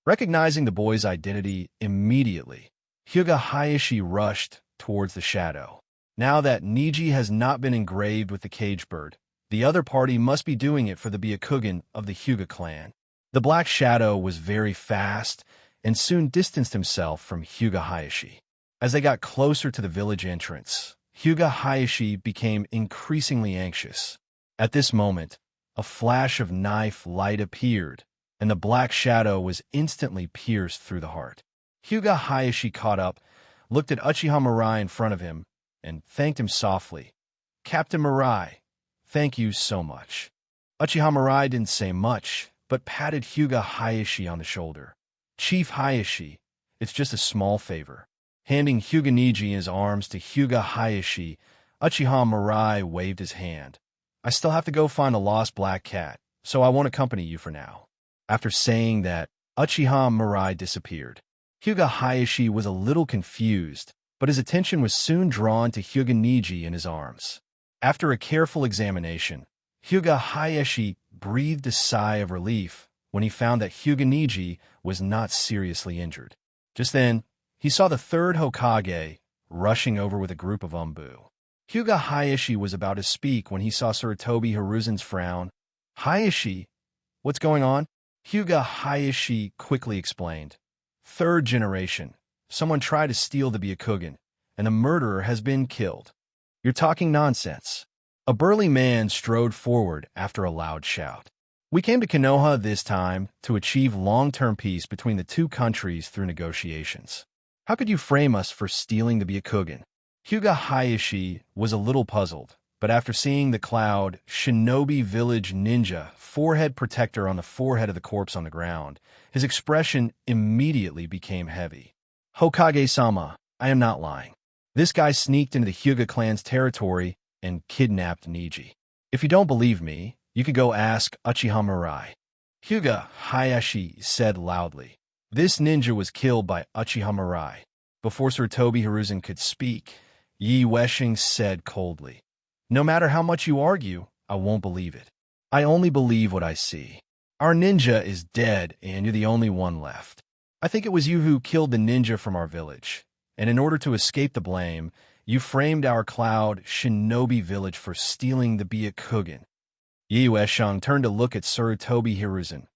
recognizing the boy's identity immediately, Hyuga Hayashi rushed towards the shadow. Now that Niji has not been engraved with the cage bird, the other party must be doing it for the Byakugan of the Hyuga clan. The black shadow was very fast and soon distanced himself from Hyuga Hayashi. As they got closer to the village entrance, Hyuga Hayashi became increasingly anxious. At this moment, a flash of knife light appeared, and the black shadow was instantly pierced through the heart. Hyuga Hayashi caught up, looked at Uchiha Mirai in front of him, and thanked him softly. "Captain Mirai, thank you so much." Uchiha Mirai didn't say much, but patted Hyuga Hayashi on the shoulder. "Chief Hayashi, it's just a small favor." Handing Hyuga Niji in his arms to Hyuga Hayashi, Uchiha Mirai waved his hand. "I still have to go find a lost black cat, so I won't accompany you for now." After saying that, Uchiha Mirai disappeared. Hyuga Hayashi was a little confused, but his attention was soon drawn to Hyuga Niji in his arms. After a careful examination, Hyuga Hayashi breathed a sigh of relief when he found that Hyuga Niji was not seriously injured. Just then, he saw the third Hokage rushing over with a group of Umbu. Hyuga Hayashi was about to speak when he saw Sarutobi Hiruzen's frown. "Hayashi, what's going on?" Hyuga Hayashi quickly explained. "Third generation. Someone tried to steal the Byakugan, and the murderer has been killed." "You're talking nonsense." A burly man strode forward after a loud shout. "We came to Konoha this time to achieve long-term peace between the two countries through negotiations. How could you frame us for stealing the Byakugan?" Hyuga Hayashi was a little puzzled, but after seeing the Cloud Shinobi Village ninja forehead protector on the forehead of the corpse on the ground, his expression immediately became heavy. "Hokage-sama, I am not lying. This guy sneaked into the Hyuga clan's territory and kidnapped Niji. If you don't believe me, you could go ask Uchiha Mirai." Hyuga Hayashi said loudly. This ninja was killed by Uchiha Mirai. Before Sarutobi Hiruzen could speak, Yi Weshing said coldly, "No matter how much you argue, I won't believe it. I only believe what I see. Our ninja is dead, and you're the only one left. I think it was you who killed the ninja from our village, and in order to escape the blame, you framed our Cloud Shinobi village for stealing the Byakugan." Yi Weshang turned to look at Sarutobi Hiruzen.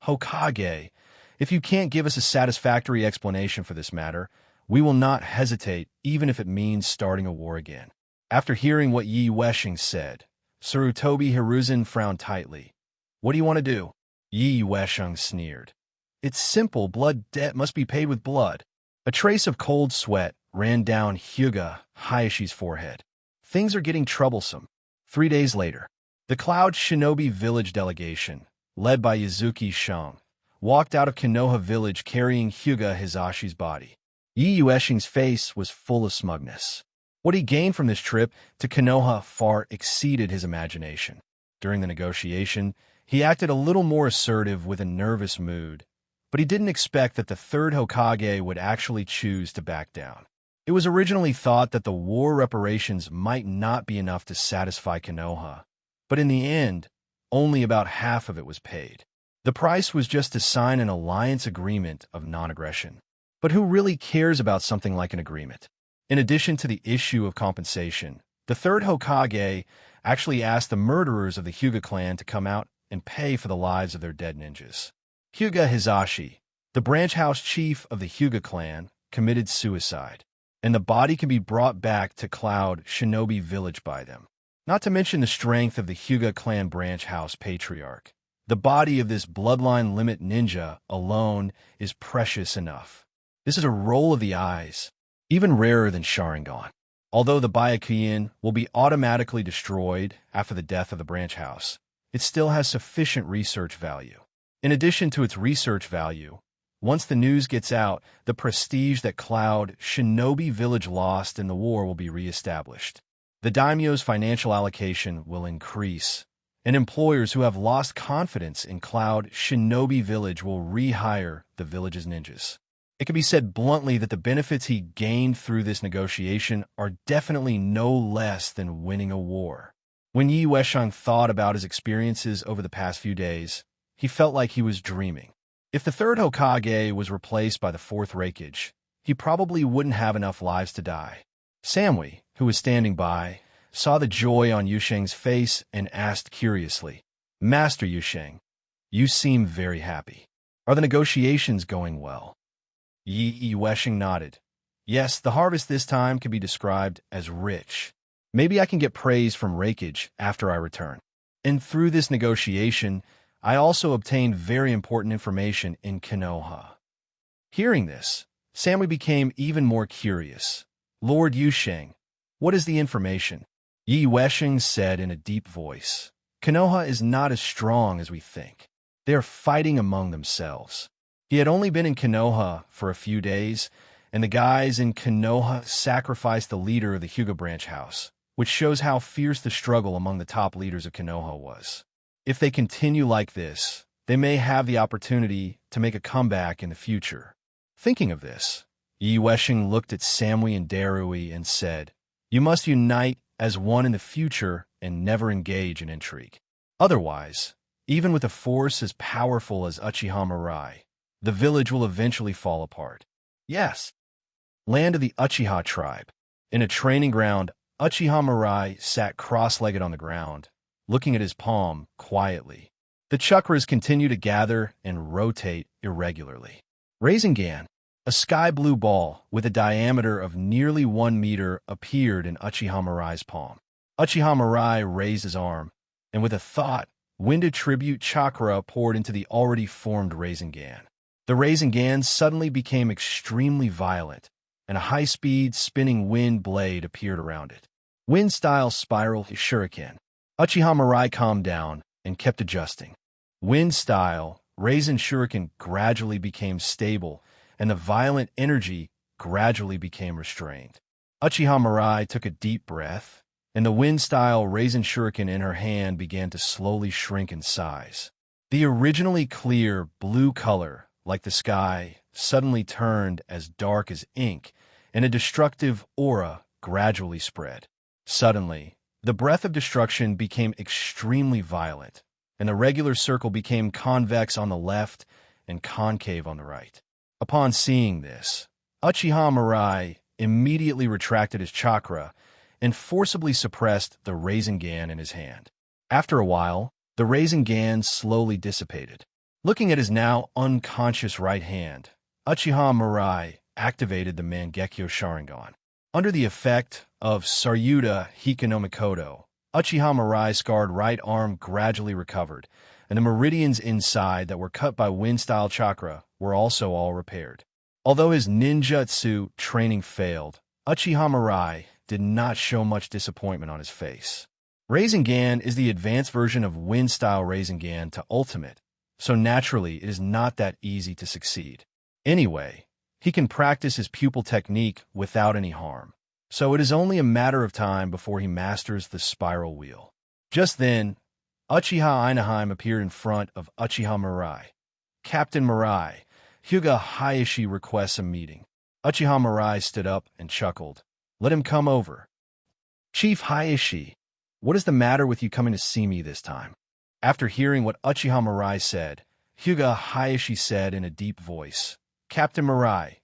"Hokage, if you can't give us a satisfactory explanation for this matter, we will not hesitate, even if it means starting a war again." After hearing what Yi Weshing said, Sarutobi Hiruzen frowned tightly. "What do you want to do?" Yi Weshang sneered. "It's simple. Blood debt must be paid with blood." A trace of cold sweat ran down Hyuga Hayashi's forehead. Things are getting troublesome. 3 days later, the Cloud Shinobi village delegation, led by Yazuki Shang, walked out of Konoha village carrying Hyuga Hizashi's body. Yi Ueshing's face was full of smugness. What he gained from this trip to Konoha far exceeded his imagination. During the negotiation, he acted a little more assertive with a nervous mood, but he didn't expect that the third Hokage would actually choose to back down. It was originally thought that the war reparations might not be enough to satisfy Konoha, but in the end, only about half of it was paid. The price was just to sign an alliance agreement of non-aggression. But who really cares about something like an agreement? In addition to the issue of compensation, the third Hokage actually asked the murderers of the Hyuga clan to come out and pay for the lives of their dead ninjas. Hyuga Hizashi, the branch house chief of the Hyuga clan, committed suicide, and the body can be brought back to Cloud Shinobi village by them. Not to mention the strength of the Hyuga clan branch house patriarch. The body of this bloodline limit ninja alone is precious enough. This is a roll of the eyes, even rarer than Sharingan. Although the Byakugan will be automatically destroyed after the death of the branch house, it still has sufficient research value. In addition to its research value, once the news gets out, the prestige that Cloud Shinobi village lost in the war will be reestablished. The daimyo's financial allocation will increase, and employers who have lost confidence in Cloud Shinobi village will rehire the village's ninjas. It can be said bluntly that the benefits he gained through this negotiation are definitely no less than winning a war. When Yi Weshang thought about his experiences over the past few days, he felt like he was dreaming. If the third Hokage was replaced by the fourth Hokage, he probably wouldn't have enough lives to die. Samui, who was standing by, saw the joy on Yusheng's face and asked curiously, "Master Yusheng, you seem very happy. Are the negotiations going well?" Yi Weshing nodded. "Yes, the harvest this time can be described as rich. Maybe I can get praise from Hokage after I return." And through this negotiation, I also obtained very important information in Konoha. Hearing this, Samui became even more curious. "Lord Yusheng, what is the information?" Yi Weshing said in a deep voice. "Konoha is not as strong as we think. They are fighting among themselves." He had only been in Konoha for a few days, and the guys in Konoha sacrificed the leader of the Hyuga branch house, which shows how fierce the struggle among the top leaders of Konoha was. If they continue like this, they may have the opportunity to make a comeback in the future. Thinking of this, Yi Weshing looked at Samui and Darui and said, "You must unite as one in the future and never engage in intrigue. Otherwise, even with a force as powerful as Uchiha Mirai, the village will eventually fall apart." Yes, land of the Uchiha tribe. In a training ground, Uchiha Mirai sat cross-legged on the ground, looking at his palm quietly. The chakras continue to gather and rotate irregularly. Rasengan, a sky-blue ball with a diameter of nearly 1 meter, appeared in Uchiha Mirai's palm. Uchiha Mirai raised his arm, and with a thought, wind tribute chakra poured into the already formed Rasengan. The Rasengan suddenly became extremely violent, and a high-speed spinning wind blade appeared around it. Wind-style spiral shuriken. Uchiha Mirai calmed down and kept adjusting. Wind-style Rasen shuriken gradually became stable, and the violent energy gradually became restrained. Uchiha Mirai took a deep breath, and the wind-style Rasen shuriken in her hand began to slowly shrink in size. The originally clear blue color, like the sky, suddenly turned as dark as ink, and a destructive aura gradually spread. Suddenly, the breath of destruction became extremely violent, and the regular circle became convex on the left and concave on the right. Upon seeing this, Uchiha Mirai immediately retracted his chakra and forcibly suppressed the Rasengan in his hand. After a while, the Rasengan slowly dissipated. Looking at his now unconscious right hand, Uchiha Mirai activated the Mangekyo Sharingan. Under the effect of Saryuda Hika no Mikoto, Uchiha Mirai's scarred right arm gradually recovered, and the meridians inside that were cut by wind-style chakra were also all repaired. Although his ninjutsu training failed, Uchiha Mirai did not show much disappointment on his face. Rasengan is the advanced version of wind-style Rasengan to Ultimate, so naturally it is not that easy to succeed. Anyway, he can practice his pupil technique without any harm, so it is only a matter of time before he masters the spiral wheel. Just then, Uchiha Inaheim appeared in front of Uchiha Mirai. Captain Mirai, Hyuga Hayashi requests a meeting. Uchiha Mirai stood up and chuckled. Let him come over. Chief Hayashi, what is the matter with you coming to see me this time? After hearing what Uchiha Mirai said, Hyuga Hayashi said in a deep voice, Captain Mirai,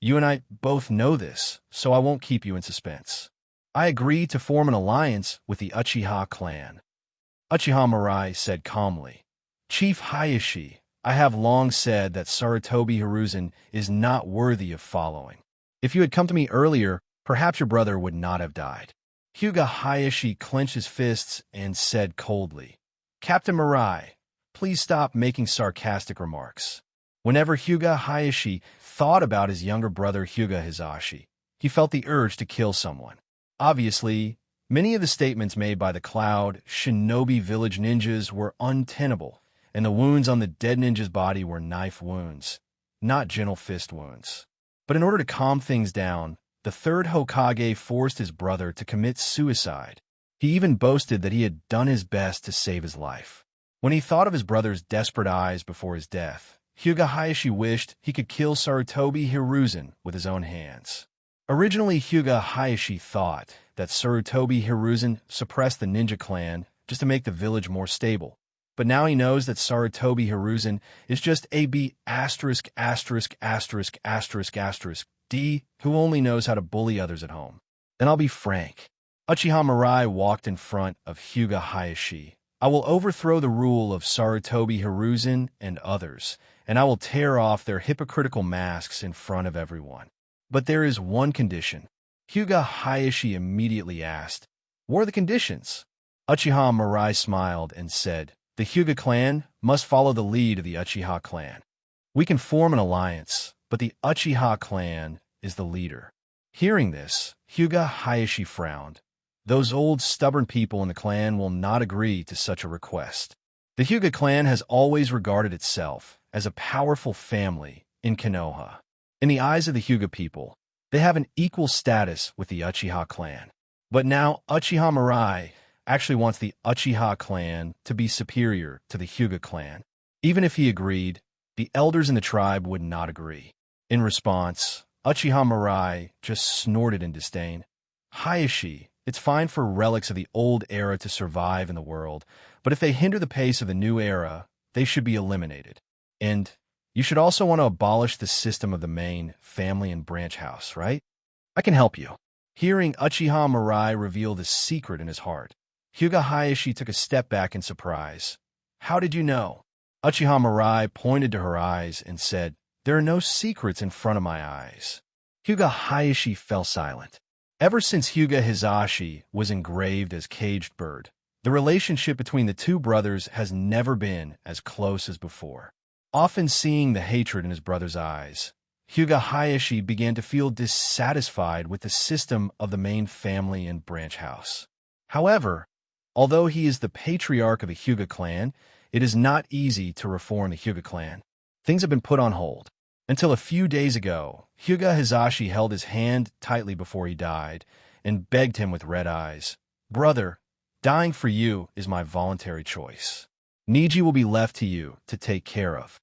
you and I both know this, so I won't keep you in suspense. I agree to form an alliance with the Uchiha clan. Uchiha Mirai said calmly, Chief Hayashi, I have long said that Sarutobi Hiruzen is not worthy of following. If you had come to me earlier, perhaps your brother would not have died. Hyuga Hayashi clenched his fists and said coldly, Captain Mirai, please stop making sarcastic remarks. Whenever Hyuga Hayashi thought about his younger brother Hyuga Hizashi, he felt the urge to kill someone. Obviously, many of the statements made by the Cloud Shinobi Village ninjas were untenable, and the wounds on the dead ninja's body were knife wounds, not gentle fist wounds. But in order to calm things down, the third Hokage forced his brother to commit suicide. He even boasted that he had done his best to save his life. When he thought of his brother's desperate eyes before his death, Hyuga Hayashi wished he could kill Sarutobi Hiruzen with his own hands. Originally, Hyuga Hayashi thought that Sarutobi Hiruzen suppressed the ninja clan just to make the village more stable. But now he knows that Sarutobi Hiruzen is just a B******************** D who only knows how to bully others at home. And I'll be frank. Uchiha Mirai walked in front of Hyuga Hayashi. I will overthrow the rule of Sarutobi Hiruzen and others, and I will tear off their hypocritical masks in front of everyone. But there is one condition. Hyuga Hayashi immediately asked, what are the conditions? Uchiha Mirai smiled and said, the Hyuga clan must follow the lead of the Uchiha clan. We can form an alliance, but the Uchiha clan is the leader. Hearing this, Hyuga Hayashi frowned. Those old stubborn people in the clan will not agree to such a request. The Hyuga clan has always regarded itself as a powerful family in Konoha. In the eyes of the Hyuga people, they have an equal status with the Uchiha clan. But now Uchiha Mirai actually wants the Uchiha clan to be superior to the Hyuga clan. Even if he agreed, the elders in the tribe would not agree. In response, Uchiha Mirai just snorted in disdain. Hayashi, it's fine for relics of the old era to survive in the world, but if they hinder the pace of the new era, they should be eliminated. And you should also want to abolish the system of the main family and branch house, right? I can help you. Hearing Uchiha Mirai reveal the secret in his heart, Hyuga Hayashi took a step back in surprise. How did you know? Uchiha Mirai pointed to her eyes and said, there are no secrets in front of my eyes. Hyuga Hayashi fell silent. Ever since Hyuga Hizashi was engraved as Caged Bird, the relationship between the two brothers has never been as close as before. Often seeing the hatred in his brother's eyes, Hyuga Hayashi began to feel dissatisfied with the system of the main family and branch house. However, although he is the patriarch of the Hyuga clan, it is not easy to reform the Hyuga clan. Things have been put on hold. Until a few days ago, Hyuga Hizashi held his hand tightly before he died and begged him with red eyes, brother, dying for you is my voluntary choice. Niji will be left to you to take care of.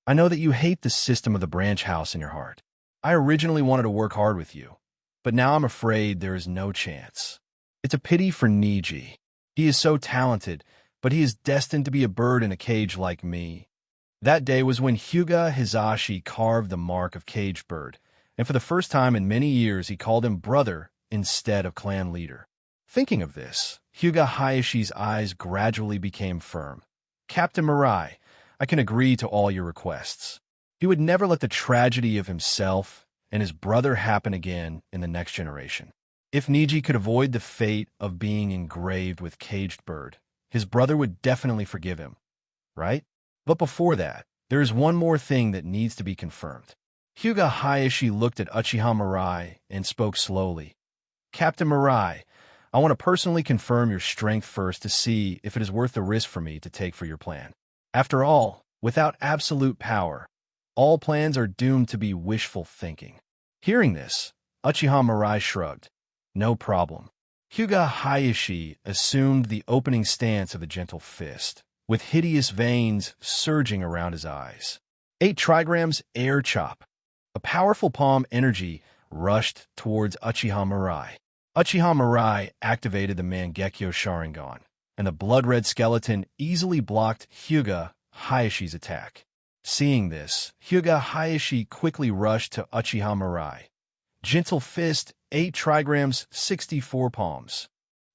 I know that you hate the system of the branch house in your heart. I originally wanted to work hard with you, but now I'm afraid there is no chance. It's a pity for Niji. He is so talented, but he is destined to be a bird in a cage like me. That day was when Hyuga Hizashi carved the mark of caged bird, and for the first time in many years he called him brother instead of clan leader. Thinking of this, Hyuga Hayashi's eyes gradually became firm. Captain Mirai, I can agree to all your requests. He would never let the tragedy of himself and his brother happen again in the next generation. If Niji could avoid the fate of being engraved with caged bird, his brother would definitely forgive him, right? But before that, there is one more thing that needs to be confirmed. Hyuga Hayashi looked at Uchiha Mirai and spoke slowly. Captain Mirai, I want to personally confirm your strength first to see if it is worth the risk for me to take for your plan. After all, without absolute power, all plans are doomed to be wishful thinking. Hearing this, Uchiha Mirai shrugged. No problem. Hyuga Hayashi assumed the opening stance of a gentle fist, with hideous veins surging around his eyes. 8 trigrams air chop. A powerful palm energy rushed towards Uchiha Mirai. Uchiha Mirai activated the Mangekyo Sharingan, and the blood-red skeleton easily blocked Hyuga Hayashi's attack. Seeing this, Hyuga Hayashi quickly rushed to Uchiha Mirai. Gentle fist, 8 trigrams, 64 palms.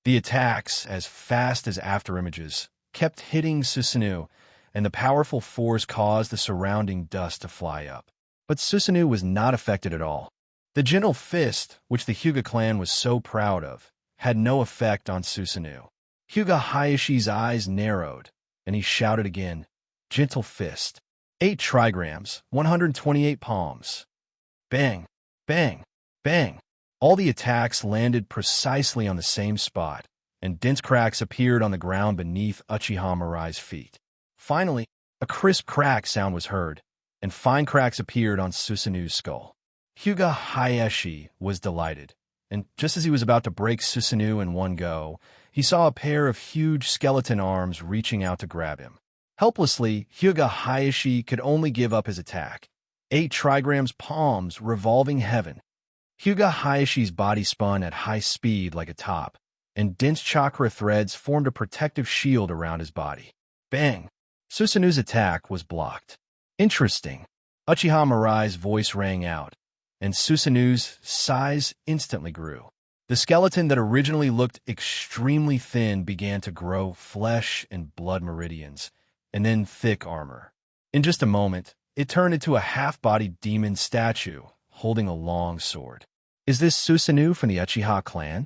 The attacks, as fast as afterimages, kept hitting Susanoo, and the powerful force caused the surrounding dust to fly up. But Susanoo was not affected at all. The gentle fist, which the Hyuga clan was so proud of, had no effect on Susanoo. Hyuga Hayashi's eyes narrowed, and he shouted again, Gentle fist. 8 trigrams, 128 palms. Bang, bang, bang. All the attacks landed precisely on the same spot, and dense cracks appeared on the ground beneath Uchiha Mirai's feet. Finally, a crisp crack sound was heard, and fine cracks appeared on Susanoo's skull. Hyuga Hayashi was delighted, and just as he was about to break Susanoo in one go, he saw a pair of huge skeleton arms reaching out to grab him. Helplessly, Hyuga Hayashi could only give up his attack. 8 trigrams palms revolving heaven. Hyuga Hayashi's body spun at high speed like a top, and dense chakra threads formed a protective shield around his body. Bang! Susanoo's attack was blocked. Interesting. Uchiha Mirai's voice rang out, and Susanoo's size instantly grew. The skeleton that originally looked extremely thin began to grow flesh and blood meridians, and then thick armor. In just a moment, it turned into a half-bodied demon statue, holding a long sword. Is this Susanoo from the Uchiha clan?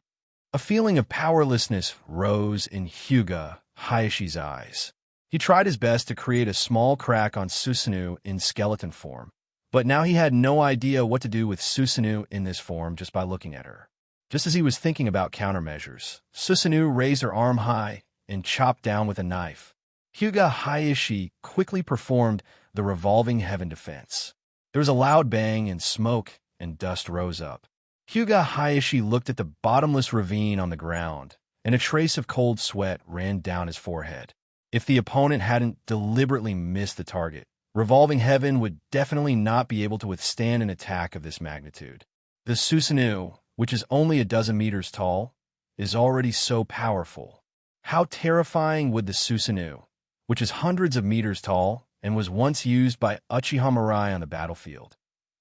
A feeling of powerlessness rose in Hyuga Hayashi's eyes. He tried his best to create a small crack on Susanoo in skeleton form, but now he had no idea what to do with Susanoo in this form just by looking at her. Just as he was thinking about countermeasures, Susanoo raised her arm high and chopped down with a knife. Hyuga Hayashi quickly performed the revolving heaven defense. There was a loud bang and smoke and dust rose up. Hyuga Hayashi looked at the bottomless ravine on the ground, and a trace of cold sweat ran down his forehead. If the opponent hadn't deliberately missed the target, revolving heaven would definitely not be able to withstand an attack of this magnitude. The Susanoo, which is only a dozen meters tall, is already so powerful. How terrifying would the Susanoo, which is hundreds of meters tall and was once used by Uchiha Mirai on the battlefield,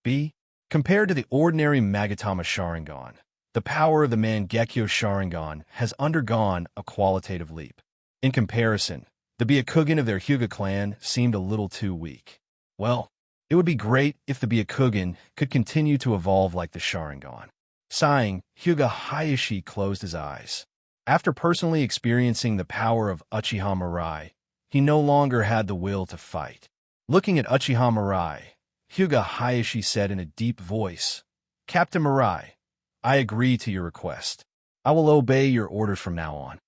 be? Compared to the ordinary Magatama Sharingan, the power of the Mangekyo Sharingan has undergone a qualitative leap. In comparison, the Byakugan of their Hyuga clan seemed a little too weak. Well, it would be great if the Byakugan could continue to evolve like the Sharingan. Sighing, Hyuga Hayashi closed his eyes. After personally experiencing the power of Uchiha Mirai, he no longer had the will to fight. Looking at Uchiha Mirai, Hyuga Hayashi said in a deep voice, Captain Mirai, I agree to your request. I will obey your orders from now on.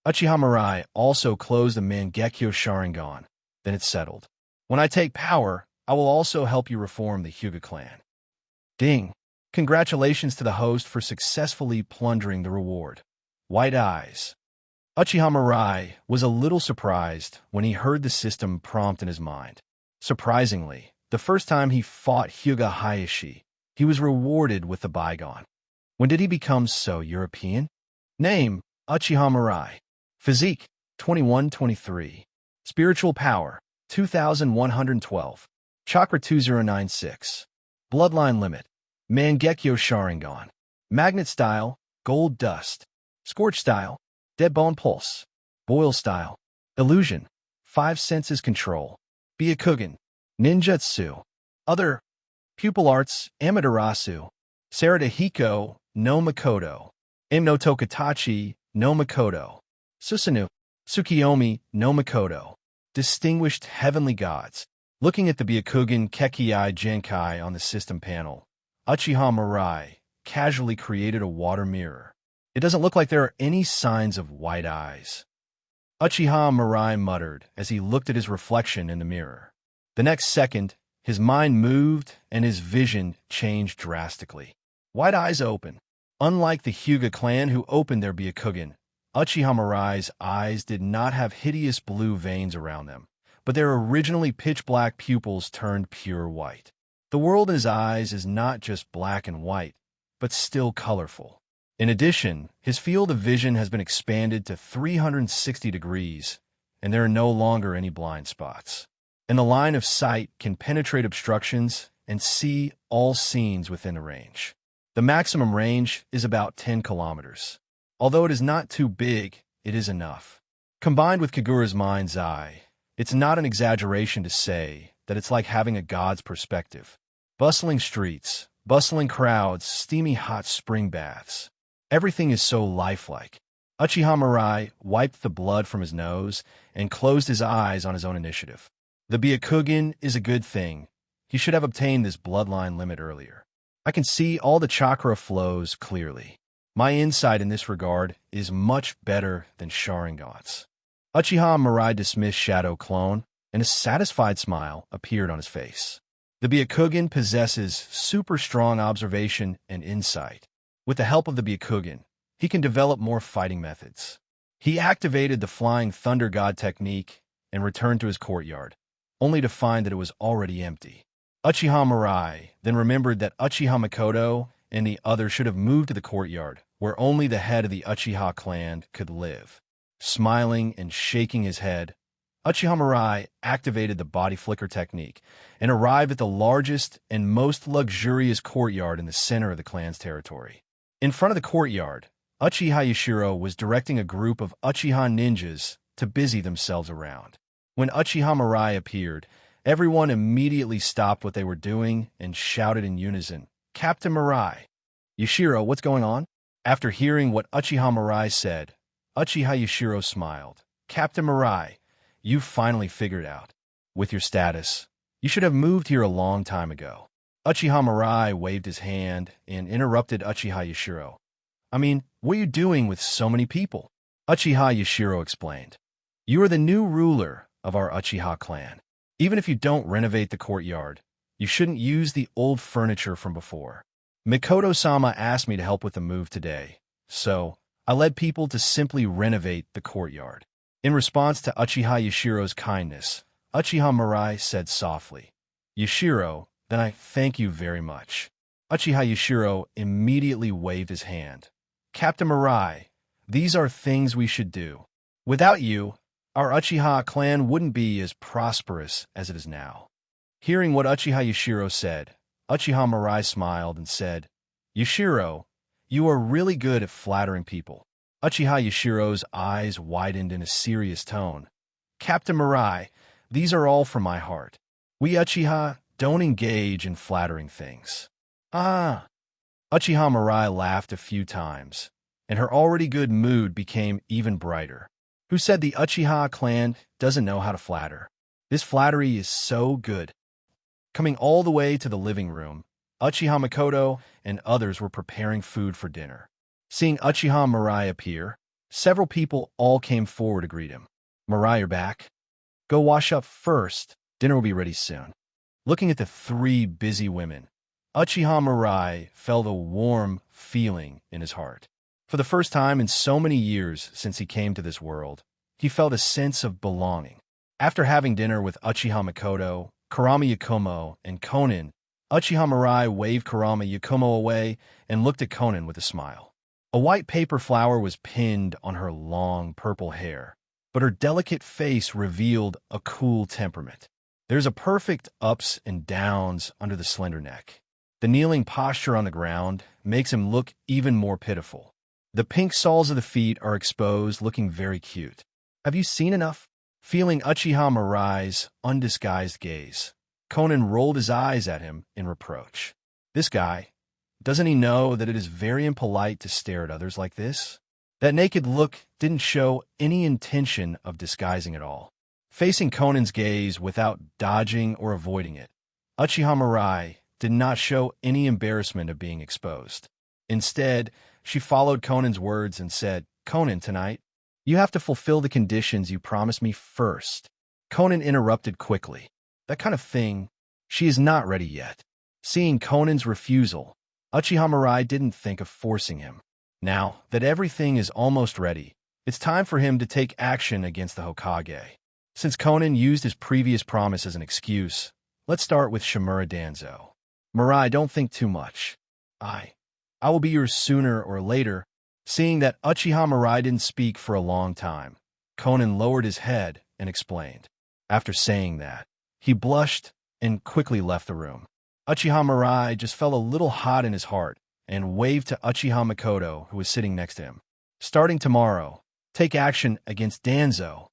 Uchiha Mirai also closed the Mangekyo Sharingan. Then it settled. When I take power, I will also help you reform the Hyuga clan. Ding! Congratulations to the host for successfully plundering the reward. White eyes. Uchiha Mirai was a little surprised when he heard the system prompt in his mind. Surprisingly, the first time he fought Hyuga Hayashi, he was rewarded with the bygone. When did he become so European? Name, Uchiha Mirai. Physique, 2123. Spiritual power, 2112. Chakra 2096. Bloodline limit, Mangekyo Sharingan. Magnet style, Gold Dust. Scorch style, Dead Bone Pulse. Boil style, Illusion. Five Senses Control. Byakugan. Ninjutsu. Other. Pupil Arts, Amaterasu. Saradahiko, no Makoto. No Tokatachi, no Makoto. Susanoo. Tsukiyomi, no Makoto. Distinguished Heavenly Gods. Looking at the Byakugan Kekkei Genkai on the system panel, Uchiha Mirai casually created a water mirror. It doesn't look like there are any signs of white eyes. Uchiha Mirai muttered as he looked at his reflection in the mirror. The next second, his mind moved and his vision changed drastically. White eyes open. Unlike the Hyuga clan who opened their Byakugan, Uchiha Mirai's eyes did not have hideous blue veins around them, but their originally pitch-black pupils turned pure white. The world in his eyes is not just black and white, but still colorful. In addition, his field of vision has been expanded to 360 degrees, and there are no longer any blind spots. And the line of sight can penetrate obstructions and see all scenes within the range. The maximum range is about 10 kilometers. Although it is not too big, it is enough. Combined with Kagura's mind's eye, it's not an exaggeration to say that it's like having a god's perspective. Bustling streets, bustling crowds, steamy hot spring baths. Everything is so lifelike. Uchiha Mirai wiped the blood from his nose and closed his eyes on his own initiative. The Byakugan is a good thing. He should have obtained this bloodline limit earlier. I can see all the chakra flows clearly. My insight in this regard is much better than Sharingan's. Uchiha Mirai dismissed Shadow Clone, and a satisfied smile appeared on his face. The Byakugan possesses super strong observation and insight. With the help of the Byakugan, he can develop more fighting methods. He activated the Flying Thunder God technique and returned to his courtyard, only to find that it was already empty. Uchiha Mirai then remembered that Uchiha Makoto and the others should have moved to the courtyard, where only the head of the Uchiha clan could live. Smiling and shaking his head, Uchiha Mirai activated the body flicker technique and arrived at the largest and most luxurious courtyard in the center of the clan's territory. In front of the courtyard, Uchiha Yashiro was directing a group of Uchiha ninjas to busy themselves around. When Uchiha Mirai appeared, everyone immediately stopped what they were doing and shouted in unison, "Captain Mirai!" "Yashiro, what's going on?" After hearing what Uchiha Mirai said, Uchiha Yashiro smiled. "Captain Mirai, you've finally figured out. With your status, you should have moved here a long time ago." Uchiha Mirai waved his hand and interrupted Uchiha Yashiro. "I mean, what are you doing with so many people?" Uchiha Yashiro explained. "You are the new ruler of our Uchiha clan. Even if you don't renovate the courtyard, you shouldn't use the old furniture from before. Mikoto-sama asked me to help with the move today, so I led people to simply renovate the courtyard." In response to Uchiha Yashiro's kindness, Uchiha Mirai said softly, "Yashiro, then I thank you very much." Uchiha Yashiro immediately waved his hand. "Captain Mirai, these are things we should do. Without you, our Uchiha clan wouldn't be as prosperous as it is now." Hearing what Uchiha Yashiro said, Uchiha Mirai smiled and said, "Yashiro, you are really good at flattering people." Uchiha Yashiro's eyes widened in a serious tone. "Captain Mirai, these are all from my heart. We Uchiha don't engage in flattering things." "Ah." Uchiha Mirai laughed a few times, and her already good mood became even brighter. "Who said the Uchiha clan doesn't know how to flatter? This flattery is so good." Coming all the way to the living room, Uchiha Makoto and others were preparing food for dinner. Seeing Uchiha Mirai appear, several people all came forward to greet him. "Mirai, you're back? Go wash up first. Dinner will be ready soon." Looking at the three busy women, Uchiha Mirai felt a warm feeling in his heart. For the first time in so many years since he came to this world, he felt a sense of belonging. After having dinner with Uchiha Makoto, Kurama Yakumo, and Konan, Uchiha Mirai waved Kurama Yakumo away and looked at Konan with a smile. A white paper flower was pinned on her long purple hair, but her delicate face revealed a cool temperament. There's a perfect ups and downs under the slender neck. The kneeling posture on the ground makes him look even more pitiful. The pink soles of the feet are exposed, looking very cute. Have you seen enough? Feeling Uchiha Mirai's undisguised gaze, Konan rolled his eyes at him in reproach. This guy, doesn't he know that it is very impolite to stare at others like this? That naked look didn't show any intention of disguising at all. Facing Konan's gaze without dodging or avoiding it, Uchiha Mirai did not show any embarrassment of being exposed. Instead, she followed Konan's words and said, "Konan, tonight, you have to fulfill the conditions you promised me first." Konan interrupted quickly. "That kind of thing, she is not ready yet." Seeing Konan's refusal, Uchiha Mirai didn't think of forcing him. Now that everything is almost ready, it's time for him to take action against the Hokage. Since Konan used his previous promise as an excuse, let's start with Shimura Danzo. Mirai, don't think too much. I will be yours sooner or later. Seeing that Uchiha Mirai didn't speak for a long time, Konan lowered his head and explained. After saying that, he blushed and quickly left the room. Uchiha Mirai just felt a little hot in his heart and waved to Uchiha Makoto, who was sitting next to him. Starting tomorrow, take action against Danzo,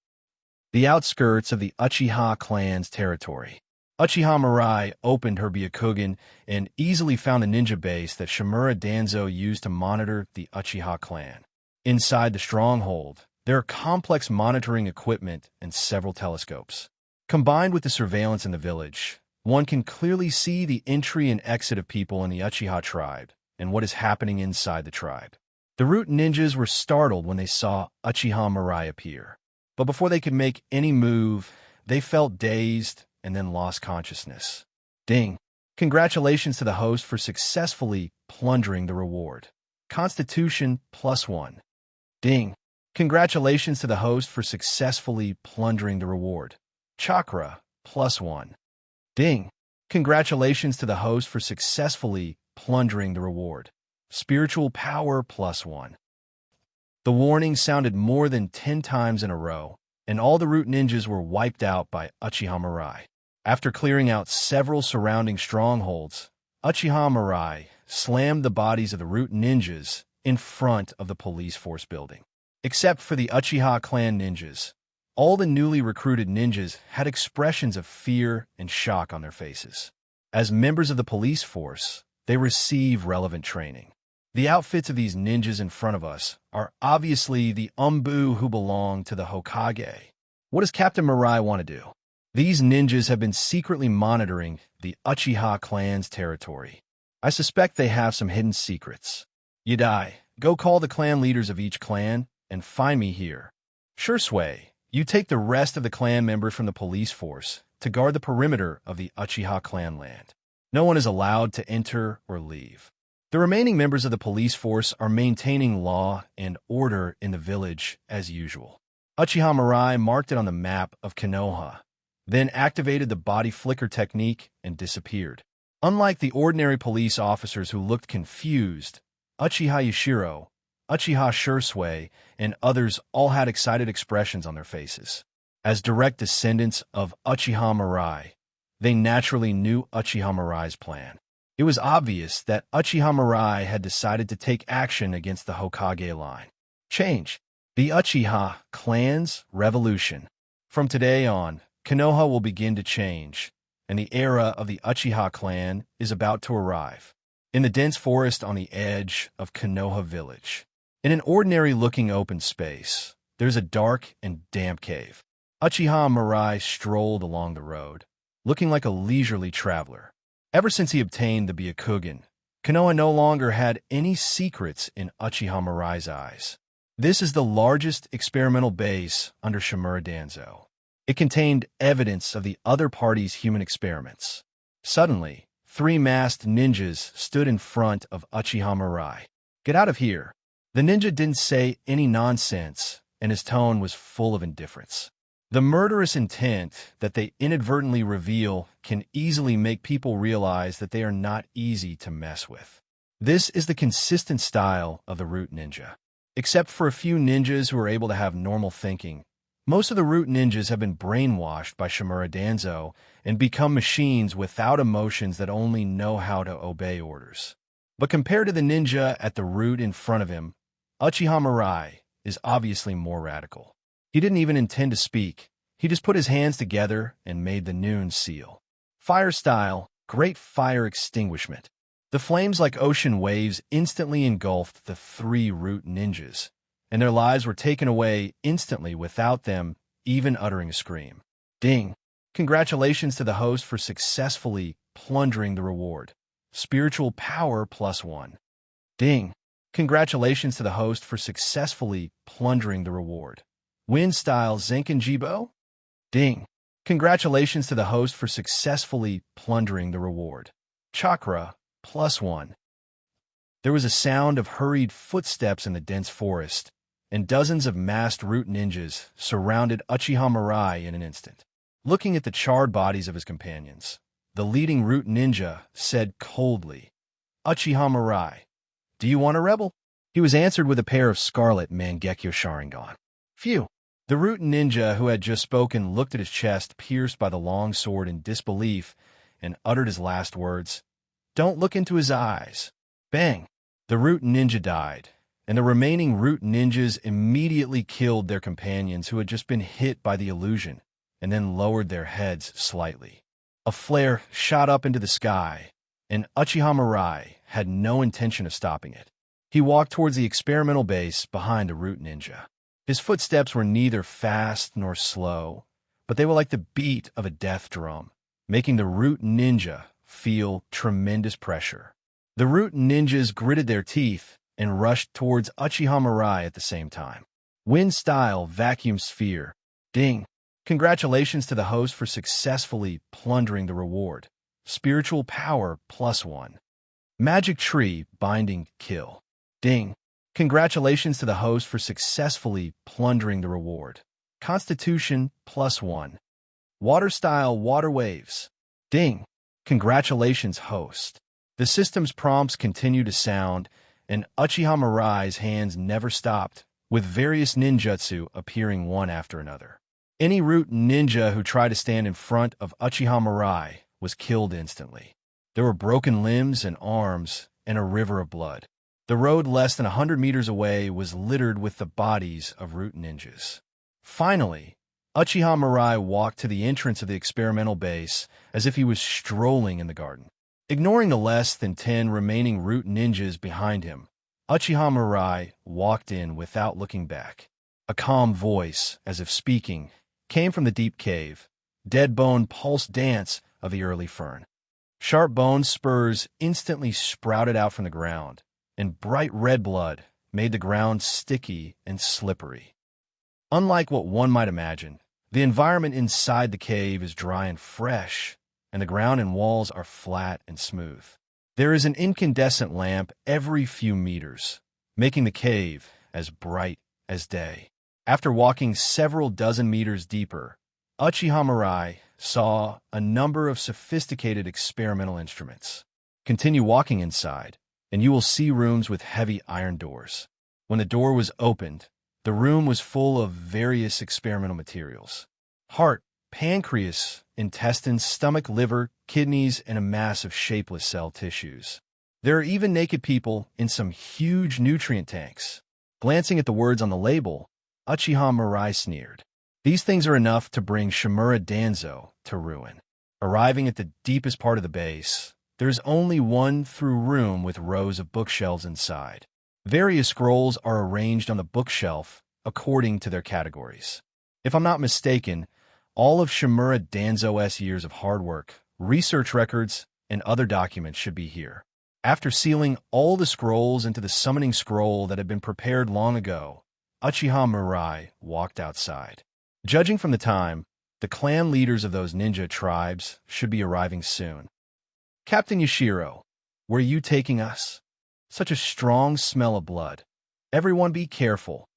the outskirts of the Uchiha clan's territory. Uchiha Mirai opened her Byakugan and easily found a ninja base that Shimura Danzo used to monitor the Uchiha clan. Inside the stronghold, there are complex monitoring equipment and several telescopes. Combined with the surveillance in the village, one can clearly see the entry and exit of people in the Uchiha tribe and what is happening inside the tribe. The root ninjas were startled when they saw Uchiha Mirai appear. But before they could make any move, they felt dazed and then lost consciousness. Ding! Congratulations to the host for successfully plundering the reward. Constitution +1. Ding! Congratulations to the host for successfully plundering the reward. Chakra +1. Ding! Congratulations to the host for successfully plundering the reward. Spiritual power +1. The warning sounded more than 10 times in a row, and all the root ninjas were wiped out by Uchiha Mirai. After clearing out several surrounding strongholds, Uchiha Mirai slammed the bodies of the root ninjas in front of the police force building. Except for the Uchiha clan ninjas, all the newly recruited ninjas had expressions of fear and shock on their faces. As members of the police force, they receive relevant training. The outfits of these ninjas in front of us are obviously the Umbu who belong to the Hokage. What does Captain Mirai want to do? These ninjas have been secretly monitoring the Uchiha clan's territory. I suspect they have some hidden secrets. Yadai, go call the clan leaders of each clan and find me here. Sure, Sway, you take the rest of the clan members from the police force to guard the perimeter of the Uchiha clan land. No one is allowed to enter or leave. The remaining members of the police force are maintaining law and order in the village as usual. Uchiha Mirai marked it on the map of Konoha, then activated the body flicker technique and disappeared. Unlike the ordinary police officers who looked confused, Uchiha Yashiro, Uchiha Shursui, and others all had excited expressions on their faces. As direct descendants of Uchiha Mirai, they naturally knew Uchiha Mirai's plan. It was obvious that Uchiha Mirai had decided to take action against the Hokage line. Change. The Uchiha clan's revolution. From today on, Konoha will begin to change, and the era of the Uchiha clan is about to arrive. In the dense forest on the edge of Konoha village, in an ordinary-looking open space, there's a dark and damp cave. Uchiha Mirai strolled along the road, looking like a leisurely traveler. Ever since he obtained the Byakugan, Konoha no longer had any secrets in Uchiha Mirai's eyes. This is the largest experimental base under Shimura Danzo. It contained evidence of the other party's human experiments. Suddenly, 3 masked ninjas stood in front of Uchiha Mirai. Get out of here. The ninja didn't say any nonsense, and his tone was full of indifference. The murderous intent that they inadvertently reveal can easily make people realize that they are not easy to mess with. This is the consistent style of the root ninja. Except for a few ninjas who are able to have normal thinking, most of the root ninjas have been brainwashed by Shimura Danzo and become machines without emotions that only know how to obey orders. But compared to the ninja at the root in front of him, Uchiha Mirai is obviously more radical. He didn't even intend to speak. He just put his hands together and made the noon seal. Fire style, great fire extinguishment. The flames like ocean waves instantly engulfed the three root ninjas, and their lives were taken away instantly without them even uttering a scream. Ding! Congratulations to the host for successfully plundering the reward. Spiritual power +1. Ding! Congratulations to the host for successfully plundering the reward. Wind style Zenkin-jibo? Ding! Congratulations to the host for successfully plundering the reward. Chakra +1. There was a sound of hurried footsteps in the dense forest, and dozens of masked root ninjas surrounded Uchiha Mirai in an instant. Looking at the charred bodies of his companions, the leading root ninja said coldly, "Uchiha Mirai, do you want a rebel?" He was answered with a pair of scarlet Mangekyo Sharingan. Phew! The root ninja who had just spoken looked at his chest pierced by the long sword in disbelief and uttered his last words, "Don't look into his eyes." Bang! The root ninja died, and the remaining root ninjas immediately killed their companions who had just been hit by the illusion, and then lowered their heads slightly. A flare shot up into the sky, and Uchiha Mirai had no intention of stopping it. He walked towards the experimental base behind the root ninja. His footsteps were neither fast nor slow, but they were like the beat of a death drum, making the root ninja feel tremendous pressure. The root ninjas gritted their teeth and rushed towards Uchiha Mirai at the same time. Wind style vacuum sphere. Ding! Congratulations to the host for successfully plundering the reward. Spiritual power +1. Magic tree binding kill. Ding! Congratulations to the host for successfully plundering the reward. Constitution +1. Water style water waves. Ding! Congratulations, host. The system's prompts continued to sound, and Uchiha Mirai's hands never stopped, with various ninjutsu appearing one after another. Any root ninja who tried to stand in front of Uchiha Mirai was killed instantly. There were broken limbs and arms and a river of blood. The road less than 100 meters away was littered with the bodies of root ninjas. Finally, Uchiha Mirai walked to the entrance of the experimental base as if he was strolling in the garden. Ignoring the less than 10 remaining root ninjas behind him, Uchiha Mirai walked in without looking back. A calm voice, as if speaking, came from the deep cave, dead bone pulse dance of the early fern. Sharp bone spurs instantly sprouted out from the ground, and bright red blood made the ground sticky and slippery. Unlike what one might imagine, the environment inside the cave is dry and fresh, and the ground and walls are flat and smooth. There is an incandescent lamp every few meters, making the cave as bright as day. After walking several dozen meters deeper, Uchiha Mirai saw a number of sophisticated experimental instruments. Continue walking inside, and you will see rooms with heavy iron doors. When the door was opened, the room was full of various experimental materials. Heart, pancreas, intestines, stomach, liver, kidneys, and a mass of shapeless cell tissues. There are even naked people in some huge nutrient tanks. Glancing at the words on the label, Uchiha Mirai sneered. These things are enough to bring Shimura Danzo to ruin. Arriving at the deepest part of the base, there is only one through room with rows of bookshelves inside. Various scrolls are arranged on the bookshelf according to their categories. If I'm not mistaken, all of Shimura Danzo's years of hard work, research records, and other documents should be here. After sealing all the scrolls into the summoning scroll that had been prepared long ago, Uchiha Mirai walked outside. Judging from the time, the clan leaders of those ninja tribes should be arriving soon. Captain Yashiro, where are you taking us? Such a strong smell of blood. Everyone be careful.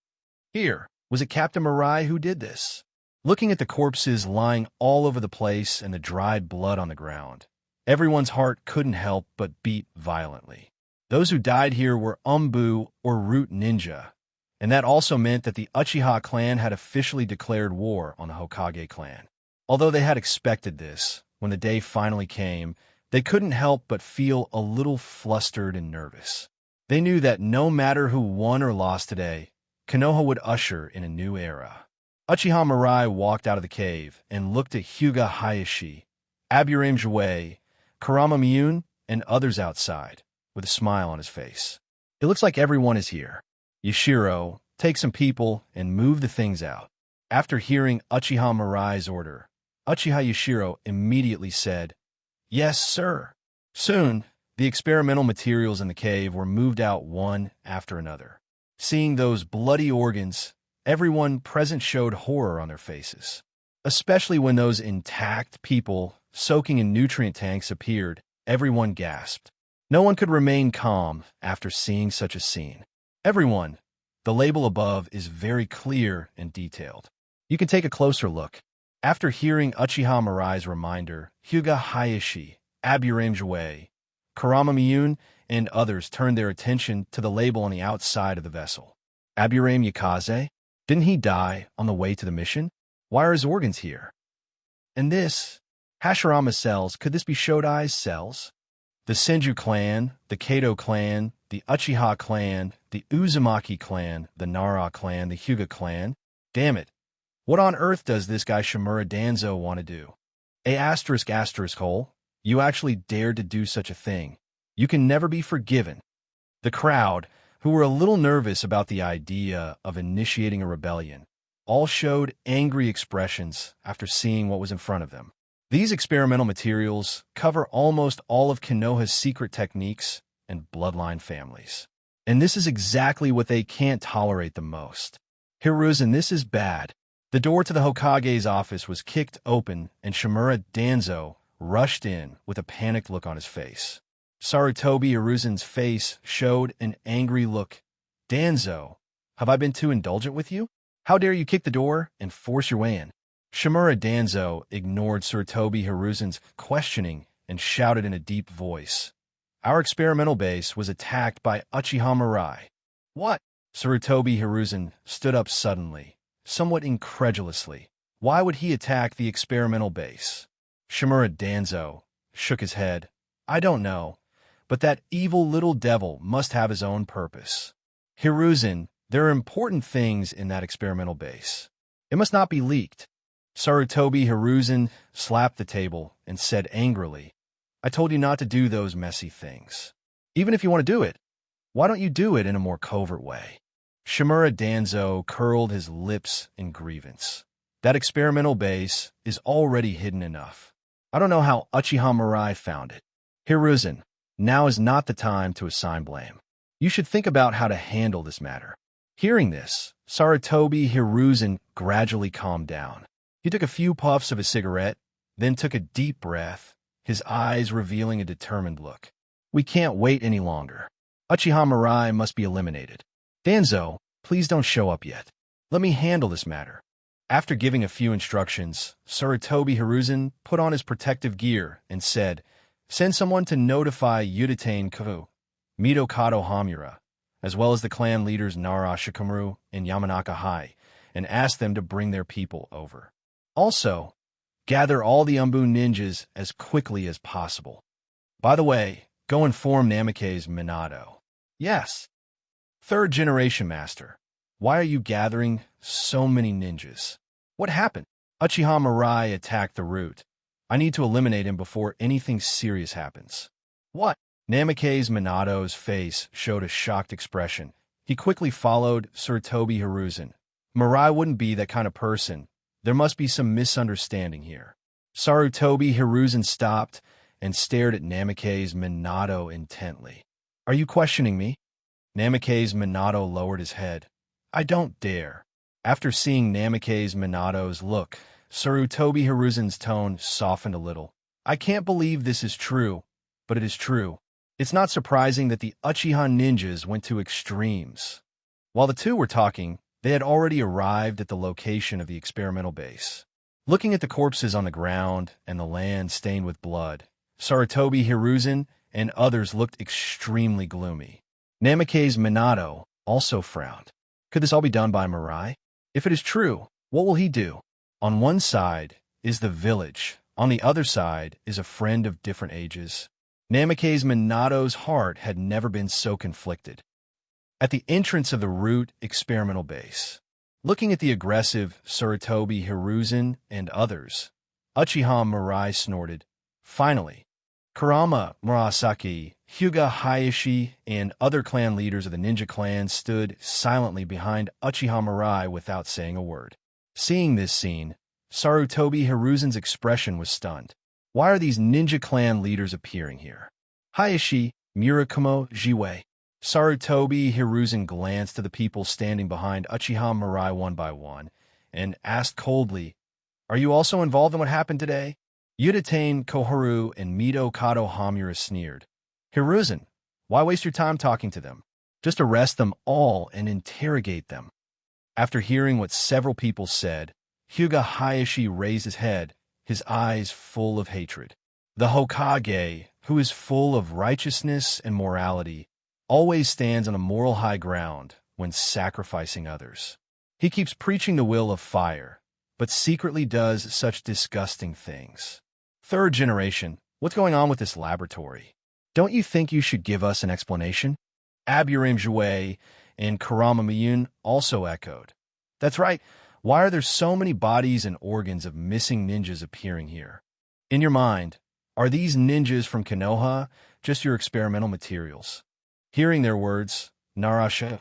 Here, was it Captain Mirai who did this? Looking at the corpses lying all over the place and the dried blood on the ground, everyone's heart couldn't help but beat violently. Those who died here were Umbu or Root Ninja, and that also meant that the Uchiha clan had officially declared war on the Hokage clan. Although they had expected this, when the day finally came, they couldn't help but feel a little flustered and nervous. They knew that no matter who won or lost today, Konoha would usher in a new era. Uchiha Mirai walked out of the cave and looked at Hyuga Hayashi, Aburame Jouei, Kurama Miyun, and others outside, with a smile on his face. It looks like everyone is here. Yashiro, take some people and move the things out. After hearing Uchiha Mirai's order, Uchiha Yashiro immediately said, "Yes, sir." Soon, the experimental materials in the cave were moved out one after another. Seeing those bloody organs, everyone present showed horror on their faces. Especially when those intact people soaking in nutrient tanks appeared, everyone gasped. No one could remain calm after seeing such a scene. Everyone, the label above is very clear and detailed. You can take a closer look. After hearing Uchiha Mirai's reminder, Hyuga Hayashi, Aburame Jouei, Kurama Miyun, and others turned their attention to the label on the outside of the vessel. Aburame Yakaze? Didn't he die on the way to the mission? Why are his organs here? And this? Hashirama cells, could this be Shodai's cells? The Senju clan, the Kato clan, the Uchiha clan, the Uzumaki clan, the Nara clan, the Hyuga clan. Damn it. What on earth does this guy Shimura Danzo want to do? You actually dared to do such a thing. You can never be forgiven. The crowd, who were a little nervous about the idea of initiating a rebellion, all showed angry expressions after seeing what was in front of them. These experimental materials cover almost all of Konoha's secret techniques and bloodline families. And this is exactly what they can't tolerate the most. Hiruzen, this is bad. The door to the Hokage's office was kicked open and Shimura Danzo rushed in with a panicked look on his face. Sarutobi Hiruzen's face showed an angry look. Danzo, have I been too indulgent with you? How dare you kick the door and force your way in? Shimura Danzo ignored Sarutobi Hiruzen's questioning and shouted in a deep voice. Our experimental base was attacked by Uchiha Mirai. What? Sarutobi Hiruzen stood up suddenly, somewhat incredulously. Why would he attack the experimental base? Shimura Danzo shook his head. I don't know, but that evil little devil must have his own purpose. Hiruzen, there are important things in that experimental base. It must not be leaked. Sarutobi Hiruzen slapped the table and said angrily, I told you not to do those messy things. Even if you want to do it, why don't you do it in a more covert way? Shimura Danzo curled his lips in grievance. That experimental base is already hidden enough. I don't know how Uchiha Mirai found it. Hiruzen, now is not the time to assign blame. You should think about how to handle this matter. Hearing this, Sarutobi Hiruzen gradually calmed down. He took a few puffs of his cigarette, then took a deep breath, his eyes revealing a determined look. We can't wait any longer. Uchiha Mirai must be eliminated. Danzo, please don't show up yet. Let me handle this matter. After giving a few instructions, Sarutobi Hiruzen put on his protective gear and said, Send someone to notify Yuditane Kavu, Midokado Hamura, as well as the clan leaders Nara Shikamaru and Yamanaka Hai, and ask them to bring their people over. Also, gather all the Umbu ninjas as quickly as possible. By the way, go inform Namikaze Minato. Yes. Third generation master. Why are you gathering so many ninjas? What happened? Uchiha Mirai attacked the root. I need to eliminate him before anything serious happens. What? Namikaze Minato's face showed a shocked expression. He quickly followed Sarutobi Hiruzen. Mirai wouldn't be that kind of person. There must be some misunderstanding here. Sarutobi Hiruzen stopped and stared at Namikaze Minato intently. Are you questioning me? Namikaze Minato lowered his head. I don't dare. After seeing Namikaze Minato's look, Sarutobi Hiruzen's tone softened a little. I can't believe this is true, but it is true. It's not surprising that the Uchiha ninjas went to extremes. While the two were talking, they had already arrived at the location of the experimental base. Looking at the corpses on the ground and the land stained with blood, Sarutobi Hiruzen and others looked extremely gloomy. Namikaze Minato also frowned. Could this all be done by Mirai? If it is true, what will he do? On one side is the village. On the other side is a friend of different ages. Namikaze Minato's heart had never been so conflicted. At the entrance of the root experimental base, looking at the aggressive Sarutobi Hiruzen and others, Uchiha Mirai snorted. Finally, Kurama Murasaki, Hyuga Hayashi, and other clan leaders of the ninja clan stood silently behind Uchiha Mirai without saying a word. Seeing this scene, Sarutobi Hiruzen's expression was stunned. Why are these ninja clan leaders appearing here? Hayashi, Murakumo, Jiwei. Sarutobi Hiruzen glanced to the people standing behind Uchiha Mirai one by one and asked coldly, "Are you also involved in what happened today?" Udatane Koharu and Mito Kato Hamura sneered. "Hiruzen, why waste your time talking to them? Just arrest them all and interrogate them." After hearing what several people said, Hyuga Hayashi raised his head, his eyes full of hatred. The Hokage, who is full of righteousness and morality, always stands on a moral high ground when sacrificing others. He keeps preaching the will of fire, but secretly does such disgusting things. Third generation, what's going on with this laboratory? Don't you think you should give us an explanation? Aburim Jouet and Kurama Miyun also echoed. That's right. Why are there so many bodies and organs of missing ninjas appearing here? In your mind, are these ninjas from Konoha just your experimental materials? Hearing their words, Narasha,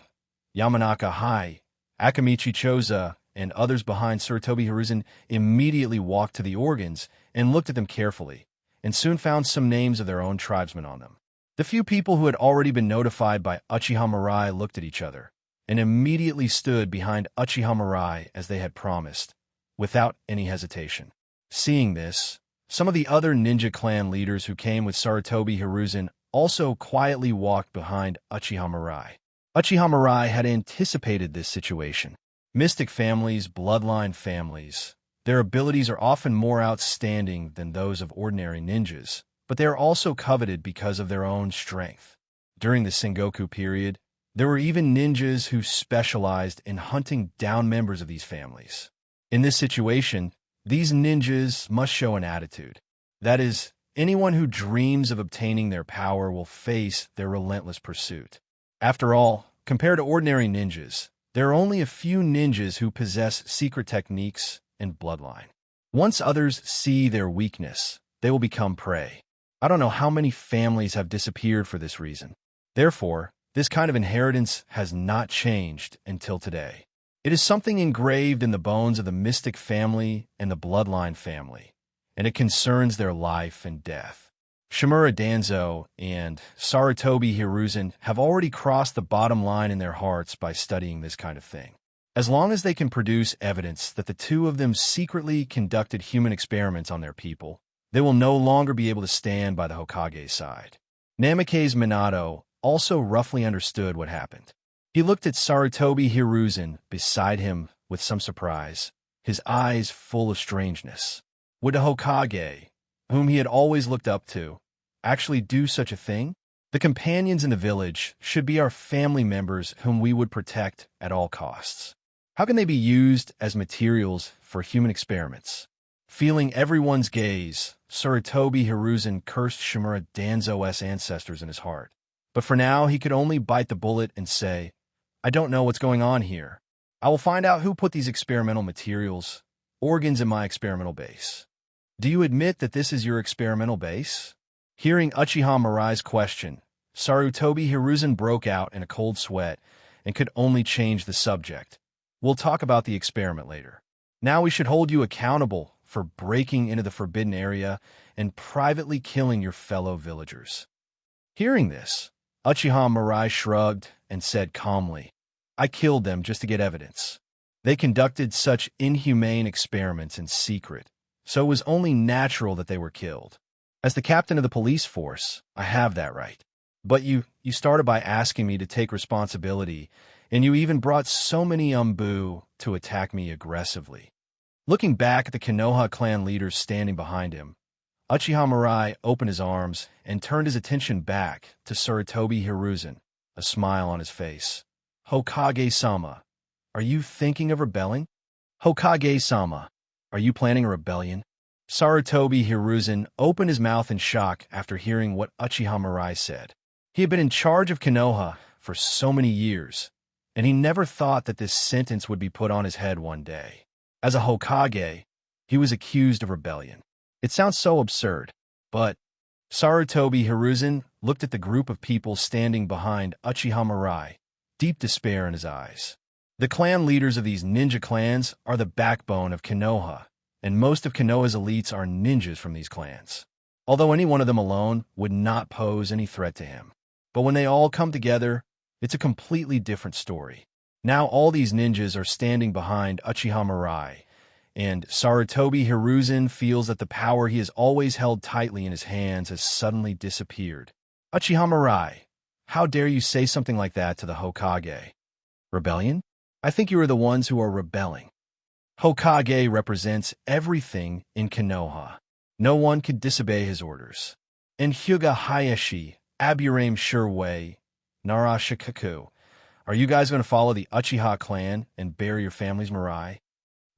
Yamanaka Hai, Akamichi Choza, and others behind Sarutobi Hiruzen immediately walked to the organs and looked at them carefully, and soon found some names of their own tribesmen on them. The few people who had already been notified by Uchiha Mirai looked at each other, and immediately stood behind Uchiha Mirai as they had promised, without any hesitation. Seeing this, some of the other ninja clan leaders who came with Sarutobi Hiruzen also quietly walked behind Uchiha Mirai. Uchiha Mirai had anticipated this situation. Mystic families, bloodline families, their abilities are often more outstanding than those of ordinary ninjas, but they are also coveted because of their own strength. During the Sengoku period, there were even ninjas who specialized in hunting down members of these families. In this situation, these ninjas must show an attitude. That is, anyone who dreams of obtaining their power will face their relentless pursuit. After all, compared to ordinary ninjas, there are only a few ninjas who possess secret techniques and bloodline. Once others see their weakness, they will become prey. I don't know how many families have disappeared for this reason. Therefore, this kind of inheritance has not changed until today. It is something engraved in the bones of the mystic family and the bloodline family, and it concerns their life and death. Shimura Danzo and Sarutobi Hiruzen have already crossed the bottom line in their hearts by studying this kind of thing. As long as they can produce evidence that the two of them secretly conducted human experiments on their people, they will no longer be able to stand by the Hokage's side. Namikaze Minato also roughly understood what happened. He looked at Sarutobi Hiruzen beside him with some surprise, his eyes full of strangeness. Would the Hokage, whom he had always looked up to, actually do such a thing? The companions in the village should be our family members whom we would protect at all costs. How can they be used as materials for human experiments? Feeling everyone's gaze, Sarutobi Hiruzen cursed Shimura Danzo's ancestors in his heart. But for now, he could only bite the bullet and say, I don't know what's going on here. I will find out who put these experimental materials, organs in my experimental base. Do you admit that this is your experimental base? Hearing Uchiha Mirai's question, Sarutobi Hiruzen broke out in a cold sweat and could only change the subject. We'll talk about the experiment later. Now we should hold you accountable for breaking into the forbidden area and privately killing your fellow villagers. Hearing this, Uchiha Mirai shrugged and said calmly, I killed them just to get evidence. They conducted such inhumane experiments in secret, so it was only natural that they were killed. As the captain of the police force, I have that right. But you started by asking me to take responsibility And you even brought so many Umbu to attack me aggressively. Looking back at the Konoha clan leaders standing behind him, Uchiha Mirai opened his arms and turned his attention back to Sarutobi Hiruzen, a smile on his face. Hokage-sama, are you thinking of rebelling? Hokage-sama, are you planning a rebellion? Sarutobi Hiruzen opened his mouth in shock after hearing what Uchiha Mirai said. He had been in charge of Konoha for so many years, and he never thought that this sentence would be put on his head one day. As a Hokage, he was accused of rebellion. It sounds so absurd, but Sarutobi Hiruzen looked at the group of people standing behind Uchiha Mirai, deep despair in his eyes. The clan leaders of these ninja clans are the backbone of Konoha, and most of Konoha's elites are ninjas from these clans, although any one of them alone would not pose any threat to him. But when they all come together, it's a completely different story. Now all these ninjas are standing behind Uchiha Mirai, and Sarutobi Hiruzen feels that the power he has always held tightly in his hands has suddenly disappeared. Uchiha Mirai, how dare you say something like that to the Hokage? Rebellion? I think you are the ones who are rebelling. Hokage represents everything in Konoha. No one could disobey his orders. And Hyuga Hayashi, Aburame Shirwei, Narashikaku, are you guys going to follow the Uchiha clan and bear your family's Mirai?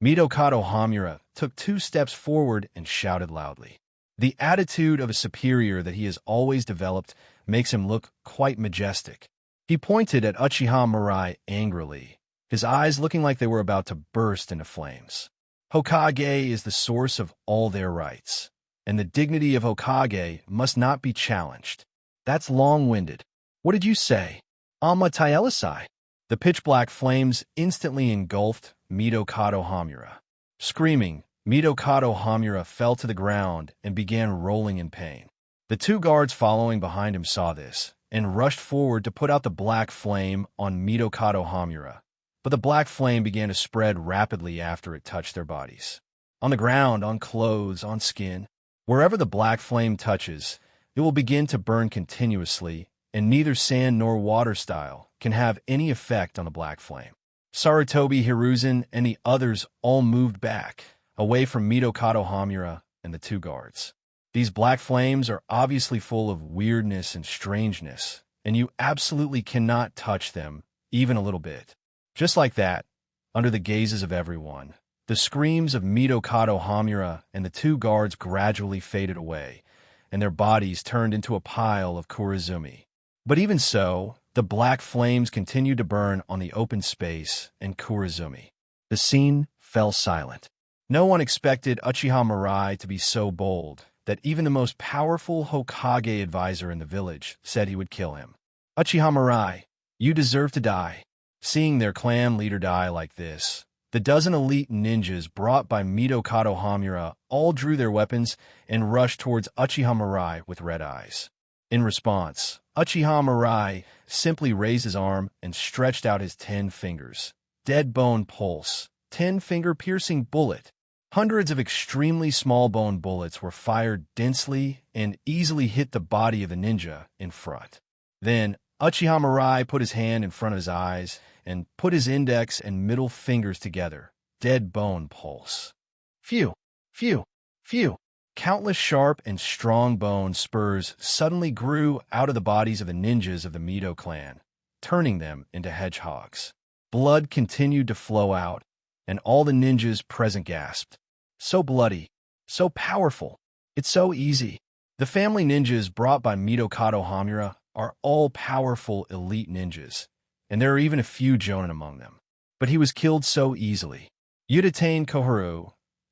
Midokado Hamura took 2 steps forward and shouted loudly. The attitude of a superior that he has always developed makes him look quite majestic. He pointed at Uchiha Mirai angrily, his eyes looking like they were about to burst into flames. Hokage is the source of all their rights, and the dignity of Hokage must not be challenged. That's long-winded. What did you say? Amma Tielisai. The pitch-black flames instantly engulfed Midokado Hamura. Screaming, Midokado Hamura fell to the ground and began rolling in pain. The 2 guards following behind him saw this and rushed forward to put out the black flame on Midokado Hamura. But the black flame began to spread rapidly after it touched their bodies. On the ground, on clothes, on skin, wherever the black flame touches, it will begin to burn continuously, and neither sand nor water style can have any effect on the black flame. Sarutobi Hiruzen and the others all moved back, away from Midokado Hamura and the 2 guards. These black flames are obviously full of weirdness and strangeness, and you absolutely cannot touch them, even a little bit. Just like that, under the gazes of everyone, the screams of Midokado Hamura and the 2 guards gradually faded away, and their bodies turned into a pile of Kurizumi. But even so, the black flames continued to burn on the open space and Kurizumi. The scene fell silent. No one expected Uchiha Mirai to be so bold that even the most powerful Hokage advisor in the village said he would kill him. Uchiha Mirai, you deserve to die. Seeing their clan leader die like this, the dozen elite ninjas brought by Midokado Hamura all drew their weapons and rushed towards Uchiha Mirai with red eyes. In response, Uchiha Mirai simply raised his arm and stretched out his 10 fingers. Dead bone pulse, 10-finger piercing bullet. Hundreds of extremely small bone bullets were fired densely and easily hit the body of the ninja in front. Then, Uchiha Mirai put his hand in front of his eyes and put his index and middle fingers together. Dead bone pulse. Phew, phew, phew. Countless sharp and strong bone spurs suddenly grew out of the bodies of the ninjas of the Mido clan, turning them into hedgehogs. Blood continued to flow out, and all the ninjas present gasped. So bloody, so powerful, it's so easy. The family ninjas brought by Midokado Hamura are all powerful elite ninjas, and there are even a few jonin among them. But he was killed so easily. Udatane Koharu,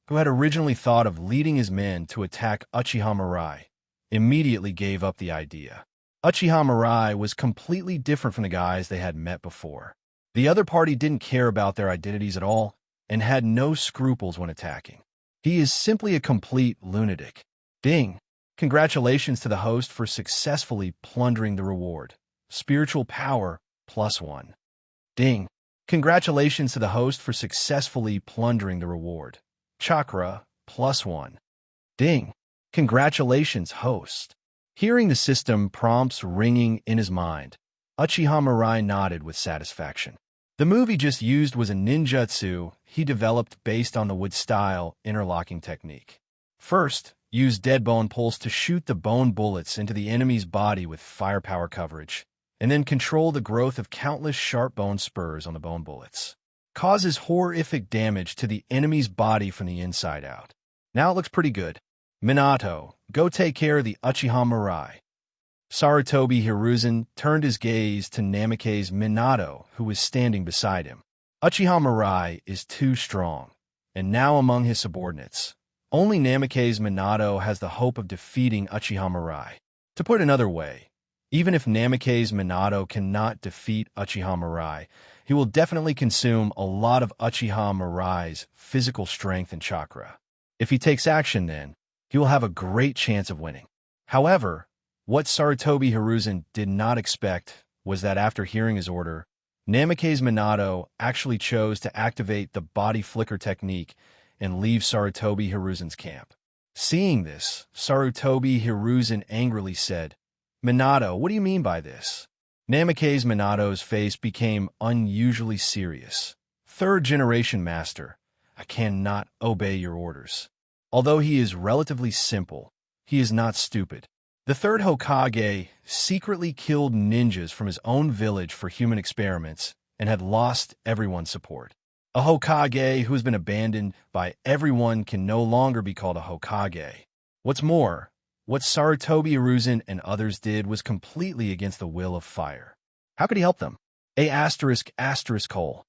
who had originally thought of leading his men to attack Uchiha Mirai, immediately gave up the idea. Uchiha Mirai was completely different from the guys they had met before. The other party didn't care about their identities at all and had no scruples when attacking. He is simply a complete lunatic. Ding! Congratulations to the host for successfully plundering the reward. Spiritual power +1. Ding! Congratulations to the host for successfully plundering the reward. Chakra +1. Ding! Congratulations, host. Hearing the system prompts ringing in his mind, Uchiha Mirai nodded with satisfaction. The move he just used was a ninjutsu he developed based on the wood-style interlocking technique. First, use dead bone pulse to shoot the bone bullets into the enemy's body with firepower coverage, and then control the growth of countless sharp bone spurs on the bone bullets. Causes horrific damage to the enemy's body from the inside out. Now it looks pretty good. Minato, go take care of the Uchiha Mirai. Sarutobi Hiruzen turned his gaze to Namake's Minato, who was standing beside him. Uchiha Mirai is too strong, and now among his subordinates, only Namake's Minato has the hope of defeating Uchiha Mirai. To put it another way, even if Namake's Minato cannot defeat Uchiha Mirai, he will definitely consume a lot of Uchiha Mirai's physical strength and chakra. If he takes action then, he will have a great chance of winning. However, what Sarutobi Hiruzen did not expect was that after hearing his order, Namake's Minato actually chose to activate the body flicker technique and leave Sarutobi Hiruzen's camp. Seeing this, Sarutobi Hiruzen angrily said, "Minato, what do you mean by this?" Namake's Minato's face became unusually serious. "Third-generation master, I cannot obey your orders. Although he is relatively simple, he is not stupid. The third Hokage secretly killed ninjas from his own village for human experiments and had lost everyone's support. A Hokage who has been abandoned by everyone can no longer be called a Hokage. What's more, what Sarutobi Hiruzen and others did was completely against the will of fire. How could he help them? Sarutobi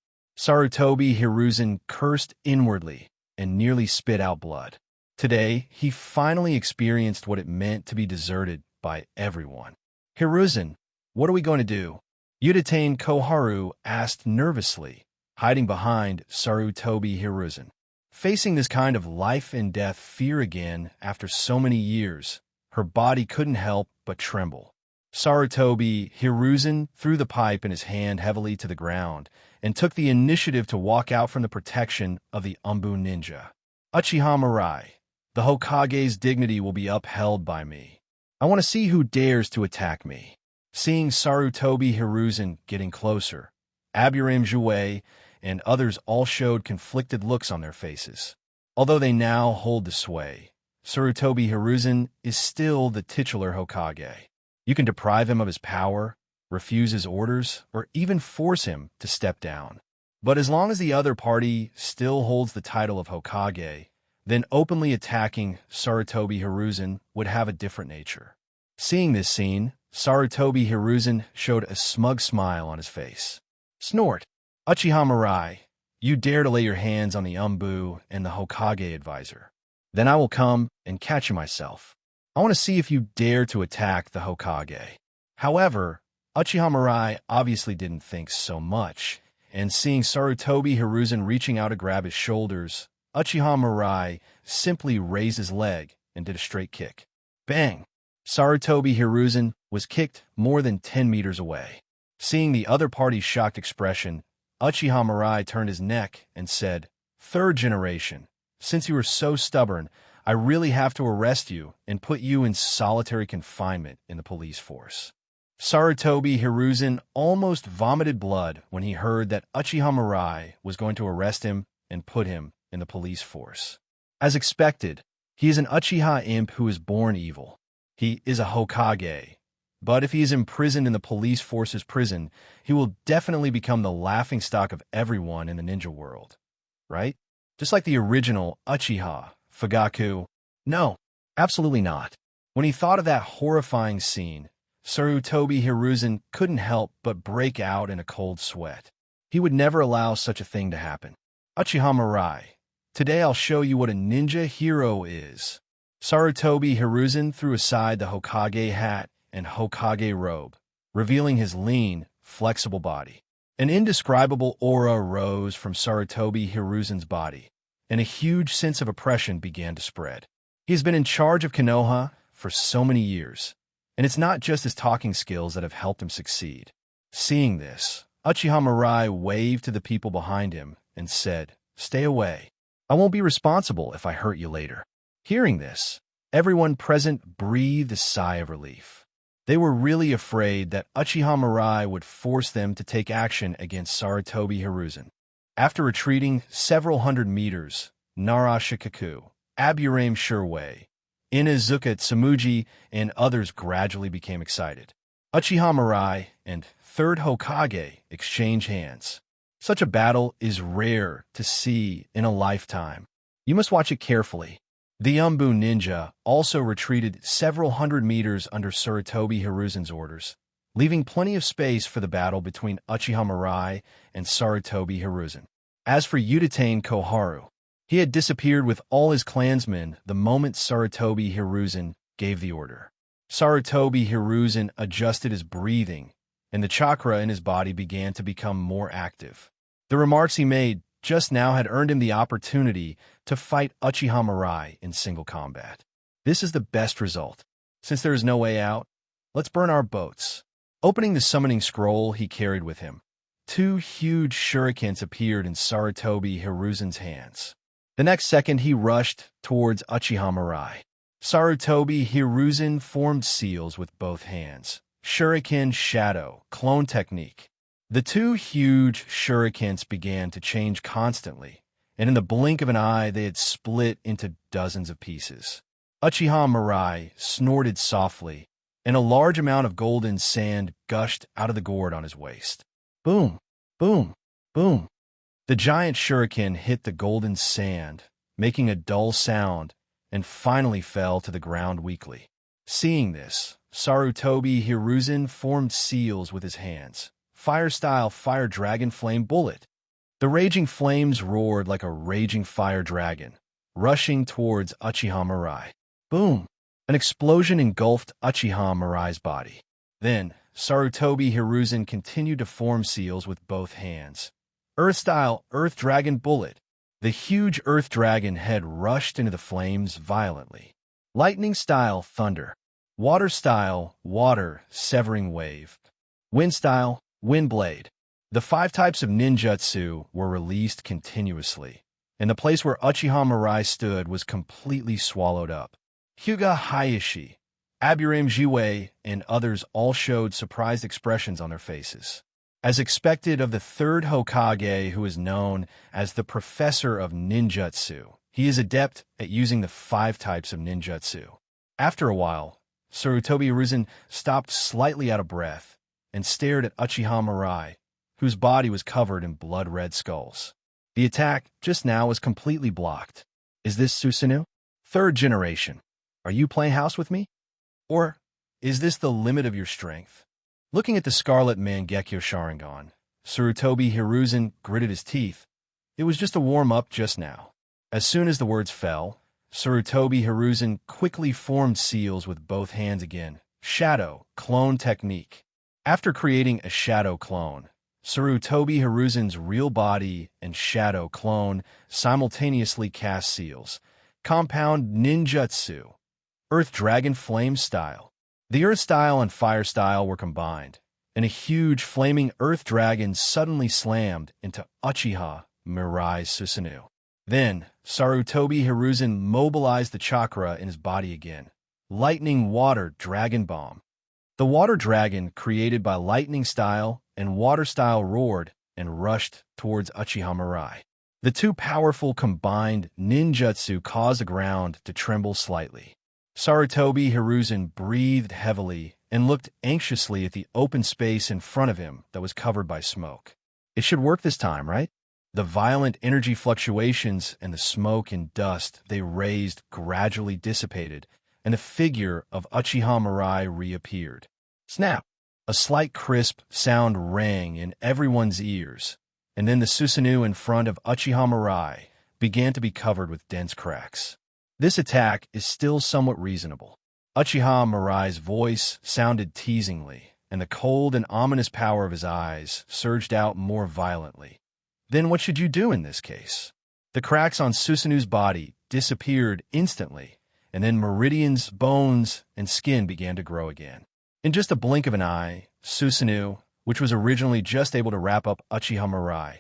Hiruzen cursed inwardly and nearly spit out blood. Today, he finally experienced what it meant to be deserted by everyone. "Hiruzen, what are we going to do?" Udatain Koharu asked nervously, hiding behind Sarutobi Hiruzen. Facing this kind of life-and-death fear again after so many years, her body couldn't help but tremble. Sarutobi Hiruzen threw the pipe in his hand heavily to the ground and took the initiative to walk out from the protection of the Umbu ninja. "Uchiha Mirai, the Hokage's dignity will be upheld by me. I want to see who dares to attack me." Seeing Sarutobi Hiruzen getting closer, Aburame Jouei and others all showed conflicted looks on their faces. Although they now hold the sway, Sarutobi Hiruzen is still the titular Hokage. You can deprive him of his power, refuse his orders, or even force him to step down. But as long as the other party still holds the title of Hokage, then openly attacking Sarutobi Hiruzen would have a different nature. Seeing this scene, Sarutobi Hiruzen showed a smug smile on his face. "Snort! Uchiha Mirai, you dare to lay your hands on the Umbu and the Hokage advisor. Then I will come and catch you myself. I want to see if you dare to attack the Hokage." However, Uchiha Mirai obviously didn't think so much, and seeing Sarutobi Hiruzen reaching out to grab his shoulders, Uchiha Mirai simply raised his leg and did a straight kick. Bang! Sarutobi Hiruzen was kicked more than 10 meters away. Seeing the other party's shocked expression, Uchiha Mirai turned his neck and said, "Third generation, since you are so stubborn, I really have to arrest you and put you in solitary confinement in the police force." Sarutobi Hiruzen almost vomited blood when he heard that Uchiha Mirai was going to arrest him and put him in the police force. As expected, he is an Uchiha imp who is born evil. He is a Hokage, but if he is imprisoned in the police force's prison, he will definitely become the laughingstock of everyone in the ninja world, right? Just like the original Uchiha, Fugaku. No, absolutely not. When he thought of that horrifying scene, Sarutobi Hiruzen couldn't help but break out in a cold sweat. He would never allow such a thing to happen. "Uchiha Mirai, today I'll show you what a ninja hero is." Sarutobi Hiruzen threw aside the Hokage hat and Hokage robe, revealing his lean, flexible body. An indescribable aura rose from Sarutobi Hiruzen's body, and a huge sense of oppression began to spread. He has been in charge of Konoha for so many years, and it's not just his talking skills that have helped him succeed. Seeing this, Uchiha Mirai waved to the people behind him and said, "Stay away. I won't be responsible if I hurt you later." Hearing this, everyone present breathed a sigh of relief. They were really afraid that Uchiha Mirai would force them to take action against Sarutobi Hiruzen. After retreating several hundred meters, Nara Shikaku, Aburame Shirwei, Inazuka Tsumuji, and others gradually became excited. Uchiha Mirai and Third Hokage exchange hands. Such a battle is rare to see in a lifetime. You must watch it carefully. The Umbu ninja also retreated several hundred meters under Sarutobi Hiruzen's orders, leaving plenty of space for the battle between Uchiha Mirai and Sarutobi Hiruzen. As for Udatane Koharu, he had disappeared with all his clansmen the moment Sarutobi Hiruzen gave the order. Sarutobi Hiruzen adjusted his breathing, and the chakra in his body began to become more active. The remarks he made just now had earned him the opportunity to fight Uchiha Mirai in single combat. This is the best result. Since there is no way out, let's burn our boats. Opening the summoning scroll he carried with him, 2 huge shurikens appeared in Sarutobi Hiruzen's hands. The next second he rushed towards Uchiha Mirai. Sarutobi Hiruzen formed seals with both hands. Shuriken Shadow, clone technique. The 2 huge shurikens began to change constantly, and in the blink of an eye they had split into dozens of pieces. Uchiha Mirai snorted softly, and a large amount of golden sand gushed out of the gourd on his waist. Boom, boom, boom. The giant shuriken hit the golden sand, making a dull sound, and finally fell to the ground weakly. Seeing this, Sarutobi Hiruzen formed seals with his hands. Fire-style Fire Dragon Flame Bullet. The raging flames roared like a raging fire dragon, rushing towards Uchiha Mirai. Boom! An explosion engulfed Uchiha Mirai's body. Then, Sarutobi Hiruzen continued to form seals with both hands. Earth-style Earth Dragon Bullet. The huge Earth Dragon head rushed into the flames violently. Lightning-style Thunder. Water-style Water Severing Wave. Wind-style Windblade. The 5 types of ninjutsu were released continuously, and the place where Uchiha Mirai stood was completely swallowed up. Hyuga Hayashi, Aburame Jiwei, and others all showed surprised expressions on their faces. As expected of the 3rd Hokage, who is known as the Professor of Ninjutsu, he is adept at using the 5 types of ninjutsu. After a while, Sarutobi Hiruzen stopped slightly out of breath and stared at Uchiha Mirai, whose body was covered in blood-red skulls. The attack just now was completely blocked. Is this Susanoo? 3rd generation. Are you playing house with me? Or is this the limit of your strength? Looking at the Scarlet Mangekyo Sharingan, Sarutobi Hiruzen gritted his teeth. It was just a warm-up just now. As soon as the words fell, Sarutobi Hiruzen quickly formed seals with both hands again. Shadow Clone Technique. After creating a shadow clone, Sarutobi Hiruzen's real body and shadow clone simultaneously cast seals. Compound Ninjutsu. Earth Dragon Flame Style. The Earth Style and Fire Style were combined, and a huge flaming Earth Dragon suddenly slammed into Uchiha Mirai's Susanoo. Then, Sarutobi Hiruzen mobilized the chakra in his body again. Lightning Water Dragon Bomb. The water dragon created by lightning style and water style roared and rushed towards Uchiha Mirai. The 2 powerful combined ninjutsu caused the ground to tremble slightly. Sarutobi Hiruzen breathed heavily and looked anxiously at the open space in front of him that was covered by smoke. It should work this time, right? The violent energy fluctuations and the smoke and dust they raised gradually dissipated, and the figure of Uchiha Mirai reappeared. Snap! A slight crisp sound rang in everyone's ears, and then the Susanoo in front of Uchiha Mirai began to be covered with dense cracks. This attack is still somewhat reasonable. Uchiha Mirai's voice sounded teasingly, and the cold and ominous power of his eyes surged out more violently. Then what should you do in this case? The cracks on Susanoo's body disappeared instantly, and then Meridian's bones and skin began to grow again. In just a blink of an eye, Susanoo, which was originally just able to wrap up Uchiha Mirai,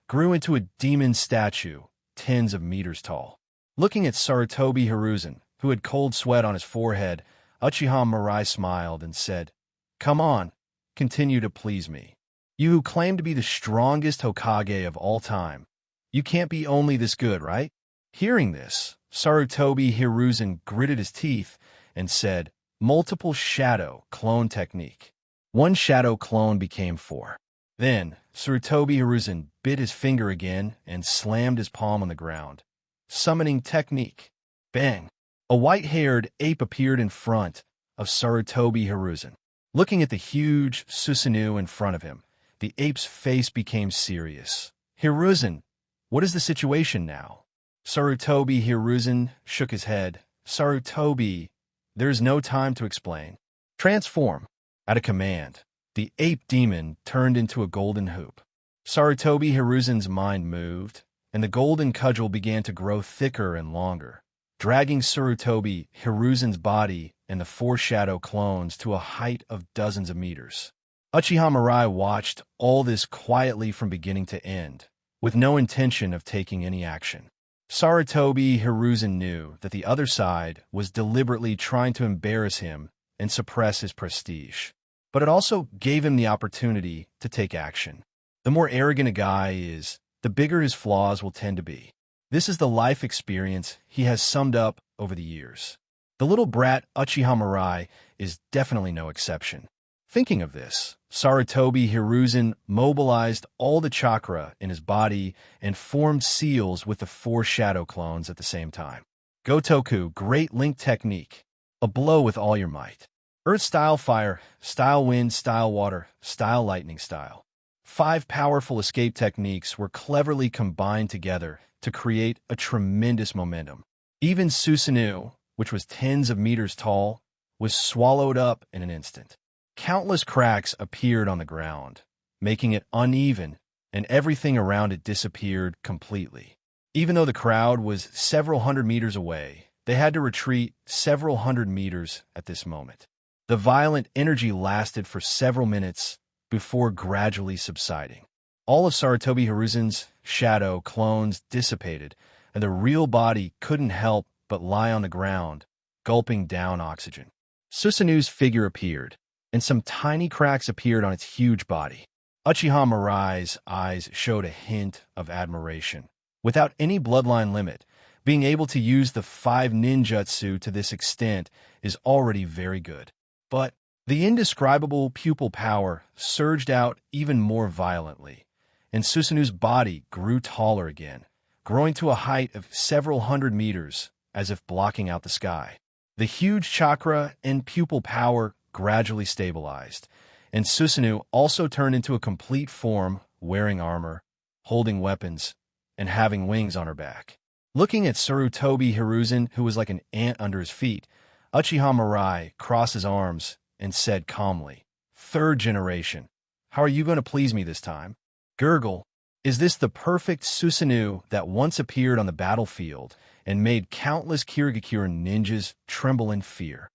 grew into a demon statue, tens of meters tall. Looking at Sarutobi Hiruzen, who had cold sweat on his forehead, Uchiha Mirai smiled and said, "Come on, continue to please me. You who claim to be the strongest Hokage of all time, you can't be only this good, right?" Hearing this, Sarutobi Hiruzen gritted his teeth and said, "Multiple shadow clone technique." One shadow clone became 4. Then, Sarutobi Hiruzen bit his finger again and slammed his palm on the ground. Summoning technique. Bang! A white-haired ape appeared in front of Sarutobi Hiruzen. Looking at the huge Susanoo in front of him, the ape's face became serious. "Hiruzen, what is the situation now?" Sarutobi Hiruzen shook his head. "Sarutobi, there is no time to explain. Transform." At a command, the ape demon turned into a golden hoop. Sarutobi Hiruzen's mind moved, and the golden cudgel began to grow thicker and longer, dragging Sarutobi Hiruzen's body and the 4 shadow clones to a height of dozens of meters. Uchiha Mirai watched all this quietly from beginning to end, with no intention of taking any action. Sarutobi Hiruzen knew that the other side was deliberately trying to embarrass him and suppress his prestige, but it also gave him the opportunity to take action. The more arrogant a guy is, the bigger his flaws will tend to be. This is the life experience he has summed up over the years. The little brat Uchiha Mirai is definitely no exception. Thinking of this, Sarutobi Hiruzen mobilized all the chakra in his body and formed seals with the 4 shadow clones at the same time. Gotoku, Great Link Technique. A blow with all your might. Earth style fire, style wind, style water, style lightning style. 5 powerful escape techniques were cleverly combined together to create a tremendous momentum. Even Susanoo, which was tens of meters tall, was swallowed up in an instant. Countless cracks appeared on the ground, making it uneven, and everything around it disappeared completely. Even though the crowd was several hundred meters away, they had to retreat several hundred meters at this moment. The violent energy lasted for several minutes before gradually subsiding. All of Sarutobi Hiruzen's shadow clones dissipated, and the real body couldn't help but lie on the ground, gulping down oxygen. Susanoo's figure appeared, and some tiny cracks appeared on its huge body. Uchiha Mirai's eyes showed a hint of admiration. Without any bloodline limit, being able to use the 5 ninjutsu to this extent is already very good. But the indescribable pupil power surged out even more violently, and Susanoo's body grew taller again, growing to a height of several hundred meters, as if blocking out the sky. The huge chakra and pupil power gradually stabilized, and Susanoo also turned into a complete form, wearing armor, holding weapons, and having wings on her back. Looking at Sarutobi Hiruzen, who was like an ant under his feet, Uchiha Mirai crossed his arms and said calmly, "3rd generation, how are you going to please me this time?" Gurgle, is this the perfect Susanoo that once appeared on the battlefield and made countless Kirigakure ninjas tremble in fear?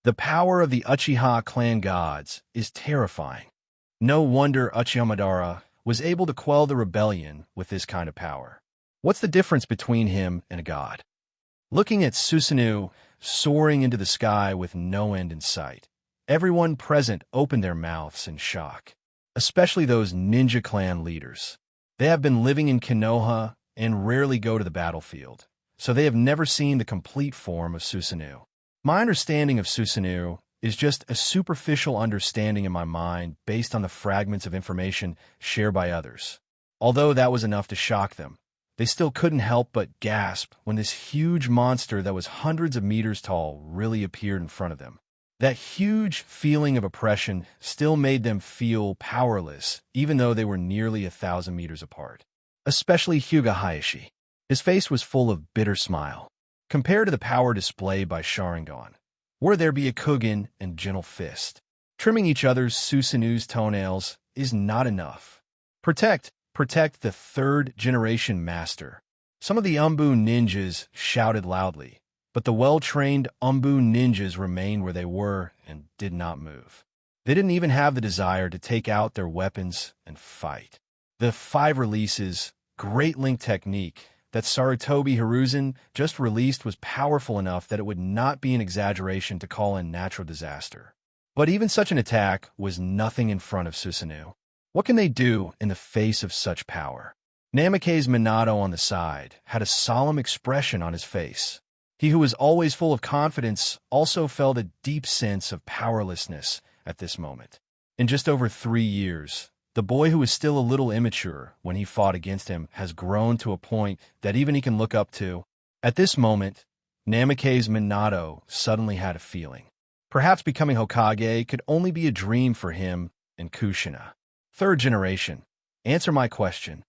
The power of the Uchiha clan gods is terrifying. No wonder Uchiha Madara was able to quell the rebellion with this kind of power. What's the difference between him and a god? Looking at Susanoo soaring into the sky with no end in sight, everyone present opened their mouths in shock, especially those ninja clan leaders. They have been living in Konoha and rarely go to the battlefield, so they have never seen the complete form of Susanoo. My understanding of Susanoo is just a superficial understanding in my mind based on the fragments of information shared by others. Although that was enough to shock them, they still couldn't help but gasp when this huge monster that was hundreds of meters tall really appeared in front of them. That huge feeling of oppression still made them feel powerless, even though they were nearly 1,000 meters apart. Especially Hyuga Hayashi. His face was full of bitter smile. Compared to the power displayed by Sharingan, were there be a Kugen and gentle fist? Trimming each other's Susanoo's toenails is not enough. Protect the 3rd generation master. Some of the Umbu ninjas shouted loudly, but the well-trained Umbu ninjas remained where they were and did not move. They didn't even have the desire to take out their weapons and fight. The 5 releases, Great Link Technique, that Sarutobi Hiruzen just released was powerful enough that it would not be an exaggeration to call in natural disaster. But even such an attack was nothing in front of Susanoo. What can they do in the face of such power? Namake's Minato on the side had a solemn expression on his face. He who was always full of confidence also felt a deep sense of powerlessness at this moment. In just over 3 years, the boy who was still a little immature when he fought against him has grown to a point that even he can look up to. At this moment, Namake's Minato suddenly had a feeling. Perhaps becoming Hokage could only be a dream for him and Kushina. Third generation, answer my question.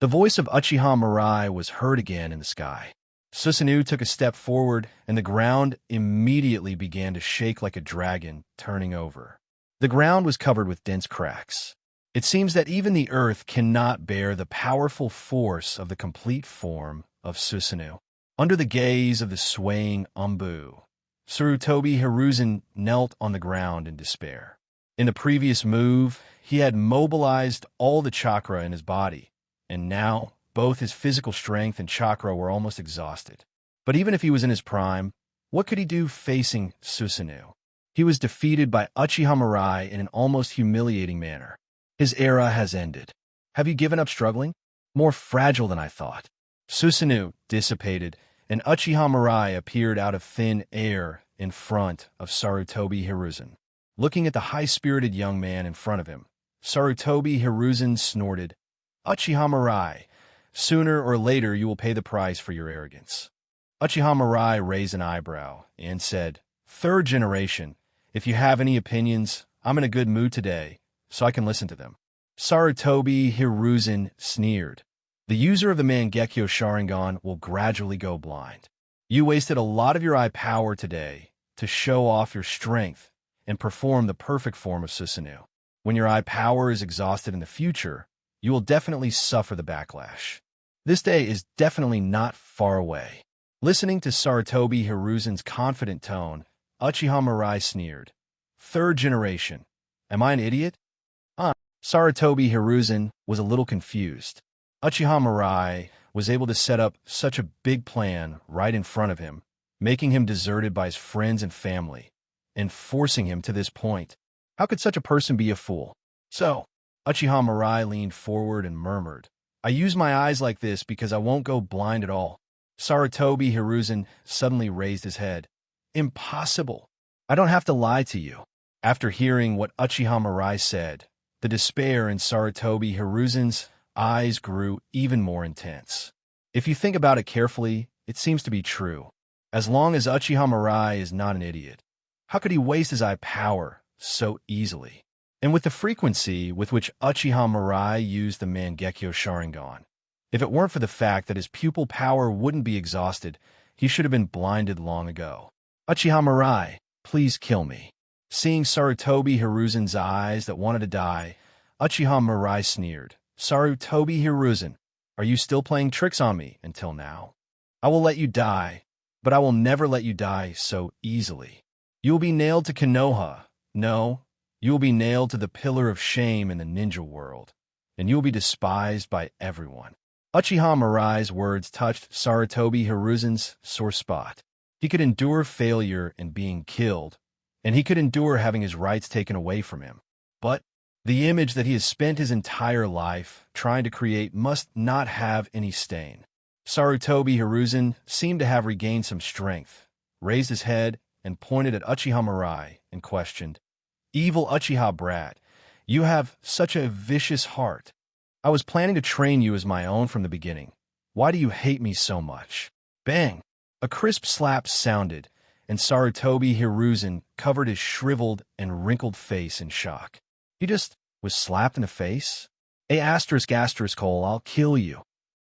The voice of Uchiha Mirai was heard again in the sky. Susanoo took a step forward, and the ground immediately began to shake like a dragon, turning over. The ground was covered with dense cracks. It seems that even the earth cannot bear the powerful force of the complete form of Susanoo. Under the gaze of the swaying Umbu, Sarutobi Hiruzen knelt on the ground in despair. In the previous move, he had mobilized all the chakra in his body, and now both his physical strength and chakra were almost exhausted. But even if he was in his prime, what could he do facing Susanoo? He was defeated by Uchiha Mirai in an almost humiliating manner. His era has ended. Have you given up struggling? More fragile than I thought. Susanoo dissipated, and Uchiha Mirai appeared out of thin air in front of Sarutobi Hiruzen. Looking at the high-spirited young man in front of him, Sarutobi Hiruzen snorted, "Uchiha Mirai, sooner or later you will pay the price for your arrogance." Uchiha Mirai raised an eyebrow and said, "Third generation, if you have any opinions, I'm in a good mood today, so I can listen to them." Sarutobi Hiruzen sneered. "The user of the Mangekyo Sharingan will gradually go blind. You wasted a lot of your eye power today to show off your strength and perform the perfect form of Susanoo. When your eye power is exhausted in the future, you will definitely suffer the backlash. This day is definitely not far away." Listening to Sarutobi Hiruzen's confident tone, Uchiha Mirai sneered. "Third generation. Am I an idiot?" Sarutobi Hiruzen was a little confused. Uchiha Mirai was able to set up such a big plan right in front of him, making him deserted by his friends and family, and forcing him to this point. How could such a person be a fool? So, Uchiha Mirai leaned forward and murmured, "I use my eyes like this because I won't go blind at all." Sarutobi Hiruzen suddenly raised his head. "Impossible. I don't have to lie to you." After hearing what Uchiha Mirai said, the despair in Sarutobi Hiruzen's eyes grew even more intense. If you think about it carefully, it seems to be true. As long as Uchiha Mirai is not an idiot, how could he waste his eye power so easily? And with the frequency with which Uchiha Mirai used the Mangekyo Sharingan, if it weren't for the fact that his pupil power wouldn't be exhausted, he should have been blinded long ago. "Uchiha Mirai, please kill me." Seeing Sarutobi Hiruzen's eyes that wanted to die, Uchiha Mirai sneered. "Sarutobi Hiruzen, are you still playing tricks on me until now? I will let you die, but I will never let you die so easily. You will be nailed to Konoha. No, you will be nailed to the pillar of shame in the ninja world, and you will be despised by everyone." Uchiha Mirai's words touched Sarutobi Hiruzen's sore spot. He could endure failure and being killed, and he could endure having his rights taken away from him. But the image that he has spent his entire life trying to create must not have any stain. Sarutobi Hiruzen seemed to have regained some strength, raised his head, and pointed at Uchiha Mirai and questioned, "Evil Uchiha brat, you have such a vicious heart. I was planning to train you as my own from the beginning. Why do you hate me so much?" Bang! A crisp slap sounded, and Sarutobi Hiruzen covered his shriveled and wrinkled face in shock. He just was slapped in the face? I'll kill you.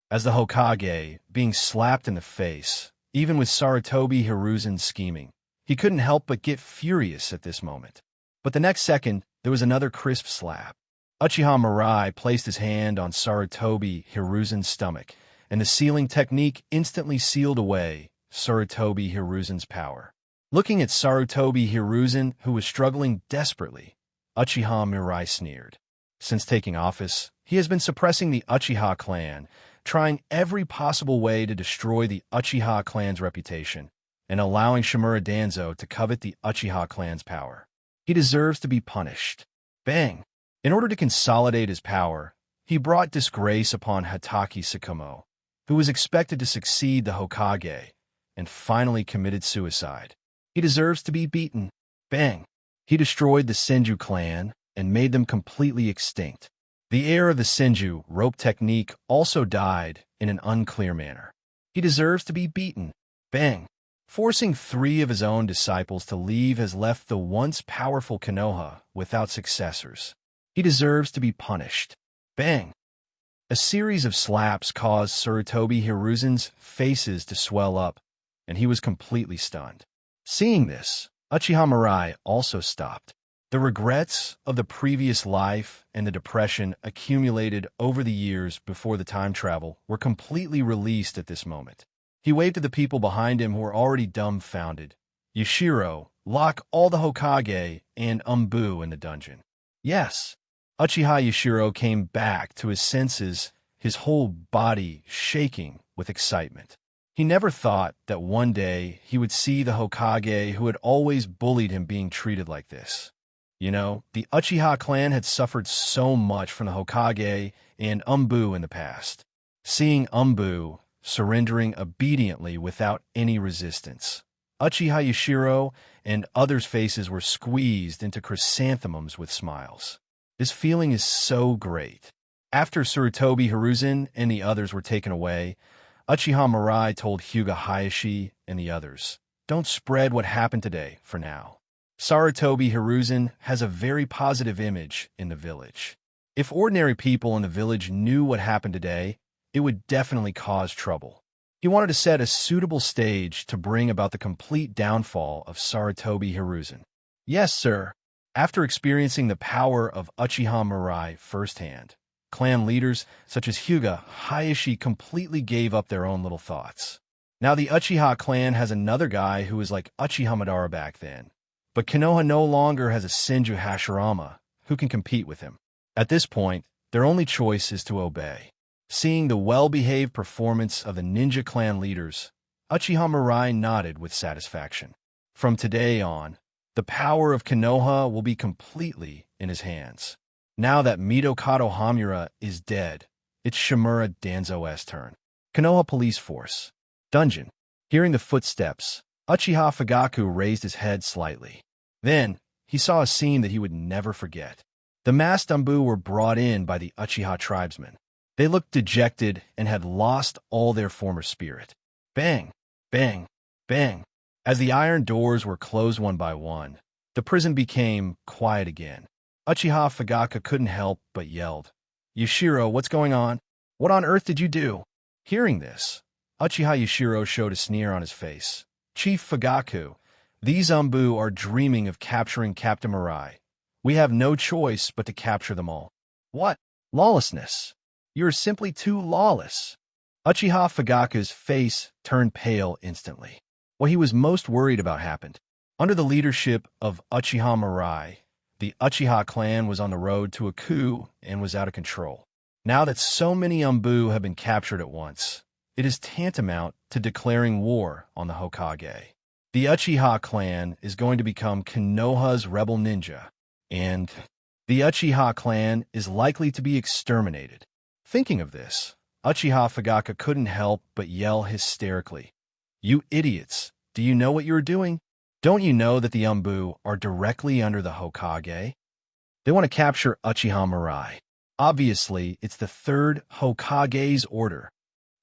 As the Hokage, being slapped in the face, even with Sarutobi Hiruzen scheming, he couldn't help but get furious at this moment. But the next second, there was another crisp slap. Uchiha Mirai placed his hand on Sarutobi Hiruzen's stomach, and the sealing technique instantly sealed away Sarutobi Hiruzen's power. Looking at Sarutobi Hiruzen, who was struggling desperately, Uchiha Mirai sneered. Since taking office, he has been suppressing the Uchiha clan, trying every possible way to destroy the Uchiha clan's reputation and allowing Shimura Danzo to covet the Uchiha clan's power. He deserves to be punished. Bang! In order to consolidate his power, he brought disgrace upon Hatake Tsukumo, who was expected to succeed the Hokage, and finally committed suicide. He deserves to be beaten. Bang! He destroyed the Senju clan and made them completely extinct. The heir of the Senju rope technique also died in an unclear manner. He deserves to be beaten. Bang! Forcing 3 of his own disciples to leave has left the once powerful Konoha without successors. He deserves to be punished. Bang! A series of slaps caused Sarutobi Hiruzen's faces to swell up, and he was completely stunned. Seeing this, Uchiha Mirai also stopped. The regrets of the previous life and the depression accumulated over the years before the time travel were completely released at this moment. He waved to the people behind him who were already dumbfounded. Yashiro, lock all the Hokage and Umbu in the dungeon. Yes. Uchiha Yashiro came back to his senses, his whole body shaking with excitement. He never thought that one day he would see the Hokage who had always bullied him being treated like this. You know, the Uchiha clan had suffered so much from the Hokage and Umbu in the past. Seeing Umbu surrendering obediently without any resistance, Uchiha Yashiro and others' faces were squeezed into chrysanthemums with smiles. This feeling is so great. After Sarutobi Hiruzen and the others were taken away, Uchiha Mirai told Hyuga Hayashi and the others, "Don't spread what happened today for now." Sarutobi Hiruzen has a very positive image in the village. If ordinary people in the village knew what happened today, it would definitely cause trouble. He wanted to set a suitable stage to bring about the complete downfall of Sarutobi Hiruzen. Yes, sir. After experiencing the power of Uchiha Mirai firsthand, clan leaders such as Hyuga Hayashi completely gave up their own little thoughts. Now the Uchiha clan has another guy who was like Uchiha Madara back then, but Konoha no longer has a Senju Hashirama who can compete with him. At this point, their only choice is to obey. Seeing the well-behaved performance of the ninja clan leaders, Uchiha Mirai nodded with satisfaction. From today on, the power of Konoha will be completely in his hands. Now that Mitokado Hamura is dead, it's Shimura Danzo's turn. Konoha Police Force. Dungeon. Hearing the footsteps, Uchiha Fugaku raised his head slightly. Then, he saw a scene that he would never forget. The masked Umbu were brought in by the Uchiha tribesmen. They looked dejected and had lost all their former spirit. Bang! Bang! Bang! As the iron doors were closed one by one, the prison became quiet again. Uchiha Fugaku couldn't help but yelled, "Yashiro, what's going on? What on earth did you do?" Hearing this, Uchiha Yashiro showed a sneer on his face. "Chief Fugaku, these Umbu are dreaming of capturing Captain Mirai. We have no choice but to capture them all." "What? Lawlessness? You're simply too lawless." Uchiha Fugaku's face turned pale instantly. What he was most worried about happened. Under the leadership of Uchiha Mirai, the Uchiha clan was on the road to a coup and was out of control. Now that so many Umbu have been captured at once, it is tantamount to declaring war on the Hokage. The Uchiha clan is going to become Konoha's rebel ninja, and the Uchiha clan is likely to be exterminated. Thinking of this, Uchiha Fugaku couldn't help but yell hysterically, "You idiots! Do you know what you're doing? Don't you know that the Umbu are directly under the Hokage? They want to capture Uchiha Mirai. Obviously, it's the third Hokage's order."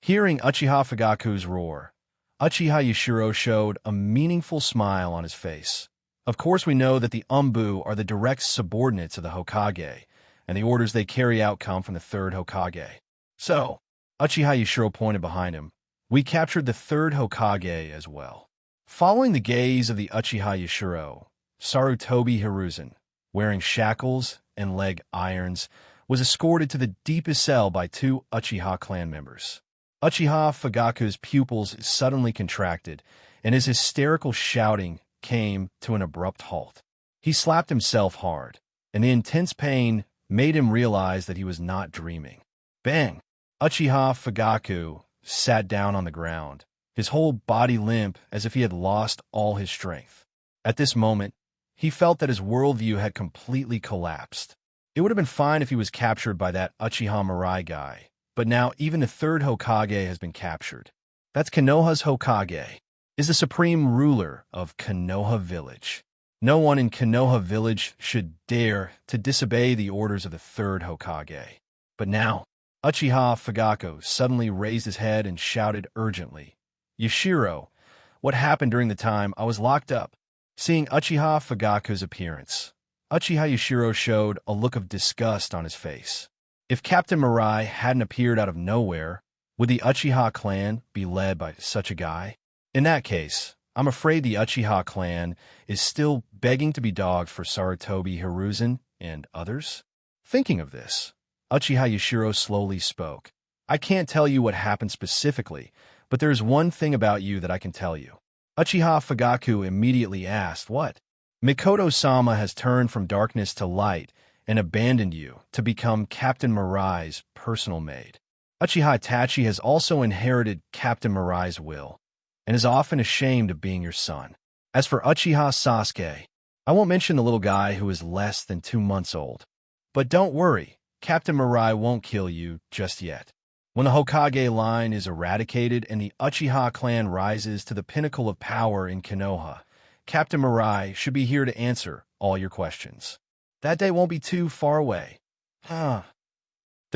Hearing Uchiha Fugaku's roar, Uchiha Yashiro showed a meaningful smile on his face. Of course, we know that the Umbu are the direct subordinates of the Hokage, and the orders they carry out come from the third Hokage. So, Uchiha Yashiro pointed behind him, "We captured the third Hokage as well." Following the gaze of the Uchiha Yashiro, Sarutobi Hiruzen, wearing shackles and leg irons, was escorted to the deepest cell by 2 Uchiha clan members. Uchiha Fugaku's pupils suddenly contracted, and his hysterical shouting came to an abrupt halt. He slapped himself hard, and the intense pain made him realize that he was not dreaming. Bang! Uchiha Fugaku sat down on the ground, his whole body limp as if he had lost all his strength. At this moment, he felt that his worldview had completely collapsed. It would have been fine if he was captured by that Uchiha Mirai guy, but now even the third Hokage has been captured. That's Konoha's Hokage, is the supreme ruler of Konoha Village. No one in Konoha Village should dare to disobey the orders of the third Hokage. But now, Uchiha Fugaku suddenly raised his head and shouted urgently, "Yashiro, what happened during the time I was locked up?" Seeing Uchiha Fugaku's appearance, Uchiha Yashiro showed a look of disgust on his face. If Captain Mirai hadn't appeared out of nowhere, would the Uchiha clan be led by such a guy? In that case, I'm afraid the Uchiha clan is still begging to be dogged for Sarutobi Hiruzen and others. Thinking of this, Uchiha Yashiro slowly spoke. "I can't tell you what happened specifically, but there is one thing about you that I can tell you." Uchiha Fugaku immediately asked, "What?" "Mikoto-sama has turned from darkness to light and abandoned you to become Captain Mirai's personal maid. Uchiha Itachi has also inherited Captain Mirai's will, and is often ashamed of being your son. As for Uchiha Sasuke, I won't mention the little guy who is less than 2 months old. But don't worry, Captain Mirai won't kill you just yet. When the Hokage line is eradicated and the Uchiha clan rises to the pinnacle of power in Konoha, Captain Mirai should be here to answer all your questions. That day won't be too far away." The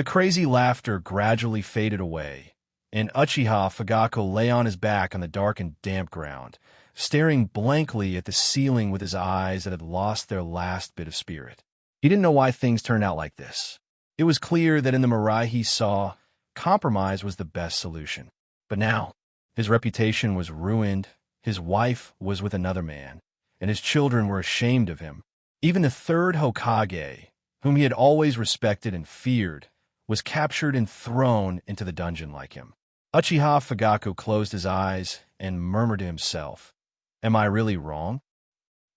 crazy laughter gradually faded away, and Uchiha Fugaku lay on his back on the dark and damp ground, staring blankly at the ceiling with his eyes that had lost their last bit of spirit. He didn't know why things turned out like this. It was clear that in the Mirai he saw, compromise was the best solution. But now, his reputation was ruined, his wife was with another man, and his children were ashamed of him. Even the third Hokage, whom he had always respected and feared, was captured and thrown into the dungeon like him. Uchiha Fugaku closed his eyes and murmured to himself, "Am I really wrong?"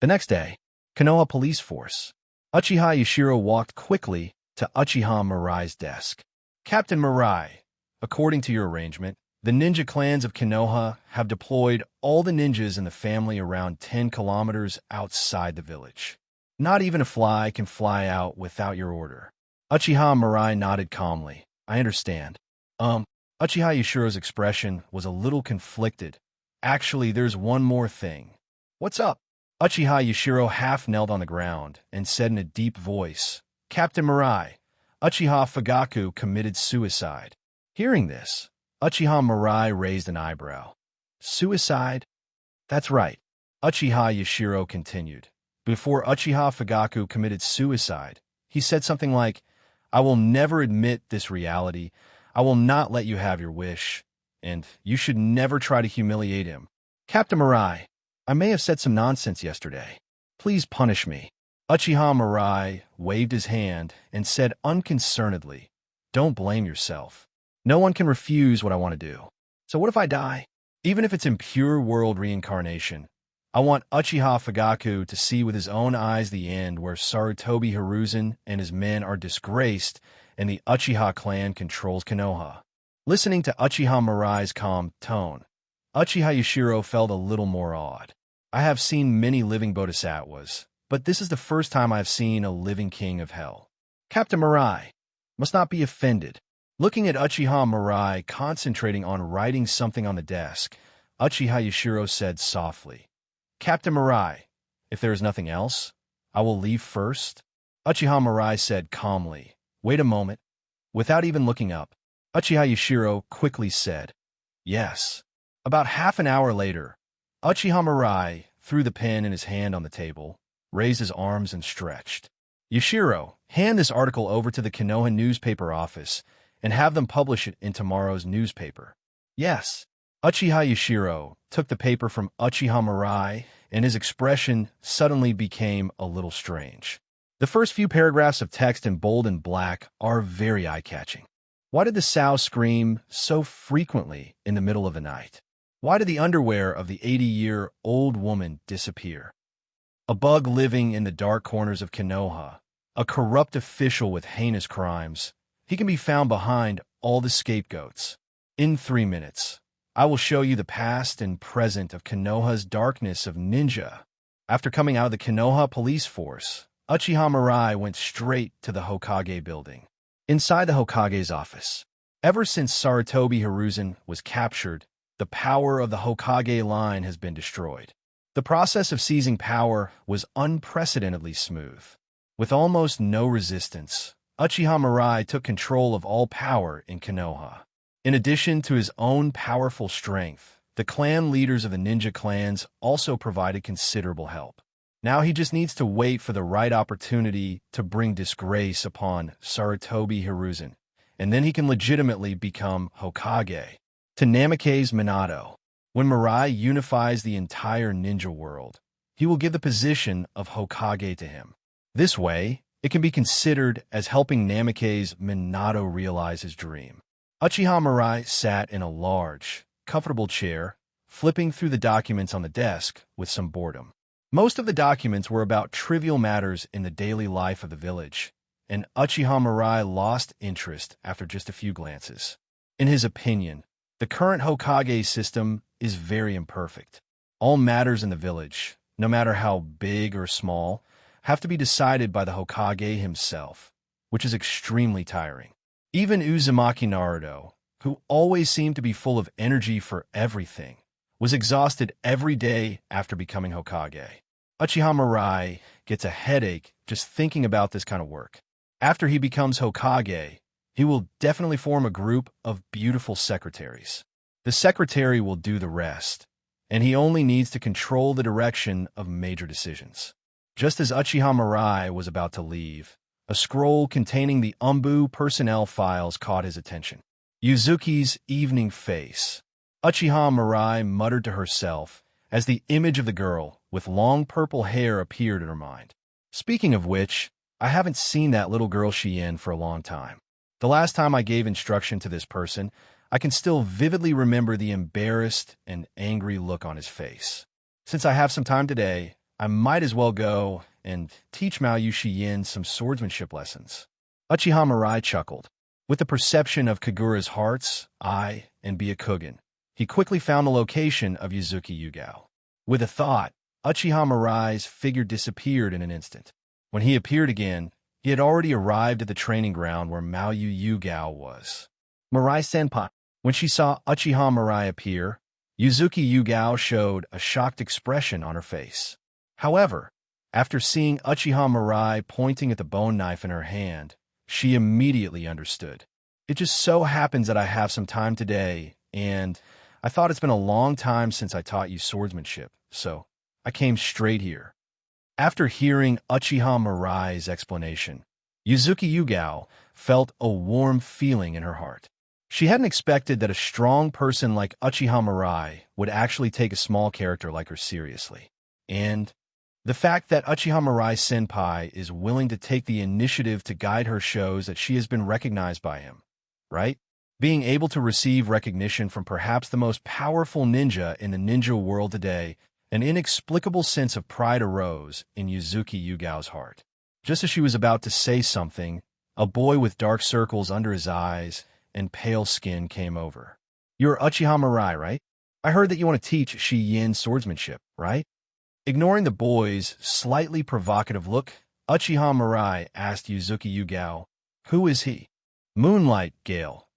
The next day, Konoha Police Force. Uchiha Yashiro walked quickly to Uchiha Mirai's desk. "Captain Mirai, according to your arrangement, the ninja clans of Konoha have deployed all the ninjas in the family around 10 kilometers outside the village. Not even a fly can fly out without your order." Uchiha Mirai nodded calmly. "I understand." Uchiha Yashiro's expression was a little conflicted. "Actually, there's one more thing." "What's up?" Uchiha Yashiro half knelt on the ground and said in a deep voice, "Captain Mirai, Uchiha Fugaku committed suicide." Hearing this, Uchiha Mirai raised an eyebrow. "Suicide?" "That's right," Uchiha Yashiro continued. "Before Uchiha Fugaku committed suicide, he said something like, 'I will never admit this reality. I will not let you have your wish, and you should never try to humiliate him.' Captain Mirai, I may have said some nonsense yesterday. Please punish me." Uchiha Mirai waved his hand and said unconcernedly, "Don't blame yourself. No one can refuse what I want to do. So what if I die? Even if it's in pure world reincarnation, I want Uchiha Fugaku to see with his own eyes the end where Sarutobi Hiruzen and his men are disgraced and the Uchiha clan controls Konoha." Listening to Uchiha Mirai's calm tone, Uchiha Yashiro felt a little more awed. "I have seen many living bodhisattvas, but this is the first time I have seen a living king of hell. Captain Mirai must not be offended." Looking at Uchiha Mirai concentrating on writing something on the desk, Uchiha Yashiro said softly, "Captain Mirai, if there is nothing else, I will leave first." Uchiha Mirai said calmly, "Wait a moment." Without even looking up, Uchiha Yashiro quickly said, "Yes." About half an hour later, Uchiha Mirai threw the pen in his hand on the table, raised his arms and stretched. "Yashiro, hand this article over to the Konoha newspaper office and have them publish it in tomorrow's newspaper." "Yes." Uchiha Yashiro took the paper from Uchiha Mirai, and his expression suddenly became a little strange. The first few paragraphs of text in bold and black are very eye-catching. Why did the sow scream so frequently in the middle of the night? Why did the underwear of the 80-year-old woman disappear? A bug living in the dark corners of Konoha, a corrupt official with heinous crimes. He can be found behind all the scapegoats. In 3 minutes, I will show you the past and present of Konoha's darkness of ninja. After coming out of the Konoha police force, Uchiha Mirai went straight to the Hokage building. Inside the Hokage's office, ever since Sarutobi Hiruzen was captured, the power of the Hokage line has been destroyed. The process of seizing power was unprecedentedly smooth. With almost no resistance, Uchiha Mirai took control of all power in Konoha. In addition to his own powerful strength, the clan leaders of the ninja clans also provided considerable help. Now he just needs to wait for the right opportunity to bring disgrace upon Sarutobi Hiruzen, and then he can legitimately become Hokage. To Namake's Minato, when Mirai unifies the entire ninja world, he will give the position of Hokage to him. This way, it can be considered as helping Namake's Minato realize his dream. Uchiha Mirai sat in a large, comfortable chair, flipping through the documents on the desk with some boredom. Most of the documents were about trivial matters in the daily life of the village, and Uchiha Mirai lost interest after just a few glances. In his opinion, the current Hokage system is very imperfect. All matters in the village, no matter how big or small, have to be decided by the Hokage himself, which is extremely tiring. Even Uzumaki Naruto, who always seemed to be full of energy for everything, was exhausted every day after becoming Hokage. Uchiha Mirai gets a headache just thinking about this kind of work. After he becomes Hokage, he will definitely form a group of beautiful secretaries. The secretary will do the rest, and he only needs to control the direction of major decisions. Just as Uchiha Mirai was about to leave, a scroll containing the Umbu personnel files caught his attention. Yuzuki's evening face. Uchiha Mirai muttered to herself as the image of the girl with long purple hair appeared in her mind. Speaking of which, I haven't seen that little girl Shien for a long time. The last time I gave instruction to this person, I can still vividly remember the embarrassed and angry look on his face. Since I have some time today, I might as well go and teach Mao Yushi-Yin some swordsmanship lessons. Uchiha Mirai chuckled. With the perception of Kagura's heart's eye and Byakugan, he quickly found the location of Yuzuki Yugao. With a thought, Uchiha Mirai's figure disappeared in an instant. When he appeared again, he had already arrived at the training ground where Mao Yugao was. Mirai-senpai. When she saw Uchiha Mirai appear, Yuzuki Yugao showed a shocked expression on her face. However, after seeing Uchiha Mirai pointing at the bone knife in her hand, she immediately understood. It just so happens that I have some time today, and I thought it's been a long time since I taught you swordsmanship, so I came straight here. After hearing Uchiha Mirai's explanation, Yuzuki Yugao felt a warm feeling in her heart. She hadn't expected that a strong person like Uchiha Mirai would actually take a small character like her seriously. And the fact that Uchiha Mirai-senpai is willing to take the initiative to guide her shows that she has been recognized by him, right? Being able to receive recognition from perhaps the most powerful ninja in the ninja world today, an inexplicable sense of pride arose in Yuzuki Yugao's heart. Just as she was about to say something, a boy with dark circles under his eyes and pale skin came over. You're Uchiha Mirai, right? I heard that you want to teach Shi-Yin swordsmanship, right? Ignoring the boy's slightly provocative look, Uchiha Mirai asked Yuzuki Yugao, "Who is he?" Moonlight Gale.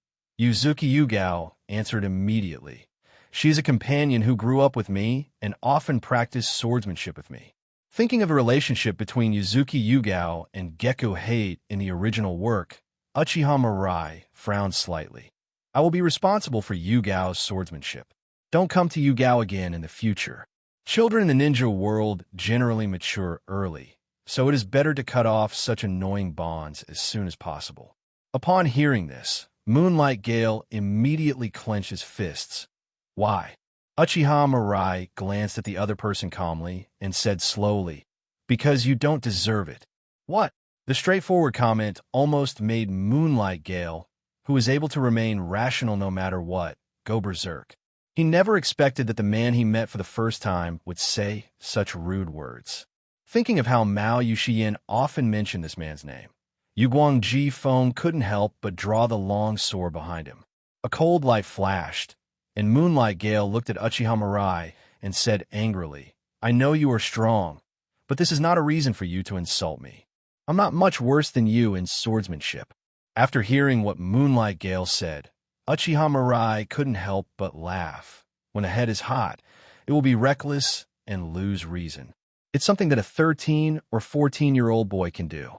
Yuzuki Yugao answered immediately. She is a companion who grew up with me and often practiced swordsmanship with me. Thinking of the relationship between Yuzuki Yugao and Geku Hate in the original work, Uchiha Mirai frowned slightly. I will be responsible for Yugao's swordsmanship. Don't come to Yugao again in the future. Children in the ninja world generally mature early, so it is better to cut off such annoying bonds as soon as possible. Upon hearing this, Moonlight Gale immediately clenched his fists. Why? Uchiha Mirai glanced at the other person calmly and said slowly, "Because you don't deserve it." What? The straightforward comment almost made Moonlight Gale, who was able to remain rational no matter what, go berserk. He never expected that the man he met for the first time would say such rude words. Thinking of how Mao Yushi-Yin often mentioned this man's name, Yu Guangji Feng couldn't help but draw the long sword behind him. A cold light flashed, and Moonlight Gale looked at Uchiha Mirai and said angrily, "I know you are strong, but this is not a reason for you to insult me. I'm not much worse than you in swordsmanship." After hearing what Moonlight Gale said, Uchiha Mirai couldn't help but laugh. When a head is hot, it will be reckless and lose reason. It's something that a 13 or 14-year-old boy can do.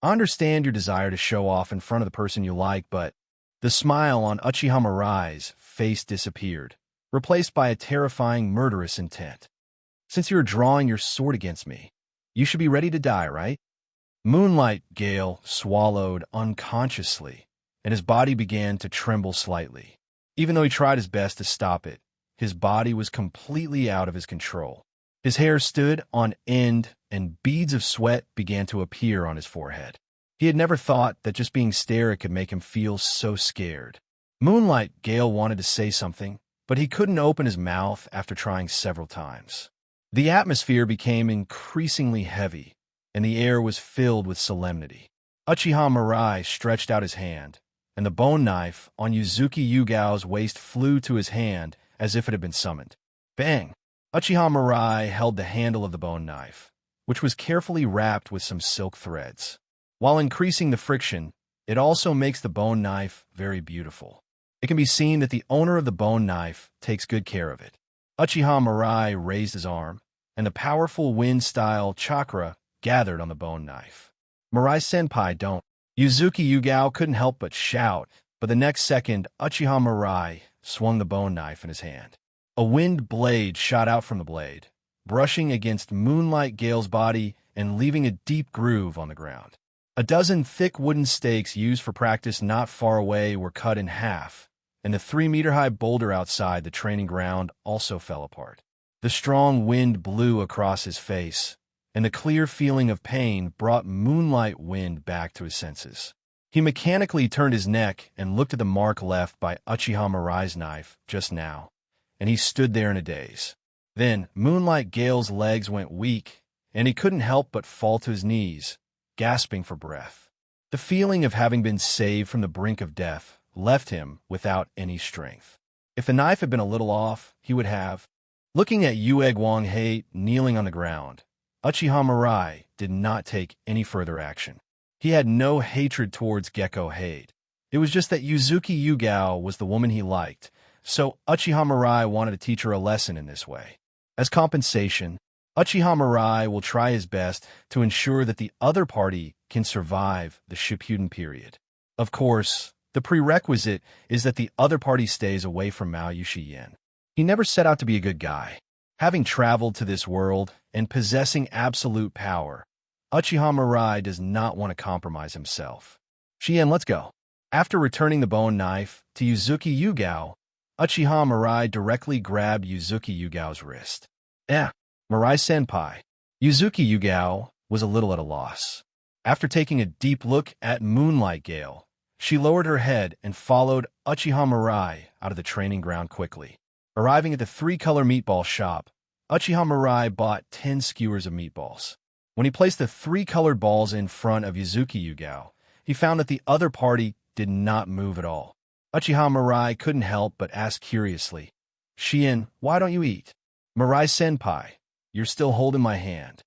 I understand your desire to show off in front of the person you like, but the smile on Uchiha Mirai's face disappeared, replaced by a terrifying murderous intent. "Since you're drawing your sword against me, you should be ready to die, right?" Moonlight Gale swallowed unconsciously, and his body began to tremble slightly. Even though he tried his best to stop it, his body was completely out of his control. His hair stood on end, and beads of sweat began to appear on his forehead. He had never thought that just being stared could make him feel so scared. Moonlight Gale wanted to say something, but he couldn't open his mouth after trying several times. The atmosphere became increasingly heavy, and the air was filled with solemnity. Uchiha Mirai stretched out his hand, and the bone knife on Yuzuki Yugao's waist flew to his hand as if it had been summoned. Bang! Uchiha Mirai held the handle of the bone knife, which was carefully wrapped with some silk threads. While increasing the friction, it also makes the bone knife very beautiful. It can be seen that the owner of the bone knife takes good care of it. Uchiha Mirai raised his arm, and the powerful wind-style chakra gathered on the bone knife. "Mirai-senpai, don't." Yuzuki Yugao couldn't help but shout, but the next second, Uchiha Mirai swung the bone knife in his hand. A wind blade shot out from the blade, brushing against Moonlight Gale's body and leaving a deep groove on the ground. A dozen thick wooden stakes used for practice not far away were cut in half, and the 3-meter-high boulder outside the training ground also fell apart. The strong wind blew across his face, and the clear feeling of pain brought Moonlight Wind back to his senses. He mechanically turned his neck and looked at the mark left by Uchiha Mirai's knife just now, and he stood there in a daze. Then Moonlight Gale's legs went weak, and he couldn't help but fall to his knees, gasping for breath. The feeling of having been saved from the brink of death left him without any strength. If the knife had been a little off, he would have. Looking at Yue Guanghei kneeling on the ground, Uchiha Mirai did not take any further action. He had no hatred towards Gecko Hade. It was just that Yuzuki Yugao was the woman he liked, so Uchiha Mirai wanted to teach her a lesson in this way. As compensation, Uchiha Mirai will try his best to ensure that the other party can survive the Shippuden period. Of course, the prerequisite is that the other party stays away from Mao Yuxiyan. He never set out to be a good guy. Having traveled to this world and possessing absolute power, Uchiha Mirai does not want to compromise himself. "Xian, let's go." After returning the bone knife to Yuzuki Yugao, Uchiha Mirai directly grabbed Yuzuki Yugao's wrist. Mirai-senpai. Yuzuki Yugao was a little at a loss. After taking a deep look at Moonlight Gale, she lowered her head and followed Uchiha Mirai out of the training ground quickly. Arriving at the 3-color meatball shop, Uchiha Mirai bought 10 skewers of meatballs. When he placed the 3-colored balls in front of Yuzuki Yugao, he found that the other party did not move at all. Uchiha Mirai couldn't help but ask curiously, "Xian, why don't you eat?" "Mirai-senpai, you're still holding my hand."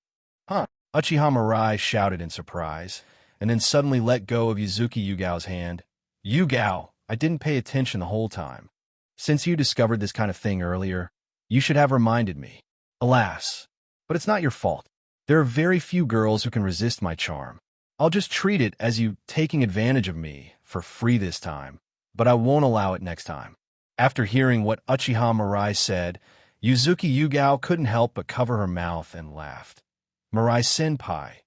"Huh?" Uchiha Mirai shouted in surprise, and then suddenly let go of Yuzuki Yugao's hand. "Yugao, I didn't pay attention the whole time. Since you discovered this kind of thing earlier, you should have reminded me. Alas, but it's not your fault. There are very few girls who can resist my charm. I'll just treat it as you taking advantage of me for free this time, but I won't allow it next time." After hearing what Uchiha Mirai said, Yuzuki Yugao couldn't help but cover her mouth and laughed. "Mirai-senpai,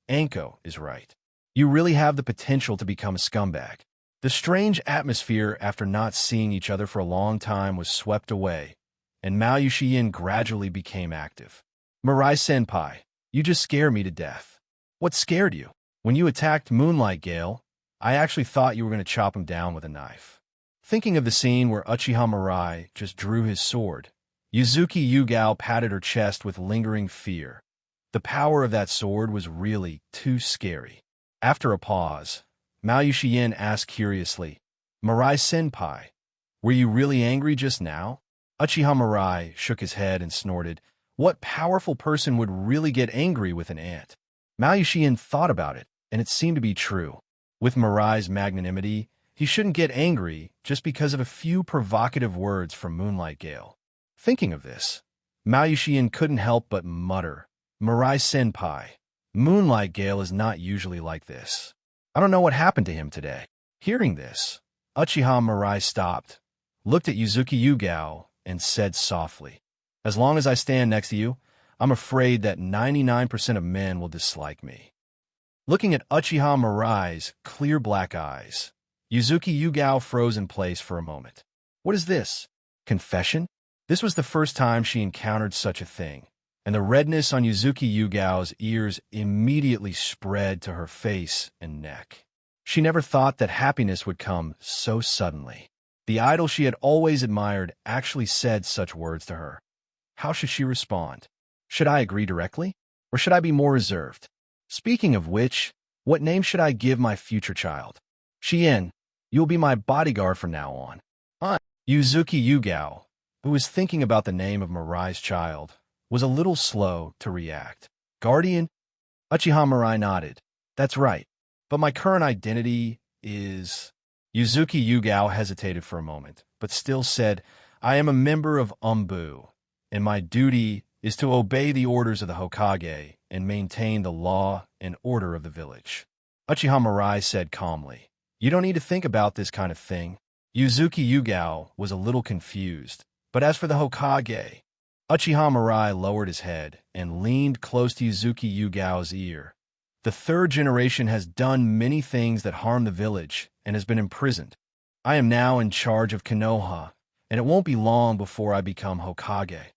Anko is right. You really have the potential to become a scumbag." The strange atmosphere after not seeing each other for a long time was swept away, and Mao Yuxian gradually became active. "Mirai-senpai, you just scare me to death." "What scared you?" "When you attacked Moonlight Gale, I actually thought you were going to chop him down with a knife." Thinking of the scene where Uchiha Mirai just drew his sword, Yuzuki Yugao patted her chest with lingering fear. The power of that sword was really too scary. After a pause, Mao Yuxian asked curiously, Mirai-senpai, were you really angry just now? Uchiha Mirai shook his head and snorted. What powerful person would really get angry with an ant? Mao Yuxian thought about it, and it seemed to be true. With Mirai's magnanimity, he shouldn't get angry just because of a few provocative words from Moonlight Gale. Thinking of this, Mao Yuxian couldn't help but mutter, Mirai-senpai, Moonlight Gale is not usually like this. I don't know what happened to him today. Hearing this, Uchiha Mirai stopped, looked at Yuzuki Yugao, and said softly, as long as I stand next to you, I'm afraid that 99% of men will dislike me. Looking at Uchiha Mirai's clear black eyes, Yuzuki Yugao froze in place for a moment. What is this? Confession? This was the first time she encountered such a thing, and the redness on Yuzuki Yugao's ears immediately spread to her face and neck. She never thought that happiness would come so suddenly. The idol she had always admired actually said such words to her. How should she respond? Should I agree directly, or should I be more reserved? Speaking of which, what name should I give my future child? Shien, you'll be my bodyguard from now on. Yuzuki Yugao, who was thinking about the name of Mirai's child, was a little slow to react. Guardian? Uchiha Mirai nodded. That's right, but my current identity is... Yuzuki Yugao hesitated for a moment, but still said, I am a member of Umbu, and my duty is to obey the orders of the Hokage and maintain the law and order of the village. Uchiha Mirai said calmly, You don't need to think about this kind of thing. Yuzuki Yugao was a little confused, but as for the Hokage, Uchiha Mirai lowered his head and leaned close to Yuzuki Yugao's ear. The third generation has done many things that harm the village and has been imprisoned. I am now in charge of Konoha, and it won't be long before I become Hokage.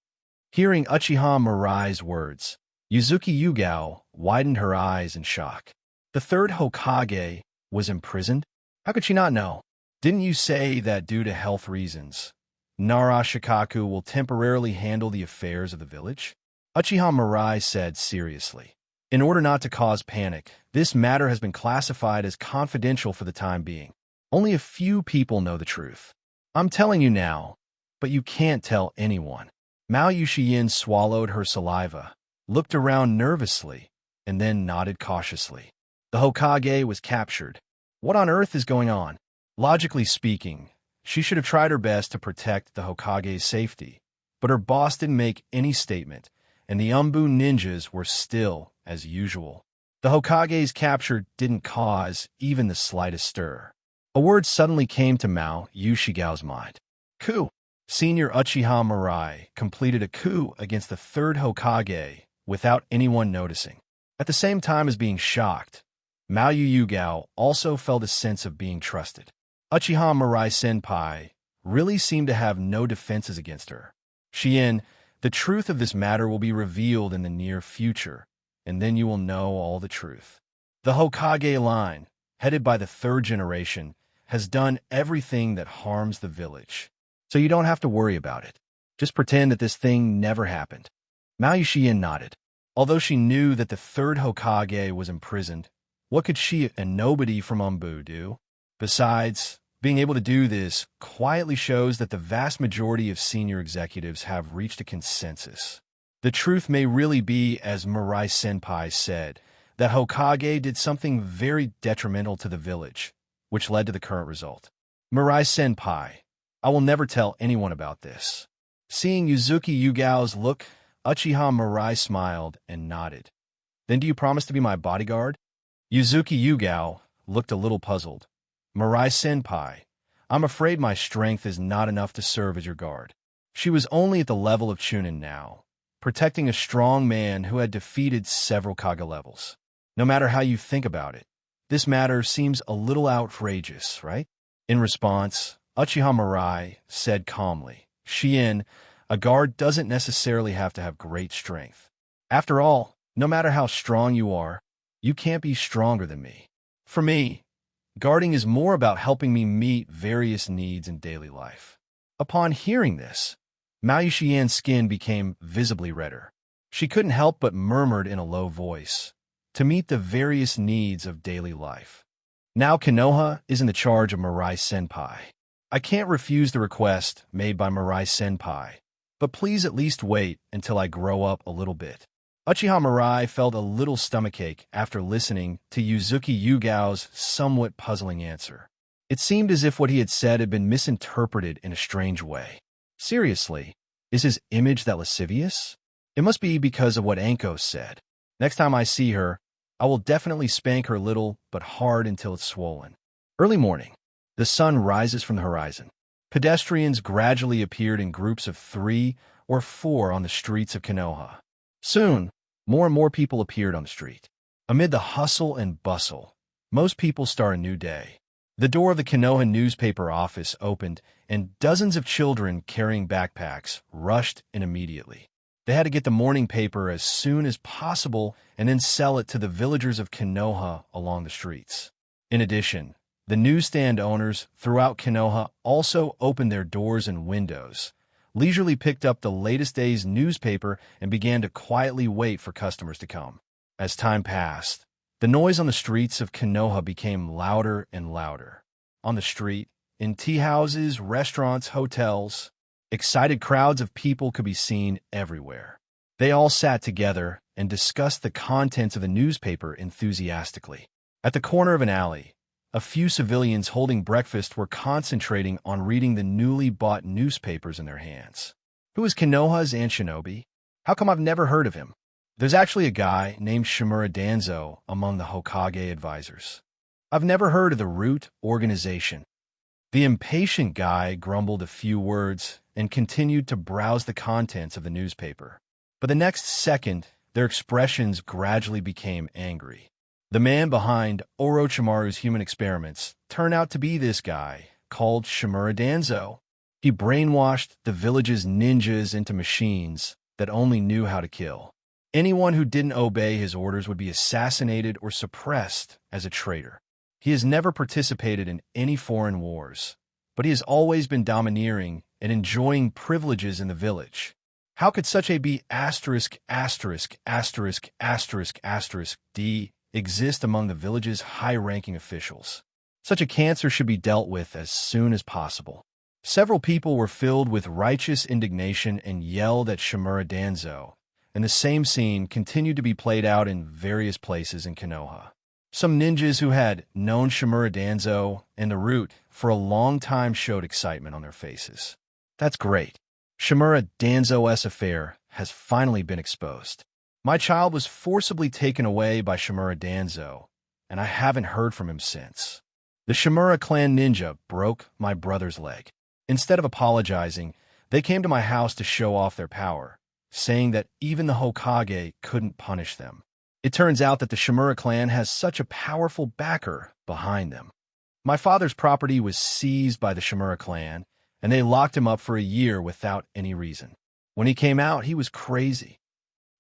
Hearing Uchiha Mirai's words, Yuzuki Yugao widened her eyes in shock. The third Hokage was imprisoned? How could she not know? Didn't you say that due to health reasons, Nara Shikaku will temporarily handle the affairs of the village? Uchiha Mirai said seriously. In order not to cause panic, this matter has been classified as confidential for the time being. Only a few people know the truth. I'm telling you now, but you can't tell anyone. Mao Yuxian swallowed her saliva, looked around nervously, and then nodded cautiously. The Hokage was captured. What on earth is going on? Logically speaking, she should have tried her best to protect the Hokage's safety, but her boss didn't make any statement, and the Umbu ninjas were still as usual. The Hokage's capture didn't cause even the slightest stir. A word suddenly came to Mao Yushigao's mind. Coup! Senior Uchiha Mirai completed a coup against the third Hokage without anyone noticing. At the same time as being shocked, Mao Yugao also felt a sense of being trusted. Uchiha Mirai-senpai really seemed to have no defenses against her. Shien, the truth of this matter will be revealed in the near future, and then you will know all the truth. The Hokage line, headed by the third generation, has done everything that harms the village. So you don't have to worry about it. Just pretend that this thing never happened. Mao Yuxian nodded. Although she knew that the third Hokage was imprisoned, what could she, a nobody from Umbu, do? Besides, being able to do this quietly shows that the vast majority of senior executives have reached a consensus. The truth may really be, as Mirai-senpai said, that Hokage did something very detrimental to the village, which led to the current result. Mirai-senpai, I will never tell anyone about this. Seeing Yuzuki Yugao's look, Uchiha Mirai smiled and nodded. Then do you promise to be my bodyguard? Yuzuki Yugao looked a little puzzled. Mirai-senpai, I'm afraid my strength is not enough to serve as your guard. She was only at the level of Chunin now, protecting a strong man who had defeated several Kage levels. No matter how you think about it, this matter seems a little outrageous, right? In response, Uchiha Mirai said calmly, Shien, a guard doesn't necessarily have to have great strength. After all, no matter how strong you are, you can't be stronger than me. For me, guarding is more about helping me meet various needs in daily life. Upon hearing this, Mao Yuxian's skin became visibly redder. She couldn't help but murmured in a low voice, to meet the various needs of daily life. Now Konoha is in the charge of Mirai Senpai. I can't refuse the request made by Mirai Senpai, but please at least wait until I grow up a little bit. Uchiha Mirai felt a little stomachache after listening to Yuzuki Yugao's somewhat puzzling answer. It seemed as if what he had said had been misinterpreted in a strange way. Seriously, is his image that lascivious? It must be because of what Anko said. Next time I see her, I will definitely spank her little but hard until it's swollen. Early morning. The sun rises from the horizon. Pedestrians gradually appeared in groups of 3 or 4 on the streets of Konoha. Soon, more and more people appeared on the street. Amid the hustle and bustle, most people start a new day. The door of the Konoha newspaper office opened, and dozens of children carrying backpacks rushed in immediately. They had to get the morning paper as soon as possible and then sell it to the villagers of Konoha along the streets. In addition, the newsstand owners throughout Konoha also opened their doors and windows, leisurely picked up the latest day's newspaper, and began to quietly wait for customers to come. As time passed, the noise on the streets of Konoha became louder and louder. On the street, in tea houses, restaurants, hotels, excited crowds of people could be seen everywhere. They all sat together and discussed the contents of the newspaper enthusiastically. At the corner of an alley, a few civilians holding breakfast were concentrating on reading the newly bought newspapers in their hands. Who is Konoha's Anshinobi? How come I've never heard of him? There's actually a guy named Shimura Danzo among the Hokage advisors. I've never heard of the Root organization. The impatient guy grumbled a few words and continued to browse the contents of the newspaper. But the next second, their expressions gradually became angry. The man behind Orochimaru's human experiments turned out to be this guy, called Shimura Danzo. He brainwashed the village's ninjas into machines that only knew how to kill. Anyone who didn't obey his orders would be assassinated or suppressed as a traitor. He has never participated in any foreign wars, but he has always been domineering and enjoying privileges in the village. How could such a B************ D exist among the village's high-ranking officials? Such a cancer should be dealt with as soon as possible. Several people were filled with righteous indignation and yelled at Shimura Danzo, and the same scene continued to be played out in various places in Konoha. Some ninjas who had known Shimura Danzo and the Root for a long time showed excitement on their faces. That's great. Shimura Danzo's affair has finally been exposed. My child was forcibly taken away by Shimura Danzo, and I haven't heard from him since. The Shimura clan ninja broke my brother's leg. Instead of apologizing, they came to my house to show off their power, saying that even the Hokage couldn't punish them. It turns out that the Shimura clan has such a powerful backer behind them. My father's property was seized by the Shimura clan, and they locked him up for a year without any reason. When he came out, he was crazy.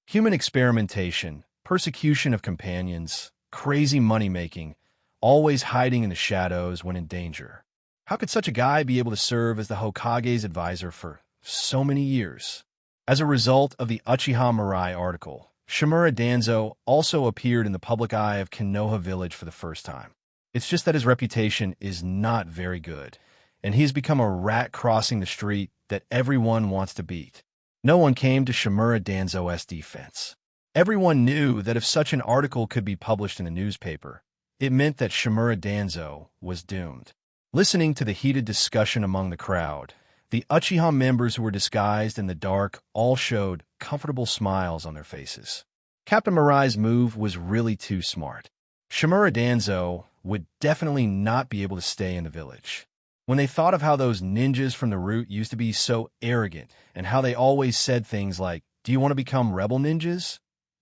Human experimentation, persecution of companions, crazy money-making, always hiding in the shadows when in danger. How could such a guy be able to serve as the Hokage's advisor for so many years? As a result of the Uchiha Mirai article, Shimura Danzo also appeared in the public eye of Konoha village for the first time. It's just that his reputation is not very good, and he has become a rat crossing the street that everyone wants to beat. No one came to Shimura Danzo's defense. Everyone knew that if such an article could be published in the newspaper, it meant that Shimura Danzo was doomed. Listening to the heated discussion among the crowd, the Uchiha members who were disguised in the dark all showed comfortable smiles on their faces. Captain Mirai's move was really too smart. Shimura Danzo would definitely not be able to stay in the village. When they thought of how those ninjas from the Root used to be so arrogant and how they always said things like, "Do you want to become rebel ninjas?"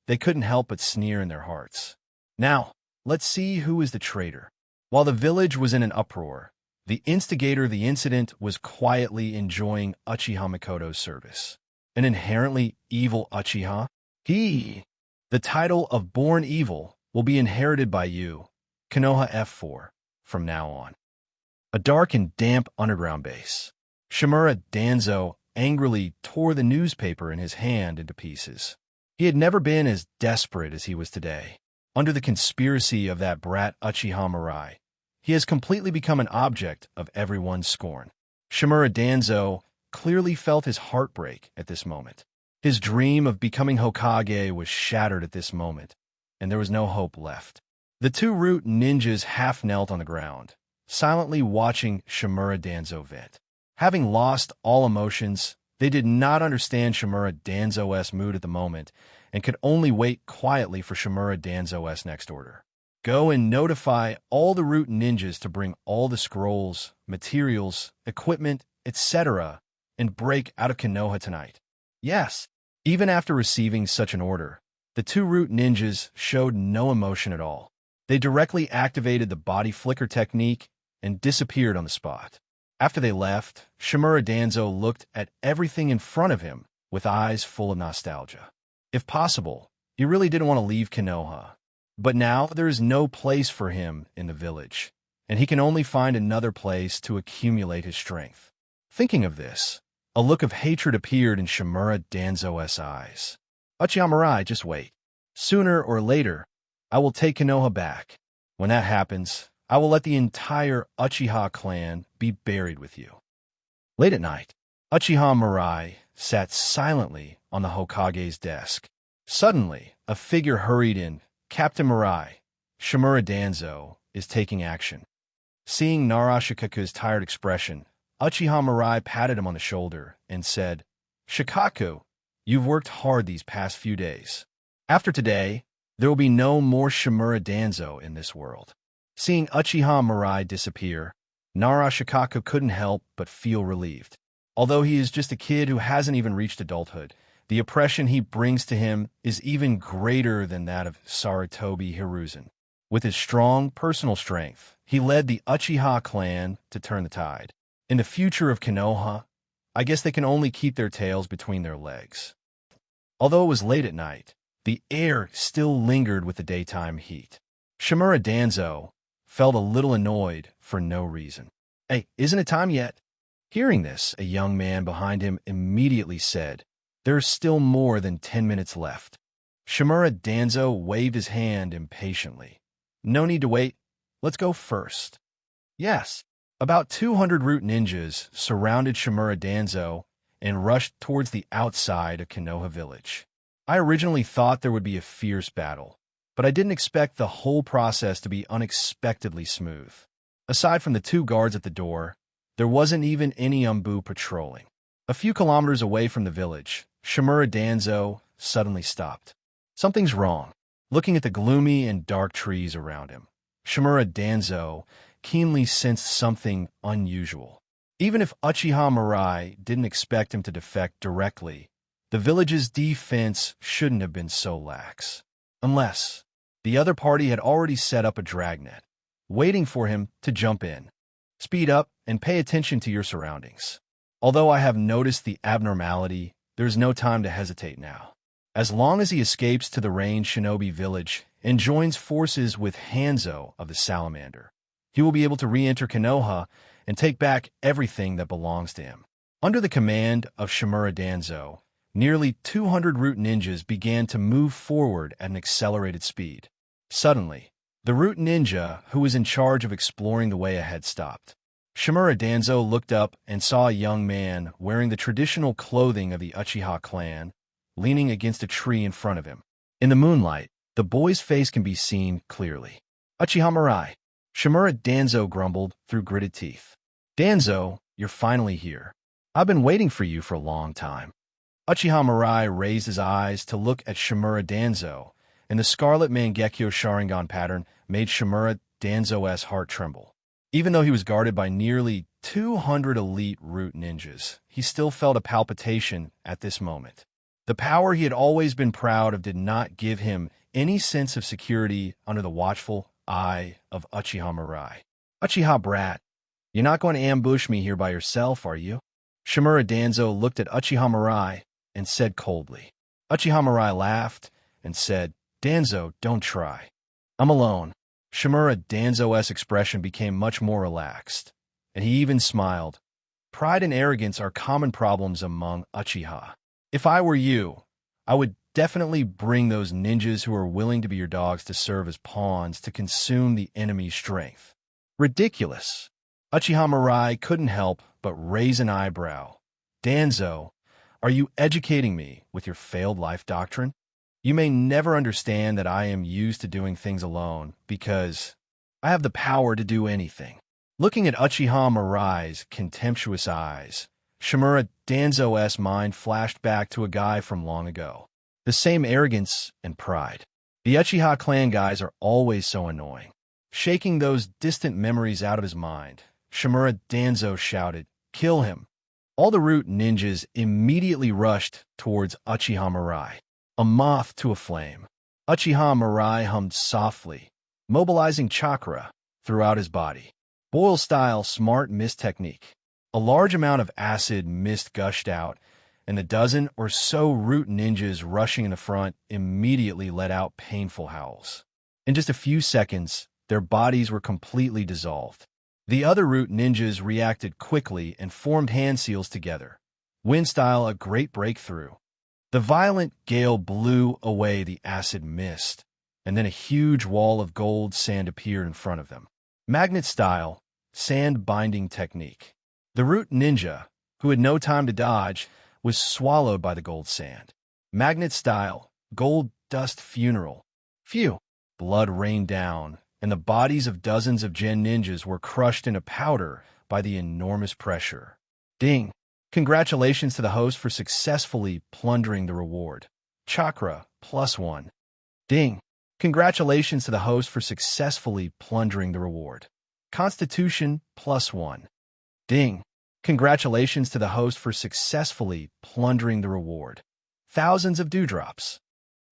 they couldn't help but sneer in their hearts. Now, let's see who is the traitor. While the village was in an uproar, the instigator of the incident was quietly enjoying Uchiha Mikoto's service. An inherently evil Uchiha? The title of Born Evil will be inherited by you, Konoha F4, from now on. A dark and damp underground base. Shimura Danzo angrily tore the newspaper in his hand into pieces. He had never been as desperate as he was today. Under the conspiracy of that brat Uchiha Mirai, he has completely become an object of everyone's scorn. Shimura Danzo clearly felt his heartbreak at this moment. His dream of becoming Hokage was shattered at this moment, and there was no hope left. The two root ninjas half-knelt on the ground, silently watching Shimura Danzo vent. Having lost all emotions, they did not understand Shimura Danzo's mood at the moment and could only wait quietly for Shimura Danzo's next order. Go and notify all the root ninjas to bring all the scrolls, materials, equipment, etc., and break out of Konoha tonight. Yes, even after receiving such an order, the two root ninjas showed no emotion at all. They directly activated the body flicker technique and disappeared on the spot. After they left, Shimura Danzo looked at everything in front of him with eyes full of nostalgia. If possible, he really didn't want to leave Konoha. But now there is no place for him in the village, and he can only find another place to accumulate his strength. Thinking of this, a look of hatred appeared in Shimura Danzo's eyes. Uchiha Mirai, just wait. Sooner or later, I will take Konoha back. When that happens, I will let the entire Uchiha clan be buried with you. Late at night, Uchiha Mirai sat silently on the Hokage's desk. Suddenly, a figure hurried in. Captain Mirai, Shimura Danzo is taking action. Seeing Narashikaku's tired expression, Uchiha Mirai patted him on the shoulder and said, Shikaku, you've worked hard these past few days. After today, there will be no more Shimura Danzo in this world. Seeing Uchiha Mirai disappear, Narashikaku couldn't help but feel relieved. Although he is just a kid who hasn't even reached adulthood, the oppression he brings to him is even greater than that of Sarutobi Hiruzen. With his strong personal strength, he led the Uchiha clan to turn the tide. In the future of Konoha, I guess they can only keep their tails between their legs. Although it was late at night, the air still lingered with the daytime heat. Shimura Danzo felt a little annoyed for no reason. Hey, isn't it time yet? Hearing this, a young man behind him immediately said, There's still more than 10 minutes left. Shimura Danzo waved his hand impatiently. No need to wait. Let's go first. Yes. About 200 root ninjas surrounded Shimura Danzo and rushed towards the outside of Konoha village. I originally thought there would be a fierce battle, but I didn't expect the whole process to be unexpectedly smooth. Aside from the two guards at the door, there wasn't even any Umbu patrolling. A few kilometers away from the village, Shimura Danzo suddenly stopped. Something's wrong. Looking at the gloomy and dark trees around him, Shimura Danzo keenly sensed something unusual. Even if Uchiha Mirai didn't expect him to defect directly, the village's defense shouldn't have been so lax. Unless the other party had already set up a dragnet, waiting for him to jump in. Speed up and pay attention to your surroundings. Although I have noticed the abnormality, there's no time to hesitate now. As long as he escapes to the range shinobi village and joins forces with Hanzo of the Salamander, he will be able to re-enter Konoha and take back everything that belongs to him. Under the command of Shimura Danzo, nearly 200 root ninjas began to move forward at an accelerated speed. Suddenly, the root ninja who was in charge of exploring the way ahead stopped. Shimura Danzo looked up and saw a young man wearing the traditional clothing of the Uchiha clan, leaning against a tree in front of him. In the moonlight, the boy's face can be seen clearly. Uchiha Mirai, Shimura Danzo grumbled through gritted teeth. Danzo, you're finally here. I've been waiting for you for a long time. Uchiha Mirai raised his eyes to look at Shimura Danzo, and the Scarlet Mangekyo Sharingan pattern made Shimura Danzo's heart tremble. Even though he was guarded by nearly 200 elite root ninjas, he still felt a palpitation at this moment. The power he had always been proud of did not give him any sense of security under the watchful eye of Uchiha Mirai. Uchiha brat, you're not going to ambush me here by yourself, are you? Shimura Danzo looked at Uchiha Mirai and said coldly. Uchiha Mirai laughed and said, Danzo, don't try. I'm alone. Shimura Danzo's expression became much more relaxed, and he even smiled. Pride and arrogance are common problems among Uchiha. If I were you, I would definitely bring those ninjas who are willing to be your dogs to serve as pawns to consume the enemy's strength. Ridiculous. Uchiha Mirai couldn't help but raise an eyebrow. Danzo, are you educating me with your failed life doctrine? You may never understand that I am used to doing things alone because I have the power to do anything. Looking at Uchiha Mirai's contemptuous eyes, Shimura Danzo's mind flashed back to a guy from long ago. The same arrogance and pride. The Uchiha clan guys are always so annoying. Shaking those distant memories out of his mind, Shimura Danzo shouted, "Kill him!" All the root ninjas immediately rushed towards Uchiha Mirai. A moth to a flame. Uchiha Mirai hummed softly, mobilizing chakra throughout his body. Boil-style smart mist technique. A large amount of acid mist gushed out, and the dozen or so root ninjas rushing in the front immediately let out painful howls. In just a few seconds, their bodies were completely dissolved. The other root ninjas reacted quickly and formed hand seals together. Wind-style, a great breakthrough. The violent gale blew away the acid mist, and then a huge wall of gold sand appeared in front of them. Magnet-style, sand-binding technique. The root ninja, who had no time to dodge, was swallowed by the gold sand. Magnet-style, gold dust funeral. Phew! Blood rained down, and the bodies of dozens of Gen ninjas were crushed into powder by the enormous pressure. Ding! Congratulations to the host for successfully plundering the reward. Chakra, +1. Ding! Congratulations to the host for successfully plundering the reward. Constitution, +1. Ding! Congratulations to the host for successfully plundering the reward. Thousands of dewdrops.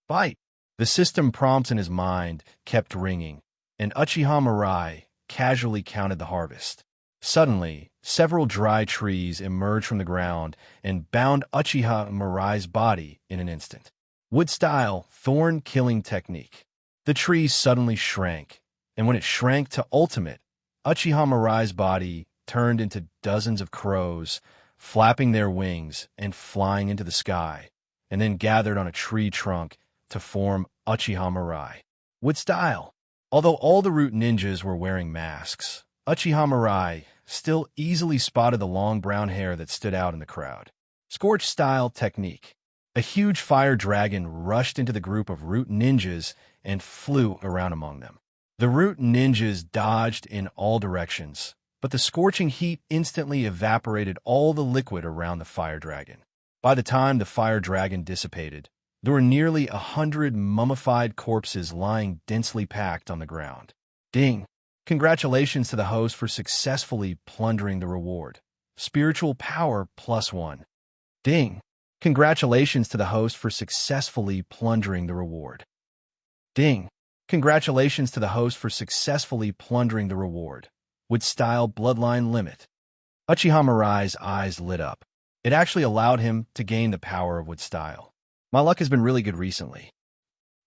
Bite! The system prompts in his mind kept ringing, and Uchiha Mirai casually counted the harvest. Suddenly, several dry trees emerged from the ground and bound Uchiha Mirai's body in an instant. Wood-style, thorn-killing technique. The trees suddenly shrank, and when it shrank to ultimate, Uchiha Mirai's body turned into dozens of crows, flapping their wings and flying into the sky, and then gathered on a tree trunk to form Uchiha Mirai. Wood-style. Although all the root ninjas were wearing masks, Uchiha Mirai still easily spotted the long brown hair that stood out in the crowd. Scorch-style technique. A huge fire dragon rushed into the group of root ninjas and flew around among them. The root ninjas dodged in all directions, but the scorching heat instantly evaporated all the liquid around the fire dragon. By the time the fire dragon dissipated, there were nearly 100 mummified corpses lying densely packed on the ground. Ding! Congratulations to the host for successfully plundering the reward. Spiritual power, +1. Ding! Congratulations to the host for successfully plundering the reward. Ding! Congratulations to the host for successfully plundering the reward. Wood-style bloodline limit. Uchiha Mirai's eyes lit up. It actually allowed him to gain the power of Wood-style. My luck has been really good recently.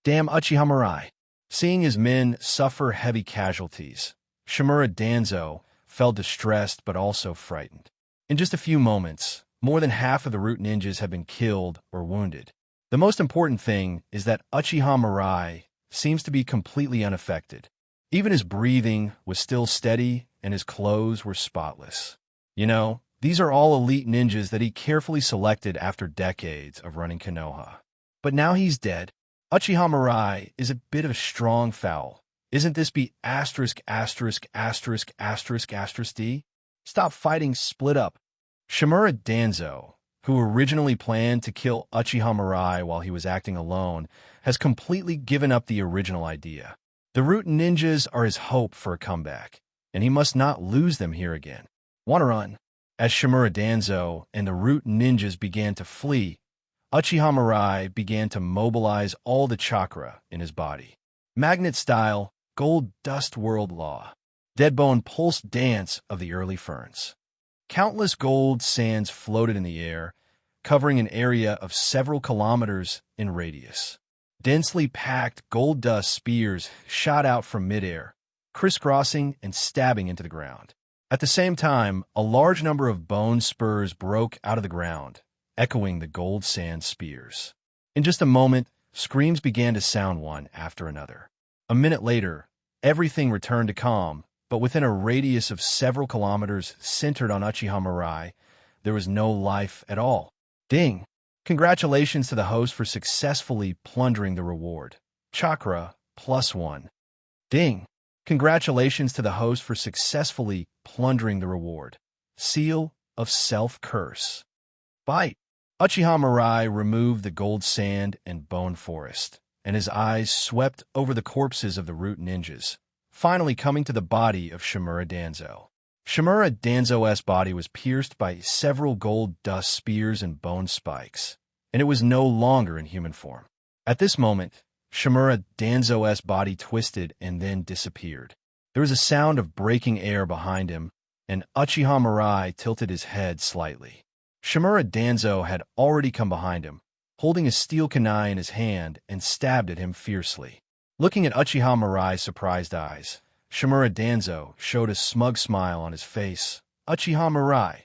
Damn Uchiha Mirai. Seeing his men suffer heavy casualties, Shimura Danzo felt distressed but also frightened. In just a few moments, more than half of the root ninjas had been killed or wounded. The most important thing is that Uchiha Mirai seems to be completely unaffected. Even his breathing was still steady and his clothes were spotless. You know, these are all elite ninjas that he carefully selected after decades of running Konoha. But now he's dead. Uchiha Mirai is a bit of a strong foul. Isn't this be ****************? D? Stop fighting, split up. Shimura Danzo, who originally planned to kill Uchiha Mirai while he was acting alone, has completely given up the original idea. The root ninjas are his hope for a comeback, and he must not lose them here again. Wanna run? As Shimura Danzo and the root ninjas began to flee, Uchiha Mirai began to mobilize all the chakra in his body. Magnet-style, gold dust world law. Deadbone pulse dance of the early ferns. Countless gold sands floated in the air, covering an area of several kilometers in radius. Densely packed gold dust spears shot out from midair, crisscrossing and stabbing into the ground. At the same time, a large number of bone spurs broke out of the ground, echoing the gold sand spears. In just a moment, screams began to sound one after another. A minute later, everything returned to calm, but within a radius of several kilometers centered on Uchiha Mirai, there was no life at all. Ding! Congratulations to the host for successfully plundering the reward. Chakra, +1. Ding! Congratulations to the host for successfully plundering the reward. Seal of Self-Curse. Bite! Uchiha Mirai removed the gold sand and bone forest, and his eyes swept over the corpses of the root ninjas, finally coming to the body of Shimura Danzo. Shimura Danzo's body was pierced by several gold dust spears and bone spikes, and it was no longer in human form. At this moment, Shimura Danzo's body twisted and then disappeared. There was a sound of breaking air behind him, and Uchiha Mirai tilted his head slightly. Shimura Danzo had already come behind him, holding a steel kunai in his hand, and stabbed at him fiercely. Looking at Uchiha Mirai's surprised eyes, Shimura Danzo showed a smug smile on his face. Uchiha Mirai,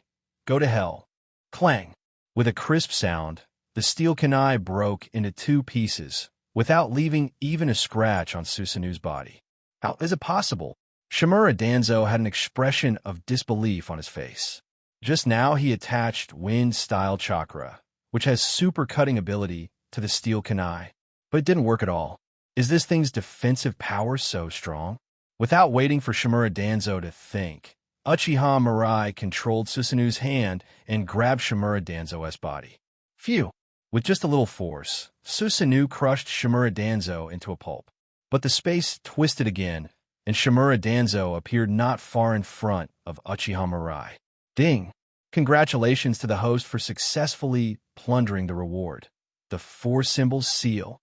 go to hell. Clang! With a crisp sound, the steel kunai broke into two pieces, without leaving even a scratch on Susanu's body. How is it possible? Shimura Danzo had an expression of disbelief on his face. Just now he attached Wind-style chakra, which has super cutting ability, to the steel kunai, but it didn't work at all. Is this thing's defensive power so strong? Without waiting for Shimura Danzo to think, Uchiha Mirai controlled Susanu's hand and grabbed Shimura Danzo's body. Phew! With just a little force, Susanu crushed Shimura Danzo into a pulp. But the space twisted again, and Shimura Danzo appeared not far in front of Uchiha Mirai. Ding! Congratulations to the host for successfully plundering the reward. The 4-symbol seal.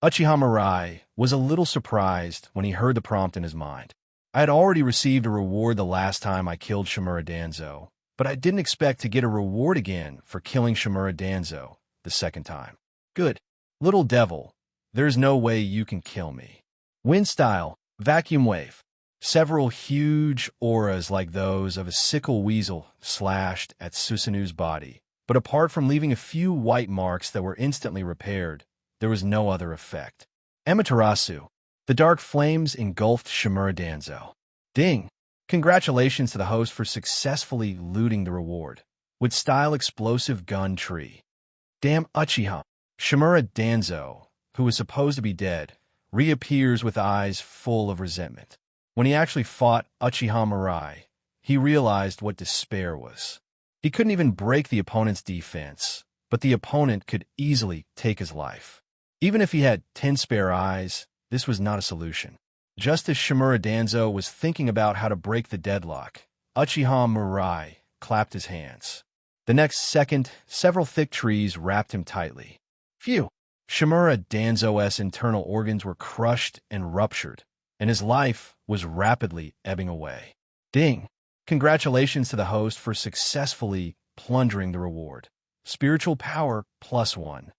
Uchiha Mirai was a little surprised when he heard the prompt in his mind. I had already received a reward the last time I killed Shimura Danzo, but I didn't expect to get a reward again for killing Shimura Danzo the second time. Good. Little devil, there's no way you can kill me. Wind-style, vacuum wave. Several huge auras like those of a sickle weasel slashed at Susanu's body, but apart from leaving a few white marks that were instantly repaired, there was no other effect. Amaterasu. The dark flames engulfed Shimura Danzo. Ding! Congratulations to the host for successfully looting the reward. With style explosive gun tree. Damn Uchiha. Shimura Danzo, who was supposed to be dead, reappears with eyes full of resentment. When he actually fought Uchiha Mirai, he realized what despair was. He couldn't even break the opponent's defense, but the opponent could easily take his life. Even if he had 10 spare eyes, this was not a solution. Just as Shimura Danzo was thinking about how to break the deadlock, Uchiha Mirai clapped his hands. The next second, several thick trees wrapped him tightly. Phew! Shimura Danzo's internal organs were crushed and ruptured, and his life was rapidly ebbing away. Ding! Congratulations to the host for successfully plundering the reward. Spiritual power +1.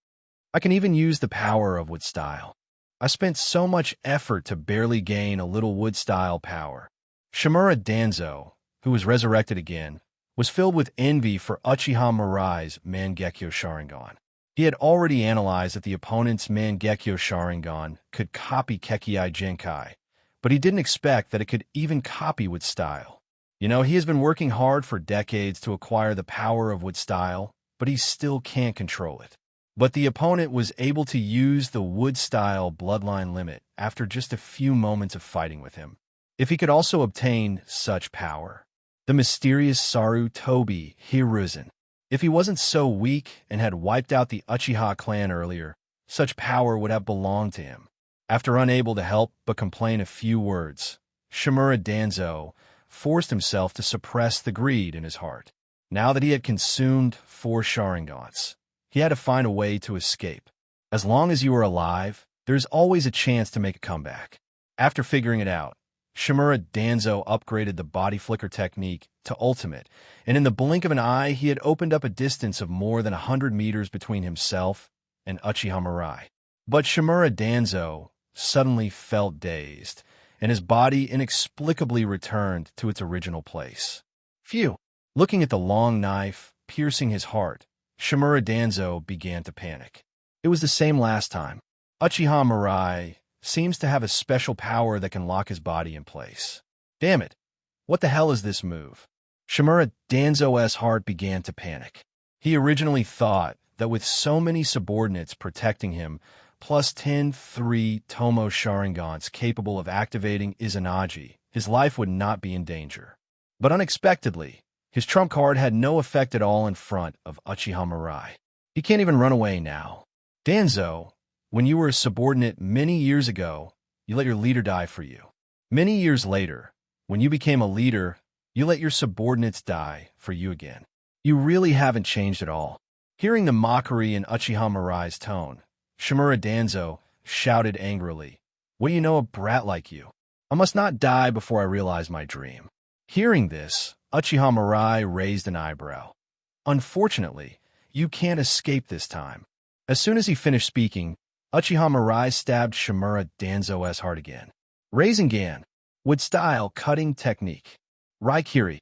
I can even use the power of wood style. I spent so much effort to barely gain a little wood style power. Shimura Danzo, who was resurrected again, was filled with envy for Uchiha Mirai's Mangekyo Sharingan. He had already analyzed that the opponent's Mangekyo Sharingan could copy Kekkei Genkai, but he didn't expect that it could even copy wood style. You know, he has been working hard for decades to acquire the power of wood style, but he still can't control it. But the opponent was able to use the wood-style bloodline limit after just a few moments of fighting with him. If he could also obtain such power, the mysterious Sarutobi Hiruzen. If he wasn't so weak and had wiped out the Uchiha clan earlier, such power would have belonged to him. After unable to help but complain a few words, Shimura Danzo forced himself to suppress the greed in his heart. Now that he had consumed 4 Sharingans, he had to find a way to escape. As long as you are alive, there's always a chance to make a comeback. After figuring it out, Shimura Danzo upgraded the body flicker technique to ultimate, and in the blink of an eye, he had opened up a distance of more than 100 meters between himself and Uchiha Mirai. But Shimura Danzo suddenly felt dazed, and his body inexplicably returned to its original place. Phew! Looking at the long knife piercing his heart, Shimura Danzo began to panic. It was the same last time. Uchiha Mirai seems to have a special power that can lock his body in place. Damn it. What the hell is this move? Shimura Danzo's heart began to panic. He originally thought that with so many subordinates protecting him, plus 10-3 Tomo Sharingans capable of activating Izanagi, his life would not be in danger. But unexpectedly, his trump card had no effect at all in front of Uchiha Mirai. He can't even run away now. Danzo, when you were a subordinate many years ago, you let your leader die for you. Many years later, when you became a leader, you let your subordinates die for you again. You really haven't changed at all. Hearing the mockery in Uchiha Mirai's tone, Shimura Danzo shouted angrily, "What do you know, a brat like you? I must not die before I realize my dream." Hearing this, Uchiha Mirai raised an eyebrow. "Unfortunately, you can't escape this time." As soon as he finished speaking, Uchiha Mirai stabbed Shimura Danzo's heart again. Rasengan, wood style cutting technique. Raikiri.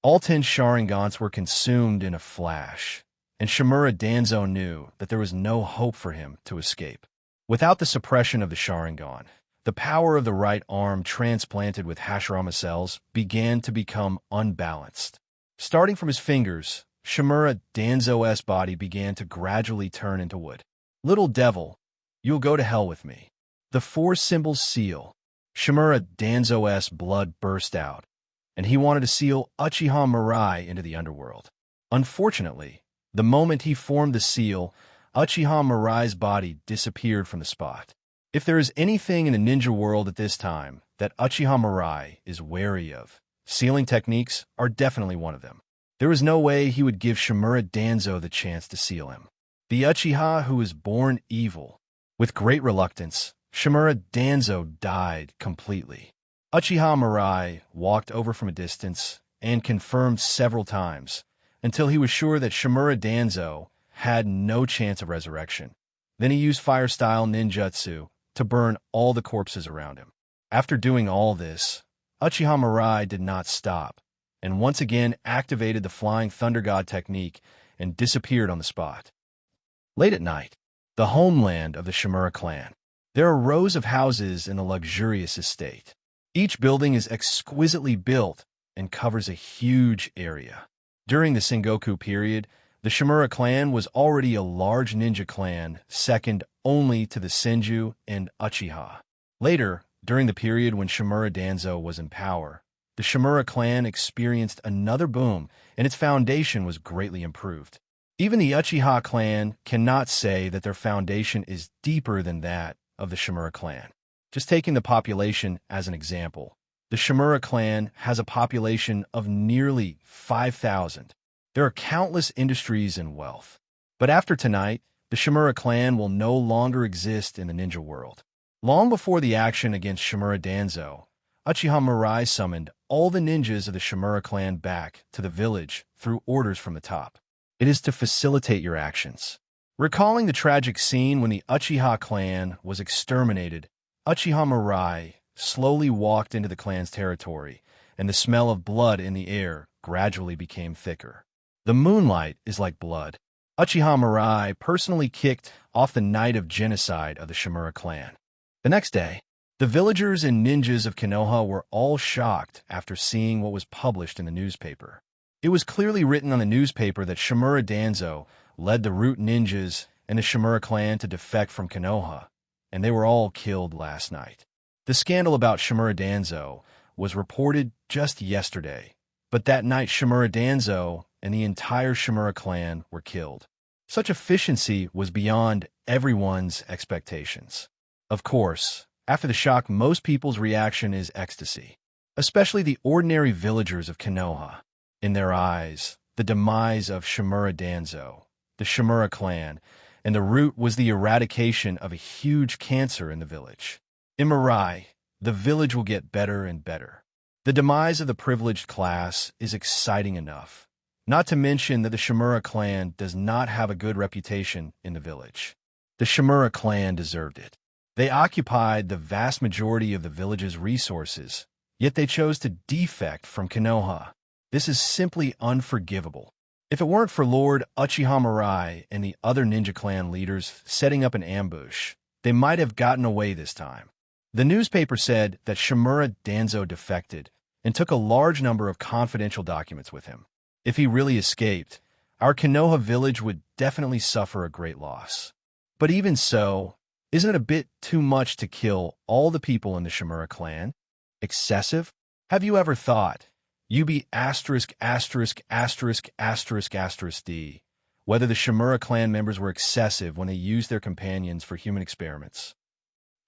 All 10 Sharingans were consumed in a flash, and Shimura Danzo knew that there was no hope for him to escape. Without the suppression of the Sharingan, the power of the right arm transplanted with Hashirama cells began to become unbalanced. Starting from his fingers, Shimura Danzo's body began to gradually turn into wood. "Little devil, you'll go to hell with me." The 4 symbols seal. Shimura Danzo's blood burst out, and he wanted to seal Uchiha Mirai into the underworld. Unfortunately, the moment he formed the seal, Uchiha Mirai's body disappeared from the spot. If there is anything in the ninja world at this time that Uchiha Mirai is wary of, sealing techniques are definitely one of them. There was no way he would give Shimura Danzo the chance to seal him. The Uchiha who was born evil. With great reluctance, Shimura Danzo died completely. Uchiha Mirai walked over from a distance and confirmed several times until he was sure that Shimura Danzo had no chance of resurrection. Then he used fire-style ninjutsu to burn all the corpses around him. After doing all this, Uchiha Mirai did not stop, and once again activated the Flying Thunder God technique and disappeared on the spot. Late at night, the homeland of the Shimura clan. There are rows of houses in the luxurious estate. Each building is exquisitely built and covers a huge area. During the Sengoku period, the Shimura clan was already a large ninja clan, second only to the Senju and Uchiha. Later, during the period when Shimura Danzo was in power, the Shimura clan experienced another boom, and its foundation was greatly improved. Even the Uchiha clan cannot say that their foundation is deeper than that of the Shimura clan. Just taking the population as an example, the Shimura clan has a population of nearly 5,000. There are countless industries and wealth. But after tonight, the Shimura clan will no longer exist in the ninja world. Long before the action against Shimura Danzo, Uchiha Mirai summoned all the ninjas of the Shimura clan back to the village through orders from the top. It is to facilitate your actions. Recalling the tragic scene when the Uchiha clan was exterminated, Uchiha Mirai slowly walked into the clan's territory, and the smell of blood in the air gradually became thicker. The moonlight is like blood. Uchiha Mirai personally kicked off the night of genocide of the Shimura clan. The next day, the villagers and ninjas of Konoha were all shocked after seeing what was published in the newspaper. It was clearly written on the newspaper that Shimura Danzo led the root ninjas and the Shimura clan to defect from Konoha, and they were all killed last night. The scandal about Shimura Danzo was reported just yesterday, but that night Shimura Danzo and the entire Shimura clan were killed. Such efficiency was beyond everyone's expectations. Of course, after the shock, most people's reaction is ecstasy, especially the ordinary villagers of Konoha. In their eyes, the demise of Shimura Danzo, the Shimura clan, and the root was the eradication of a huge cancer in the village. In Mirai, the village will get better and better. The demise of the privileged class is exciting enough, not to mention that the Shimura clan does not have a good reputation in the village. The Shimura clan deserved it. They occupied the vast majority of the village's resources, yet they chose to defect from Konoha. This is simply unforgivable. If it weren't for Lord Uchiha Mirai and the other ninja clan leaders setting up an ambush, they might have gotten away this time. The newspaper said that Shimura Danzo defected and took a large number of confidential documents with him. If he really escaped, our Konoha village would definitely suffer a great loss. But even so, isn't it a bit too much to kill all the people in the Shimura clan? Excessive? Have you ever thought, UB*****************, whether the Shimura clan members were excessive when they used their companions for human experiments?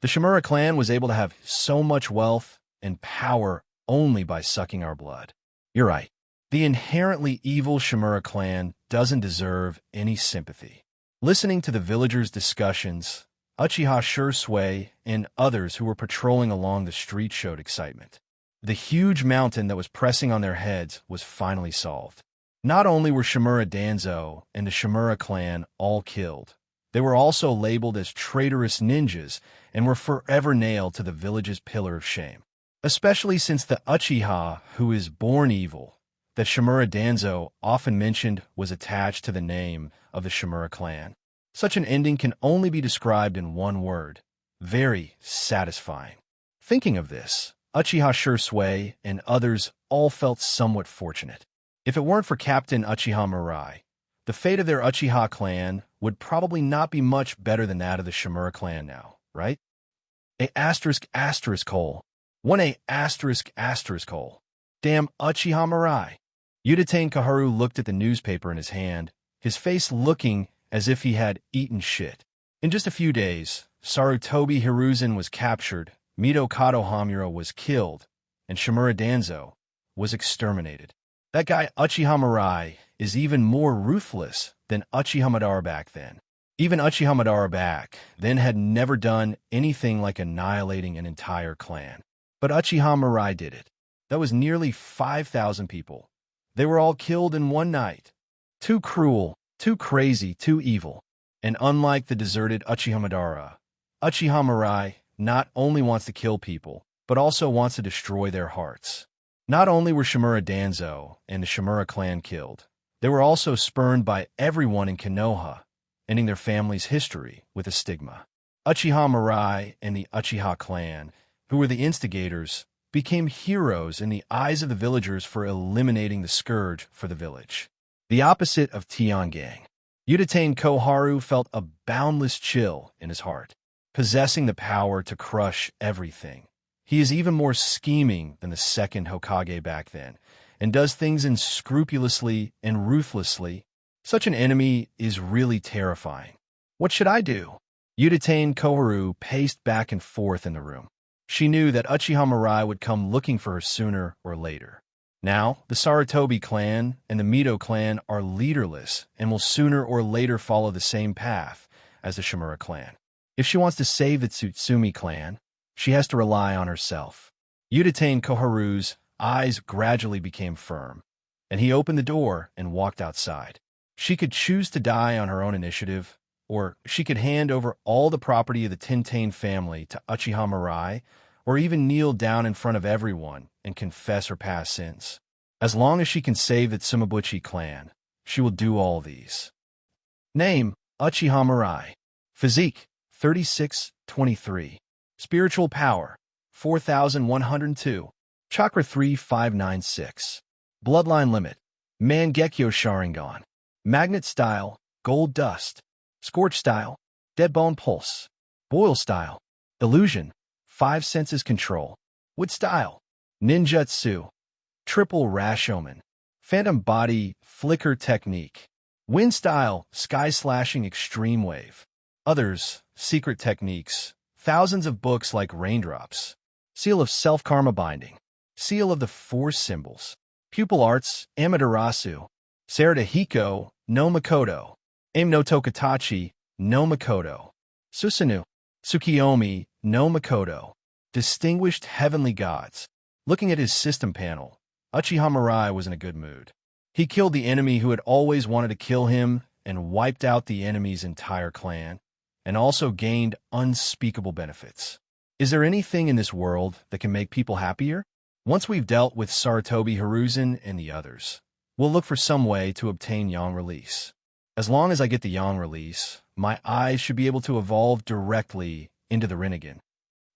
The Shimura clan was able to have so much wealth and power only by sucking our blood. You're right. The inherently evil Shimura clan doesn't deserve any sympathy. Listening to the villagers' discussions, Uchiha Shursui and others who were patrolling along the street showed excitement. The huge mountain that was pressing on their heads was finally solved. Not only were Shimura Danzo and the Shimura clan all killed, they were also labeled as traitorous ninjas and were forever nailed to the village's pillar of shame. Especially since the Uchiha, who is born evil, that Shimura Danzo often mentioned was attached to the name of the Shimura clan. Such an ending can only be described in one word: very satisfying. Thinking of this, Uchiha Shursui and others all felt somewhat fortunate. If it weren't for Captain Uchiha Mirai, the fate of their Uchiha clan would probably not be much better than that of the Shimura clan now, right? ********. Damn Uchiha Mirai. Udatane Kaharu looked at the newspaper in his hand, his face looking as if he had eaten shit. In just a few days, Sarutobi Hiruzen was captured, Mito Kato Hamura was killed, and Shimura Danzo was exterminated. That guy Uchiha Mirai is even more ruthless than Uchiha Madara back then. Even Uchiha Madara back then had never done anything like annihilating an entire clan. But Uchiha Mirai did it. That was nearly 5,000 people. They were all killed in one night. Too cruel, too crazy, too evil. And unlike the deserted Uchiha Madara, Uchiha Mirai not only wants to kill people, but also wants to destroy their hearts. Not only were Shimura Danzo and the Shimura clan killed, they were also spurned by everyone in Konoha, ending their family's history with a stigma. Uchiha Mirai and the Uchiha clan, who were the instigators, became heroes in the eyes of the villagers for eliminating the scourge for the village. The opposite of Tiangang. Udatane Koharu felt a boundless chill in his heart, possessing the power to crush everything. He is even more scheming than the second Hokage back then, and does things unscrupulously and ruthlessly. Such an enemy is really terrifying. What should I do? Udatane Koharu paced back and forth in the room. She knew that Uchiha Mirai would come looking for her sooner or later. Now, the Sarutobi clan and the Mito clan are leaderless and will sooner or later follow the same path as the Shimura clan. If she wants to save the Tsutsumi clan, she has to rely on herself. Udatane Koharu's eyes gradually became firm, and he opened the door and walked outside. She could choose to die on her own initiative, or she could hand over all the property of the Tintane family to Uchiha Mirai, or even kneel down in front of everyone and confess her past sins. As long as she can save the Tsumabuchi clan, she will do all these. Name: Uchiha Mirai. Physique: 36-23. Spiritual power: 4,102. Chakra 3596. Bloodline limit: Mangekyo Sharingan. Magnet style: Gold Dust. Scorch style: Dead Bone Pulse. Boil style: Illusion. 5 senses control. Wood style: Ninjutsu. Triple Rashoman. Phantom body: Flicker technique. Wind style: Sky slashing extreme wave. Others: secret techniques. Thousands of books like raindrops. Seal of self-karma binding. Seal of the 4 symbols. Pupil arts: Amaterasu. Sarada Hiko no Makoto. Aim no Tokatachi no Makoto. Susanoo. Tsukiyomi no Makoto. Distinguished heavenly gods. Looking at his system panel, Uchiha Mirai was in a good mood. He killed the enemy who had always wanted to kill him and wiped out the enemy's entire clan, and also gained unspeakable benefits. Is there anything in this world that can make people happier? Once we've dealt with Sarutobi Hiruzen and the others, We'll look for some way to obtain yang release. As long as I get the yang release, my eyes should be able to evolve directly into the Rinnegan.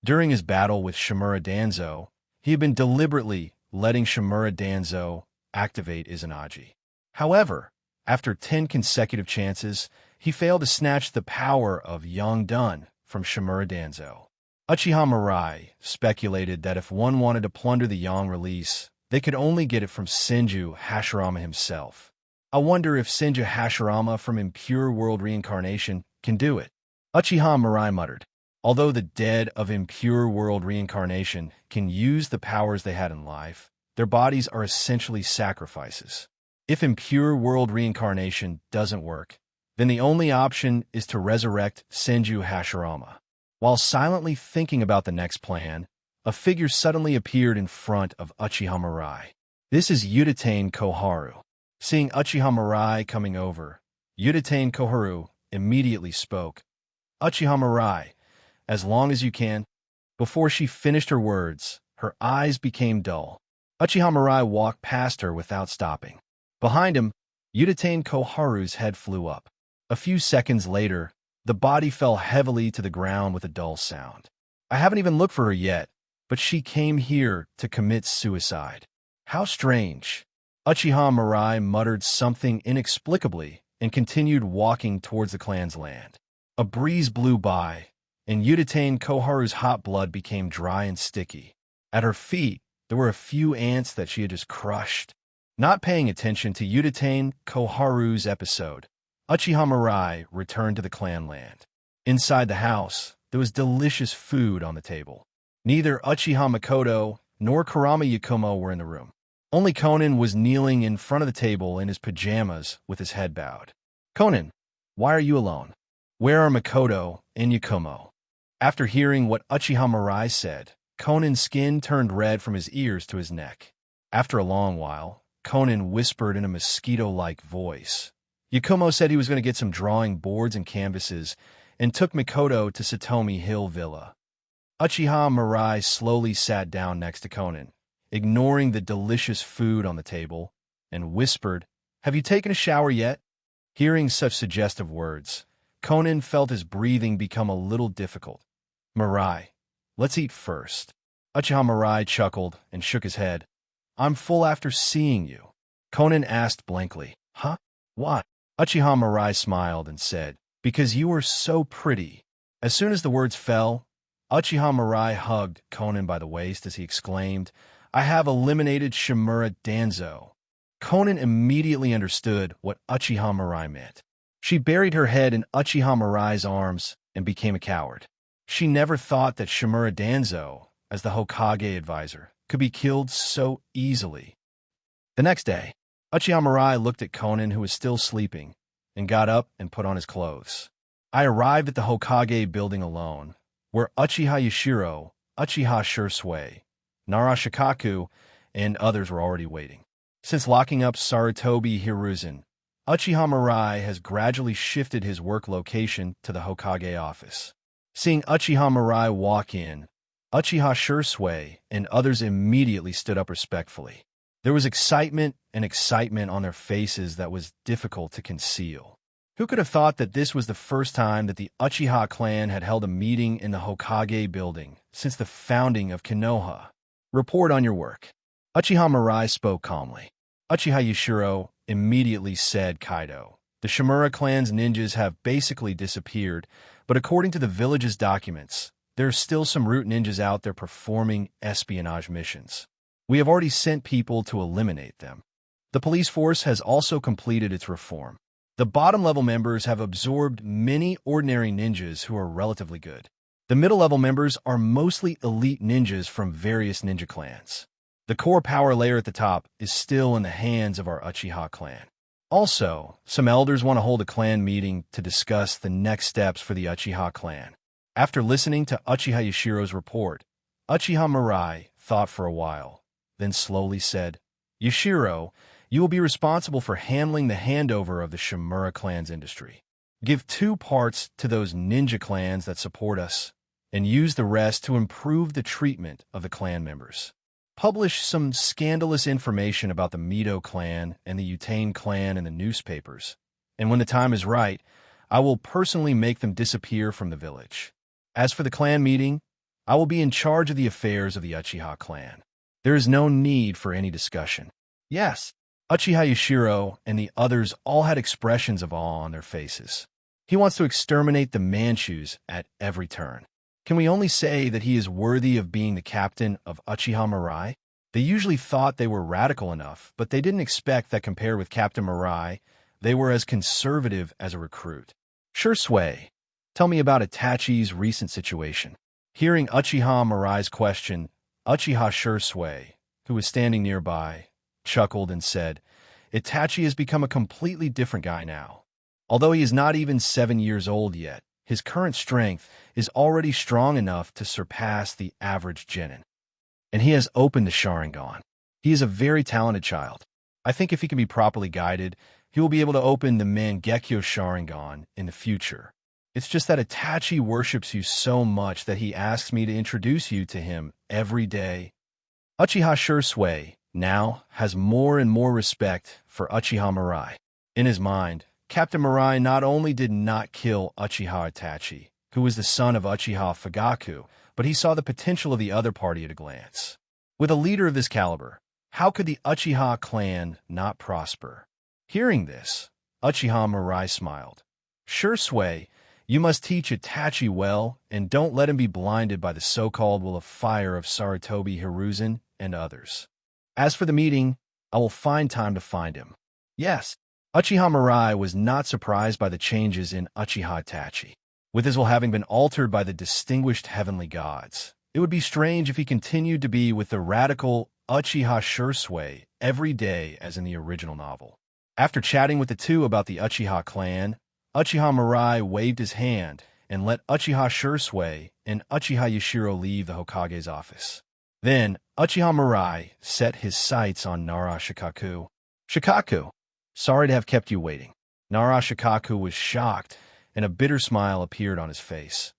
During his battle with Shimura Danzo, he had been deliberately letting Shimura Danzo activate Izanagi. However, after 10 consecutive chances, he failed to snatch the power of Yang Dun from Shimura Danzo. Uchiha Mirai speculated that if one wanted to plunder the yang release, they could only get it from Senju Hashirama himself. I wonder if Senju Hashirama from Impure World Reincarnation can do it. Uchiha Mirai muttered. Although the dead of Impure World Reincarnation can use the powers they had in life, their bodies are essentially sacrifices. If Impure World Reincarnation doesn't work, then the only option is to resurrect Senju Hashirama. While silently thinking about the next plan, a figure suddenly appeared in front of Uchiha Mirai. This is Udatane Koharu. Seeing Uchiha Mirai coming over, Udatane Koharu immediately spoke. Uchiha Mirai, as long as you can. Before she finished her words, her eyes became dull. Uchiha Mirai walked past her without stopping. Behind him, Udatane Koharu's head flew up. A few seconds later, the body fell heavily to the ground with a dull sound. I haven't even looked for her yet, but she came here to commit suicide. How strange. Uchiha Mirai muttered something inexplicably and continued walking towards the clan's land. A breeze blew by, and Udatane Koharu's hot blood became dry and sticky. At her feet, there were a few ants that she had just crushed. Not paying attention to Udatane Koharu's episode, Uchiha Mirai returned to the clan land. Inside the house, there was delicious food on the table. Neither Uchiha Makoto nor Kurama Yakumo were in the room. Only Konan was kneeling in front of the table in his pajamas with his head bowed. Konan, why are you alone? Where are Makoto and Yakumo? After hearing what Uchiha Mirai said, Konan's skin turned red from his ears to his neck. After a long while, Konan whispered in a mosquito-like voice. Yakumo said he was going to get some drawing boards and canvases and took Makoto to Satomi Hill Villa. Uchiha Mirai slowly sat down next to Konan, ignoring the delicious food on the table, and whispered, "Have you taken a shower yet?" Hearing such suggestive words, Konan felt his breathing become a little difficult. "Mirai, let's eat first." Uchiha Mirai chuckled and shook his head. "I'm full after seeing you." Konan asked blankly, "Huh? What?" Uchiha Mirai smiled and said, "Because you are so pretty." As soon as the words fell, Uchiha Mirai hugged Konan by the waist as he exclaimed, "I have eliminated Shimura Danzo." Konan immediately understood what Uchiha Mirai meant. She buried her head in Uchiha Mirai's arms and became a coward. She never thought that Shimura Danzo, as the Hokage advisor, could be killed so easily. The next day, Uchiha Mirai looked at Konan, who was still sleeping, and got up and put on his clothes. I arrived at the Hokage building alone, where Uchiha Yashiro, Uchiha Shursui, Nara Shikaku, and others were already waiting. Since locking up Sarutobi Hiruzen, Uchiha Mirai has gradually shifted his work location to the Hokage office. Seeing Uchiha Mirai walk in, Uchiha Shursui and others immediately stood up respectfully. There was excitement on their faces that was difficult to conceal. Who could have thought that this was the first time that the Uchiha clan had held a meeting in the Hokage building since the founding of Konoha? Report on your work. Uchiha Mirai spoke calmly. Uchiha Yashiro immediately said, "Kaido, the Shimura clan's ninjas have basically disappeared, but according to the village's documents, there are still some root ninjas out there performing espionage missions. We have already sent people to eliminate them. The police force has also completed its reform. The bottom-level members have absorbed many ordinary ninjas who are relatively good. The middle-level members are mostly elite ninjas from various ninja clans. The core power layer at the top is still in the hands of our Uchiha clan. Also, some elders want to hold a clan meeting to discuss the next steps for the Uchiha clan." After listening to Uchiha Yashiro's report, Uchiha Mirai thought for a while, then slowly said, "Yashiro, you will be responsible for handling the handover of the Shimura clan's industry. Give 2 parts to those ninja clans that support us, and use the rest to improve the treatment of the clan members. publish some scandalous information about the Mito clan and the Utane clan in the newspapers, and when the time is right, I will personally make them disappear from the village. As for the clan meeting, I will be in charge of the affairs of the Uchiha clan. There is no need for any discussion. Yes, Uchiha Yashiro and the others all had expressions of awe on their faces. He wants to exterminate the Manchus at every turn. Can we only say that he is worthy of being the captain of Uchiha Mirai? They usually thought they were radical enough, but they didn't expect that compared with Captain Mirai, they were as conservative as a recruit. Sure, Sway, tell me about Itachi's recent situation. Hearing Uchiha Mirai's question, Uchiha Shursui, who was standing nearby, chuckled and said, Itachi has become a completely different guy now. Although he is not even 7 years old yet, his current strength is already strong enough to surpass the average genin. And he has opened the Sharingan. He is a very talented child. I think if he can be properly guided, he will be able to open the Mangekyo Sharingan in the future. It's just that Itachi worships you so much that he asks me to introduce you to him every day. Uchiha Shursui now has more and more respect for Uchiha Mirai. In his mind, Captain Mirai not only did not kill Uchiha Itachi, who was the son of Uchiha Fugaku, but he saw the potential of the other party at a glance. With a leader of this caliber, how could the Uchiha clan not prosper? Hearing this, Uchiha Mirai smiled. Shursui, you must teach Itachi well, and don't let him be blinded by the so-called will of fire of Sarutobi Hiruzen and others. As for the meeting, I will find time to find him. Yes, Uchiha Mirai was not surprised by the changes in Uchiha Itachi. With his will having been altered by the distinguished heavenly gods, it would be strange if he continued to be with the radical Uchiha Shursui every day as in the original novel. After chatting with the two about the Uchiha clan, Uchiha Mirai waved his hand and let Uchiha Shursui and Uchiha Yashiro leave the Hokage's office. Then, Uchiha Mirai set his sights on Nara Shikaku. Shikaku, sorry to have kept you waiting. Nara Shikaku was shocked, and a bitter smile appeared on his face.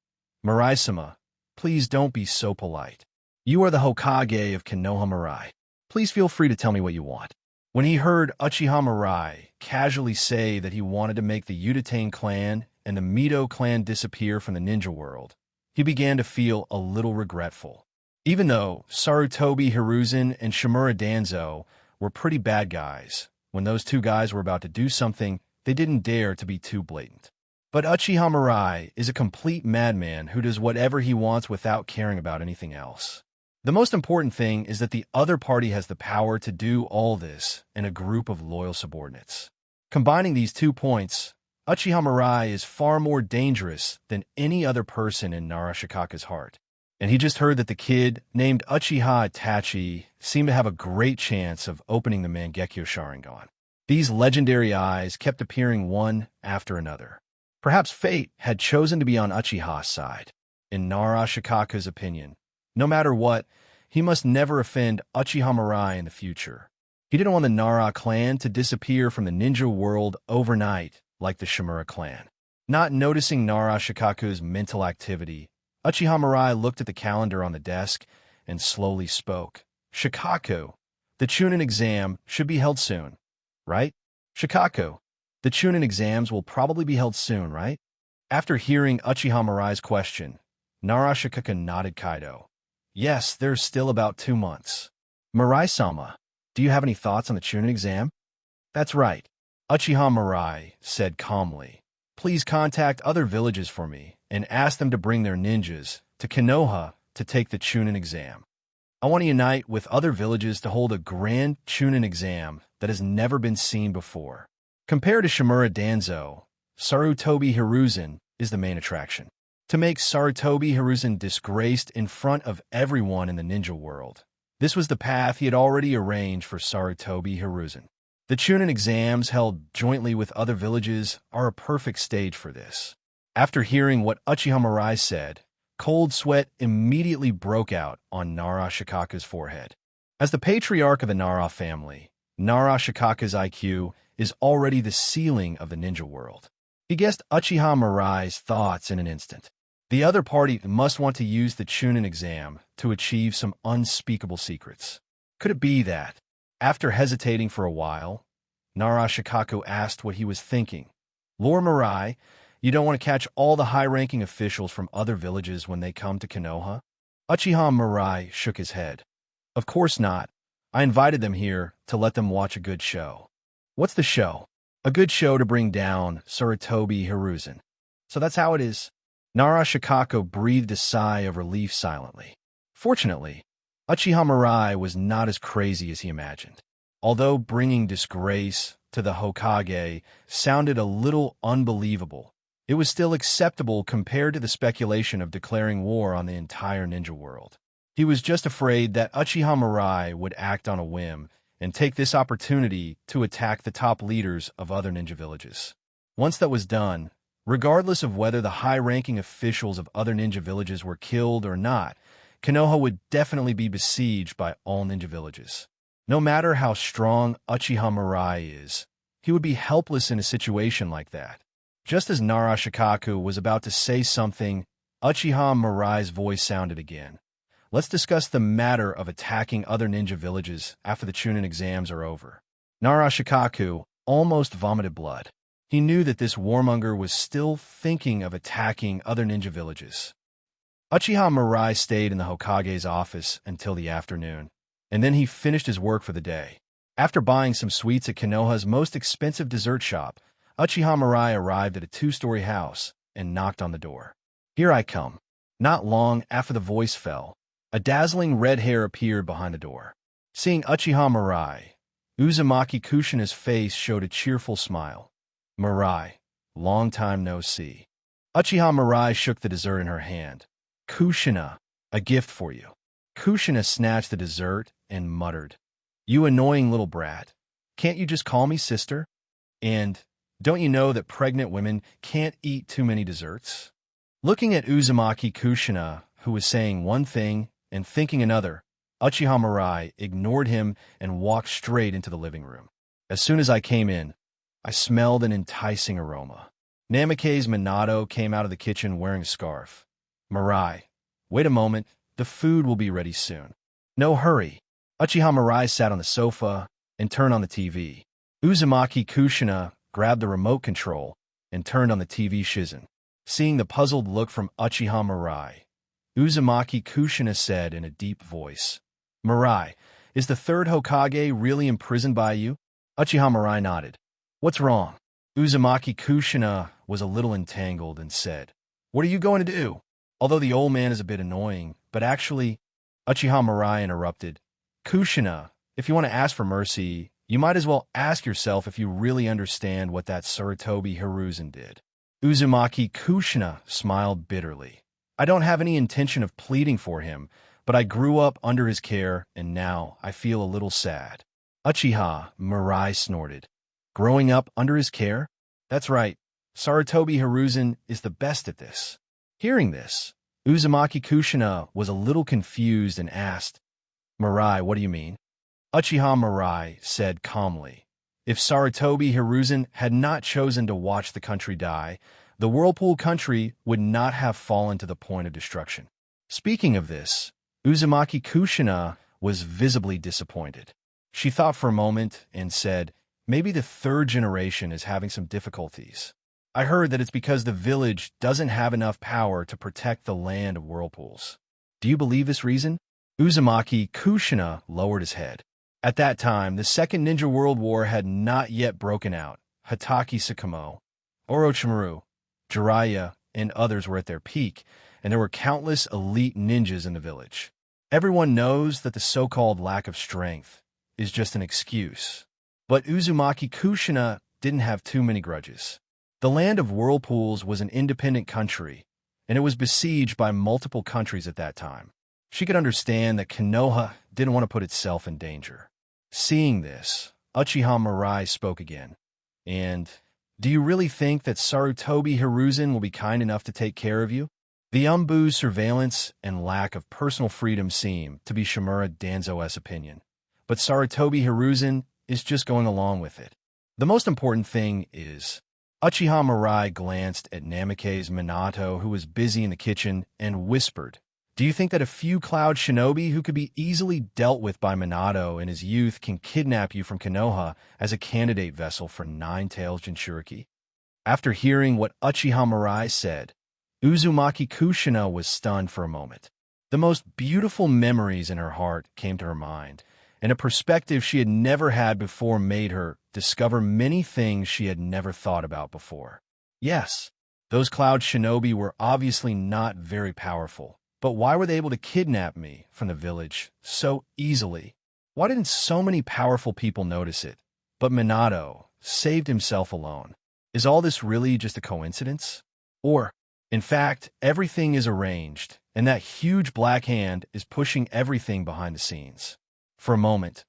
Mirai-sama, please don't be so polite. You are the Hokage of Konoha Mirai. Please feel free to tell me what you want. When he heard Uchiha Mirai casually say that he wanted to make the Uchiha clan and the Mito clan disappear from the ninja world, he began to feel a little regretful. Even though Sarutobi Hiruzen and Shimura Danzo were pretty bad guys, when those two guys were about to do something, they didn't dare to be too blatant. But Uchiha Mirai is a complete madman who does whatever he wants without caring about anything else. The most important thing is that the other party has the power to do all this in a group of loyal subordinates. Combining these 2 points, Uchiha Mirai is far more dangerous than any other person in Nara Shikaku's heart. And he just heard that the kid, named Uchiha Itachi, seemed to have a great chance of opening the Mangekyo Sharingan. These legendary eyes kept appearing one after another. Perhaps fate had chosen to be on Uchiha's side. In Nara Shikaku's opinion, no matter what, he must never offend Uchiha Mirai in the future. He didn't want the Nara clan to disappear from the ninja world overnight like the Shimura clan. Not noticing Nara Shikaku's mental activity, Uchiha Mirai looked at the calendar on the desk and slowly spoke. Shikaku, the Chunin exam should be held soon, right? Shikaku, the Chunin exams will probably be held soon, right? After hearing Uchiha Mirai's question, Nara Shikaku nodded Kaido. Yes, there's still about 2 months. Mirai-sama, do you have any thoughts on the Chunin exam? That's right. Uchiha Mirai said calmly. Please contact other villages for me and ask them to bring their ninjas to Konoha to take the Chunin exam. I want to unite with other villages to hold a grand Chunin exam that has never been seen before. Compared to Shimura Danzo, Sarutobi Hiruzen is the main attraction. To make Sarutobi Hiruzen disgraced in front of everyone in the ninja world. This was the path he had already arranged for Sarutobi Hiruzen. The Chunin exams held jointly with other villages are a perfect stage for this. After hearing what Uchiha Mirai said, cold sweat immediately broke out on Nara Shikaku's forehead. As the patriarch of the Nara family, Nara Shikaku's IQ is already the ceiling of the ninja world. He guessed Uchiha Mirai's thoughts in an instant. The other party must want to use the Chunin exam to achieve some unspeakable secrets. Could it be that, after hesitating for a while, Narashikaku asked what he was thinking? Lord Mirai, you don't want to catch all the high-ranking officials from other villages when they come to Konoha? Uchiha Mirai shook his head. Of course not. I invited them here to let them watch a good show. What's the show? A good show to bring down Sarutobi Hiruzen. So that's how it is. Narashikaku breathed a sigh of relief silently. Fortunately, Uchiha Mirai was not as crazy as he imagined. Although bringing disgrace to the Hokage sounded a little unbelievable, it was still acceptable compared to the speculation of declaring war on the entire ninja world. He was just afraid that Uchiha Mirai would act on a whim and take this opportunity to attack the top leaders of other ninja villages. Once that was done, regardless of whether the high-ranking officials of other ninja villages were killed or not, Konoha would definitely be besieged by all ninja villages. No matter how strong Uchiha Mirai is, he would be helpless in a situation like that. Just as Narashikaku was about to say something, Uchiha Mirai's voice sounded again. Let's discuss the matter of attacking other ninja villages after the Chunin exams are over. Narashikaku almost vomited blood. He knew that this warmonger was still thinking of attacking other ninja villages. Uchiha Mirai stayed in the Hokage's office until the afternoon, and then he finished his work for the day. After buying some sweets at Konoha's most expensive dessert shop, Uchiha Mirai arrived at a two-story house and knocked on the door. Here I come. Not long after the voice fell, a dazzling red hair appeared behind the door. Seeing Uchiha Mirai, Uzumaki Kushina's face showed a cheerful smile. Mirai, long time no see. Uchiha Mirai shook the dessert in her hand. Kushina, a gift for you. Kushina snatched the dessert and muttered, You annoying little brat. Can't you just call me sister? And don't you know that pregnant women can't eat too many desserts? Looking at Uzumaki Kushina, who was saying one thing and thinking another, Uchiha Mirai ignored him and walked straight into the living room. As soon as I came in, I smelled an enticing aroma. Namikaze Minato came out of the kitchen wearing a scarf. Mirai, wait a moment, the food will be ready soon. No hurry. Uchiha Mirai sat on the sofa and turned on the TV. Uzumaki Kushina grabbed the remote control and turned on the TV shizen. Seeing the puzzled look from Uchiha Mirai, Uzumaki Kushina said in a deep voice, Mirai, is the third Hokage really imprisoned by you? Uchiha Mirai nodded. What's wrong? Uzumaki Kushina was a little entangled and said, What are you going to do? Although the old man is a bit annoying, but actually, Uchiha Mirai interrupted, Kushina, if you want to ask for mercy, you might as well ask yourself if you really understand what that Sarutobi Hiruzen did. Uzumaki Kushina smiled bitterly. I don't have any intention of pleading for him, but I grew up under his care, and now I feel a little sad. Uchiha Mirai snorted. Growing up under his care? That's right. Sarutobi Hiruzen is the best at this. Hearing this, Uzumaki Kushina was a little confused and asked, Mirai, what do you mean? Uchiha Mirai said calmly, If Sarutobi Hiruzen had not chosen to watch the country die, the Whirlpool country would not have fallen to the point of destruction. Speaking of this, Uzumaki Kushina was visibly disappointed. She thought for a moment and said, Maybe the third generation is having some difficulties. I heard that it's because the village doesn't have enough power to protect the land of whirlpools. Do you believe this reason? Uzumaki Kushina lowered his head. At that time, the Second Ninja World War had not yet broken out. Hatake Sakamo, Orochimaru, Jiraiya, and others were at their peak, and there were countless elite ninjas in the village. Everyone knows that the so-called lack of strength is just an excuse. But Uzumaki Kushina didn't have too many grudges. The land of whirlpools was an independent country, and it was besieged by multiple countries at that time. She could understand that Konoha didn't want to put itself in danger. Seeing this, Uchiha Mirai spoke again. And, do you really think that Sarutobi Hiruzen will be kind enough to take care of you? The Umbu's surveillance and lack of personal freedom seem to be Shimura Danzo's opinion. But Sarutobi Hiruzen is just going along with it. The most important thing is, Uchiha Mirai glanced at Namikaze Minato, who was busy in the kitchen, and whispered, "Do you think that a few cloud shinobi who could be easily dealt with by Minato in his youth can kidnap you from Konoha as a candidate vessel for Nine-Tails Jinchuriki?" After hearing what Uchiha Mirai said, Uzumaki Kushina was stunned for a moment. The most beautiful memories in her heart came to her mind, and a perspective she had never had before made her discover many things she had never thought about before. Yes, those cloud shinobi were obviously not very powerful, but why were they able to kidnap me from the village so easily? Why didn't so many powerful people notice it, but Minato saved himself alone? Is all this really just a coincidence? Or, in fact, everything is arranged, and that huge black hand is pushing everything behind the scenes? For a moment,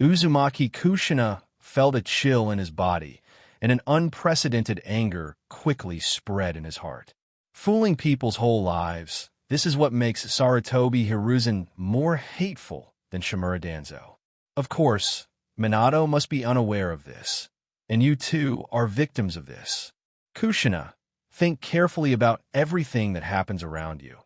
Uzumaki Kushina felt a chill in his body, and an unprecedented anger quickly spread in his heart. Fooling people's whole lives, this is what makes Sarutobi Hiruzen more hateful than Shimura Danzo. Of course, Minato must be unaware of this, and you too are victims of this. Kushina, think carefully about everything that happens around you,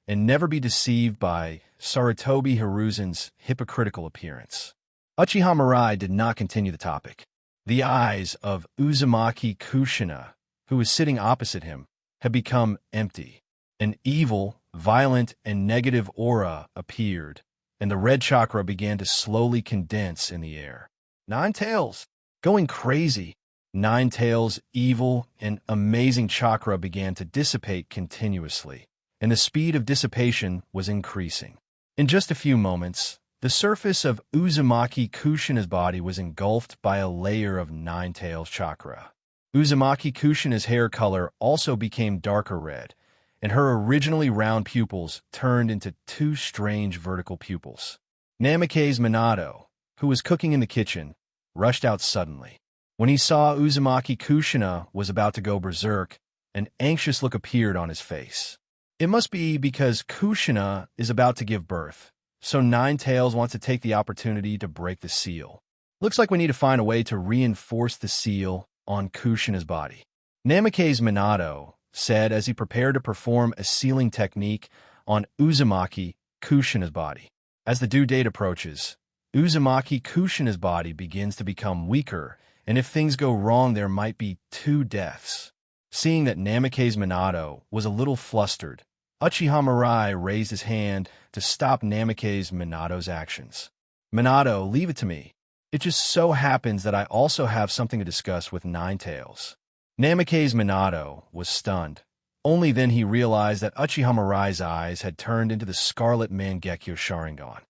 and never be deceived by Sarutobi Hiruzen's hypocritical appearance. Uchiha Mirai did not continue the topic. The eyes of Uzumaki Kushina, who was sitting opposite him, had become empty. An evil, violent, and negative aura appeared, and the red chakra began to slowly condense in the air. Nine-Tails, going crazy. Nine-Tails' evil and amazing chakra began to dissipate continuously, and the speed of dissipation was increasing. In just a few moments, the surface of Uzumaki Kushina's body was engulfed by a layer of Nine-Tails chakra. Uzumaki Kushina's hair color also became darker red, and her originally round pupils turned into two strange vertical pupils. Namikaze Minato, who was cooking in the kitchen, rushed out suddenly. When he saw Uzumaki Kushina was about to go berserk, an anxious look appeared on his face. It must be because Kushina is about to give birth, so Nine-Tails wants to take the opportunity to break the seal. Looks like we need to find a way to reinforce the seal on Kushina's body. Namikaze Minato said as he prepared to perform a sealing technique on Uzumaki Kushina's body. As the due date approaches, Uzumaki Kushina's body begins to become weaker, and if things go wrong, there might be 2 deaths. Seeing that Namikaze Minato was a little flustered, Uchiha Mirai raised his hand to stop Namikaze Minato's actions. "Minato, leave it to me. It just so happens that I also have something to discuss with Nine-Tails." Namikaze Minato was stunned. Only then he realized that Uchiha Mirai's eyes had turned into the Scarlet Mangekyo Sharingan.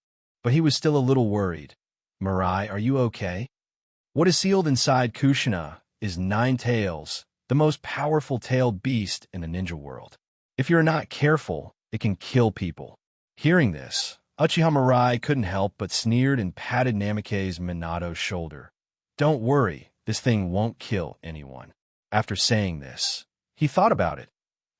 But he was still a little worried. "Mirai, are you okay?" What is sealed inside Kushina is Nine-Tails, the most powerful tailed beast in the ninja world. If you're not careful, it can kill people. Hearing this, Uchiha Mirai couldn't help but sneered and patted Namikaze Minato's shoulder. "Don't worry, this thing won't kill anyone." After saying this, he thought about it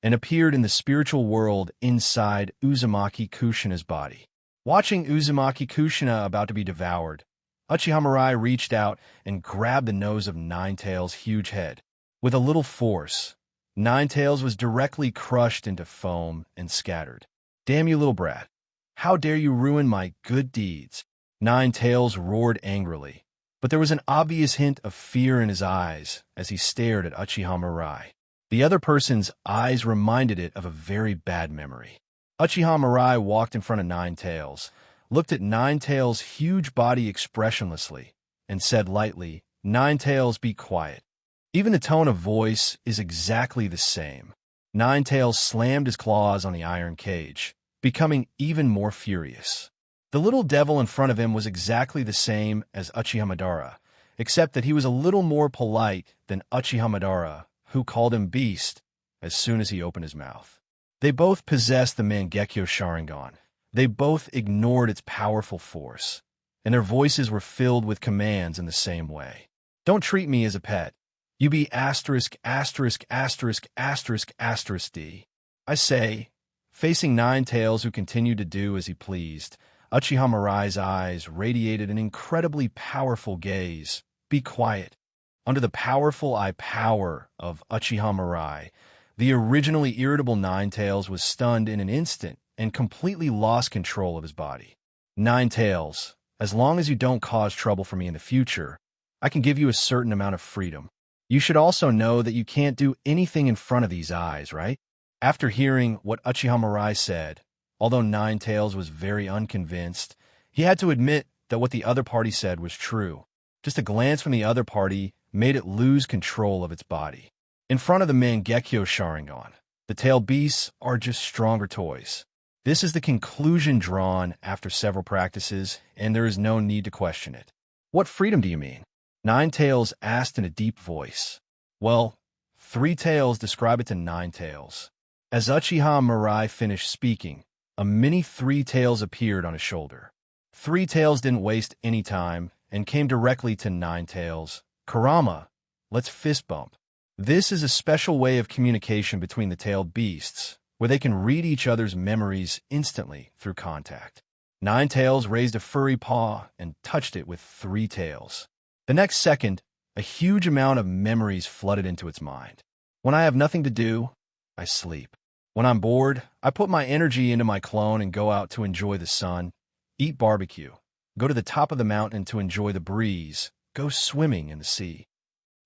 and appeared in the spiritual world inside Uzumaki Kushina's body. Watching Uzumaki Kushina about to be devoured, Uchiha Mirai reached out and grabbed the nose of Nine-Tails' huge head. With a little force, Nine-Tails was directly crushed into foam and scattered. "Damn you, little brat. How dare you ruin my good deeds?" Nine-Tails roared angrily, but there was an obvious hint of fear in his eyes as he stared at Uchiha Mirai. The other person's eyes reminded it of a very bad memory. Uchiha Mirai walked in front of Nine-Tails, looked at Nine-Tails' huge body expressionlessly, and said lightly, "Nine-Tails, be quiet." Even the tone of voice is exactly the same. Nine-Tails slammed his claws on the iron cage, becoming even more furious. The little devil in front of him was exactly the same as Uchiha Madara, except that he was a little more polite than Uchiha Madara, who called him Beast as soon as he opened his mouth. They both possessed the Mangekyo Sharingan. They both ignored its powerful force, and their voices were filled with commands in the same way. "Don't treat me as a pet. You be asterisk, asterisk, asterisk, asterisk, asterisk D. I say." Facing Nine-Tails, who continued to do as he pleased, Uchiha Mirai's eyes radiated an incredibly powerful gaze. "Be quiet. Under the powerful eye power of Uchiha Mirai, the originally irritable Ninetales was stunned in an instant and completely lost control of his body. Ninetales, as long as you don't cause trouble for me in the future, I can give you a certain amount of freedom. You should also know that you can't do anything in front of these eyes, right? After hearing what Uchiha Mirai said, although Ninetales was very unconvinced, he had to admit that what the other party said was true. Just a glance from the other party made it lose control of its body. In front of the Mangekyo Sharingan, the tailed beasts are just stronger toys. This is the conclusion drawn after several practices, and there is no need to question it. What freedom do you mean? Ninetales asked in a deep voice. Well, Three Tails describe it to Ninetales. As Uchiha Mirai finished speaking, a mini Three Tails appeared on his shoulder. Three Tails didn't waste any time and came directly to Ninetales. Kurama, let's fist bump. This is a special way of communication between the tailed beasts, where they can read each other's memories instantly through contact. Ninetales raised a furry paw and touched it with Three Tails. The next second, a huge amount of memories flooded into its mind. When I have nothing to do, I sleep. When I'm bored, I put my energy into my clone and go out to enjoy the sun, eat barbecue, go to the top of the mountain to enjoy the breeze, go swimming in the sea.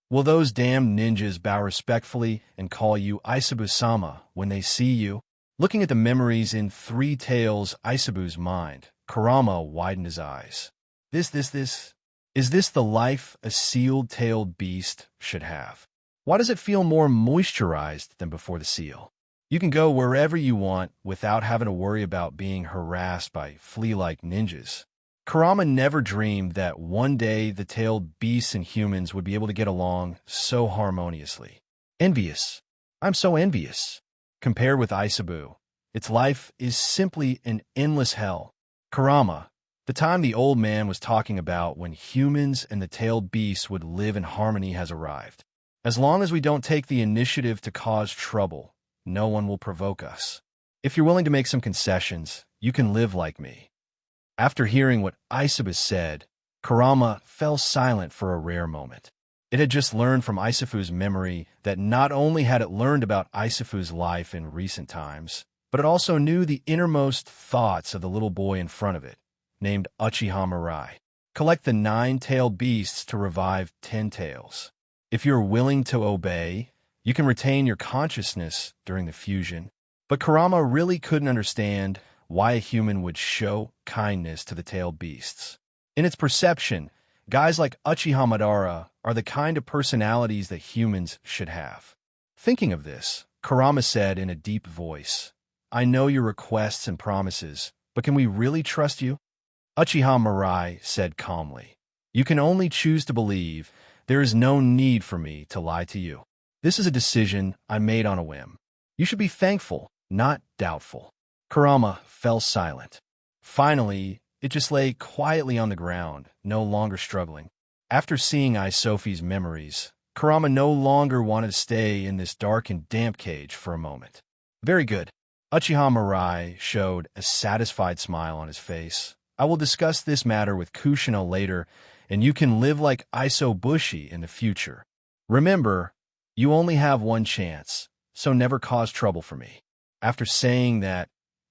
Will those damned ninjas bow respectfully and call you Aisabu-sama when they see you? Looking at the memories in Three Tails Aisabu's mind, Kurama widened his eyes. Is this the life a sealed-tailed beast should have? Why does it feel more moisturized than before the seal? You can go wherever you want without having to worry about being harassed by flea-like ninjas. Kurama never dreamed that one day the tailed beasts and humans would be able to get along so harmoniously. Envious. I'm so envious. Compared with Aisabu, its life is simply an endless hell. Kurama, the time the old man was talking about when humans and the tailed beasts would live in harmony has arrived. As long as we don't take the initiative to cause trouble, no one will provoke us. If you're willing to make some concessions, you can live like me. After hearing what Aisabu said, Kurama fell silent for a rare moment. It had just learned from Aisafu's memory that not only had it learned about Aisafu's life in recent times, but it also knew the innermost thoughts of the little boy in front of it, named Uchiha Mirai. Collect the 9 tailed beasts to revive 10 tails. If you're willing to obey, you can retain your consciousness during the fusion. But Kurama really couldn't understand why a human would show kindness to the tailed beasts. In its perception, guys like Uchiha Madara are the kind of personalities that humans should have. Thinking of this, Kurama said in a deep voice, I know your requests and promises, but can we really trust you? Uchiha Mirai said calmly, you can only choose to believe. There is no need for me to lie to you. This is a decision I made on a whim. You should be thankful, not doubtful. Kurama fell silent. Finally, it just lay quietly on the ground, no longer struggling. After seeing Aisofi's memories, Kurama no longer wanted to stay in this dark and damp cage for a moment. Very good. Uchiha Mirai showed a satisfied smile on his face. I will discuss this matter with Kushina later, and you can live like Iso Bushi in the future. Remember, you only have one chance, so never cause trouble for me. After saying that,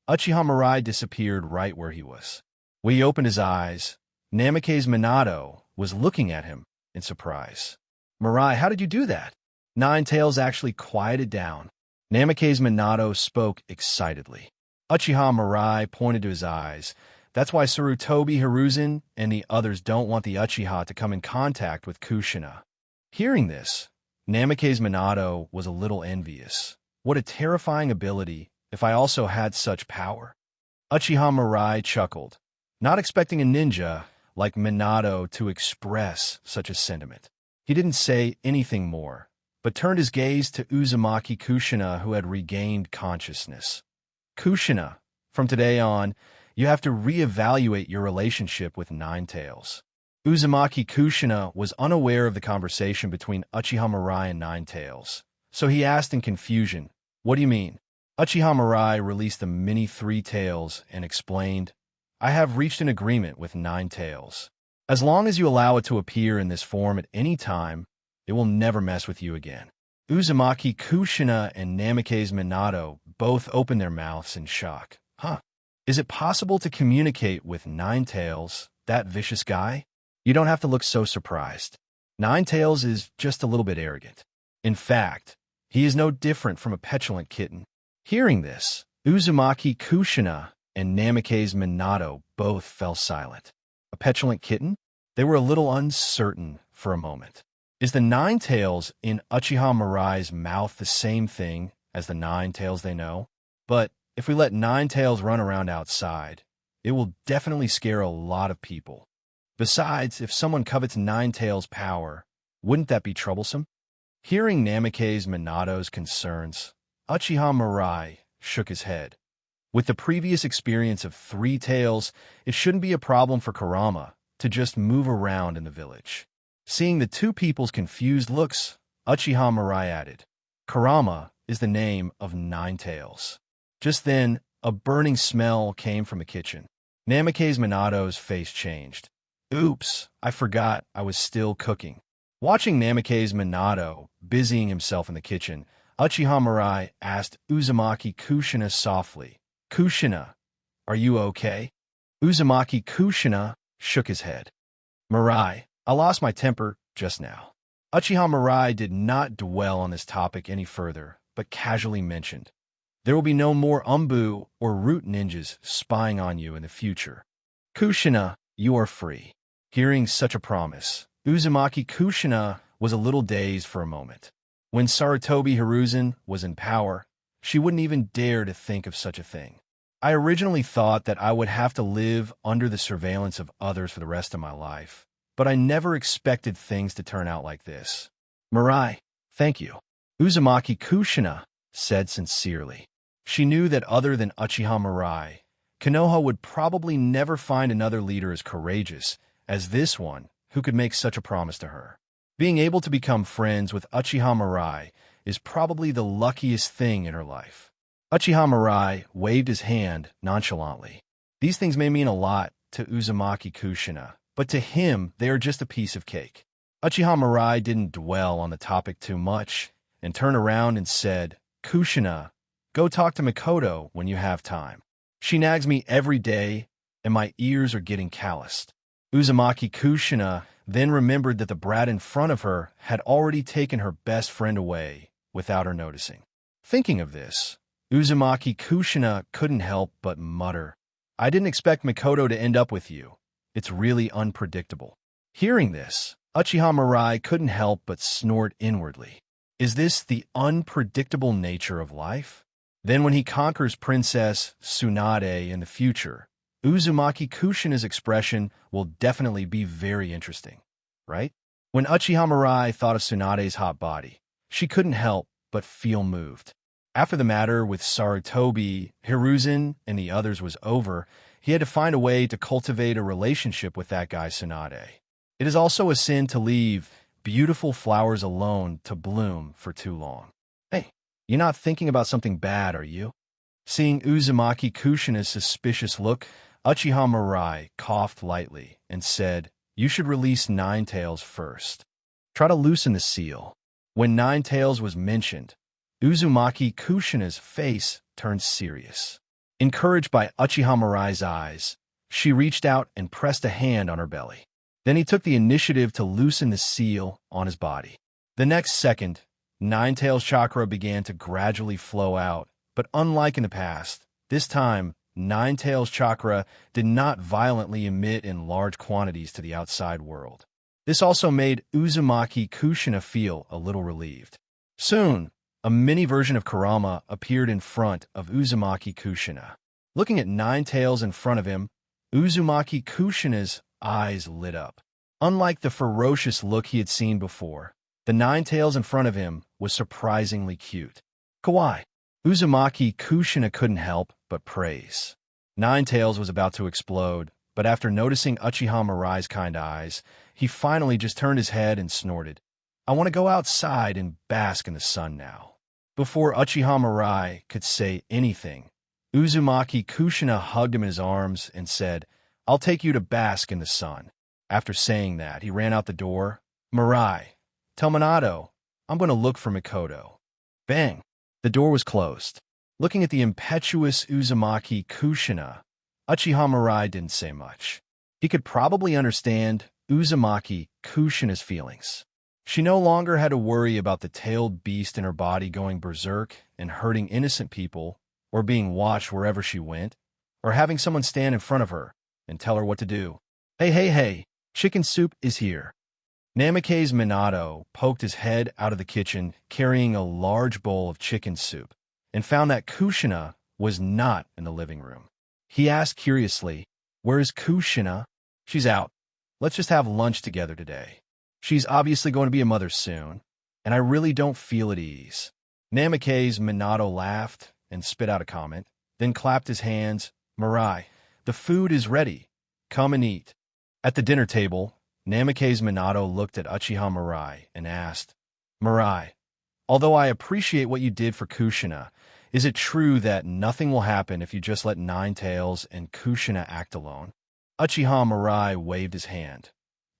Uchiha Mirai disappeared right where he was. When he opened his eyes, Namake's Minato was looking at him in surprise. Mirai, how did you do that? Ninetales actually quieted down. Namake's Minato spoke excitedly. Uchiha Mirai pointed to his eyes. That's why Sarutobi Hiruzen and the others don't want the Uchiha to come in contact with Kushina. Hearing this, Namake's Minato was a little envious. What a terrifying ability if I also had such power. Uchiha Mirai chuckled, not expecting a ninja like Minato to express such a sentiment. He didn't say anything more, but turned his gaze to Uzumaki Kushina, who had regained consciousness. Kushina, from today on, you have to reevaluate your relationship with Ninetales. Uzumaki Kushina was unaware of the conversation between Uchiha Mirai and Ninetales, so he asked in confusion, what do you mean? Uchiha Mirai released the mini Three Tails and explained, I have reached an agreement with Ninetales. As long as you allow it to appear in this form at any time, It will never mess with you again. Uzumaki Kushina and Namikaze Minato both opened their mouths in shock. Huh? Is it possible to communicate with Ninetales, that vicious guy? You don't have to look so surprised. Ninetales is just a little bit arrogant. In fact, he is no different from a petulant kitten. Hearing this, Uzumaki Kushina and Namikaze Minato both fell silent. A petulant kitten? They were a little uncertain for a moment. Is the nine tails in Uchiha Mirai's mouth the same thing as the nine tails they know? But if we let nine tails run around outside, it will definitely scare a lot of people. Besides, if someone covets nine tails' power, wouldn't that be troublesome? Hearing Namikaze Minato's concerns, Uchiha Mirai shook his head. With the previous experience of three tails, it shouldn't be a problem for Kurama to just move around in the village. Seeing the two people's confused looks, Uchiha Mirai added, Kurama is the name of nine tails. Just then, a burning smell came from the kitchen. Namikaze Minato's face changed. Oops, I forgot I was still cooking. Watching Namikaze Minato busying himself in the kitchen, Uchiha Mirai asked Uzumaki Kushina softly, Kushina, are you okay? Uzumaki Kushina shook his head. Mirai, I lost my temper just now. Uchiha Mirai did not dwell on this topic any further, but casually mentioned, there will be no more Umbu or root ninjas spying on you in the future. Kushina, you are free. Hearing such a promise, Uzumaki Kushina was a little dazed for a moment. When Sarutobi Hiruzen was in power, she wouldn't even dare to think of such a thing. I originally thought that I would have to live under the surveillance of others for the rest of my life, but I never expected things to turn out like this. Mirai, thank you. Uzumaki Kushina said sincerely. She knew that other than Uchiha Mirai, Konoha would probably never find another leader as courageous as this one who could make such a promise to her. Being able to become friends with Uchiha Mirai is probably the luckiest thing in her life. Uchiha Mirai waved his hand nonchalantly. These things may mean a lot to Uzumaki Kushina, but to him they are just a piece of cake. Uchiha Mirai didn't dwell on the topic too much and turned around and said, Kushina, go talk to Mikoto when you have time. She nags me every day, and my ears are getting calloused. Uzumaki Kushina then remembered that the brat in front of her had already taken her best friend away without her noticing. Thinking of this, Uzumaki Kushina couldn't help but mutter, I didn't expect Mikoto to end up with you. It's really unpredictable. Hearing this, Uchiha Mirai couldn't help but snort inwardly. Is this the unpredictable nature of life? Then when he conquers Princess Tsunade in the future, Uzumaki Kushina's expression will definitely be very interesting, right? When Uchiha Mirai thought of Tsunade's hot body, she couldn't help but feel moved. After the matter with Sarutobi, Hiruzen, and the others was over, he had to find a way to cultivate a relationship with that guy Tsunade. It is also a sin to leave beautiful flowers alone to bloom for too long. Hey, you're not thinking about something bad, are you? Seeing Uzumaki Kushina's suspicious look, Uchiha Mirai coughed lightly and said, you should release Nine Tails first. Try to loosen the seal. When Nine Tails was mentioned, Uzumaki Kushina's face turned serious. Encouraged by Uchiha Mirai's eyes, she reached out and pressed a hand on her belly. Then he took the initiative to loosen the seal on his body. The next second, Nine Tails' chakra began to gradually flow out, but unlike in the past, this time, Nine Tails' chakra did not violently emit in large quantities to the outside world. This also made Uzumaki Kushina feel a little relieved. Soon, a mini version of Kurama appeared in front of Uzumaki Kushina. Looking at Nine Tails in front of him, Uzumaki Kushina's eyes lit up. Unlike the ferocious look he had seen before, the Nine Tails in front of him was surprisingly cute. Kawaii. Uzumaki Kushina couldn't help but praise. Nine Tails was about to explode, but after noticing Uchiha Mirai's kind eyes, he finally just turned his head and snorted, I want to go outside and bask in the sun now. Before Uchiha Mirai could say anything, Uzumaki Kushina hugged him in his arms and said, I'll take you to bask in the sun. After saying that, he ran out the door. Mirai, Tell Minato, I'm going to look for Mikoto. Bang! The door was closed. Looking at the impetuous Uzumaki Kushina, Uchiha Mirai didn't say much. He could probably understand Uzumaki Kushina's feelings. She no longer had to worry about the tailed beast in her body going berserk and hurting innocent people, or being watched wherever she went, or having someone stand in front of her and tell her what to do. Hey, chicken soup is here. Namake's Minato poked his head out of the kitchen carrying a large bowl of chicken soup and found that Kushina was not in the living room. He asked curiously, "Where is Kushina?" "She's out. Let's just have lunch together today. She's obviously going to be a mother soon, and I really don't feel at ease." Namake's Minato laughed and spit out a comment, then clapped his hands. "Mirai, the food is ready. Come and eat." At the dinner table, Namake's Minato looked at Uchiha Mirai and asked, "Mirai, although I appreciate what you did for Kushina, is it true that nothing will happen if you just let Ninetales and Kushina act alone?" Uchiha Mirai waved his hand.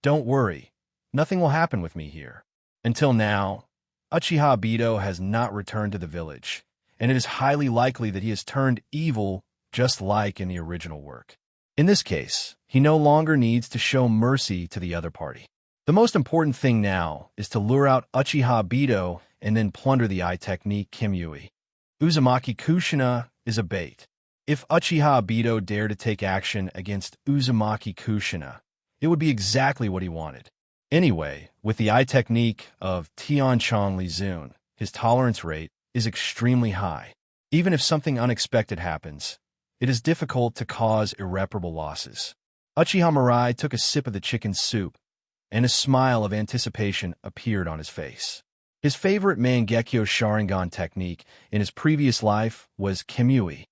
"Don't worry, nothing will happen with me here." Until now, Uchiha Obito has not returned to the village, and it is highly likely that he has turned evil just like in the original work. In this case, he no longer needs to show mercy to the other party. The most important thing now is to lure out Uchiha Obito and then plunder the eye technique Kimyui. Uzumaki Kushina is a bait. If Uchiha Obito dared to take action against Uzumaki Kushina, it would be exactly what he wanted. Anyway, with the eye technique of Tianchong Lizun, his tolerance rate is extremely high. Even if something unexpected happens, it is difficult to cause irreparable losses. Uchiha Mirai took a sip of the chicken soup, and a smile of anticipation appeared on his face. His favorite Mangekyo Sharingan technique in his previous life was Kimyui.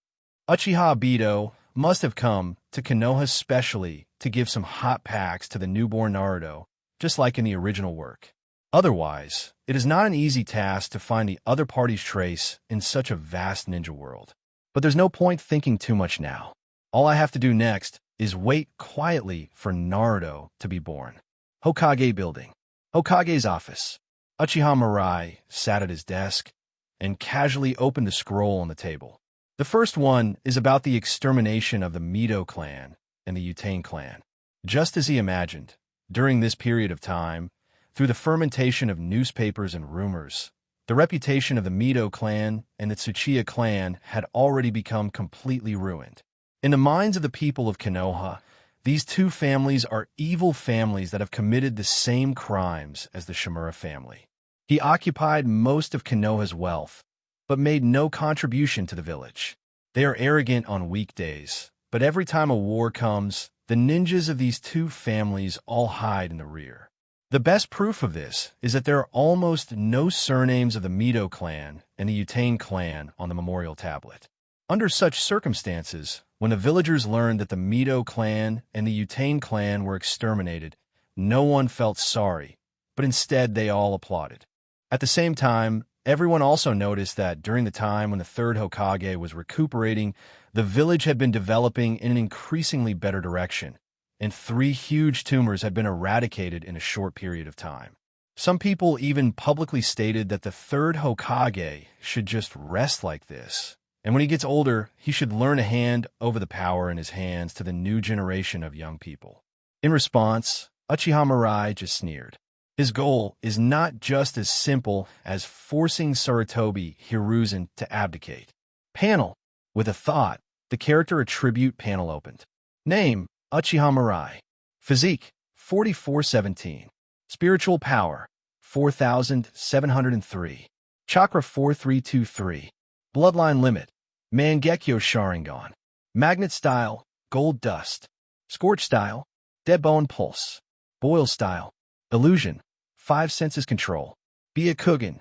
Uchiha Obito must have come to Konoha specially to give some hot packs to the newborn Naruto, just like in the original work. Otherwise, it is not an easy task to find the other party's trace in such a vast ninja world. But there's no point thinking too much now. All I have to do next is wait quietly for Naruto to be born. Hokage Building. Hokage's office. Uchiha Mirai sat at his desk and casually opened a scroll on the table. The first one is about the extermination of the Mito clan and the Utane clan. Just as he imagined, during this period of time, through the fermentation of newspapers and rumors, the reputation of the Mito clan and the Tsuchiya clan had already become completely ruined. In the minds of the people of Konoha, these two families are evil families that have committed the same crimes as the Shimura family. He occupied most of Konoha's wealth, but made no contribution to the village. They are arrogant on weekdays, but every time a war comes, the ninjas of these two families all hide in the rear. The best proof of this is that there are almost no surnames of the Mito clan and the Utane clan on the memorial tablet. Under such circumstances, when the villagers learned that the Mito clan and the Utane clan were exterminated, no one felt sorry, but instead they all applauded. At the same time, everyone also noticed that during the time when the third Hokage was recuperating, the village had been developing in an increasingly better direction, and 3 huge tumors had been eradicated in a short period of time. Some people even publicly stated that the third Hokage should just rest like this, and when he gets older, he should learn to hand over the power in his hands to the new generation of young people. In response, Uchiha Mirai just sneered. His goal is not just as simple as forcing Sarutobi Hiruzen to abdicate. Panel. With a thought, the character attribute panel opened. Name, Uchiha Mirai. Physique, 4417. Spiritual power, 4703. Chakra 4323. Bloodline limit, Mangekyo Sharingan. Magnet style, Gold Dust. Scorch style, Deadbone Pulse. Boil style, Illusion, 5 senses control. Byakugan,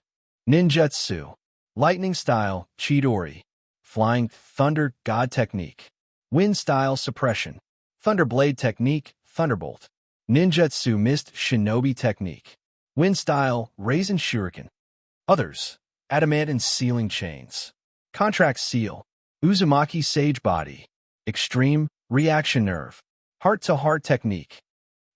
Ninjutsu. Lightning style, Chidori. Flying Thunder God technique. Wind style, Suppression. Thunderblade technique, Thunderbolt. Ninjutsu Mist Shinobi technique. Wind style, Raisin Shuriken. Others, Adamant Sealing Chains. Contract Seal, Uzumaki Sage Body. Extreme, Reaction Nerve. Heart-to-Heart technique.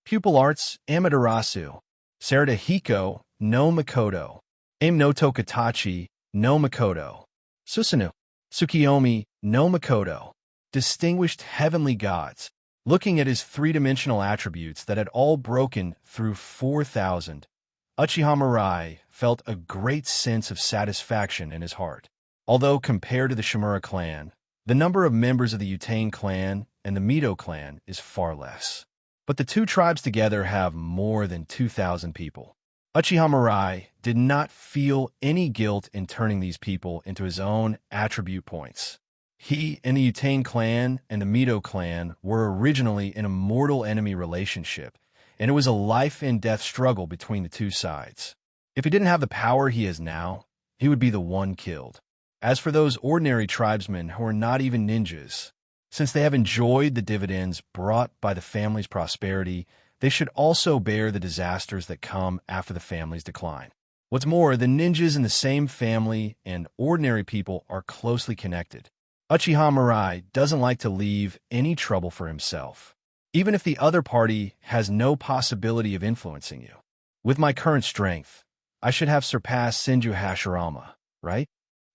Pupil Arts, Amaterasu. Sarada Hiko, no Makoto. Aim no Tokatachi no Makoto. Susanoo. Tsukiyomi no Makoto. Distinguished heavenly gods. Looking at his three-dimensional attributes that had all broken through 4,000, Uchiha Mirai felt a great sense of satisfaction in his heart. Although compared to the Shimura clan, the number of members of the Utane clan and the Mito clan is far less. But the two tribes together have more than 2,000 people. Uchiha Mirai did not feel any guilt in turning these people into his own attribute points. He and the Utane clan and the Mito clan were originally in a mortal enemy relationship, and it was a life-and-death struggle between the two sides. If he didn't have the power he has now, he would be the one killed. As for those ordinary tribesmen who are not even ninjas, since they have enjoyed the dividends brought by the family's prosperity, they should also bear the disasters that come after the family's decline. What's more, the ninjas in the same family and ordinary people are closely connected. Uchiha Mirai doesn't like to leave any trouble for himself, even if the other party has no possibility of influencing you. With my current strength, I should have surpassed Senju Hashirama, right?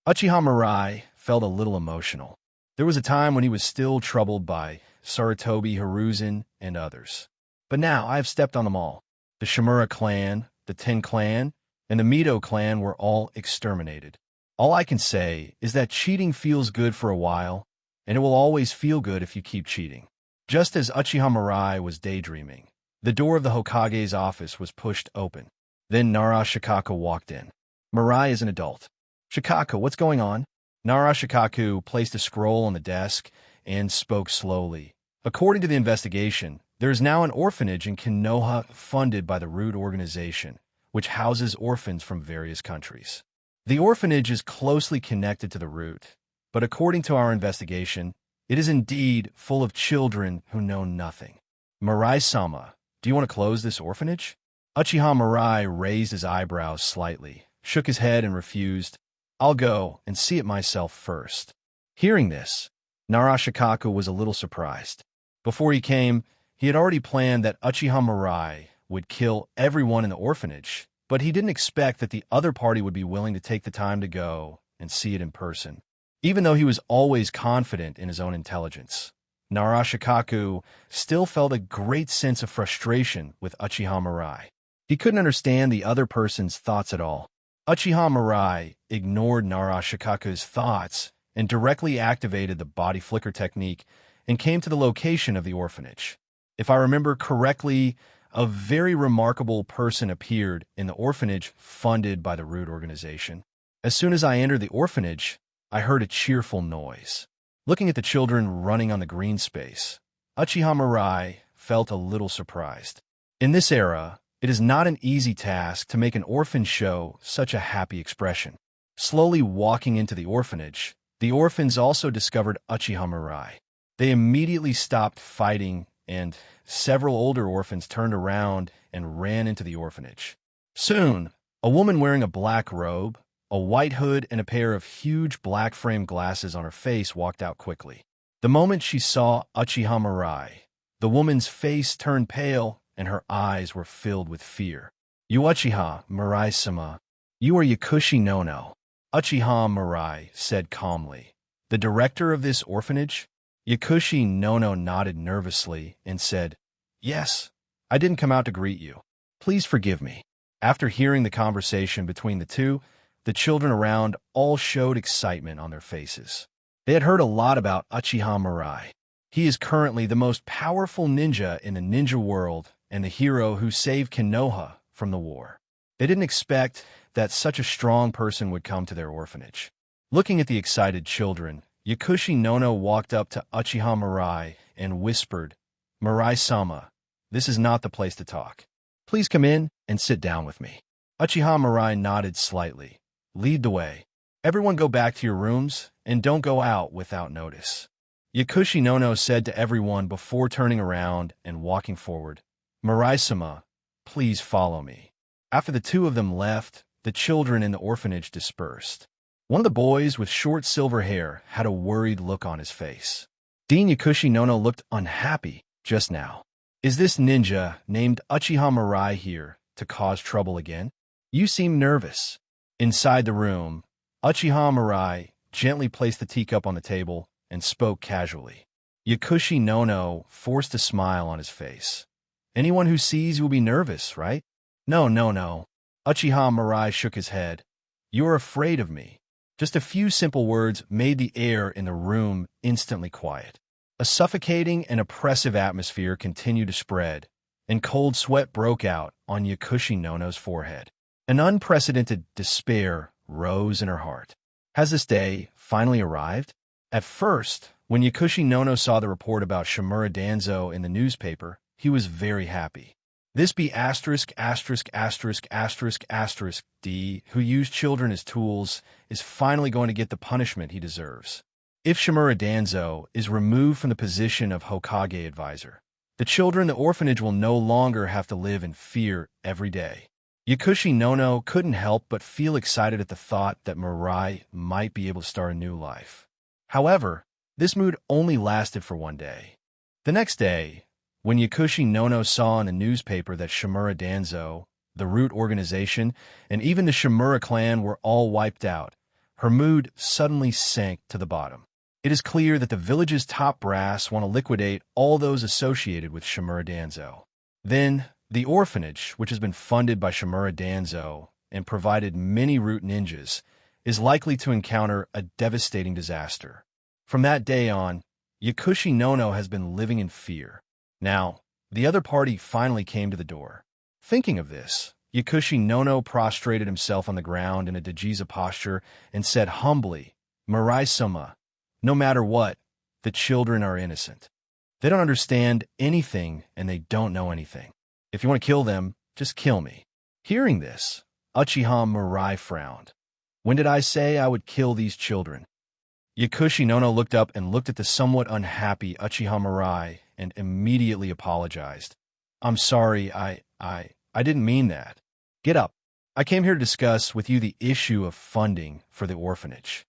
Uchiha Mirai felt a little emotional. There was a time when he was still troubled by Sarutobi Hiruzen and others. But now I have stepped on them all. The Shimura clan, the Ten clan, and the Mito clan were all exterminated. All I can say is that cheating feels good for a while, and it will always feel good if you keep cheating. Just as Uchiha Mirai was daydreaming, the door of the Hokage's office was pushed open. Then Nara Shikaku walked in. Mirai is an adult. Shikaku, what's going on? Nara Shikaku placed a scroll on the desk and spoke slowly. According to the investigation, there is now an orphanage in Konoha funded by the Root Organization, which houses orphans from various countries. The orphanage is closely connected to the Root, but according to our investigation, it is indeed full of children who know nothing. Mirai-sama, do you want to close this orphanage? Uchiha Mirai raised his eyebrows slightly, shook his head and refused. I'll go and see it myself first. Hearing this, Nara Shikaku was a little surprised. Before he came, he had already planned that Uchiha Mirai would kill everyone in the orphanage, but he didn't expect that the other party would be willing to take the time to go and see it in person. Even though he was always confident in his own intelligence, Nara Shikaku still felt a great sense of frustration with Uchiha Mirai. He couldn't understand the other person's thoughts at all. Uchiha Mirai ignored Nara Shikaku's thoughts and directly activated the body flicker technique and came to the location of the orphanage. If I remember correctly, a very remarkable person appeared in the orphanage funded by the Root Organization. As soon as I entered the orphanage, I heard a cheerful noise. Looking at the children running on the green space, Uchiha Mirai felt a little surprised. In this era, it is not an easy task to make an orphan show such a happy expression. Slowly walking into the orphanage, the orphans also discovered Uchiha Mirai. They immediately stopped fighting, and several older orphans turned around and ran into the orphanage. Soon, a woman wearing a black robe, a white hood, and a pair of huge black-framed glasses on her face walked out quickly. The moment she saw Uchiha Mirai, the woman's face turned pale and her eyes were filled with fear. You Uchiha Mirai-sama, you are Yakushi Nono, Uchiha Mirai said calmly. The director of this orphanage? Yakushi Nono nodded nervously and said, Yes, I didn't come out to greet you. Please forgive me. After hearing the conversation between the two, the children around all showed excitement on their faces. They had heard a lot about Uchiha Mirai. He is currently the most powerful ninja in the ninja world and the hero who saved Konoha from the war. They didn't expect that such a strong person would come to their orphanage. Looking at the excited children, Yakushi Nono walked up to Uchiha Mirai and whispered, Mirai-sama, this is not the place to talk. Please come in and sit down with me. Uchiha Mirai nodded slightly. Lead the way. Everyone go back to your rooms and don't go out without notice. Yakushi Nono said to everyone before turning around and walking forward, Mirai-sama, please follow me. After the two of them left, the children in the orphanage dispersed. One of the boys with short silver hair had a worried look on his face. Dean Yakushi Nono looked unhappy just now. Is this ninja named Uchiha Mirai here to cause trouble again? You seem nervous. Inside the room, Uchiha Mirai gently placed the teacup on the table and spoke casually. Yakushi Nono forced a smile on his face. Anyone who sees you will be nervous, right? No, no, no. Uchiha Mirai shook his head. You are afraid of me. Just a few simple words made the air in the room instantly quiet. A suffocating and oppressive atmosphere continued to spread, and cold sweat broke out on Yakushi Nono's forehead. An unprecedented despair rose in her heart. Has this day finally arrived? At first, when Yakushi Nono saw the report about Shimura Danzo in the newspaper, he was very happy. This be D, who used children as tools, is finally going to get the punishment he deserves. If Shimura Danzo is removed from the position of Hokage advisor, the children in the orphanage will no longer have to live in fear every day. Yakushi Nono couldn't help but feel excited at the thought that Mirai might be able to start a new life. However, this mood only lasted for one day. The next day, when Yakushi Nono saw in the newspaper that Shimura Danzo, the root organization, and even the Shimura clan were all wiped out, her mood suddenly sank to the bottom. It is clear that the village's top brass want to liquidate all those associated with Shimura Danzo. Then, the orphanage, which has been funded by Shimura Danzo and provided many root ninjas, is likely to encounter a devastating disaster. From that day on, Yakushi Nono has been living in fear. Now, the other party finally came to the door. Thinking of this, Yakushi Nono prostrated himself on the ground in a Dajiza posture and said humbly, Mirai-sama, no matter what, the children are innocent. They don't understand anything and they don't know anything. If you want to kill them, just kill me. Hearing this, Uchiha Mirai frowned. When did I say I would kill these children? Yakushi Nono looked up and looked at the somewhat unhappy Uchiha Mirai and immediately apologized. I'm sorry, I didn't mean that. Get up. I came here to discuss with you the issue of funding for the orphanage.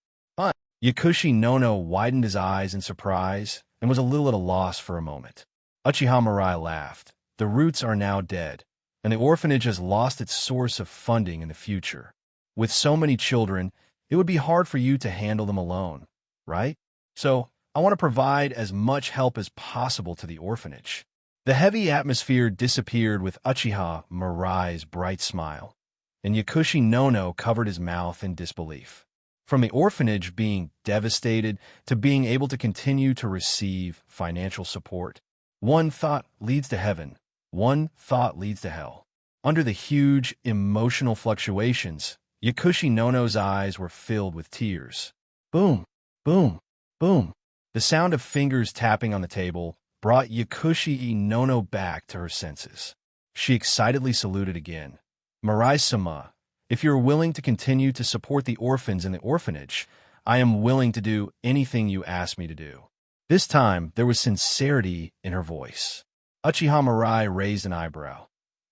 Yakushi Nono widened his eyes in surprise and was a little at a loss for a moment. Uchiha Mirai laughed. The roots are now dead, and the orphanage has lost its source of funding in the future. With so many children, it would be hard for you to handle them alone, right? So, I want to provide as much help as possible to the orphanage. The heavy atmosphere disappeared with Uchiha Mirai's bright smile, and Yakushi Nono covered his mouth in disbelief. From the orphanage being devastated to being able to continue to receive financial support, one thought leads to heaven, one thought leads to hell. Under the huge emotional fluctuations, Yakushi Nono's eyes were filled with tears. Boom, boom, boom. The sound of fingers tapping on the table brought Yakushi Nono back to her senses. She excitedly saluted again. Mirai-sama, if you're willing to continue to support the orphans in the orphanage, I am willing to do anything you ask me to do. This time, there was sincerity in her voice. Uchiha Mirai raised an eyebrow.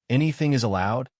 Anything is allowed?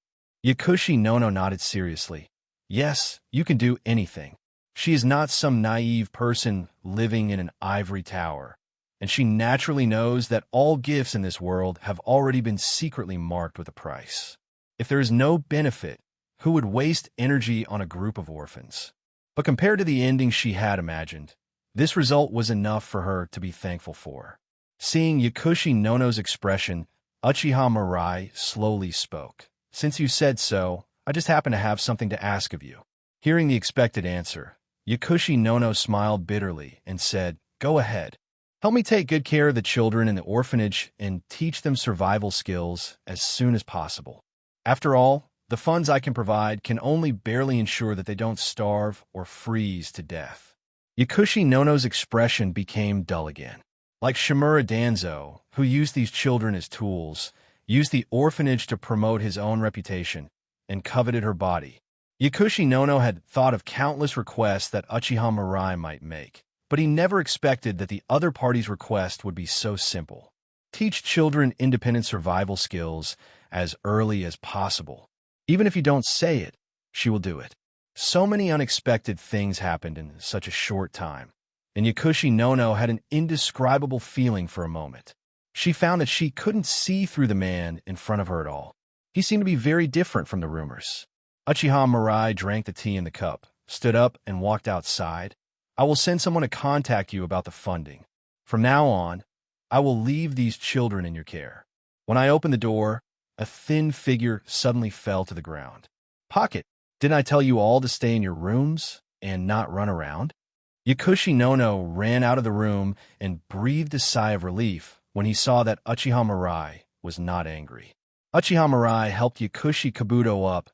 Yakushi Nono nodded seriously. Yes, you can do anything. She is not some naive person living in an ivory tower, and she naturally knows that all gifts in this world have already been secretly marked with a price. If there is no benefit, who would waste energy on a group of orphans? But compared to the ending she had imagined, this result was enough for her to be thankful for. Seeing Yakushi Nono's expression, Uchiha Mirai slowly spoke. Since you said so, I just happen to have something to ask of you. Hearing the expected answer, Yakushi Nono smiled bitterly and said, Go ahead. Help me take good care of the children in the orphanage and teach them survival skills as soon as possible. After all, the funds I can provide can only barely ensure that they don't starve or freeze to death. Yakushi Nono's expression became dull again. Like Shimura Danzo, who used these children as tools, used the orphanage to promote his own reputation, and coveted her body. Yakushi Nono had thought of countless requests that Uchiha Mirai might make, but he never expected that the other party's request would be so simple. Teach children independent survival skills as early as possible. Even if you don't say it, she will do it. So many unexpected things happened in such a short time, and Yakushi Nono had an indescribable feeling for a moment. She found that she couldn't see through the man in front of her at all. He seemed to be very different from the rumors. Uchiha Mirai drank the tea in the cup, stood up, and walked outside. I will send someone to contact you about the funding. From now on, I will leave these children in your care. When I opened the door, a thin figure suddenly fell to the ground. Pocket, didn't I tell you all to stay in your rooms and not run around? Yakushi Nono ran out of the room and breathed a sigh of relief when he saw that Uchiha Mirai was not angry. Uchiha Mirai helped Yakushi Kabuto up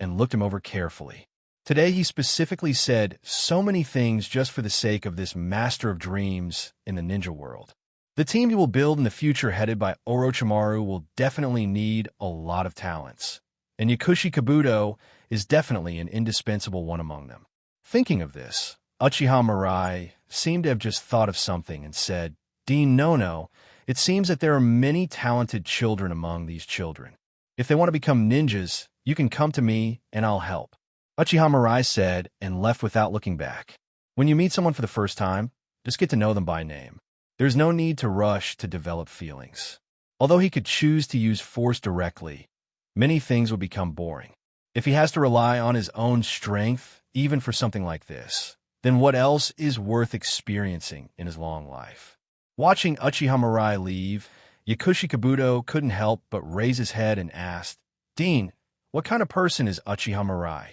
and looked him over carefully. Today he specifically said so many things just for the sake of this master of dreams in the ninja world. The team you will build in the future headed by Orochimaru will definitely need a lot of talents, and Yakushi Kabuto is definitely an indispensable one among them. Thinking of this, Uchiha Mirai seemed to have just thought of something and said, Dean Nono, it seems that there are many talented children among these children. If they want to become ninjas, you can come to me and I'll help. Uchiha Mirai said and left without looking back. When you meet someone for the first time, just get to know them by name. There's no need to rush to develop feelings. Although he could choose to use force directly, many things would become boring. If he has to rely on his own strength, even for something like this, then what else is worth experiencing in his long life? Watching Uchiha Mirai leave, Yakushi Kabuto couldn't help but raise his head and asked, Dean, what kind of person is Uchiha Mirai?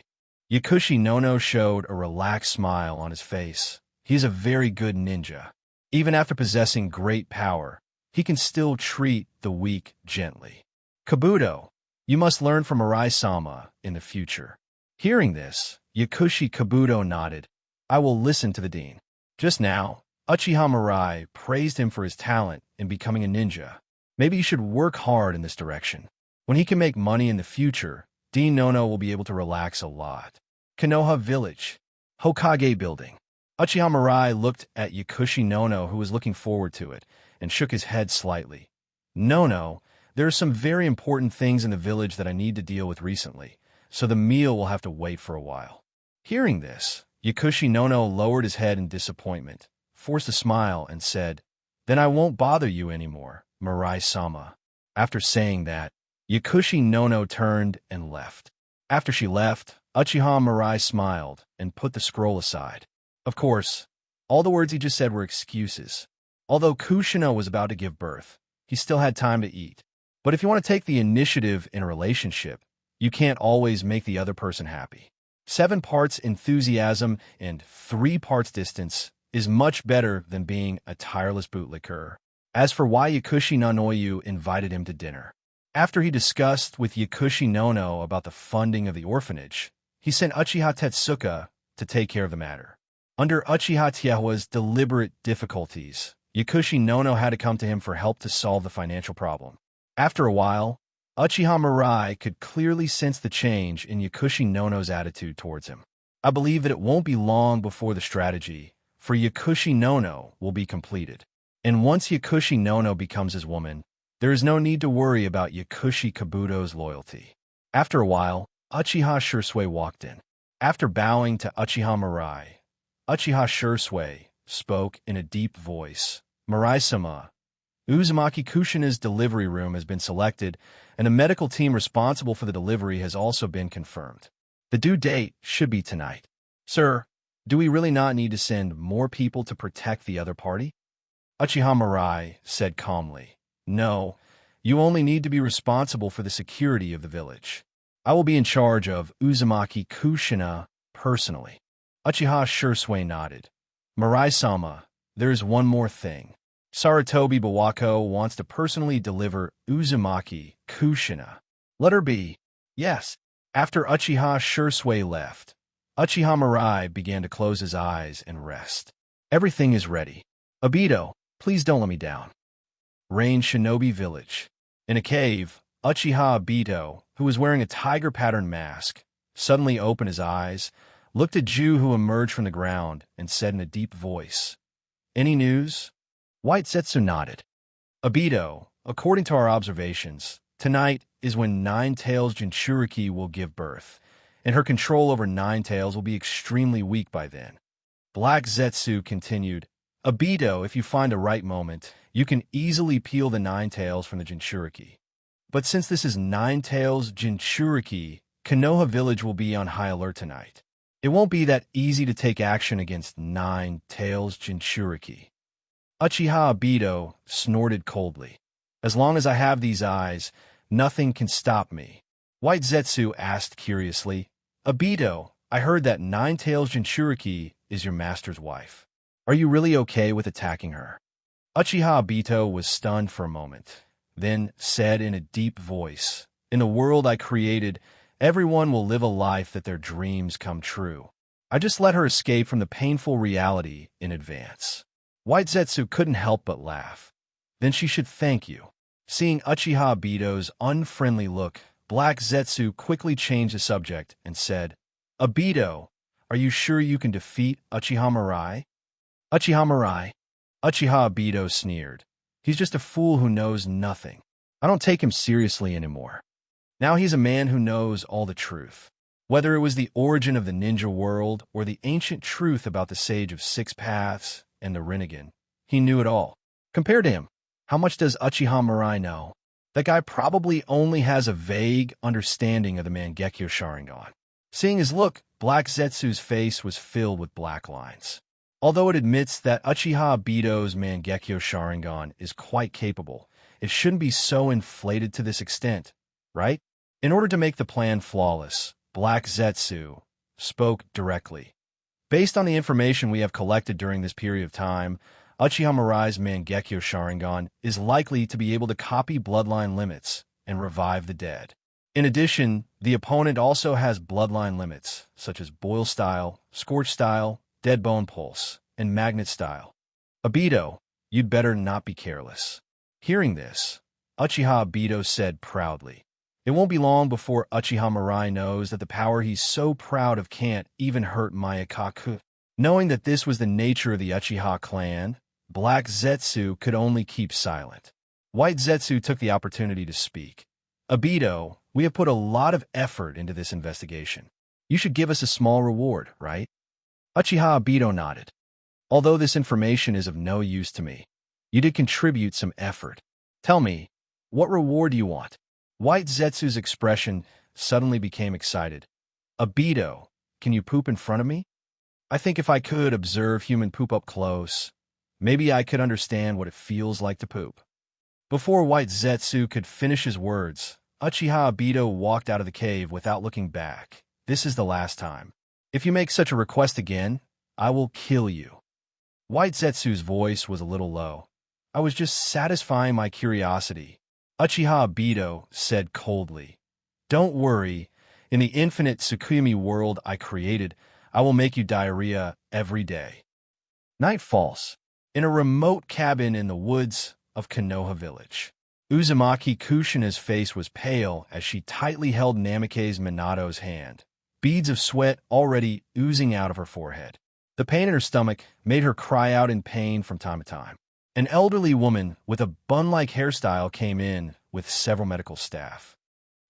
Yakushi Nono showed a relaxed smile on his face. He is a very good ninja. Even after possessing great power, he can still treat the weak gently. Kabuto, you must learn from Mirai-sama in the future. Hearing this, Yakushi Kabuto nodded. I will listen to the dean. Just now, Uchiha Mirai praised him for his talent in becoming a ninja. Maybe he should work hard in this direction. When he can make money in the future, Dean Nono will be able to relax a lot. Konoha Village, Hokage Building. Uchiha Mirai looked at Yakushi Nono, who was looking forward to it, and shook his head slightly. Nono, there are some very important things in the village that I need to deal with recently, so the meal will have to wait for a while. Hearing this, Yakushi Nono lowered his head in disappointment, forced a smile, and said, Then I won't bother you anymore, Mirai-sama. After saying that, Yakushi Nono turned and left. After she left, Uchiha Mirai smiled and put the scroll aside. Of course, all the words he just said were excuses. Although Kushina was about to give birth, he still had time to eat. But if you want to take the initiative in a relationship, you can't always make the other person happy. 7 parts enthusiasm and 3 parts distance is much better than being a tireless bootlicker. As for why Yakushi Nanoyu invited him to dinner, after he discussed with Yakushi Nono about the funding of the orphanage, he sent Uchiha Tetsuka to take care of the matter. Under Uchiha Tiehua's deliberate difficulties, Yakushi Nono had to come to him for help to solve the financial problem. After a while, Uchiha Mirai could clearly sense the change in Yakushi Nono's attitude towards him. I believe that it won't be long before the strategy for Yakushi Nono will be completed. And once Yakushi Nono becomes his woman, there is no need to worry about Yakushi Kabuto's loyalty. After a while, Uchiha Shursui walked in. After bowing to Uchiha Mirai, Uchiha Shursui spoke in a deep voice. Mirai-sama, Uzumaki Kushina's delivery room has been selected, and a medical team responsible for the delivery has also been confirmed. The due date should be tonight. Sir, do we really not need to send more people to protect the other party? Uchiha Mirai said calmly. No, you only need to be responsible for the security of the village. I will be in charge of Uzumaki Kushina personally. Uchiha Shursui nodded. Mirai-sama, there is one more thing. Sarutobi Bawako wants to personally deliver Uzumaki Kushina. Let her be. Yes. After Uchiha Shursui left, Uchiha Mirai began to close his eyes and rest. Everything is ready. Obito, please don't let me down. Rain Shinobi Village. In a cave, Uchiha Obito, who was wearing a tiger pattern mask, suddenly opened his eyes, looked at Ju, who emerged from the ground, and said in a deep voice, Any news? White Zetsu nodded. Obito, according to our observations, tonight is when Nine Tails Jinchuriki will give birth, and her control over Nine Tails will be extremely weak by then. Black Zetsu continued, Obito, if you find the right moment, you can easily peel the Nine Tails from the Jinchuriki. But since this is Nine Tails Jinchuriki, Konoha village will be on high alert tonight. It won't be that easy to take action against Nine Tails Jinchuriki. Uchiha Obito snorted coldly. As long as I have these eyes, nothing can stop me. White Zetsu asked curiously, Obito, I heard that Nine Tails Jinchuriki is your master's wife. Are you really okay with attacking her? Uchiha Obito was stunned for a moment, then said in a deep voice, In the world I created, everyone will live a life that their dreams come true. I just let her escape from the painful reality in advance. White Zetsu couldn't help but laugh. Then she should thank you. Seeing Uchiha Obito's unfriendly look, Black Zetsu quickly changed the subject and said, Obito, are you sure you can defeat Uchiha Mirai? Uchiha Mirai? Uchiha Obito sneered. He's just a fool who knows nothing. I don't take him seriously anymore. Now he's a man who knows all the truth. Whether it was the origin of the ninja world or the ancient truth about the Sage of Six Paths and the Rinnegan, he knew it all. Compared to him, how much does Uchiha Mirai know? That guy probably only has a vague understanding of the Mangekyo Sharingan. Seeing his look, Black Zetsu's face was filled with black lines. Although it admits that Uchiha Obito's Mangekyo Sharingan is quite capable, it shouldn't be so inflated to this extent, right? In order to make the plan flawless, Black Zetsu spoke directly. Based on the information we have collected during this period of time, Uchiha Mirai's Mangekyo Sharingan is likely to be able to copy bloodline limits and revive the dead. In addition, the opponent also has bloodline limits, such as Boil Style, Scorch Style, Dead Bone Pulse, and Magnet Style. Obito, you'd better not be careless. Hearing this, Uchiha Obito said proudly, It won't be long before Uchiha Mirai knows that the power he's so proud of can't even hurt Mayakaku. Knowing that this was the nature of the Uchiha clan, Black Zetsu could only keep silent. White Zetsu took the opportunity to speak. Obito, we have put a lot of effort into this investigation. You should give us a small reward, right? Uchiha Obito nodded. Although this information is of no use to me, you did contribute some effort. Tell me, what reward do you want? White Zetsu's expression suddenly became excited. Obito, can you poop in front of me? I think if I could observe human poop up close, maybe I could understand what it feels like to poop. Before White Zetsu could finish his words, Uchiha Obito walked out of the cave without looking back. This is the last time. If you make such a request again, I will kill you. White Zetsu's voice was a little low. I was just satisfying my curiosity. Uchiha Obito said coldly, Don't worry, in the infinite Tsukumi world I created, I will make you diarrhea every day. Night falls. In a remote cabin in the woods of Konoha village, Uzumaki Kushina's face was pale as she tightly held Namikaze Minato's hand, beads of sweat already oozing out of her forehead. The pain in her stomach made her cry out in pain from time to time. An elderly woman with a bun-like hairstyle came in with several medical staff.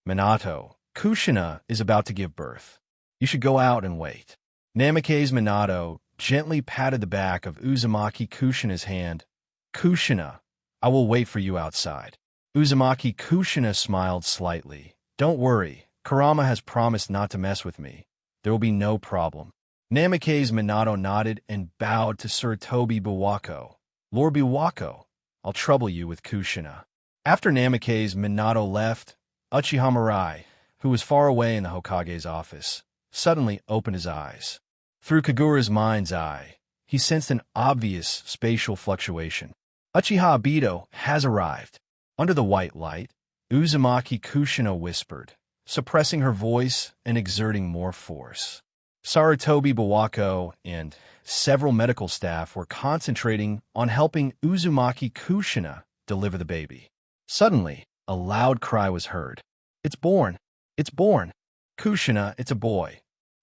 Minato, Kushina is about to give birth. You should go out and wait. Namikaze Minato gently patted the back of Uzumaki Kushina's hand. Kushina, I will wait for you outside. Uzumaki Kushina smiled slightly. Don't worry, Kurama has promised not to mess with me. There will be no problem. Namikaze Minato nodded and bowed to Sir Toby Biwako. Lord Biwako, I'll trouble you with Kushina. After Namikaze Minato left, Uchiha Mirai, who was far away in the Hokage's office, suddenly opened his eyes. Through Kagura's mind's eye, he sensed an obvious spatial fluctuation. Uchiha Obito has arrived. Under the white light, Uzumaki Kushina whispered, suppressing her voice and exerting more force. Sarutobi Biwako and several medical staff were concentrating on helping Uzumaki Kushina deliver the baby. Suddenly, a loud cry was heard. It's born! It's born! Kushina, it's a boy.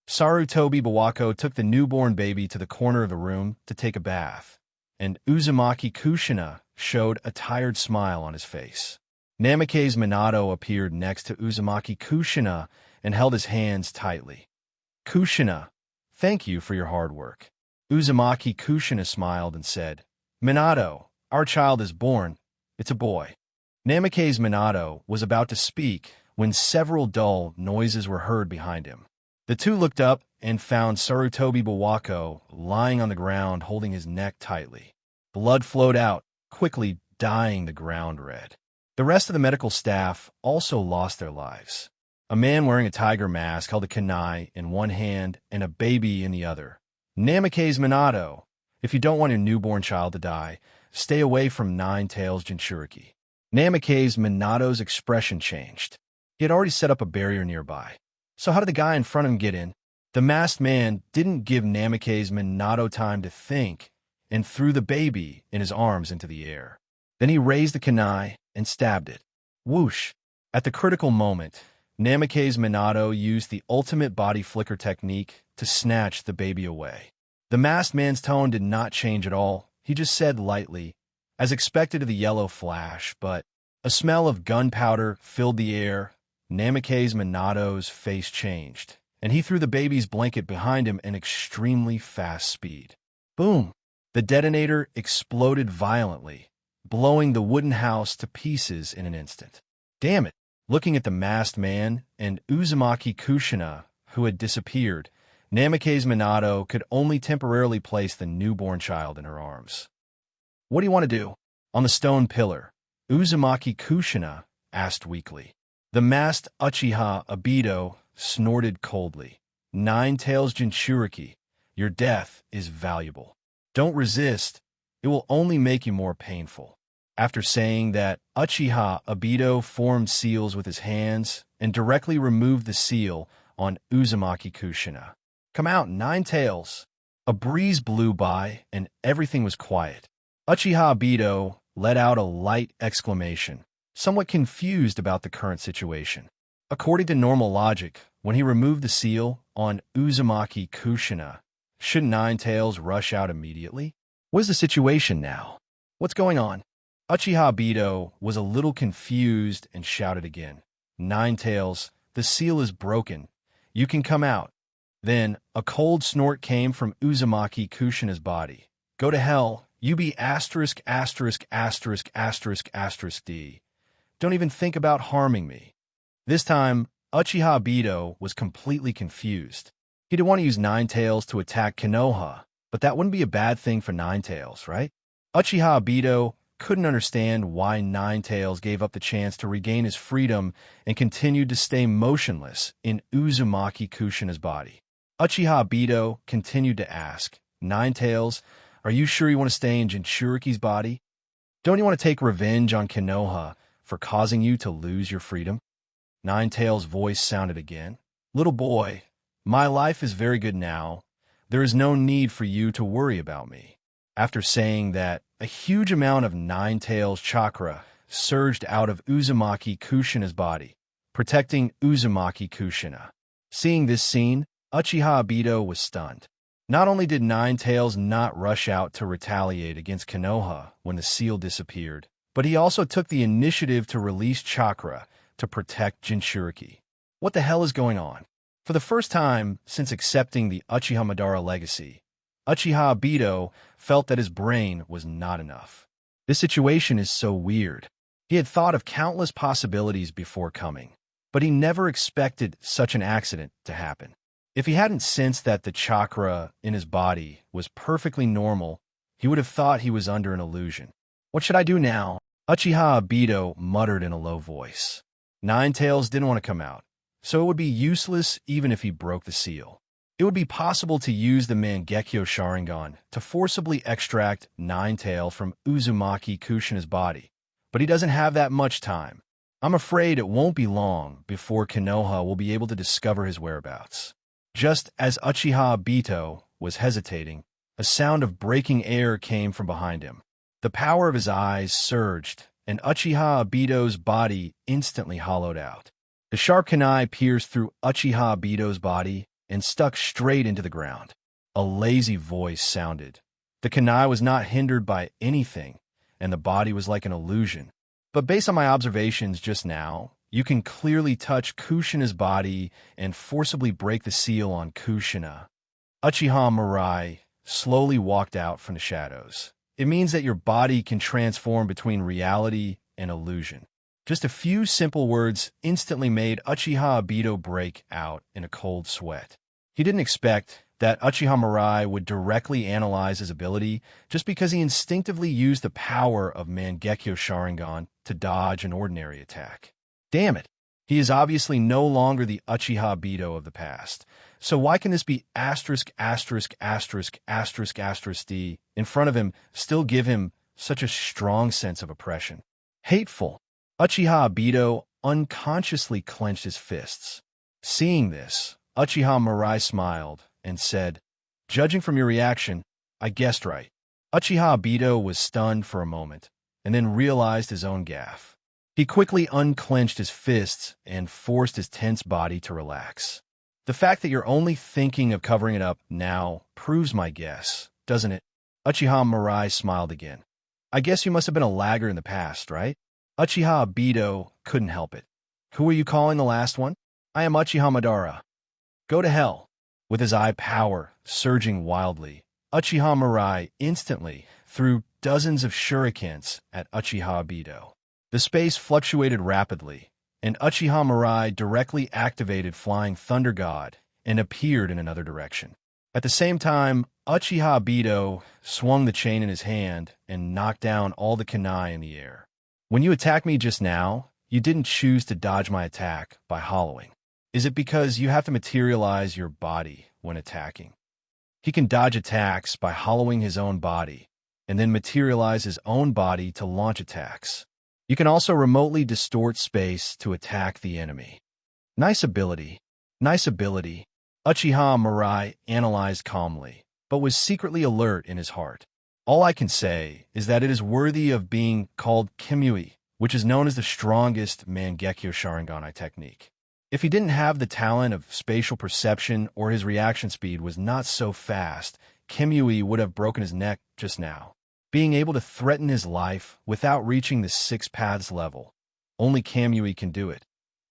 Sarutobi Biwako took the newborn baby to the corner of the room to take a bath, and Uzumaki Kushina showed a tired smile on his face. Namikaze Minato appeared next to Uzumaki Kushina and held his hands tightly. Kushina, thank you for your hard work. Uzumaki Kushina smiled and said, Minato, our child is born. It's a boy. Namikaze Minato was about to speak when several dull noises were heard behind him. The two looked up and found Sarutobi Bawako lying on the ground holding his neck tightly. Blood flowed out, quickly dyeing the ground red. The rest of the medical staff also lost their lives. A man wearing a tiger mask held a kunai in one hand and a baby in the other. Namikaze Minato, if you don't want your newborn child to die, stay away from Nine Tails Jinchuriki. Namikaze Minato's expression changed. He had already set up a barrier nearby. So how did the guy in front of him get in? The masked man didn't give Namikaze Minato time to think and threw the baby in his arms into the air. Then he raised the kunai and stabbed it. Whoosh! At the critical moment, Namikaze Minato used the ultimate body flicker technique to snatch the baby away. The masked man's tone did not change at all. He just said lightly, as expected of the yellow flash, but a smell of gunpowder filled the air. Namikaze Minato's face changed, and he threw the baby's blanket behind him in extremely fast speed. Boom! The detonator exploded violently, blowing the wooden house to pieces in an instant. Damn it! Looking at the masked man and Uzumaki Kushina, who had disappeared, Namikaze Minato could only temporarily place the newborn child in her arms. What do you want to do? On the stone pillar, Uzumaki Kushina asked weakly. The masked Uchiha Obito snorted coldly. Nine Tails Jinchuriki, your death is valuable. Don't resist. It will only make you more painful. After saying that, Uchiha Obito formed seals with his hands and directly removed the seal on Uzumaki Kushina. Come out, Nine Tails. A breeze blew by and everything was quiet. Uchiha Obito let out a light exclamation, somewhat confused about the current situation. According to normal logic, when he removed the seal on Uzumaki Kushina, shouldn't Nine Tails rush out immediately? What is the situation now? What's going on? Uchiha Obito was a little confused and shouted again. Nine Tails, the seal is broken. You can come out. Then, a cold snort came from Uzumaki Kushina's body. Go to hell, you be asterisk asterisk asterisk asterisk asterisk D. Don't even think about harming me. This time, Uchiha Obito was completely confused. He didn't want to use Nine Tails to attack Konoha, but that wouldn't be a bad thing for Nine Tails, right? Uchiha Obito couldn't understand why Nine Tails gave up the chance to regain his freedom and continued to stay motionless in Uzumaki Kushina's body. Uchiha Obito continued to ask, Nine Tails, are you sure you want to stay in Jinchuriki's body? Don't you want to take revenge on Konoha for causing you to lose your freedom? Nine Tails' voice sounded again. Little boy, my life is very good now. There is no need for you to worry about me. After saying that, a huge amount of Nine Tails chakra surged out of Uzumaki Kushina's body, protecting Uzumaki Kushina. Seeing this scene, Uchiha Obito was stunned. Not only did Nine Tails not rush out to retaliate against Konoha when the seal disappeared, but he also took the initiative to release chakra to protect Jinchuriki. What the hell is going on? For the first time since accepting the Uchiha Madara legacy, Uchiha Obito felt that his brain was not enough. This situation is so weird. He had thought of countless possibilities before coming, but he never expected such an accident to happen. If he hadn't sensed that the chakra in his body was perfectly normal, he would have thought he was under an illusion. What should I do now? Uchiha Obito muttered in a low voice. Nine Tails didn't want to come out, so it would be useless even if he broke the seal. It would be possible to use the Mangekyo Sharingan to forcibly extract Nine Tail from Uzumaki Kushina's body, but he doesn't have that much time. I'm afraid it won't be long before Konoha will be able to discover his whereabouts. Just as Uchiha Obito was hesitating, a sound of breaking air came from behind him. The power of his eyes surged, and Uchiha Obito's body instantly hollowed out. The sharp kunai pierced through Uchiha Obito's body and stuck straight into the ground. A lazy voice sounded. The kunai was not hindered by anything, and the body was like an illusion. But based on my observations just now, you can clearly touch Kushina's body and forcibly break the seal on Kushina. Uchiha Mirai slowly walked out from the shadows. It means that your body can transform between reality and illusion. Just a few simple words instantly made Uchiha Obito break out in a cold sweat. He didn't expect that Uchiha Mirai would directly analyze his ability just because he instinctively used the power of Mangekyo Sharingan to dodge an ordinary attack. Damn it! He is obviously no longer the Uchiha Obito of the past. So why can this be asterisk asterisk asterisk asterisk asterisk D in front of him still give him such a strong sense of oppression? Hateful. Uchiha Obito unconsciously clenched his fists. Seeing this, Uchiha Mirai smiled and said, "Judging from your reaction, I guessed right." Uchiha Obito was stunned for a moment, and then realized his own gaffe. He quickly unclenched his fists and forced his tense body to relax. The fact that you're only thinking of covering it up now proves my guess, doesn't it? Uchiha Mirai smiled again. I guess you must have been a laggard in the past, right? Uchiha Obito couldn't help it. Who are you calling the last one? I am Uchiha Madara. Go to hell. With his eye power surging wildly, Uchiha Mirai instantly threw dozens of shurikens at Uchiha Obito. The space fluctuated rapidly, and Uchiha Mirai directly activated Flying Thunder God and appeared in another direction. At the same time, Uchiha Obito swung the chain in his hand and knocked down all the kunai in the air. When you attacked me just now, you didn't choose to dodge my attack by hollowing. Is it because you have to materialize your body when attacking? He can dodge attacks by hollowing his own body, and then materialize his own body to launch attacks. You can also remotely distort space to attack the enemy. Nice ability. Nice ability. Uchiha Mirai analyzed calmly, but was secretly alert in his heart. All I can say is that it is worthy of being called Kimui, which is known as the strongest Mangekyo Sharingan technique. If he didn't have the talent of spatial perception or his reaction speed was not so fast, Kimui would have broken his neck just now. Being able to threaten his life without reaching the 6 paths level. Only Kamui can do it,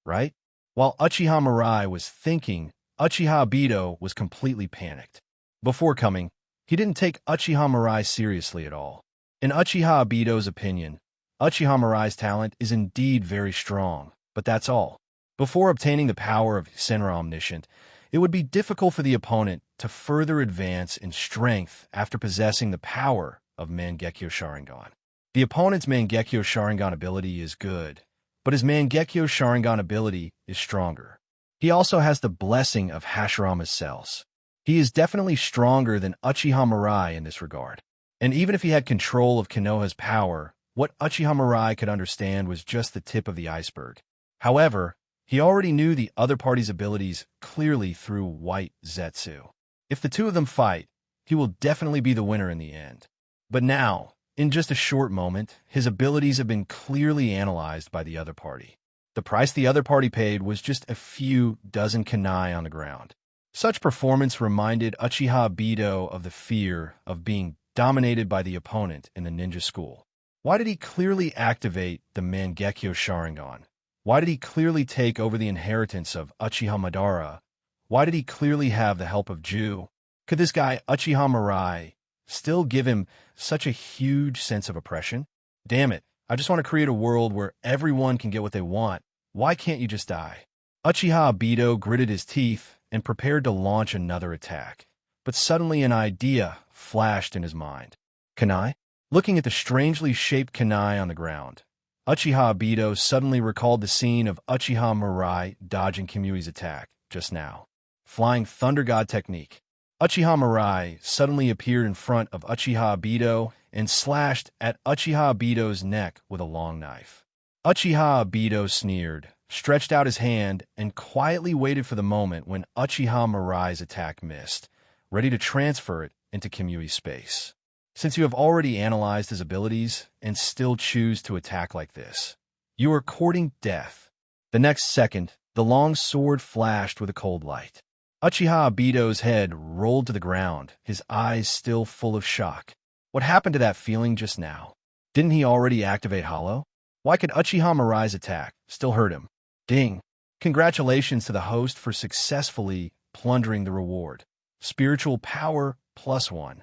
right? While Uchiha Mirai was thinking, Uchiha Obito was completely panicked. Before coming, he didn't take Uchiha Mirai seriously at all. In Uchiha Obito's opinion, Uchiha Mirai's talent is indeed very strong, but that's all. Before obtaining the power of Senra Omniscient, it would be difficult for the opponent to further advance in strength after possessing the power of Mangekyo Sharingan. The opponent's Mangekyo Sharingan ability is good, but his Mangekyo Sharingan ability is stronger. He also has the blessing of Hashirama's cells. He is definitely stronger than Uchiha Mirai in this regard. And even if he had control of Konoha's power, what Uchiha Mirai could understand was just the tip of the iceberg. However, he already knew the other party's abilities clearly through White Zetsu. If the two of them fight, he will definitely be the winner in the end. But now, in just a short moment, his abilities have been clearly analyzed by the other party. The price the other party paid was just a few dozen kunai on the ground. Such performance reminded Uchiha Obito of the fear of being dominated by the opponent in the ninja school. Why did he clearly activate the Mangekyo Sharingan? Why did he clearly take over the inheritance of Uchiha Madara? Why did he clearly have the help of Ju? Could this guy, Uchiha Mirai, still give him such a huge sense of oppression? Damn it, I just want to create a world where everyone can get what they want. Why can't you just die? Uchiha Obito gritted his teeth and prepared to launch another attack. But suddenly an idea flashed in his mind. Kunai? Looking at the strangely shaped kunai on the ground, Uchiha Obito suddenly recalled the scene of Uchiha Mirai dodging Kimui's attack just now. Flying Thunder God technique. Uchiha Mirai suddenly appeared in front of Uchiha Obito and slashed at Uchiha Obito's neck with a long knife. Uchiha Obito sneered, stretched out his hand, and quietly waited for the moment when Uchiha Mirai's attack missed, ready to transfer it into Kimui's space. Since you have already analyzed his abilities and still choose to attack like this, you are courting death. The next second, the long sword flashed with a cold light. Uchiha Obito's head rolled to the ground, his eyes still full of shock. What happened to that feeling just now? Didn't he already activate Hollow? Why could Uchiha Mirai's attack still hurt him? Ding! Congratulations to the host for successfully plundering the reward. Spiritual power +1.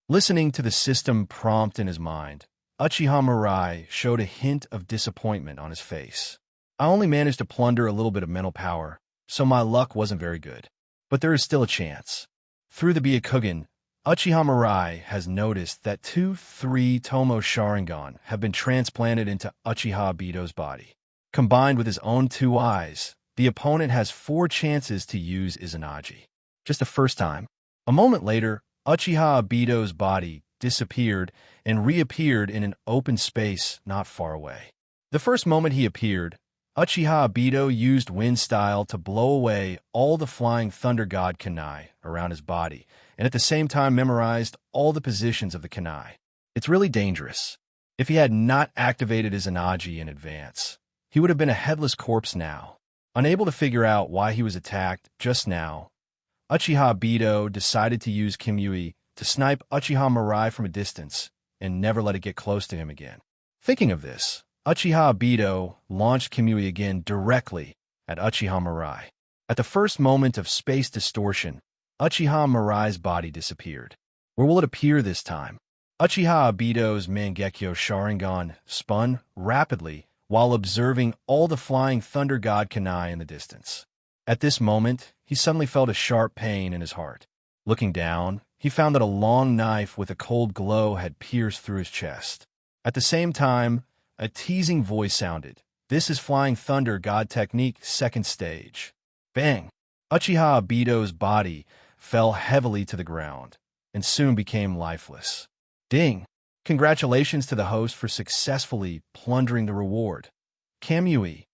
Listening to the system prompt in his mind, Uchiha Mirai showed a hint of disappointment on his face. I only managed to plunder a little bit of mental power, so my luck wasn't very good. But there is still a chance. Through the Byakugan, Uchiha Mirai has noticed that 2-3 Tomo Sharingan have been transplanted into Uchiha Obito's body. Combined with his own 2 eyes, the opponent has 4 chances to use Izanagi. Just the first time. A moment later, Uchiha Obito's body disappeared and reappeared in an open space not far away. The first moment he appeared, Uchiha Obito used Wind Style to blow away all the flying Thunder God Kunai around his body, and at the same time memorized all the positions of the Kunai. It's really dangerous. If he had not activated his Izanagi in advance, he would have been a headless corpse now. Unable to figure out why he was attacked just now, Uchiha Obito decided to use Kimui to snipe Uchiha Mirai from a distance and never let it get close to him again. Thinking of this, Uchiha Obito launched Kimui again directly at Uchiha Mirai. At the first moment of space distortion, Uchiha Mirai's body disappeared. Where will it appear this time? Uchiha Obito's Mangekyo Sharingan spun rapidly while observing all the flying Thunder God Kunai in the distance. At this moment, he suddenly felt a sharp pain in his heart. Looking down, he found that a long knife with a cold glow had pierced through his chest. At the same time, a teasing voice sounded. This is Flying Thunder God Technique, second stage. Bang! Uchiha Obito's body fell heavily to the ground and soon became lifeless. Ding! Congratulations to the host for successfully plundering the reward. Kamui.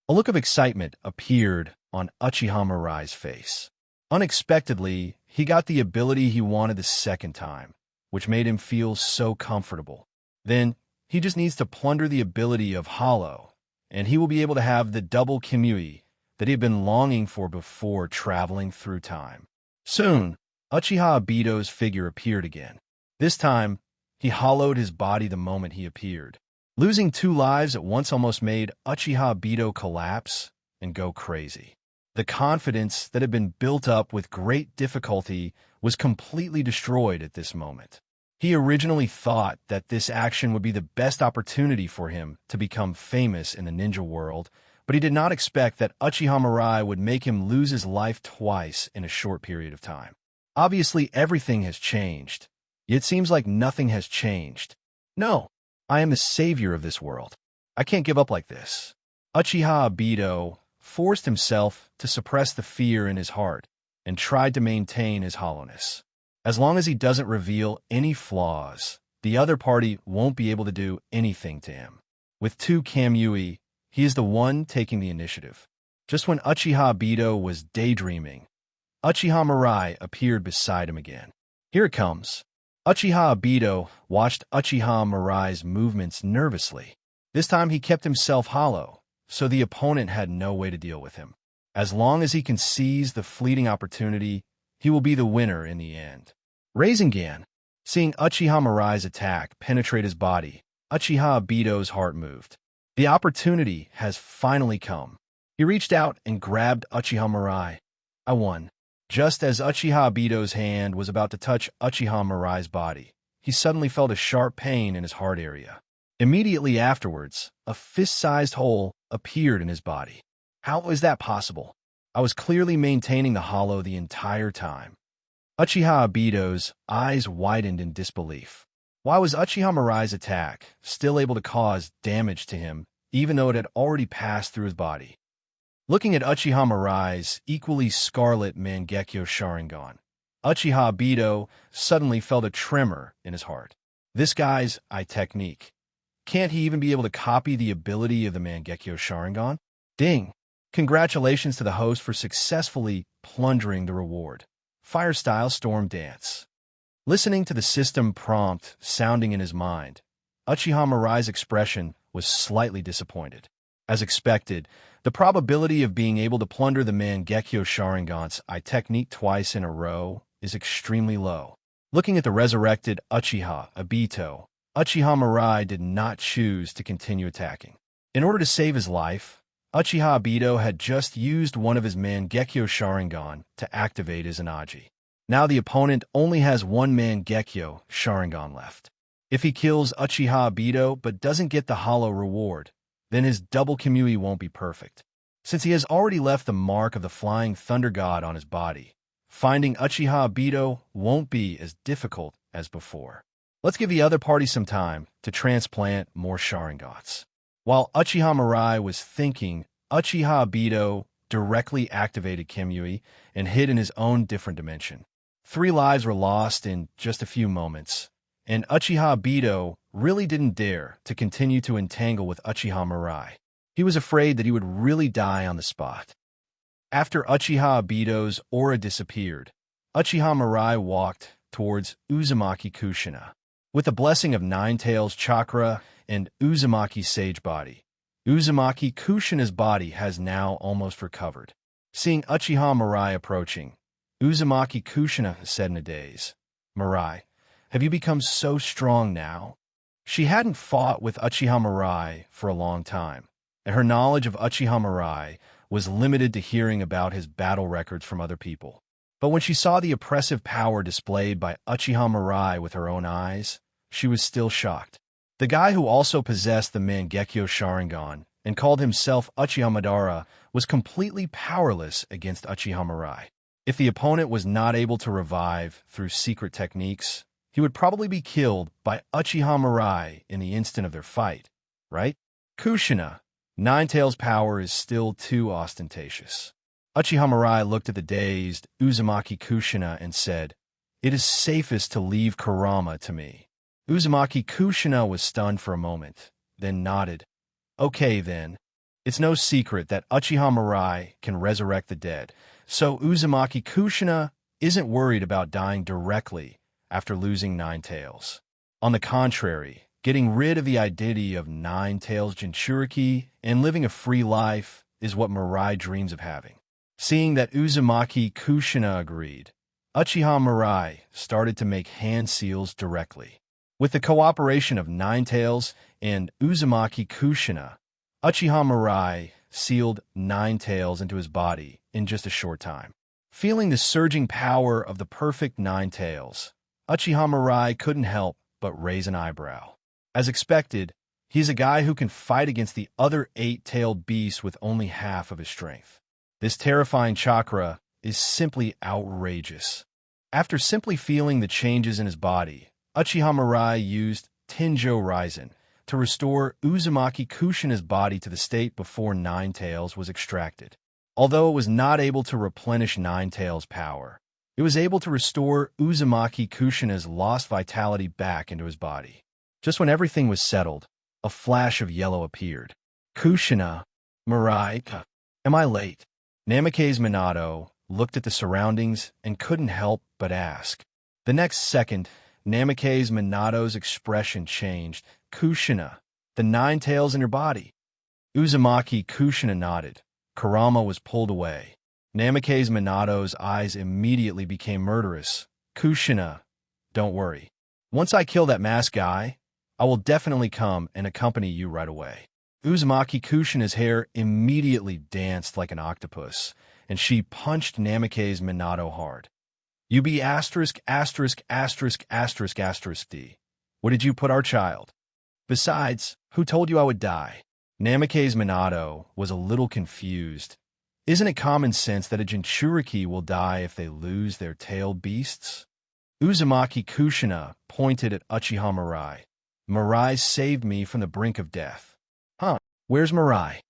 A look of excitement appeared on Uchiha Mirai's face. Unexpectedly, he got the ability he wanted the second time, which made him feel so comfortable. Then, he just needs to plunder the ability of Hollow, and he will be able to have the double Kimui that he had been longing for before traveling through time. Soon, Uchiha Obito's figure appeared again. This time, he hollowed his body the moment he appeared. Losing 2 lives at once almost made Uchiha Obito collapse and go crazy. The confidence that had been built up with great difficulty was completely destroyed at this moment. He originally thought that this action would be the best opportunity for him to become famous in the ninja world, but he did not expect that Uchiha Mirai would make him lose his life twice in a short period of time. Obviously, everything has changed. Yet it seems like nothing has changed. No, I am the savior of this world. I can't give up like this. Uchiha Obito forced himself to suppress the fear in his heart and tried to maintain his hollowness. As long as he doesn't reveal any flaws, the other party won't be able to do anything to him. With 2 Kamui, he is the one taking the initiative. Just when Uchiha Obito was daydreaming, Uchiha Mirai appeared beside him again. Here it comes. Uchiha Obito watched Uchiha Mirai's movements nervously. This time he kept himself hollow, so the opponent had no way to deal with him. As long as he can seize the fleeting opportunity, he will be the winner in the end. Rasengan. Seeing Uchiha Mirai's attack penetrate his body, Uchiha Obito's heart moved. The opportunity has finally come. He reached out and grabbed Uchiha Mirai. I won. Just as Uchiha Obito's hand was about to touch Uchiha Mirai's body, he suddenly felt a sharp pain in his heart area. Immediately afterwards, a fist-sized hole appeared in his body. How is that possible? I was clearly maintaining the hollow the entire time. Uchiha Obito's eyes widened in disbelief. Why was Uchiha Mirai's attack still able to cause damage to him, even though it had already passed through his body? Looking at Uchiha Mirai's equally scarlet Mangekyo Sharingan, Uchiha Obito suddenly felt a tremor in his heart. This guy's eye technique. Can't he even be able to copy the ability of the Mangekyo Sharingan? Ding! Congratulations to the host for successfully plundering the reward. Fire Style Storm Dance. Listening to the system prompt sounding in his mind, Uchiha Mirai's expression was slightly disappointed. As expected, the probability of being able to plunder the Mangekyo Sharingan's eye technique twice in a row is extremely low. Looking at the resurrected Uchiha Obito, Uchiha Mirai did not choose to continue attacking. In order to save his life, Uchiha Obito had just used one of his Mangekyo Sharingan to activate his Izanagi. Now the opponent only has one Mangekyo Sharingan left. If he kills Uchiha Obito but doesn't get the hollow reward, then his double Kamui won't be perfect. Since he has already left the mark of the Flying Thunder God on his body, finding Uchiha Obito won't be as difficult as before. Let's give the other party some time to transplant more Sharingans. While Uchiha Mirai was thinking, Uchiha Obito directly activated Kamui and hid in his own different dimension. 3 lives were lost in just a few moments, and Uchiha Obito really didn't dare to continue to entangle with Uchiha Mirai. He was afraid that he would really die on the spot. After Uchiha Obito's aura disappeared, Uchiha Mirai walked towards Uzumaki Kushina. With the blessing of Nine Tails Chakra and Uzumaki's Sage Body, Uzumaki Kushina's body has now almost recovered. Seeing Uchiha Mirai approaching, Uzumaki Kushina said in a daze, "Mirai, have you become so strong now?" She hadn't fought with Uchiha Mirai for a long time, and her knowledge of Uchiha Mirai was limited to hearing about his battle records from other people. But when she saw the oppressive power displayed by Uchiha Mirai with her own eyes, she was still shocked. The guy who also possessed the Mangekyo Sharingan and called himself Uchiha Madara was completely powerless against Uchiha Mirai. If the opponent was not able to revive through secret techniques, he would probably be killed by Uchiha Mirai in the instant of their fight, right? Kushina, Nine Tails' power is still too ostentatious. Uchiha Mirai looked at the dazed Uzumaki Kushina and said, "It is safest to leave Kurama to me." Uzumaki Kushina was stunned for a moment, then nodded. "Okay then. It's no secret that Uchiha Mirai can resurrect the dead, so Uzumaki Kushina isn't worried about dying directly after losing Nine Tails. On the contrary, getting rid of the identity of Nine Tails Jinchuriki and living a free life is what Mirai dreams of having." Seeing that Uzumaki Kushina agreed, Uchiha Mirai started to make hand seals directly. With the cooperation of Nine Tails and Uzumaki Kushina, Uchiha Mirai sealed Nine Tails into his body in just a short time. Feeling the surging power of the perfect Nine Tails, Uchiha Mirai couldn't help but raise an eyebrow. As expected, he's a guy who can fight against the other 8-tailed beasts with only half of his strength. This terrifying chakra is simply outrageous. After simply feeling the changes in his body, Uchiha Mirai used Tenjo Raisen to restore Uzumaki Kushina's body to the state before Nine Tails was extracted. Although it was not able to replenish Nine Tails' power, it was able to restore Uzumaki Kushina's lost vitality back into his body. Just when everything was settled, a flash of yellow appeared. "Kushina, Mirai, am I late?" Namikaze Minato looked at the surroundings and couldn't help but ask. The next second, Namikaze Minato's expression changed. "Kushina, the Nine Tails in your body." Uzumaki Kushina nodded. Kurama was pulled away. Namikaze Minato's eyes immediately became murderous. "Kushina, don't worry. Once I kill that masked guy, I will definitely come and accompany you right away." Uzumaki Kushina's hair immediately danced like an octopus, and she punched Namikaze Minato hard. "You be asterisk, asterisk, asterisk, asterisk, asterisk D. What did you put our child? Besides, who told you I would die?" Namikaze Minato was a little confused. Isn't it common sense that a Jinchuriki will die if they lose their tailed beasts? Uzumaki Kushina pointed at Uchiha Mirai. "Mirai saved me from the brink of death." "Huh, where's Mirai?"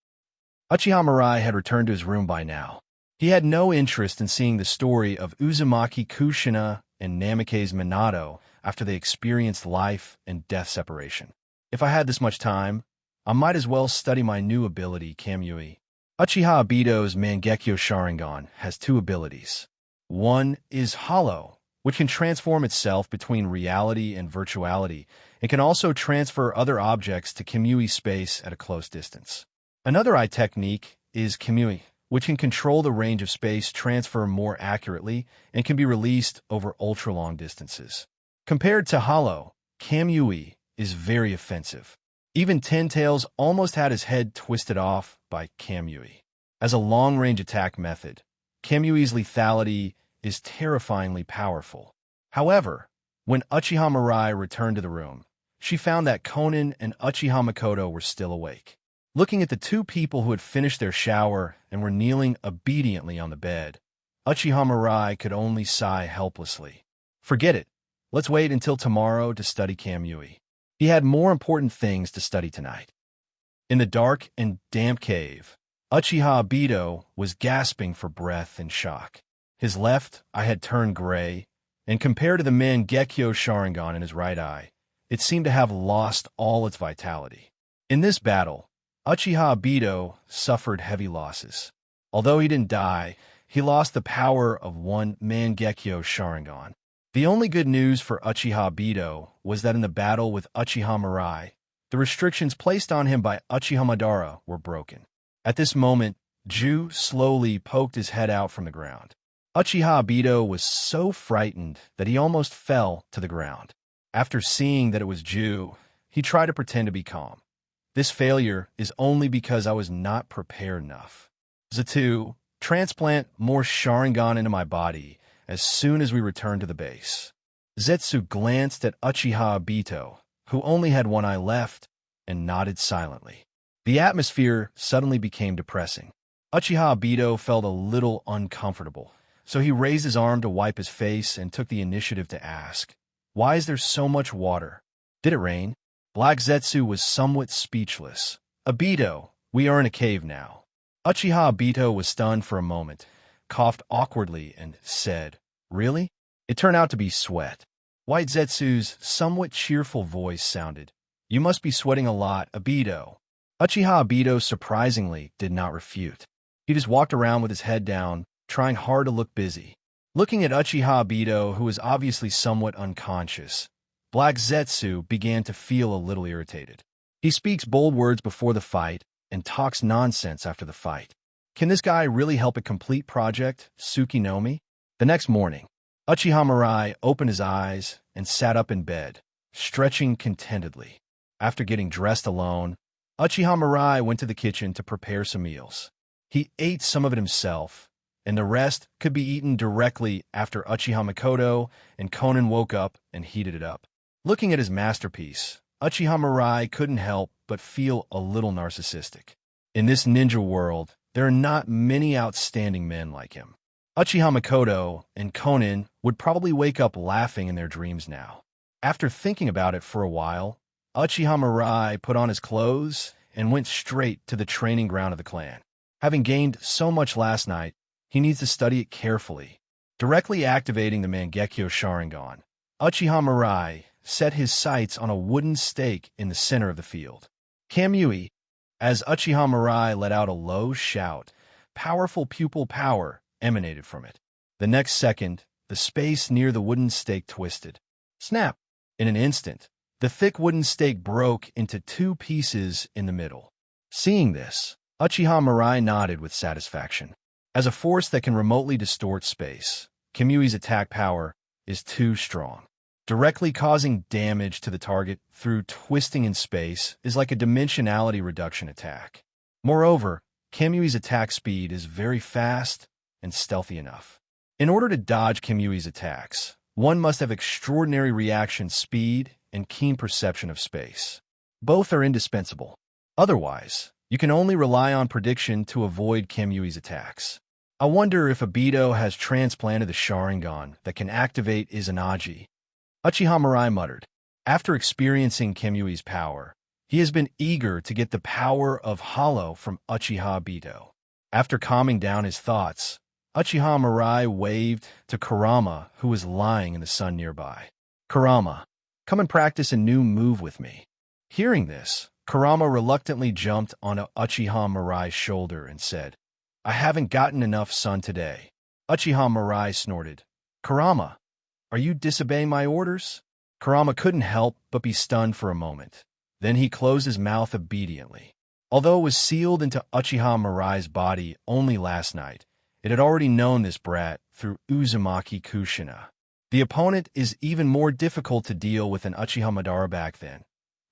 Uchiha Mirai had returned to his room by now. He had no interest in seeing the story of Uzumaki Kushina and Namikaze Minato after they experienced life and death separation. "If I had this much time, I might as well study my new ability, Kamui." Uchiha Obito's Mangekyo Sharingan has 2 abilities. One is Hollow, which can transform itself between reality and virtuality, and can also transfer other objects to Kamui space at a close distance. Another eye technique is Kamui, which can control the range of space transfer more accurately and can be released over ultra-long distances. Compared to Hollow, Kamui is very offensive. Even Ten Tails almost had his head twisted off by Kamui. As a long-range attack method, Kamui's lethality is terrifyingly powerful. However, when Uchiha Mirai returned to the room, she found that Konan and Uchiha Makoto were still awake. Looking at the two people who had finished their shower and were kneeling obediently on the bed, Uchiha Mirai could only sigh helplessly. Forget it. Let's wait until tomorrow to study Kamui. He had more important things to study tonight. In the dark and damp cave, Uchiha Obito was gasping for breath in shock. His left eye had turned gray, and compared to the Mangekyo Sharingan in his right eye, it seemed to have lost all its vitality. In this battle, Uchiha Obito suffered heavy losses. Although he didn't die, he lost the power of one Mangekyo Sharingan. The only good news for Uchiha Obito was that in the battle with Uchiha Mirai, the restrictions placed on him by Uchiha Madara were broken. At this moment, Ju slowly poked his head out from the ground. Uchiha Obito was so frightened that he almost fell to the ground. After seeing that it was Ju, he tried to pretend to be calm. This failure is only because I was not prepared enough. Zetsu, transplant more Sharingan into my body as soon as we return to the base. Zetsu glanced at Uchiha Obito, who only had one eye left, and nodded silently. The atmosphere suddenly became depressing. Uchiha Obito felt a little uncomfortable, so he raised his arm to wipe his face and took the initiative to ask, "Why is there so much water? Did it rain?" Black Zetsu was somewhat speechless. "Obito, we are in a cave now." Uchiha Obito was stunned for a moment, coughed awkwardly, and said, "Really?" It turned out to be sweat. White Zetsu's somewhat cheerful voice sounded, "You must be sweating a lot, Obito." Uchiha Obito surprisingly did not refute. He just walked around with his head down, trying hard to look busy. Looking at Uchiha Obito, who was obviously somewhat unconscious, Black Zetsu began to feel a little irritated. He speaks bold words before the fight and talks nonsense after the fight. Can this guy really help a complete project, Tsukinomi? The next morning, Uchiha Mirai opened his eyes and sat up in bed, stretching contentedly. After getting dressed alone, Uchiha Mirai went to the kitchen to prepare some meals. He ate some of it himself, and the rest could be eaten directly after Uchiha Makoto and Konan woke up and heated it up. Looking at his masterpiece, Uchiha Mirai couldn't help but feel a little narcissistic. In this ninja world, there are not many outstanding men like him. Uchiha Makoto and Konan would probably wake up laughing in their dreams now. After thinking about it for a while, Uchiha Mirai put on his clothes and went straight to the training ground of the clan. Having gained so much last night, he needs to study it carefully. Directly activating the Mangekyo Sharingan, Uchiha Mirai set his sights on a wooden stake in the center of the field. Kamui, as Uchiha Mirai let out a low shout, powerful pupil power emanated from it. The next second, the space near the wooden stake twisted. Snap! In an instant, the thick wooden stake broke into two pieces in the middle. Seeing this, Uchiha Mirai nodded with satisfaction. As a force that can remotely distort space, Kamui's attack power is too strong. Directly causing damage to the target through twisting in space is like a dimensionality reduction attack. Moreover, Kamui's attack speed is very fast and stealthy enough. In order to dodge Kamui's attacks, one must have extraordinary reaction speed and keen perception of space. Both are indispensable. Otherwise, you can only rely on prediction to avoid Kamui's attacks. I wonder if Obito has transplanted the Sharingan that can activate Izanagi. Uchiha Mirai muttered. After experiencing Kamui's power, he has been eager to get the power of Hollow from Uchiha Obito. After calming down his thoughts, Uchiha Mirai waved to Kurama, who was lying in the sun nearby. "Kurama, come and practice a new move with me." Hearing this, Kurama reluctantly jumped onto Uchiha Mirai's shoulder and said, "I haven't gotten enough sun today." Uchiha Mirai snorted. "Kurama, are you disobeying my orders?" Kurama couldn't help but be stunned for a moment. Then he closed his mouth obediently. Although it was sealed into Uchiha Mirai's body only last night, it had already known this brat through Uzumaki Kushina. The opponent is even more difficult to deal with than Uchiha Madara back then,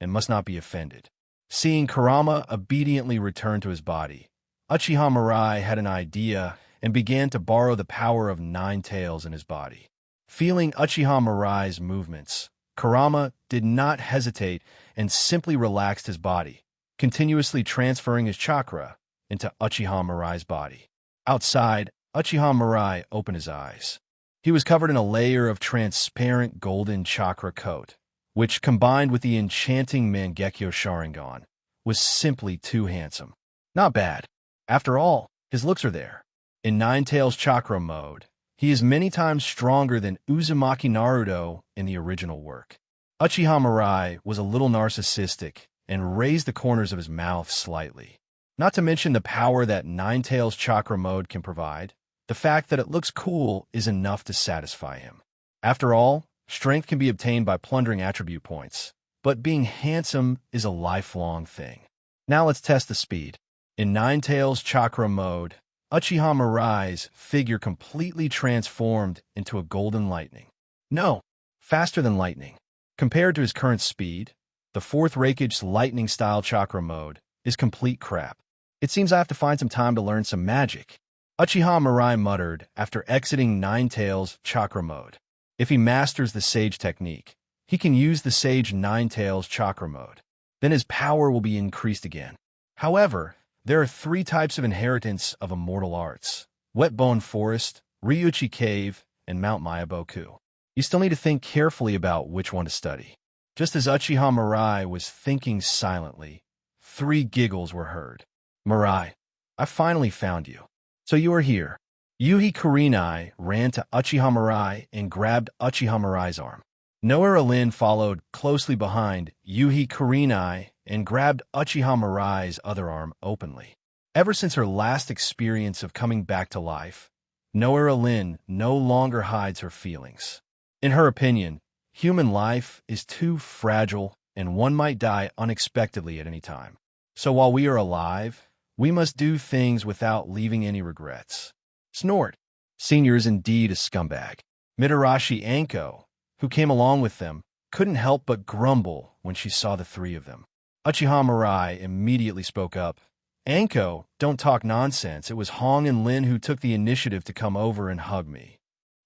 and must not be offended. Seeing Kurama obediently return to his body, Uchiha Mirai had an idea and began to borrow the power of 9 tails in his body. Feeling Uchiha Mirai's movements, Kurama did not hesitate and simply relaxed his body, continuously transferring his chakra into Uchiha Mirai's body. Outside, Uchiha Mirai opened his eyes. He was covered in a layer of transparent golden chakra coat, which, combined with the enchanting Mangekyo Sharingan, was simply too handsome. Not bad. After all, his looks are there. In Nine-Tails chakra mode, he is many times stronger than Uzumaki Naruto in the original work. Uchiha Mirai was a little narcissistic and raised the corners of his mouth slightly. Not to mention the power that Nine-Tails chakra mode can provide, the fact that it looks cool is enough to satisfy him. After all, strength can be obtained by plundering attribute points, but being handsome is a lifelong thing. Now let's test the speed. In Nine-Tails chakra mode, Uchiha Mirai's figure completely transformed into a golden lightning. No, faster than lightning. Compared to his current speed, the fourth Raikage's lightning-style chakra mode is complete crap. It seems I have to find some time to learn some magic. Uchiha Mirai muttered after exiting Nine-Tails chakra mode. If he masters the Sage technique, he can use the Sage Nine-Tails chakra mode. Then his power will be increased again. However, there are 3 types of inheritance of immortal arts: Wetbone Forest, Ryuchi Cave, and Mount Mayaboku. You still need to think carefully about which one to study. Just as Uchiha Mirai was thinking silently, 3 giggles were heard. Mirai, I finally found you. So you are here. Yuhi Kurenai ran to Uchiha Mirai and grabbed Uchiha Mirai's arm. Noera Lin followed closely behind Yuhi Kurenai and grabbed Uchiha Mirai's other arm openly. Ever since her last experience of coming back to life, Noera Lin no longer hides her feelings. In her opinion, human life is too fragile and one might die unexpectedly at any time. So while we are alive, we must do things without leaving any regrets. Snort. Senior is indeed a scumbag. Mitarashi Anko, who came along with them, couldn't help but grumble when she saw the 3 of them. Uchiha Mirai immediately spoke up. Anko, don't talk nonsense. It was Hong and Lin who took the initiative to come over and hug me.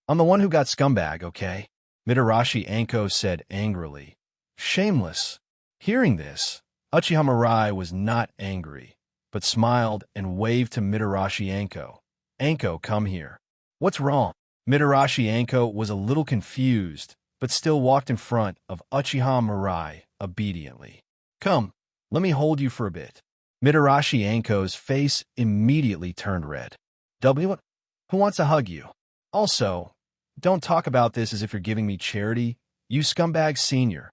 I'm the one who got scumbag, okay? Mitarashi Anko said angrily. Shameless. Hearing this, Uchiha Mirai was not angry, but smiled and waved to Mitarashi Anko. Anko, come here. What's wrong? Mitarashi Anko was a little confused, but still walked in front of Uchiha Mirai obediently. Come, let me hold you for a bit. Mitarashi Anko's face immediately turned red. W? Who wants to hug you? Also, don't talk about this as if you're giving me charity, you scumbag senior.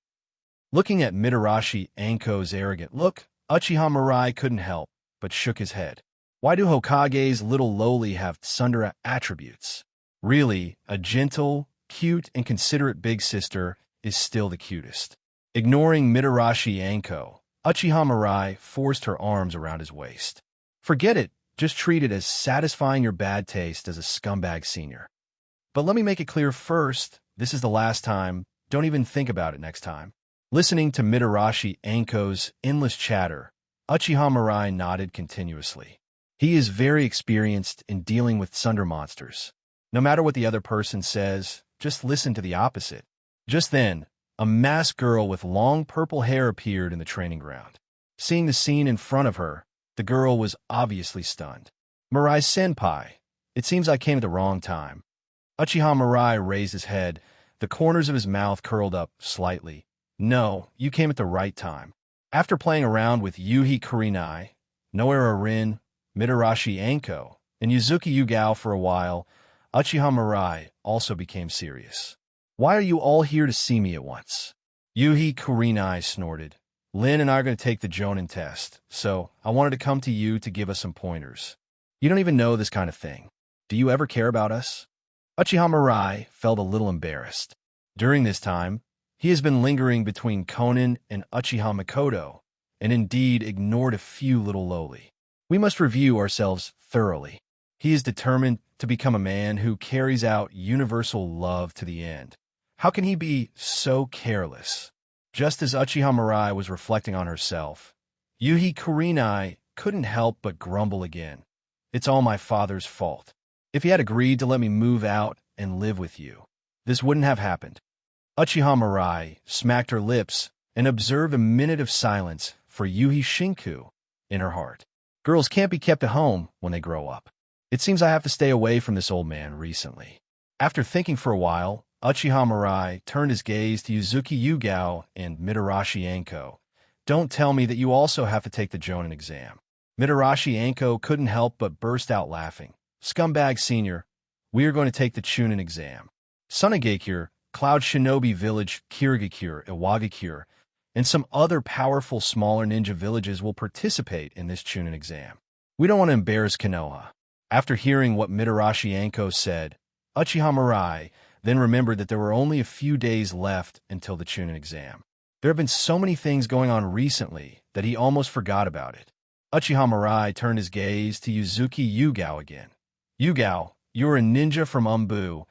Looking at Mitarashi Anko's arrogant look, Uchiha Mirai couldn't help but shook his head. Why do Hokage's little loli have tsundere attributes? Really, a gentle, cute, and considerate big sister is still the cutest. Ignoring Mitarashi Anko, Uchiha Mirai forced her arms around his waist. Forget it, just treat it as satisfying your bad taste as a scumbag senior. But let me make it clear first, this is the last time, don't even think about it next time. Listening to Mitarashi Anko's endless chatter, Uchiha Mirai nodded continuously. He is very experienced in dealing with tsundere monsters. No matter what the other person says, just listen to the opposite. Just then, a masked girl with long purple hair appeared in the training ground. Seeing the scene in front of her, the girl was obviously stunned. Mirai-senpai, it seems I came at the wrong time. Uchiha Mirai raised his head, the corners of his mouth curled up slightly. No, you came at the right time. After playing around with Yuhi Kurenai, Noera Rin, Mitarashi Anko, and Yuzuki Yugao for a while, Uchiha Mirai also became serious. Why are you all here to see me at once? Yuhi Kurenai snorted. Lin and I are going to take the Jonin test, so I wanted to come to you to give us some pointers. You don't even know this kind of thing. Do you ever care about us? Uchiha Mirai felt a little embarrassed. During this time, he has been lingering between Konin and Uchiha Mikoto, and indeed ignored a few little loli. We must review ourselves thoroughly. He is determined to become a man who carries out universal love to the end. How can he be so careless? Just as Uchiha Mirai was reflecting on herself, Yuhi Kurenai couldn't help but grumble again. It's all my father's fault. If he had agreed to let me move out and live with you, this wouldn't have happened. Uchiha Mirai smacked her lips and observed a minute of silence for Yuhi Shinku in her heart. Girls can't be kept at home when they grow up. It seems I have to stay away from this old man recently. After thinking for a while, Uchiha Mirai turned his gaze to Yuzuki Yugao and Mitarashi Anko. Don't tell me that you also have to take the Jonin exam. Mitarashi Anko couldn't help but burst out laughing. Scumbag Senior, we are going to take the Chunin exam. Sunagakure, Cloud Shinobi Village, Kirigakure, Iwagakure, and some other powerful smaller ninja villages will participate in this Chunin exam. We don't want to embarrass Konoha. After hearing what Mitarashi Anko said, Uchiha Mirai then remembered that there were only a few days left until the Chunin exam. There have been so many things going on recently that he almost forgot about it. Uchiha Mirai turned his gaze to Yuzuki Yugao again. Yugao, you're a ninja from Umbu.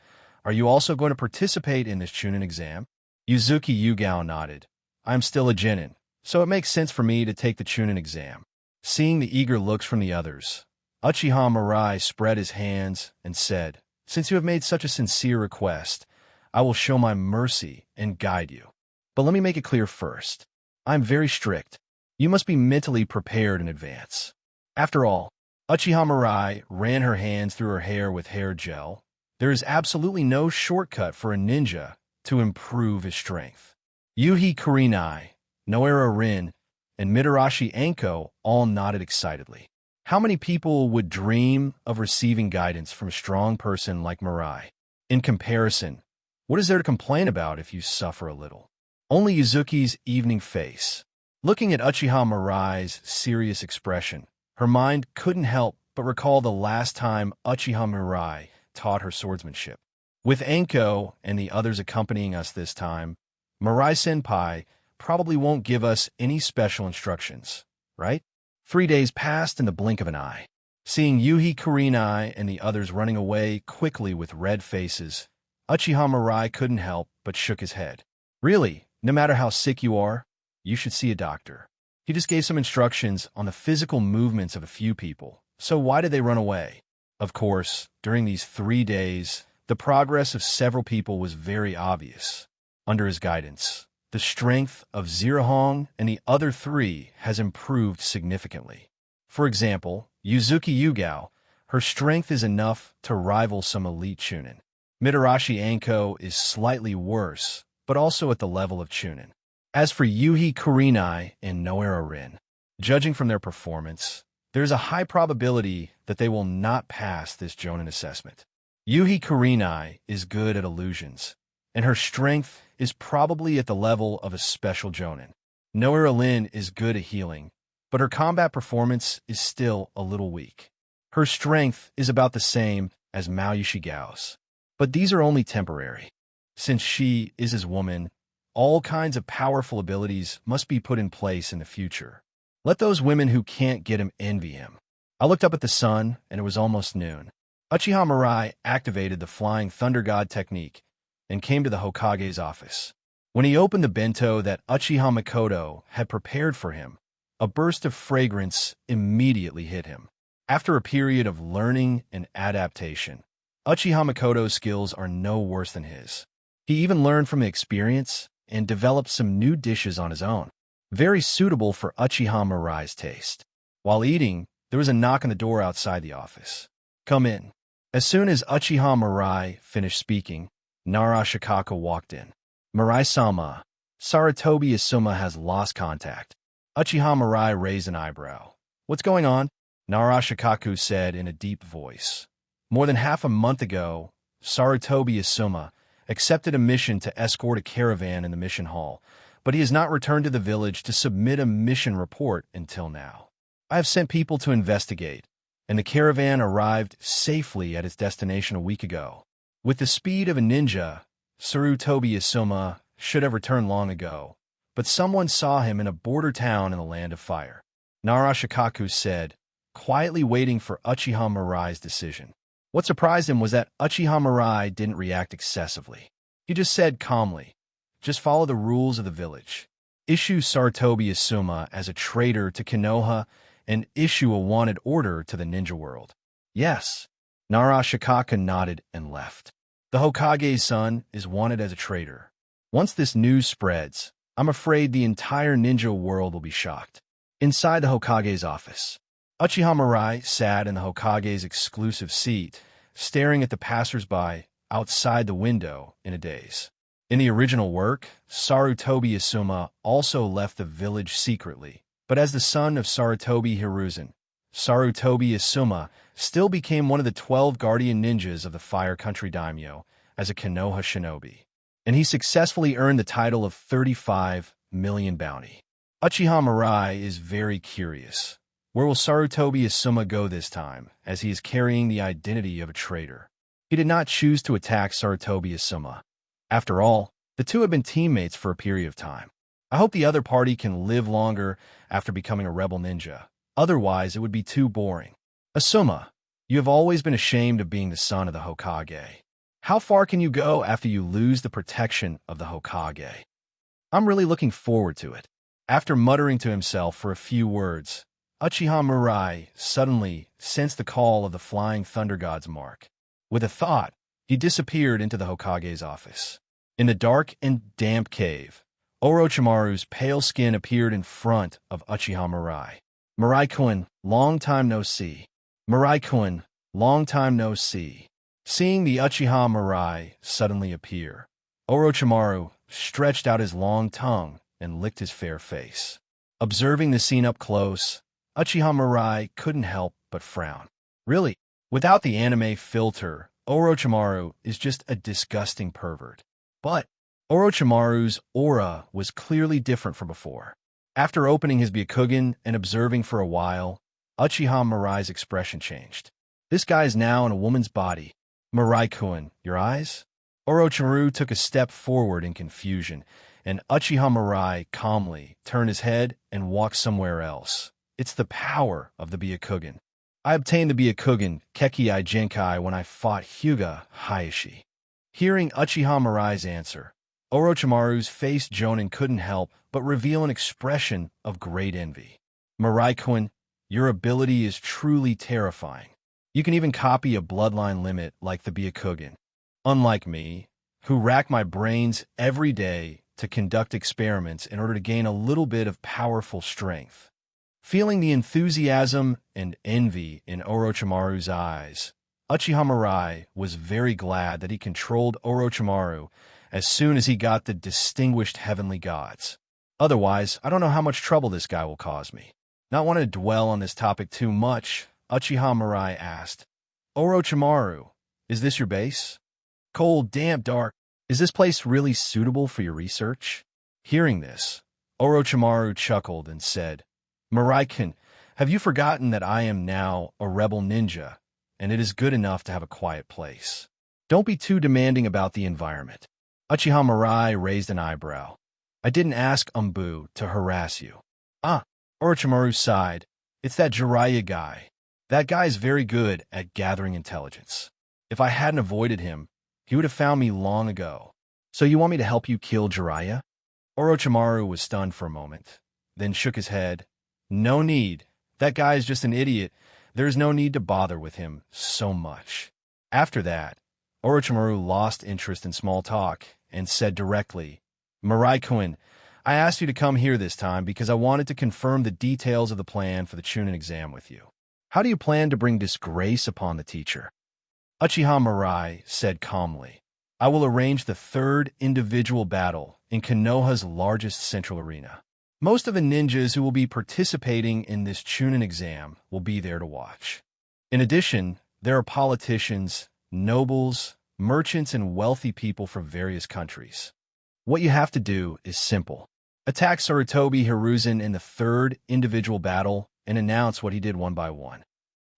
Are you also going to participate in this Chunin exam? Yuzuki Yugao nodded. I'm still a genin, so it makes sense for me to take the Chunin exam. Seeing the eager looks from the others, Uchiha Mirai spread his hands and said, Since you have made such a sincere request, I will show my mercy and guide you. But let me make it clear first. I'm very strict. You must be mentally prepared in advance. After all, Uchiha Mirai ran her hands through her hair with hair gel. There is absolutely no shortcut for a ninja to improve his strength. Yuhi Kurenai, Noera Rin, and Mitarashi Anko all nodded excitedly. How many people would dream of receiving guidance from a strong person like Mirai? In comparison, what is there to complain about if you suffer a little? Only Yuzuki's evening face. Looking at Uchiha Mirai's serious expression, her mind couldn't help but recall the last time Uchiha Mirai taught her swordsmanship. With Anko and the others accompanying us this time, Mirai-senpai probably won't give us any special instructions, right? 3 days passed in the blink of an eye. Seeing Yuhi Kurenai and the others running away quickly with red faces, Uchiha Mirai couldn't help but shook his head. Really, no matter how sick you are, you should see a doctor. He just gave some instructions on the physical movements of a few people, so why did they run away? Of course, during these 3 days, the progress of several people was very obvious. Under his guidance, the strength of Zirahong and the other 3 has improved significantly. For example, Yuzuki Yugao, her strength is enough to rival some elite Chunin. Mitarashi Anko is slightly worse, but also at the level of Chunin. As for Yuhi Kurenai and Noera Rin, judging from their performance, there is a high probability that they will not pass this Jonin assessment. Yuhi Kurenai is good at illusions, and her strength is probably at the level of a special Jonin. Noera Rin is good at healing, but her combat performance is still a little weak. Her strength is about the same as Mao Yushigao's, but these are only temporary. Since she is his woman, all kinds of powerful abilities must be put in place in the future. Let those women who can't get him envy him. I looked up at the sun, and it was almost noon. Uchiha Mirai activated the Flying Thunder God technique and came to the Hokage's office. When he opened the bento that Uchiha Makoto had prepared for him, a burst of fragrance immediately hit him. After a period of learning and adaptation, Uchiha Makoto's skills are no worse than his. He even learned from experience and developed some new dishes on his own, very suitable for Uchiha Mirai's taste. While eating, there was a knock on the door outside the office. Come in. As soon as Uchiha Mirai finished speaking, Nara Shikaka walked in. Mirai-sama, Saratobi Isuma has lost contact. Uchiha Mirai raised an eyebrow. What's going on? Nara Shikaku said in a deep voice. More than half a month ago, Saratobi Isuma accepted a mission to escort a caravan in the mission hall, but he has not returned to the village to submit a mission report until now. I have sent people to investigate, and the caravan arrived safely at its destination a week ago. With the speed of a ninja, Saratobi Isuma should have returned long ago, but someone saw him in a border town in the Land of Fire. Nara Shikaku said, quietly waiting for Uchiha Mirai's decision. What surprised him was that Uchiha Mirai didn't react excessively. He just said calmly, just follow the rules of the village. Issue Saratobi Isuma as a traitor to Konoha and issue a wanted order to the ninja world. Yes. Nara Shikaka nodded and left. The Hokage's son is wanted as a traitor. Once this news spreads, I'm afraid the entire ninja world will be shocked. Inside the Hokage's office, Uchiha Mirai sat in the Hokage's exclusive seat, staring at the passersby outside the window in a daze. In the original work, Sarutobi Asuma also left the village secretly, but as the son of Sarutobi Hiruzen, Sarutobi Asuma still became one of the 12 guardian ninjas of the Fire Country Daimyo as a Konoha shinobi, and he successfully earned the title of 35 million bounty. Uchiha Mirai is very curious. Where will Sarutobi Asuma go this time, as he is carrying the identity of a traitor? He did not choose to attack Sarutobi Asuma. After all, the two have been teammates for a period of time. I hope the other party can live longer after becoming a rebel ninja. Otherwise, it would be too boring. Asuma, you have always been ashamed of being the son of the Hokage. How far can you go after you lose the protection of the Hokage? I'm really looking forward to it. After muttering to himself for a few words, Uchiha Mirai suddenly sensed the call of the Flying Thunder God's mark. With a thought, he disappeared into the Hokage's office. In the dark and damp cave, Orochimaru's pale skin appeared in front of Uchiha Mirai. Mirai-kun, long time no see. Mirai-kun, long time no see. Seeing the Uchiha Mirai suddenly appear, Orochimaru stretched out his long tongue and licked his fair face. Observing the scene up close, Uchiha Mirai couldn't help but frown. Really, without the anime filter, Orochimaru is just a disgusting pervert. But Orochimaru's aura was clearly different from before. After opening his Byakugan and observing for a while, Uchiha Mirai's expression changed. This guy is now in a woman's body. Mirai-kun, your eyes? Orochimaru took a step forward in confusion, and Uchiha Mirai calmly turned his head and walked somewhere else. It's the power of the Byakugan. I obtained the Byakugan Kekkei Genkai when I fought Hyuga Hayashi. Hearing Uchiha Mirai's answer, Orochimaru's face Jonin couldn't help but reveal an expression of great envy. Mirai-kun, your ability is truly terrifying. You can even copy a bloodline limit like the Byakugan. Unlike me, who rack my brains every day to conduct experiments in order to gain a little bit of powerful strength. Feeling the enthusiasm and envy in Orochimaru's eyes, Uchiha Mirai was very glad that he controlled Orochimaru as soon as he got the distinguished heavenly gods. Otherwise, I don't know how much trouble this guy will cause me. Not wanting to dwell on this topic too much, Uchiha Mirai asked, Orochimaru, is this your base? Cold, damp, dark. Is this place really suitable for your research? Hearing this, Orochimaru chuckled and said, Mirai-kun, have you forgotten that I am now a rebel ninja, and it is good enough to have a quiet place? Don't be too demanding about the environment. Uchiha Mirai raised an eyebrow. I didn't ask Umbu to harass you. Orochimaru sighed. It's that Jiraiya guy. That guy is very good at gathering intelligence. If I hadn't avoided him, he would have found me long ago. So you want me to help you kill Jiraiya? Orochimaru was stunned for a moment, then shook his head. No need. That guy is just an idiot. There is no need to bother with him so much. After that, Orochimaru lost interest in small talk and said directly, Mirai-kun, I asked you to come here this time because I wanted to confirm the details of the plan for the Chunin exam with you. How do you plan to bring disgrace upon the teacher? Uchiha Mirai said calmly, I will arrange the third individual battle in Konoha's largest central arena. Most of the ninjas who will be participating in this Chunin exam will be there to watch. In addition, there are politicians, nobles, merchants, and wealthy people from various countries. What you have to do is simple. Attack Sarutobi Hiruzen in the third individual battle and announce what he did one by one.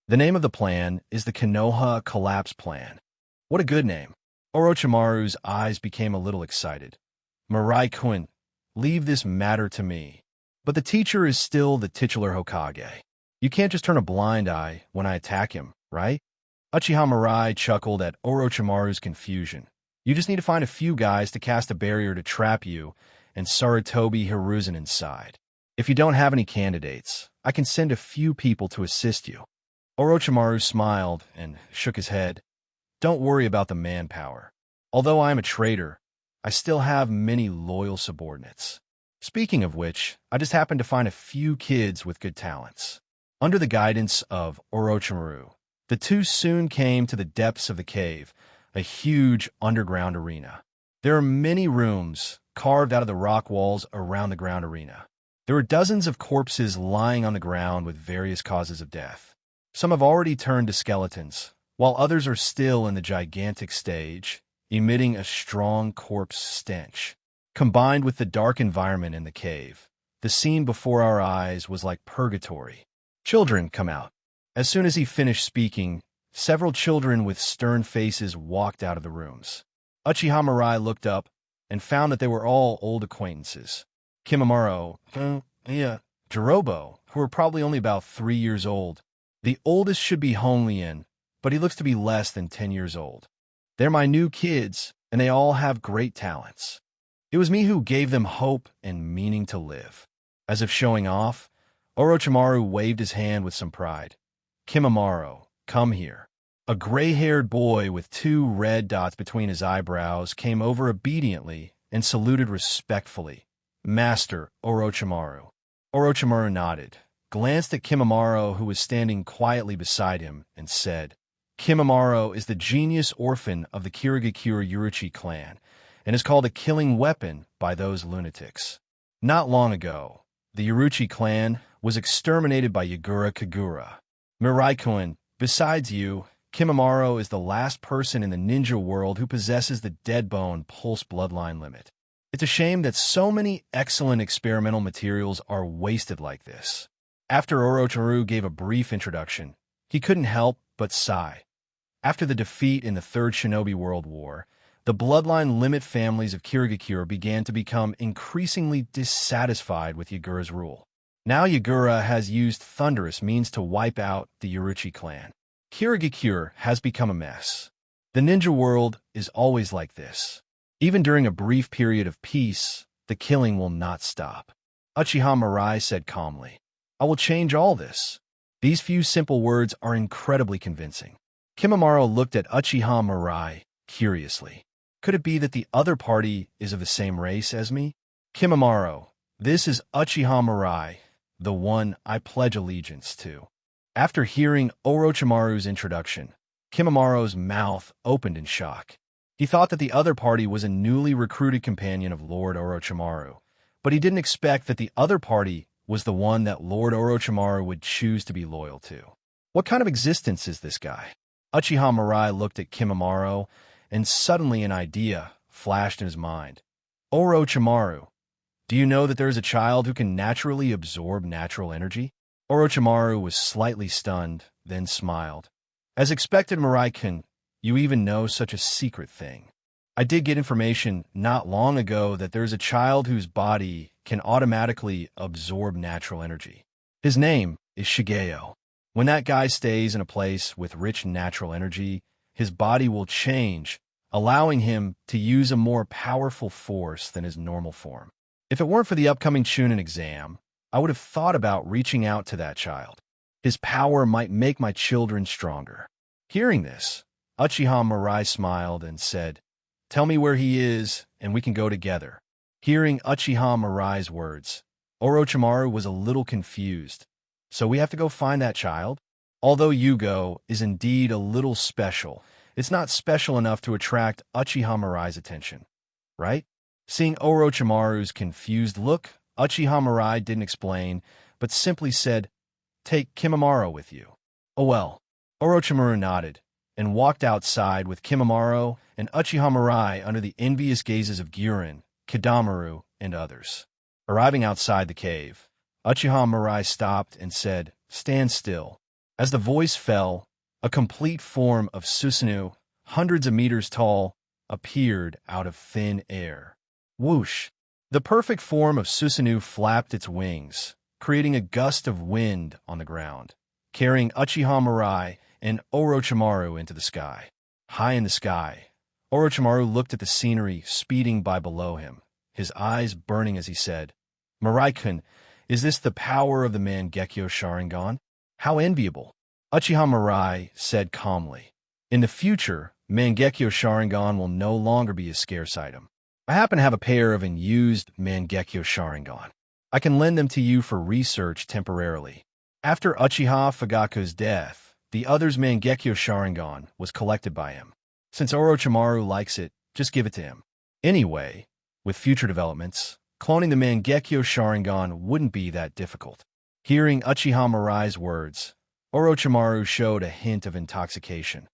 The name of the plan is the Konoha Collapse Plan. What a good name. Orochimaru's eyes became a little excited. Mirai-kun, leave this matter to me. But the teacher is still the titular Hokage. You can't just turn a blind eye when I attack him, right? Uchiha Mirai chuckled at Orochimaru's confusion. You just need to find a few guys to cast a barrier to trap you and Sarutobi Hiruzen inside. If you don't have any candidates, I can send a few people to assist you. Orochimaru smiled and shook his head. Don't worry about the manpower. Although I am a traitor, I still have many loyal subordinates. Speaking of which, I just happened to find a few kids with good talents. Under the guidance of Orochimaru, the two soon came to the depths of the cave, a huge underground arena. There are many rooms carved out of the rock walls around the ground arena. There are dozens of corpses lying on the ground with various causes of death. Some have already turned to skeletons, while others are still in the gigantic stage, emitting a strong corpse stench. Combined with the dark environment in the cave, the scene before our eyes was like purgatory. Children, come out. As soon as he finished speaking, several children with stern faces walked out of the rooms. Uchiha Mirai looked up and found that they were all old acquaintances. Kimimaro, Jirobo, who were probably only about 3 years old. The oldest should be Honglien, but he looks to be less than 10 years old. They're my new kids, and they all have great talents. It was me who gave them hope and meaning to live. As if showing off, Orochimaru waved his hand with some pride. Kimimaro, come here. A gray-haired boy with 2 red dots between his eyebrows came over obediently and saluted respectfully. Master Orochimaru. Orochimaru nodded, glanced at Kimimaro, who was standing quietly beside him, and said, Kimimaro is the genius orphan of the Kirigakure Uruchi clan, and is called a killing weapon by those lunatics. Not long ago, the Uruchi clan was exterminated by Yagura Kagura. Mirai-kun, besides you, Kimimaro is the last person in the ninja world who possesses the Deadbone Pulse bloodline limit. It's a shame that so many excellent experimental materials are wasted like this. After Orochimaru gave a brief introduction, he couldn't help but sigh. After the defeat in the Third Shinobi World War, the bloodline limit families of Kirigakure began to become increasingly dissatisfied with Yagura's rule. Now Yagura has used thunderous means to wipe out the Uruchi clan. Kirigakure has become a mess. The ninja world is always like this. Even during a brief period of peace, the killing will not stop. Uchiha Mirai said calmly, I will change all this. These few simple words are incredibly convincing. Kimimaro looked at Uchiha Mirai curiously. Could it be that the other party is of the same race as me? Kimimaro, this is Uchiha Mirai, the one I pledge allegiance to. After hearing Orochimaru's introduction, Kimimaro's mouth opened in shock. He thought that the other party was a newly recruited companion of Lord Orochimaru, but he didn't expect that the other party was the one that Lord Orochimaru would choose to be loyal to. What kind of existence is this guy? Uchiha Mirai looked at Kimimaro, and suddenly an idea flashed in his mind. Orochimaru, do you know that there is a child who can naturally absorb natural energy? Orochimaru was slightly stunned, then smiled. As expected, Mirai-kun, you even know such a secret thing. I did get information not long ago that there is a child whose body can automatically absorb natural energy. His name is Shigeo. When that guy stays in a place with rich natural energy, his body will change, allowing him to use a more powerful force than his normal form. If it weren't for the upcoming Chunin exam, I would have thought about reaching out to that child. His power might make my children stronger. Hearing this, Uchiha Mirai smiled and said, Tell me where he is, and we can go together. Hearing Uchiha Mirai's words, Orochimaru was a little confused. So we have to go find that child? Although Yugo is indeed a little special, it's not special enough to attract Uchiha Mirai's attention, right? Seeing Orochimaru's confused look, Uchiha Mirai didn't explain, but simply said, Take Kimimaro with you. Oh well. Orochimaru nodded and walked outside with Kimimaro and Uchiha Mirai under the envious gazes of Guren, Kidamaru, and others. Arriving outside the cave, Uchiha Mirai stopped and said, Stand still. As the voice fell, a complete form of Susanoo, hundreds of meters tall, appeared out of thin air. Whoosh! The perfect form of Susanoo flapped its wings, creating a gust of wind on the ground, carrying Uchiha Mirai and Orochimaru into the sky. High in the sky, Orochimaru looked at the scenery speeding by below him, his eyes burning as he said, Mirai-kun, is this the power of the Mangekyo Sharingan? How enviable! Uchiha Mirai said calmly, In the future, Mangekyo Sharingan will no longer be a scarce item. I happen to have a pair of unused Mangekyo Sharingan. I can lend them to you for research temporarily. After Uchiha Fugaku's death, the other's Mangekyo Sharingan was collected by him. Since Orochimaru likes it, just give it to him. Anyway, with future developments, cloning the Mangekyo Sharingan wouldn't be that difficult. Hearing Uchiha Mirai's words, Orochimaru showed a hint of intoxication.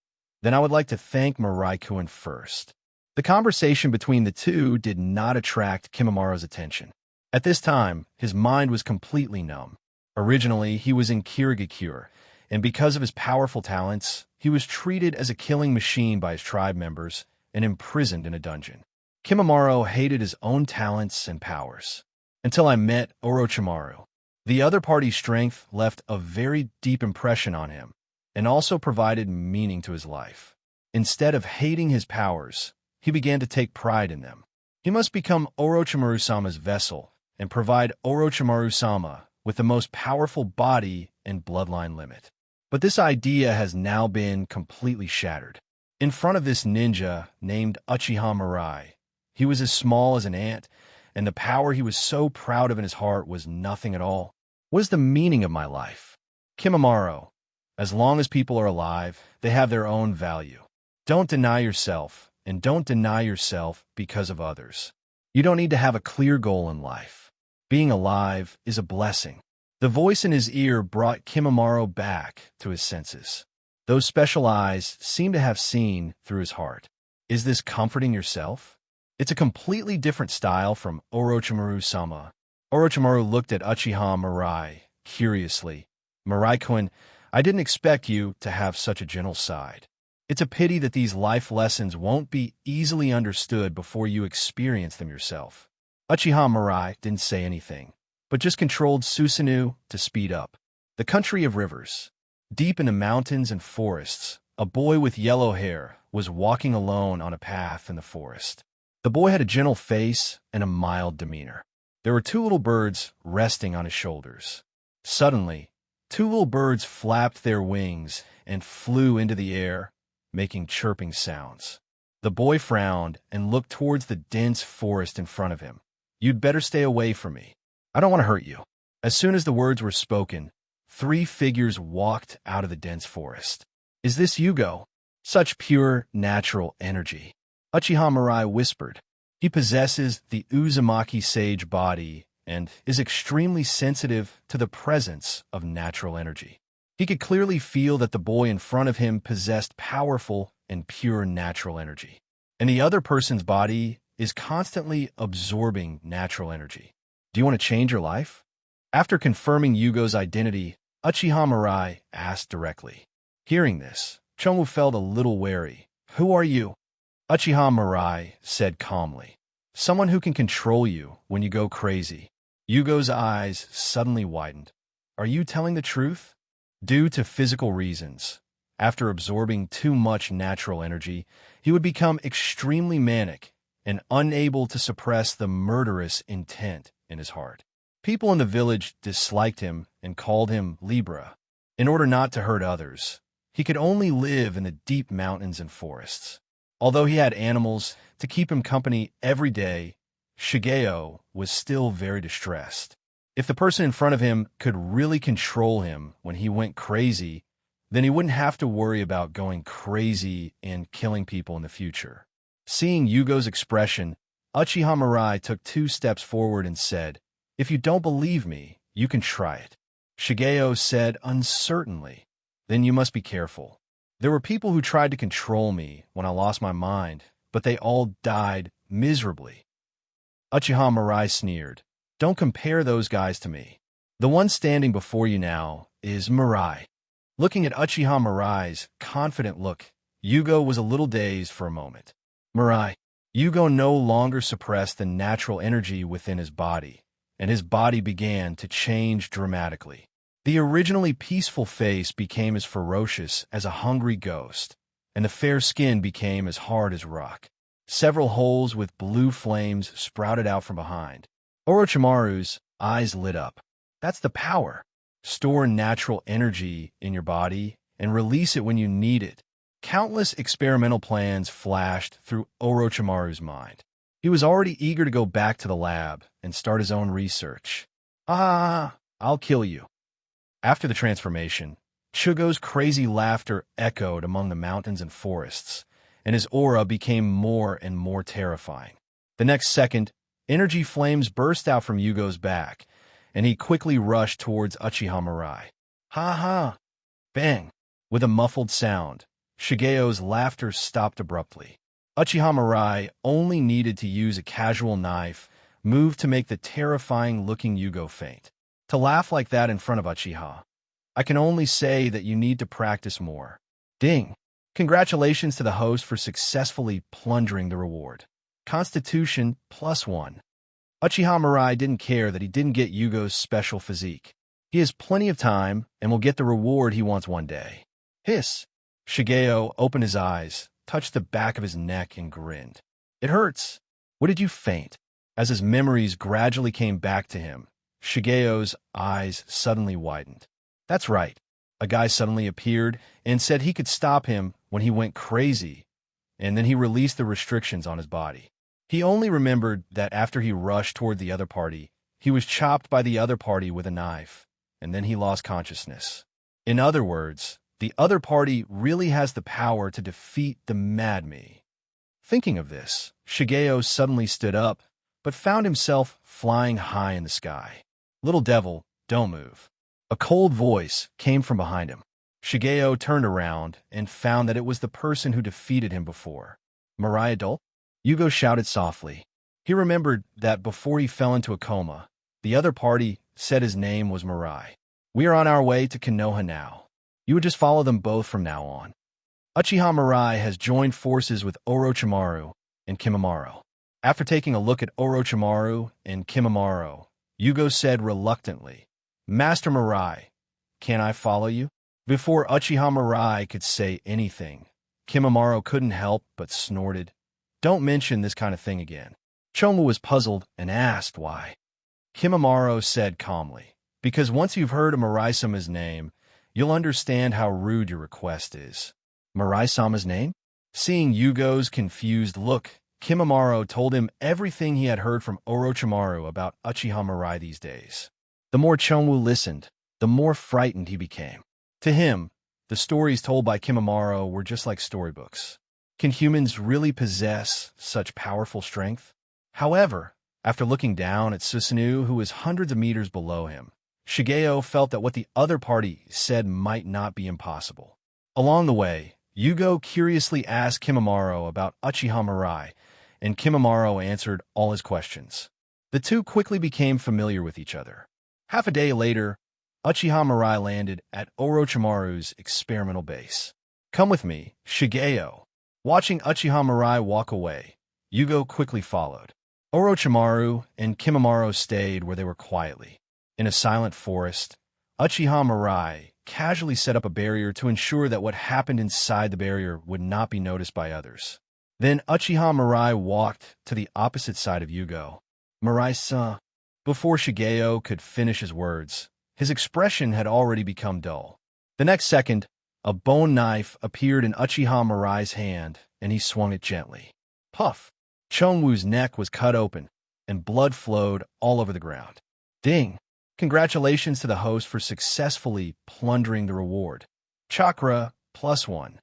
Then I would like to thank Mirai-kun first. The conversation between the two did not attract Kimimura's attention. At this time, his mind was completely numb. Originally, he was in Kirigakure, and because of his powerful talents, he was treated as a killing machine by his tribe members and imprisoned in a dungeon. Kimimura hated his own talents and powers. Until I met Orochimaru. The other party's strength left a very deep impression on him, and also provided meaning to his life. Instead of hating his powers, he began to take pride in them. He must become Orochimaru-sama's vessel and provide Orochimaru-sama with the most powerful body and bloodline limit. But this idea has now been completely shattered. In front of this ninja named Uchiha Mirai, he was as small as an ant, and the power he was so proud of in his heart was nothing at all. What is the meaning of my life? Kimimura, as long as people are alive, they have their own value. Don't deny yourself, and don't deny yourself because of others. You don't need to have a clear goal in life. Being alive is a blessing. The voice in his ear brought Kimimura back to his senses. Those special eyes seemed to have seen through his heart. Is this comforting yourself? It's a completely different style from Orochimaru-sama. Orochimaru looked at Uchiha Mirai curiously. Mirai-kun, I didn't expect you to have such a gentle side. It's a pity that these life lessons won't be easily understood before you experience them yourself. Uchiha Mirai didn't say anything, but just controlled Susanoo to speed up. The country of rivers. Deep in the mountains and forests, a boy with yellow hair was walking alone on a path in the forest. The boy had a gentle face and a mild demeanor. There were two little birds resting on his shoulders. Suddenly, two little birds flapped their wings and flew into the air, making chirping sounds. The boy frowned and looked towards the dense forest in front of him. You'd better stay away from me. I don't want to hurt you. As soon as the words were spoken, three figures walked out of the dense forest. Is this Yugo? Such pure, natural energy. Uchiha Mirai whispered. He possesses the Uzumaki sage body and is extremely sensitive to the presence of natural energy. He could clearly feel that the boy in front of him possessed powerful and pure natural energy. And the other person's body is constantly absorbing natural energy. Do you want to change your life? After confirming Yugo's identity, Uchiha Mirai asked directly. Hearing this, Chomu felt a little wary. Who are you? Uchiha Mirai said calmly. Someone who can control you when you go crazy. Yugo's eyes suddenly widened. Are you telling the truth? Due to physical reasons, after absorbing too much natural energy, he would become extremely manic and unable to suppress the murderous intent in his heart. People in the village disliked him and called him Libra. In order not to hurt others, he could only live in the deep mountains and forests. Although he had animals to keep him company every day, Shigeo was still very distressed. If the person in front of him could really control him when he went crazy, then he wouldn't have to worry about going crazy and killing people in the future. Seeing Yugo's expression, Uchiha Mirai took 2 steps forward and said, If you don't believe me, you can try it. Shigeo said uncertainly, Then you must be careful. There were people who tried to control me when I lost my mind, but they all died miserably. Uchiha Mirai sneered. Don't compare those guys to me. The one standing before you now is Mirai. Looking at Uchiha Mirai's confident look, Yugo was a little dazed for a moment. Mirai. Yugo no longer suppressed the natural energy within his body, and his body began to change dramatically. The originally peaceful face became as ferocious as a hungry ghost, and the fair skin became as hard as rock. Several holes with blue flames sprouted out from behind. Orochimaru's eyes lit up. That's the power. Store natural energy in your body and release it when you need it. Countless experimental plans flashed through Orochimaru's mind. He was already eager to go back to the lab and start his own research. Ah, I'll kill you. After the transformation, Chugo's crazy laughter echoed among the mountains and forests, and his aura became more and more terrifying. The next second, energy flames burst out from Yugo's back, and he quickly rushed towards Uchiha Mirai. Ha ha! Bang! With a muffled sound, Shigeo's laughter stopped abruptly. Uchiha Mirai only needed to use a casual knife move to make the terrifying-looking Yugo faint. To laugh like that in front of Uchiha, I can only say that you need to practice more. Ding! Congratulations to the host for successfully plundering the reward. Constitution +1. Uchiha Mirai didn't care that he didn't get Yugo's special physique. He has plenty of time and will get the reward he wants one day. Hiss! Shigeo opened his eyes, touched the back of his neck, and grinned. It hurts. What did you faint? As his memories gradually came back to him, Shigeo's eyes suddenly widened. That's right. A guy suddenly appeared and said he could stop him when he went crazy, and then he released the restrictions on his body. He only remembered that after he rushed toward the other party, he was chopped by the other party with a knife, and then he lost consciousness. In other words, the other party really has the power to defeat the Mad Me. Thinking of this, Shigeo suddenly stood up, but found himself flying high in the sky. Little devil, don't move. A cold voice came from behind him. Shigeo turned around and found that it was the person who defeated him before. Mirai adult? Yugo shouted softly. He remembered that before he fell into a coma, the other party said his name was Mirai. We are on our way to Konoha now. You would just follow them both from now on. Uchiha Mirai has joined forces with Orochimaru and Kimimaro. After taking a look at Orochimaru and Kimimaro, Yugo said reluctantly, Master Mirai, can I follow you? Before Uchiha Mirai could say anything, Kimimaro couldn't help but snorted. Don't mention this kind of thing again. Choma was puzzled and asked why. Kimimaro said calmly, because once you've heard of Mirai-sama's name, you'll understand how rude your request is. Mirai-sama's name? Seeing Yugo's confused look, Kimimaro told him everything he had heard from Orochimaru about Uchiha Mirai these days. The more Chonwu listened, the more frightened he became. To him, the stories told by Kimimaro were just like storybooks. Can humans really possess such powerful strength? However, after looking down at Susanoo, who was hundreds of meters below him, Shigeo felt that what the other party said might not be impossible. Along the way, Yugo curiously asked Kimimaro about Uchiha Mirai, and Kimimaro answered all his questions. The two quickly became familiar with each other. Half a day later, Uchiha Mirai landed at Orochimaru's experimental base. Come with me, Shigeo. Watching Uchiha Mirai walk away, Yugo quickly followed. Orochimaru and Kimimaro stayed where they were quietly. In a silent forest, Uchiha Mirai casually set up a barrier to ensure that what happened inside the barrier would not be noticed by others. Then Uchiha Mirai walked to the opposite side of Yugo. Mirai-san. Before Shigeo could finish his words, his expression had already become dull. The next second, a bone knife appeared in Uchiha Mirai's hand, and he swung it gently. Puff! Chonwu's neck was cut open, and blood flowed all over the ground. Ding! Congratulations to the host for successfully plundering the reward. Chakra +1.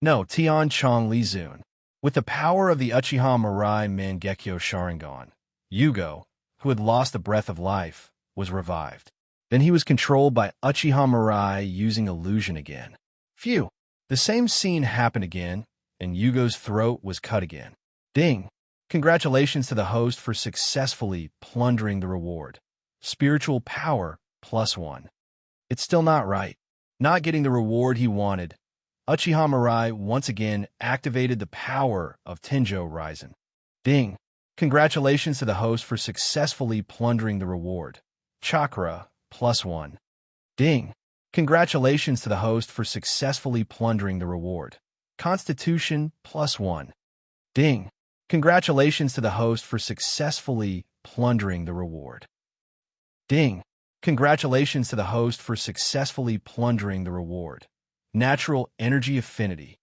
No, Tian Chong Li Zun. With the power of the Uchiha Mirai Mangekyo Sharingan, Yugo, who had lost the breath of life, was revived. Then he was controlled by Uchiha Mirai using illusion again. Phew! The same scene happened again, and Yugo's throat was cut again. Ding! Congratulations to the host for successfully plundering the reward. Spiritual power +1. It's still not right. Not getting the reward he wanted, Uchiha Mirai once again activated the power of Tenjo Raisen. Ding! Congratulations to the host for successfully plundering the reward. Chakra +1. Ding! Congratulations to the host for successfully plundering the reward. Constitution +1. Ding! Congratulations to the host for successfully plundering the reward. Ding! Congratulations to the host for successfully plundering the reward. Natural energy affinity.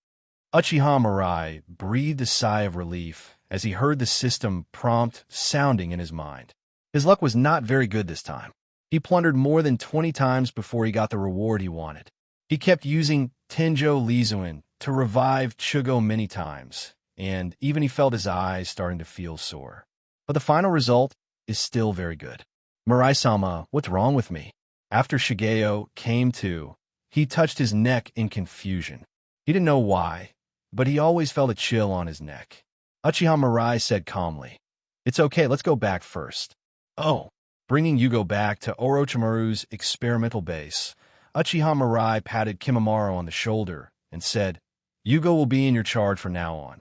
Uchiha Mirai breathed a sigh of relief as he heard the system prompt sounding in his mind. His luck was not very good this time. He plundered more than 20 times before he got the reward he wanted. He kept using Tenjo Lizuin to revive Chugo many times, and even he felt his eyes starting to feel sore. But the final result is still very good. Mirai-sama, what's wrong with me? After Shigeo came to, he touched his neck in confusion. He didn't know why, but he always felt a chill on his neck. Uchiha Mirai said calmly, "It's okay, let's go back first." Oh, bringing Yugo back to Orochimaru's experimental base, Uchiha Mirai patted Kimimaro on the shoulder and said, "Yugo will be in your charge from now on."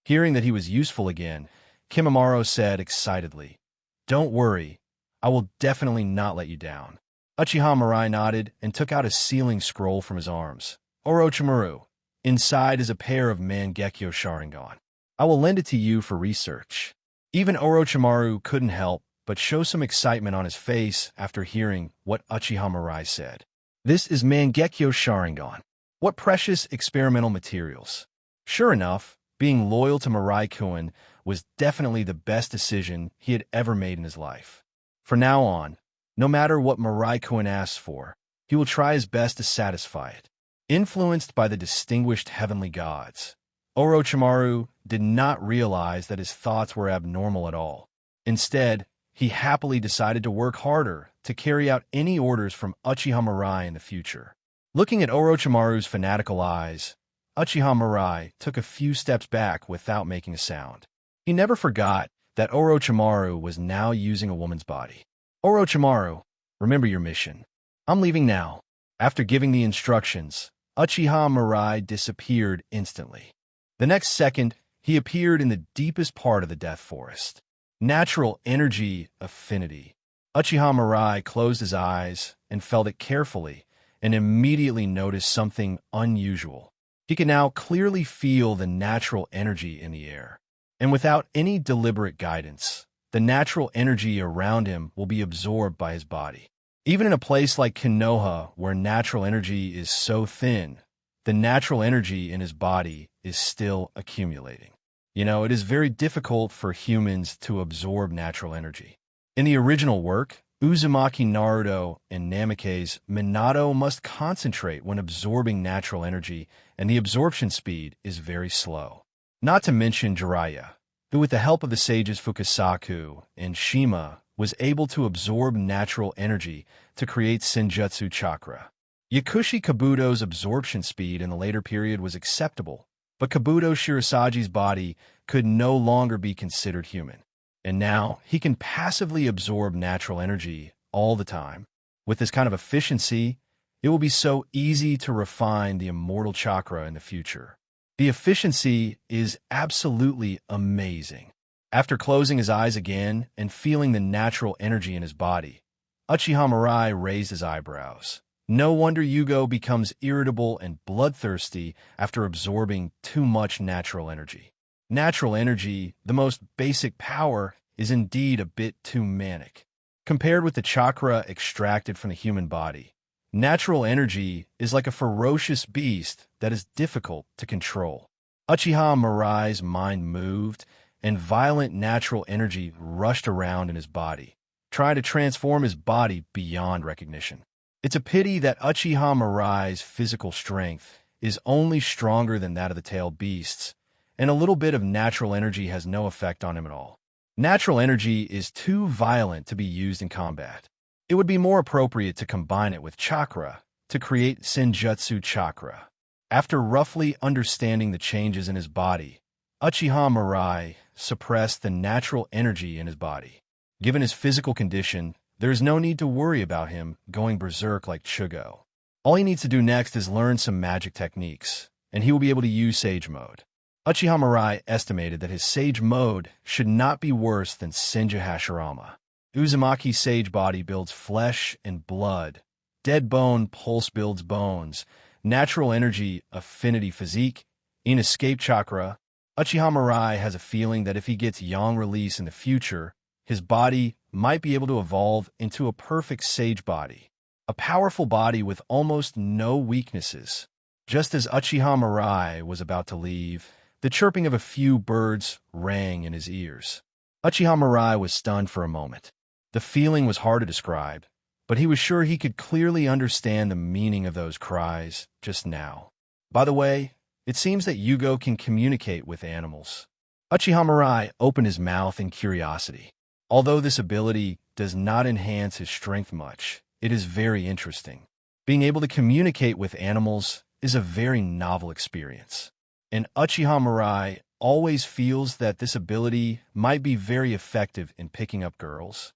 Hearing that he was useful again, Kimimaro said excitedly, "Don't worry, I will definitely not let you down." Uchiha Mirai nodded and took out a sealing scroll from his arms. "Orochimaru, inside is a pair of Mangekyo Sharingan. I will lend it to you for research." Even Orochimaru couldn't help but show some excitement on his face after hearing what Uchiha Mirai said. This is Mangekyo Sharingan. What precious experimental materials. Sure enough, being loyal to Mirai-kun was definitely the best decision he had ever made in his life. From now on, no matter what Mirai-kun asks for, he will try his best to satisfy it. Influenced by the distinguished heavenly gods, Orochimaru did not realize that his thoughts were abnormal at all. Instead, he happily decided to work harder to carry out any orders from Uchiha Mirai in the future. Looking at Orochimaru's fanatical eyes, Uchiha Mirai took a few steps back without making a sound. He never forgot that Orochimaru was now using a woman's body. "Orochimaru, remember your mission. I'm leaving now." After giving the instructions, Uchiha Mirai disappeared instantly. The next second, he appeared in the deepest part of the Death Forest. Natural energy affinity. Uchiha Mirai closed his eyes and felt it carefully and immediately noticed something unusual. He could now clearly feel the natural energy in the air. And without any deliberate guidance, the natural energy around him will be absorbed by his body. Even in a place like Konoha, where natural energy is so thin, the natural energy in his body is still accumulating. It is very difficult for humans to absorb natural energy. In the original work, Uzumaki Naruto and Namake's Minato must concentrate when absorbing natural energy, and the absorption speed is very slow. Not to mention Jiraiya, who with the help of the sages Fukasaku and Shima was able to absorb natural energy to create Senjutsu chakra. Yakushi Kabuto's absorption speed in the later period was acceptable, but Kabuto Shirasagi's body could no longer be considered human. And now he can passively absorb natural energy all the time. With this kind of efficiency, it will be so easy to refine the immortal chakra in the future. The efficiency is absolutely amazing. After closing his eyes again and feeling the natural energy in his body, Uchiha Mirai raised his eyebrows. No wonder Yugo becomes irritable and bloodthirsty after absorbing too much natural energy. Natural energy, the most basic power, is indeed a bit too manic. Compared with the chakra extracted from the human body, natural energy is like a ferocious beast that is difficult to control. Uchiha Mirai's mind moved, and violent natural energy rushed around in his body, trying to transform his body beyond recognition. It's a pity that Uchiha Mirai's physical strength is only stronger than that of the tailed beasts, and a little bit of natural energy has no effect on him at all. Natural energy is too violent to be used in combat. It would be more appropriate to combine it with chakra to create Senjutsu chakra. After roughly understanding the changes in his body, Uchiha Mirai suppressed the natural energy in his body. Given his physical condition, there is no need to worry about him going berserk like Chugo. All he needs to do next is learn some magic techniques, and he will be able to use Sage Mode. Uchiha Mirai estimated that his Sage Mode should not be worse than Senju Hashirama. Uzumaki's Sage body builds flesh and blood. Dead Bone Pulse builds bones. Natural Energy Affinity Physique. In Escape Chakra, Uchiha Mirai has a feeling that if he gets Yang Release in the future, his body might be able to evolve into a perfect Sage body. A powerful body with almost no weaknesses. Just as Uchiha Mirai was about to leave, The chirping of a few birds rang in his ears. Uchiha Mirai was stunned for a moment. The feeling was hard to describe, but he was sure he could clearly understand the meaning of those cries just now. By the way, it seems that Yugo can communicate with animals. Uchiha Mirai opened his mouth in curiosity. Although this ability does not enhance his strength much, it is very interesting. Being able to communicate with animals is a very novel experience. And Uchiha Mirai always feels that this ability might be very effective in picking up girls.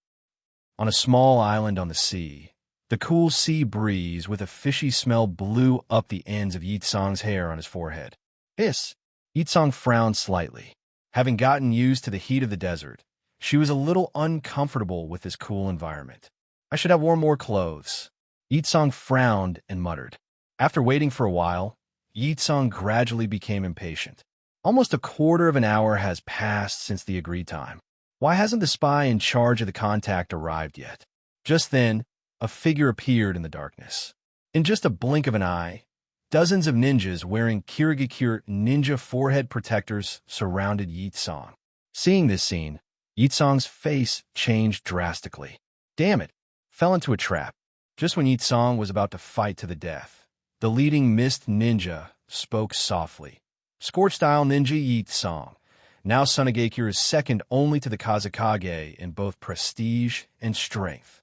On a small island on the sea, the cool sea breeze with a fishy smell blew up the ends of Yitsong's hair on his forehead. Hiss! Yitsong frowned slightly. Having gotten used to the heat of the desert, she was a little uncomfortable with this cool environment. I should have worn more clothes. Yitsong frowned and muttered. After waiting for a while, Yitsong gradually became impatient. Almost a quarter of an hour has passed since the agreed time. Why hasn't the spy in charge of the contact arrived yet? Just then, a figure appeared in the darkness. In just a blink of an eye, dozens of ninjas wearing Kirigakure ninja forehead protectors surrounded Yitsong. Seeing this scene, Yitsong's face changed drastically. Damn it! Fell into a trap. Just when Yitsong was about to fight to the death, the leading mist ninja spoke softly. Scorch-style ninja Yitsong, now Sunagakure is second only to the Kazekage in both prestige and strength.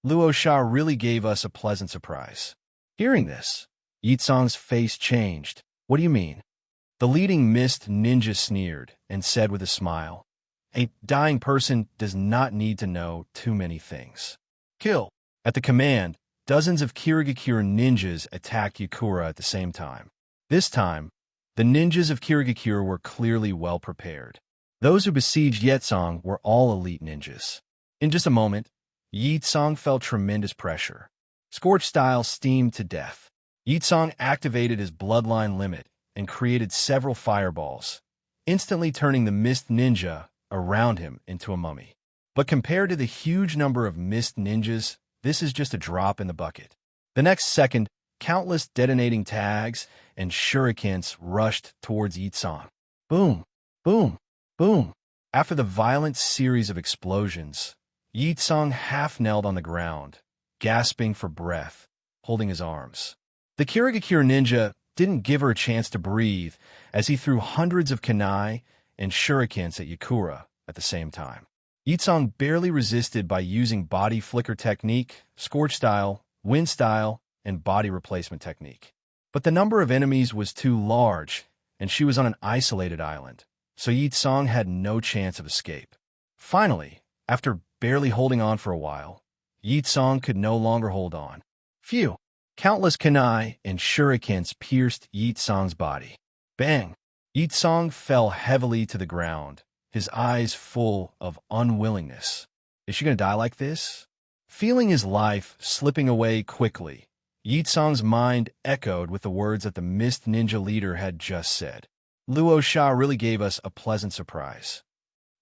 Luo Sha really gave us a pleasant surprise. Hearing this, Yitsong's face changed. What do you mean? The leading mist ninja sneered and said with a smile, a dying person does not need to know too many things. Kill! At the command, dozens of Kirigakure ninjas attacked Yakura at the same time. This time, the ninjas of Kirigakure were clearly well prepared. Those who besieged Yitsong were all elite ninjas. In just a moment, Yitsong felt tremendous pressure. Scorch-style steamed to death. Yitsong activated his bloodline limit and created several fireballs, instantly turning the mist ninja around him into a mummy. But compared to the huge number of mist ninjas, this is just a drop in the bucket. The next second, countless detonating tags and shurikens rushed towards Yitsong. Boom, boom, boom. After the violent series of explosions, Yitsong half-knelt on the ground, gasping for breath, holding his arms. The Kirigakure ninja didn't give her a chance to breathe as he threw hundreds of kunai and shurikens at Yakura at the same time. Yitsong barely resisted by using body flicker technique, scorch style, wind style, and body replacement technique. But the number of enemies was too large, and she was on an isolated island, so Yitsong had no chance of escape. Finally, after barely holding on for a while, Yitsong could no longer hold on. Phew! Countless kunai and shurikens pierced Yitsong's body. Bang! Yitsong fell heavily to the ground, his eyes full of unwillingness. Is she going to die like this? Feeling his life slipping away quickly, Yitsong's mind echoed with the words that the Mist Ninja leader had just said. Luo Sha really gave us a pleasant surprise.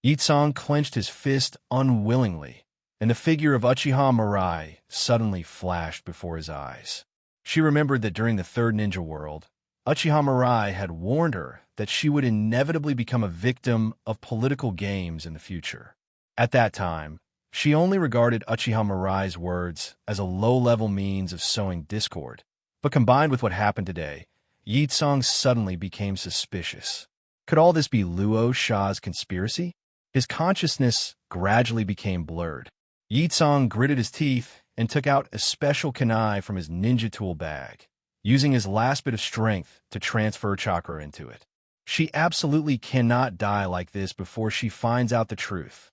Yitsong clenched his fist unwillingly, and the figure of Uchiha Mirai suddenly flashed before his eyes. She remembered that during the Third Ninja World, Uchiha Mirai had warned her that she would inevitably become a victim of political games in the future. At that time, she only regarded Uchiha Mirai's words as a low-level means of sowing discord. But combined with what happened today, Yitsong suddenly became suspicious. Could all this be Luo Sha's conspiracy? His consciousness gradually became blurred. Yitsong gritted his teeth and took out a special kunai from his ninja tool bag, using his last bit of strength to transfer chakra into it. She absolutely cannot die like this before she finds out the truth.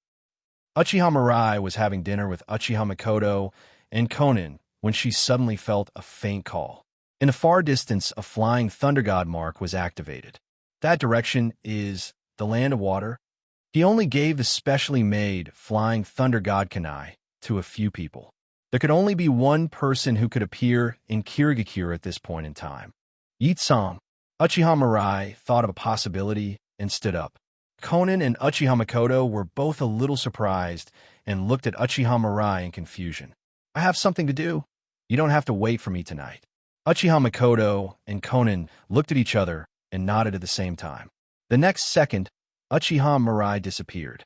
Uchiha Mirai was having dinner with Uchiha Makoto and Konin when she suddenly felt a faint call. In the far distance, a flying thunder god mark was activated. That direction is the land of water. He only gave the specially made flying thunder god kunai to a few people. There could only be one person who could appear in Kirigakure at this point in time. Yitsong. Uchiha Mirai thought of a possibility and stood up. Konin and Uchiha Makoto were both a little surprised and looked at Uchiha Mirai in confusion. I have something to do. You don't have to wait for me tonight. Uchiha Makoto and Konin looked at each other and nodded at the same time. The next second, Uchiha Mirai disappeared.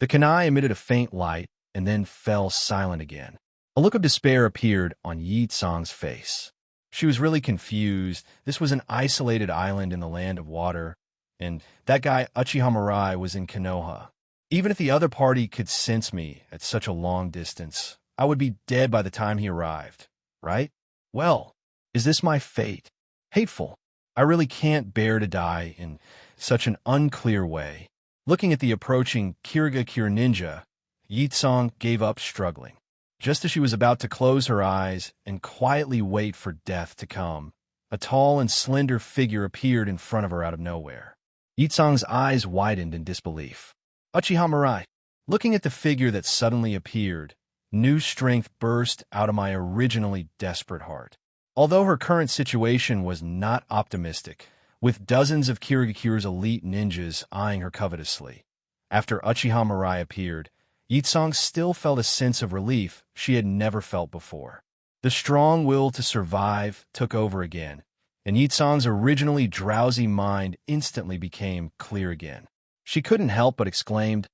The kunai emitted a faint light and then fell silent again. A look of despair appeared on Yi Tsang's face. She was really confused. This was an isolated island in the land of water, and that guy Uchiha Mirai was in Konoha. Even if the other party could sense me at such a long distance, I would be dead by the time he arrived, right? Well, is this my fate? Hateful. I really can't bear to die in such an unclear way. Looking at the approaching Kirigakure ninja, Yi Tsang gave up struggling. Just as she was about to close her eyes and quietly wait for death to come, a tall and slender figure appeared in front of her out of nowhere. Yi Tsang's eyes widened in disbelief. Uchiha Mirai. Looking at the figure that suddenly appeared, new strength burst out of my originally desperate heart. Although her current situation was not optimistic, with dozens of Kirigakure's elite ninjas eyeing her covetously, after Uchiha Mirai appeared, Yi Tsang still felt a sense of relief she had never felt before. The strong will to survive took over again, and Yi Tsang's originally drowsy mind instantly became clear again. She couldn't help but exclaimed,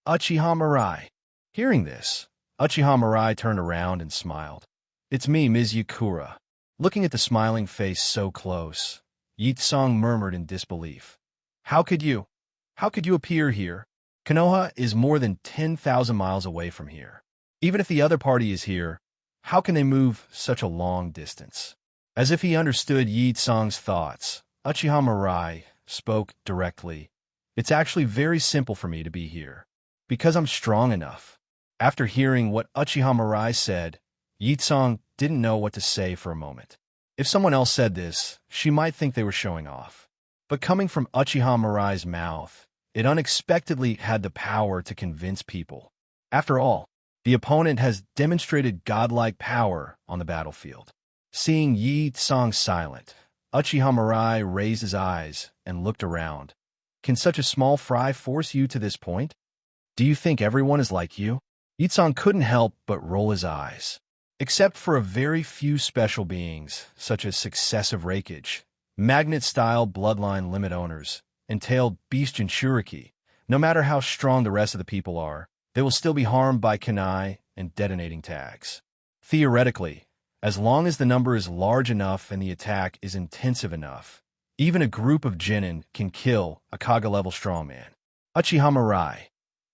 "Uchiha Mirai." Hearing this, Uchiha Mirai turned around and smiled. "It's me, Ms. Yakura." Looking at the smiling face so close, Yi Tsang murmured in disbelief. How could you appear here? Konoha is more than 10,000 miles away from here. Even if the other party is here, how can they move such a long distance?" As if he understood Yi Tsang's thoughts, Uchiha Mirai spoke directly. "It's actually very simple for me to be here, because I'm strong enough." After hearing what Uchiha Mirai said, Yi Tsang didn't know what to say for a moment. If someone else said this, she might think they were showing off. But coming from Uchiha Mirai's mouth, it unexpectedly had the power to convince people. After all, the opponent has demonstrated godlike power on the battlefield. Seeing Yi Tsang silent, Uchiha Mirai raised his eyes and looked around. "Can such a small fry force you to this point? Do you think everyone is like you?" Yi Tsang couldn't help but roll his eyes. Except for a very few special beings, such as successive rakeage, magnet-style bloodline limit owners, entailed beast Jinchuriki, no matter how strong the rest of the people are, they will still be harmed by kunai and detonating tags. Theoretically, as long as the number is large enough and the attack is intensive enough, even a group of genin can kill a Kage-level strongman. Uchiha Mirai.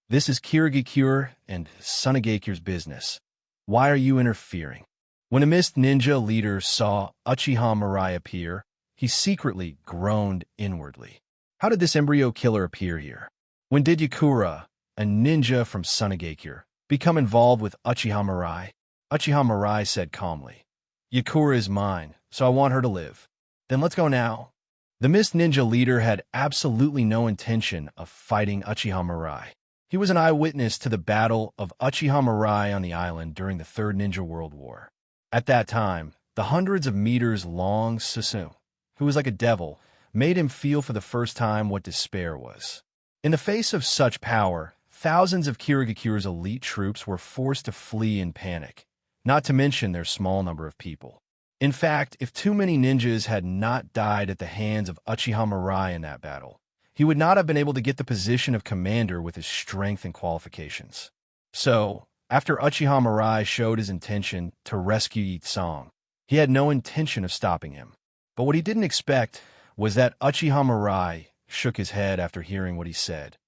This is Kirigakure and Sunegakure's business. Why are you interfering? When a mist ninja leader saw Uchiha Mirai appear, he secretly groaned inwardly. How did this embryo killer appear here? When did Yakura, a ninja from Sunegakure, become involved with Uchiha Mirai? Uchiha Mirai said calmly, "Yakura is mine, so I want her to live." "Then let's go now." The mist ninja leader had absolutely no intention of fighting Uchiha Mirai. He was an eyewitness to the battle of Uchiha Mirai on the island during the Third Ninja World War. At that time, the hundreds of meters long Susu, who was like a devil, made him feel for the first time what despair was. In the face of such power, thousands of Kirigakure's elite troops were forced to flee in panic, not to mention their small number of people. In fact, if too many ninjas had not died at the hands of Uchiha Mirai in that battle, he would not have been able to get the position of commander with his strength and qualifications. So, after Uchiha Mirai showed his intention to rescue Yi Tsang, he had no intention of stopping him. But what he didn't expect was that Uchiha Mirai shook his head after hearing what he said.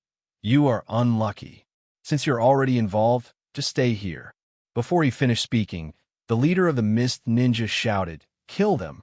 "You are unlucky. Since you're already involved, just stay here." Before he finished speaking, the leader of the Mist Ninja shouted, "Kill them!"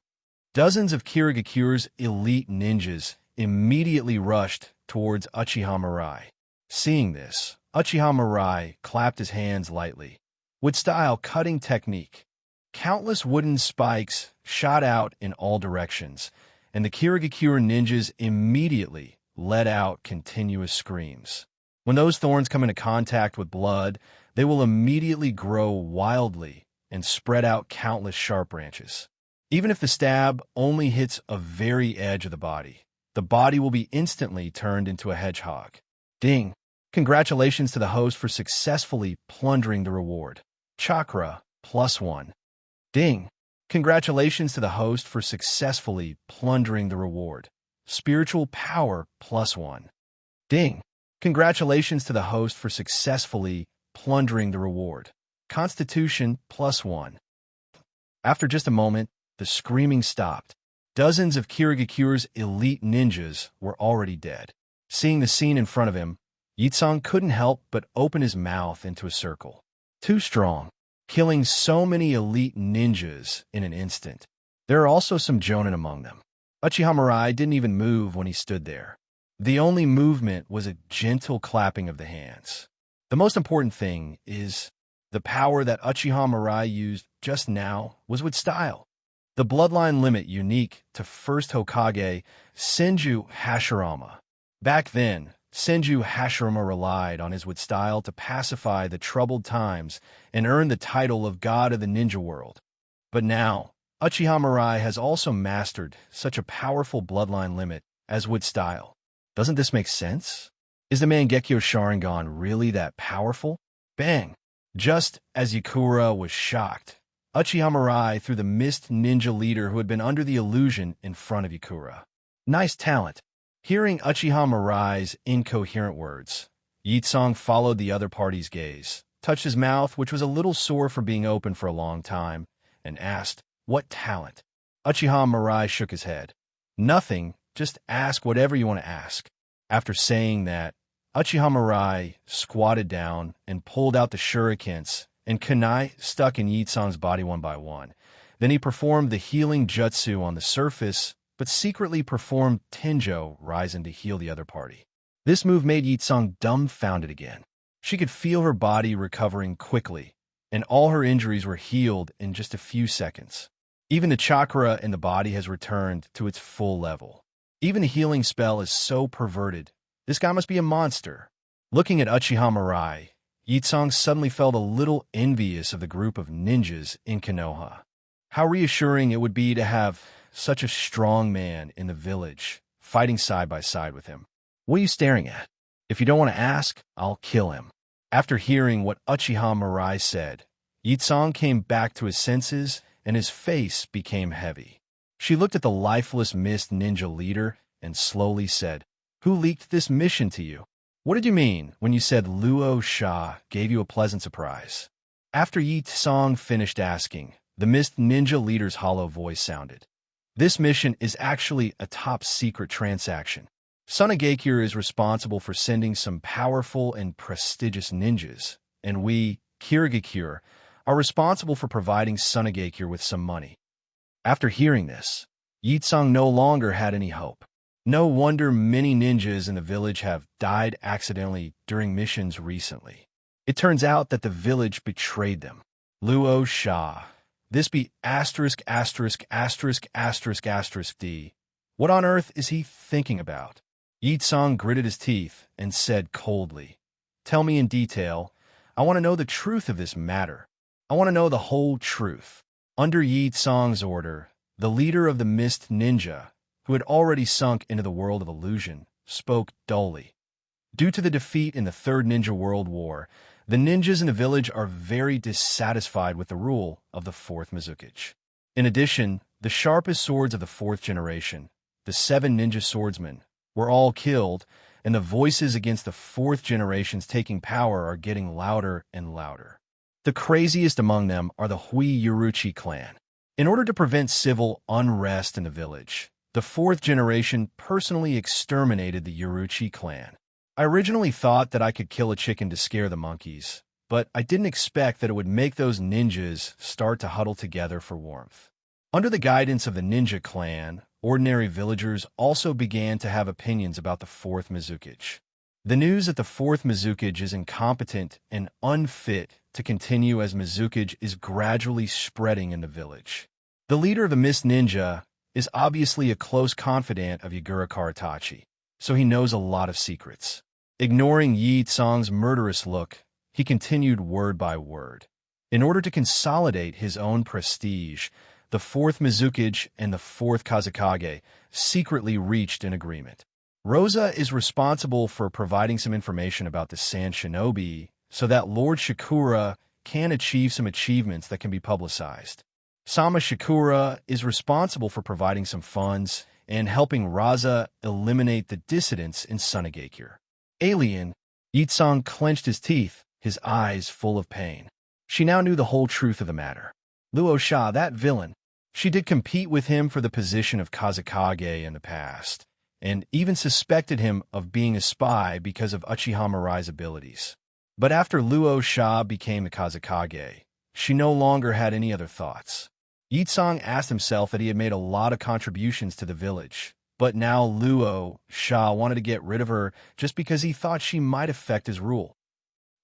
Dozens of Kirigakure's elite ninjas immediately rushed towards Uchiha Mirai. Seeing this, Uchiha Mirai clapped his hands lightly. Wood-style cutting technique. Countless wooden spikes shot out in all directions, and the Kirigakure ninjas immediately let out continuous screams. When those thorns come into contact with blood, they will immediately grow wildly and spread out countless sharp branches. Even if the stab only hits a very edge of the body will be instantly turned into a hedgehog. Ding! Congratulations to the host for successfully plundering the reward. Chakra, +1. Ding! Congratulations to the host for successfully plundering the reward. Spiritual Power +1. Ding! Congratulations to the host for successfully plundering the reward. Constitution +1. After just a moment, the screaming stopped. Dozens of Kirigakure's elite ninjas were already dead. Seeing the scene in front of him, Yitsong couldn't help but open his mouth into a circle. Too strong, killing so many elite ninjas in an instant. There are also some jonin among them. Uchiha Mirai didn't even move when he stood there. The only movement was a gentle clapping of the hands. The most important thing is the power that Uchiha Mirai used just now was with style. The bloodline limit unique to first Hokage, Senju Hashirama. Back then, Senju Hashirama relied on his with style to pacify the troubled times and earn the title of God of the ninja world. But now, Uchiha Mirai has also mastered such a powerful bloodline limit as with style. Doesn't this make sense? Is the Mangekyo Sharingan really that powerful? Bang! Just as Yakura was shocked, Uchiha Mirai threw the mist ninja leader who had been under the illusion in front of Yakura. Nice talent. Hearing Uchiha Mirai's incoherent words, Yitsong followed the other party's gaze, touched his mouth, which was a little sore from being open for a long time, and asked, "What talent?" Uchiha Mirai shook his head. "Nothing, just ask whatever you want to ask." After saying that, Uchiha Mirai squatted down and pulled out the shurikens and kunai stuck in Yitsong's body one by one. Then he performed the healing jutsu on the surface, but secretly performed Tenjo Raisen to heal the other party. This move made Yitsong dumbfounded again. She could feel her body recovering quickly, and all her injuries were healed in just a few seconds. Even the chakra in the body has returned to its full level. Even the healing spell is so perverted. This guy must be a monster. Looking at Uchiha Mirai, Yitsong suddenly felt a little envious of the group of ninjas in Konoha. How reassuring it would be to have such a strong man in the village, fighting side by side with him. What are you staring at? If you don't want to ask, I'll kill him. After hearing what Uchiha Mirai said, Yitsong came back to his senses and his face became heavy. She looked at the lifeless mist ninja leader and slowly said, "Who leaked this mission to you? What did you mean when you said Luo Sha gave you a pleasant surprise?" After Yitsong finished asking, the mist ninja leader's hollow voice sounded. "This mission is actually a top-secret transaction. Sunagakure is responsible for sending some powerful and prestigious ninjas, and we, Kirigakure, are responsible for providing Sunagakure with some money." After hearing this, Yitsong no longer had any hope. No wonder many ninjas in the village have died accidentally during missions recently. It turns out that the village betrayed them. Luo Sha. This be asterisk asterisk asterisk asterisk asterisk D. What on earth is he thinking about? Yitsong gritted his teeth and said coldly, "Tell me in detail. I want to know the truth of this matter. I want to know the whole truth." Under Yitsong's order, the leader of the Mist Ninja, who had already sunk into the world of illusion, spoke dully. Due to the defeat in the Third Ninja World War, the ninjas in the village are very dissatisfied with the rule of the Fourth Mizukage. In addition, the sharpest swords of the fourth generation, the 7 ninja swordsmen, were all killed, and the voices against the fourth generation's taking power are getting louder and louder. The craziest among them are the Hui Yuruchi clan. In order to prevent civil unrest in the village, the fourth generation personally exterminated the Yuruchi clan. I originally thought that I could kill a chicken to scare the monkeys, but I didn't expect that it would make those ninjas start to huddle together for warmth. Under the guidance of the ninja clan, ordinary villagers also began to have opinions about the fourth Mizukage. The news that the fourth Mizukage is incompetent and unfit to continue as Mizukage is gradually spreading in the village. The leader of the Mist Ninja is obviously a close confidant of Yagura Karatachi, so he knows a lot of secrets. Ignoring Yi Tsong's murderous look, he continued word by word. In order to consolidate his own prestige, the fourth Mizukage and the fourth Kazekage secretly reached an agreement. Rosa is responsible for providing some information about the Sand Shinobi so that Lord Shikura can achieve some achievements that can be publicized. Sama Shikura is responsible for providing some funds and helping Raza eliminate the dissidents in Sunagakure. Alien, Yitsong clenched his teeth, his eyes full of pain. She now knew the whole truth of the matter. Luo Sha, that villain, she did compete with him for the position of Kazekage in the past, and even suspected him of being a spy because of Uchiha Mirai's abilities. But after Luo Sha became the Kazekage, she no longer had any other thoughts. Yitsong asked himself that he had made a lot of contributions to the village, but now Luo Sha wanted to get rid of her just because he thought she might affect his rule.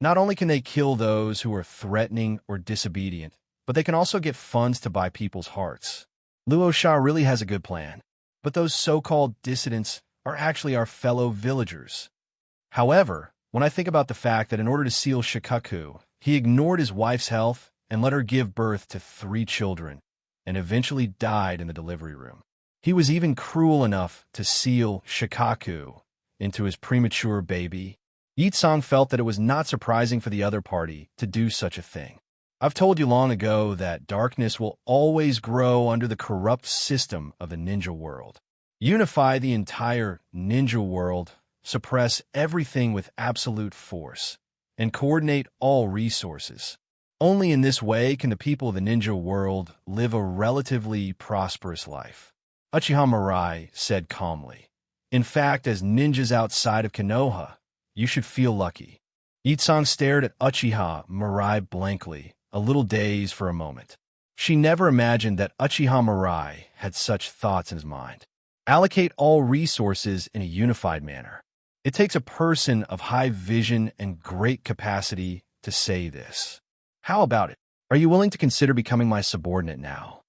Not only can they kill those who are threatening or disobedient, but they can also get funds to buy people's hearts. Luo Sha really has a good plan, but those so-called dissidents are actually our fellow villagers. However, when I think about the fact that in order to seal Shikaku, he ignored his wife's health and let her give birth to 3 children, and eventually died in the delivery room. He was even cruel enough to seal Shikaku into his premature baby. Yitsong felt that it was not surprising for the other party to do such a thing. I've told you long ago that darkness will always grow under the corrupt system of the ninja world. Unify the entire ninja world, suppress everything with absolute force, and coordinate all resources. Only in this way can the people of the ninja world live a relatively prosperous life. Uchiha Mirai said calmly. In fact, as ninjas outside of Konoha, you should feel lucky. Yitsong stared at Uchiha Mirai blankly, a little dazed for a moment. She never imagined that Uchiha Mirai had such thoughts in his mind. Allocate all resources in a unified manner. It takes a person of high vision and great capacity to say this. How about it? Are you willing to consider becoming my subordinate now?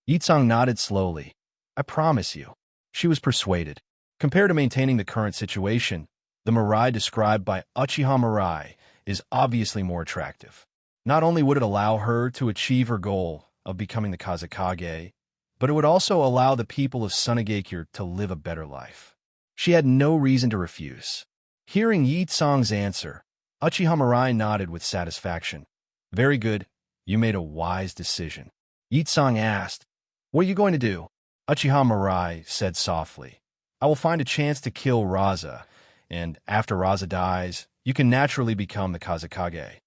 Yitsong nodded slowly. I promise you. She was persuaded. Compared to maintaining the current situation, the Mirai described by Uchiha Mirai is obviously more attractive. Not only would it allow her to achieve her goal of becoming the Kazekage, but it would also allow the people of Sunagakure to live a better life. She had no reason to refuse. Hearing Yitsong's answer, Uchiha Mirai nodded with satisfaction. Very good, you made a wise decision. Yitsong asked, What are you going to do? Uchiha Mirai said softly, I will find a chance to kill Raza, and after Raza dies, you can naturally become the Kazekage.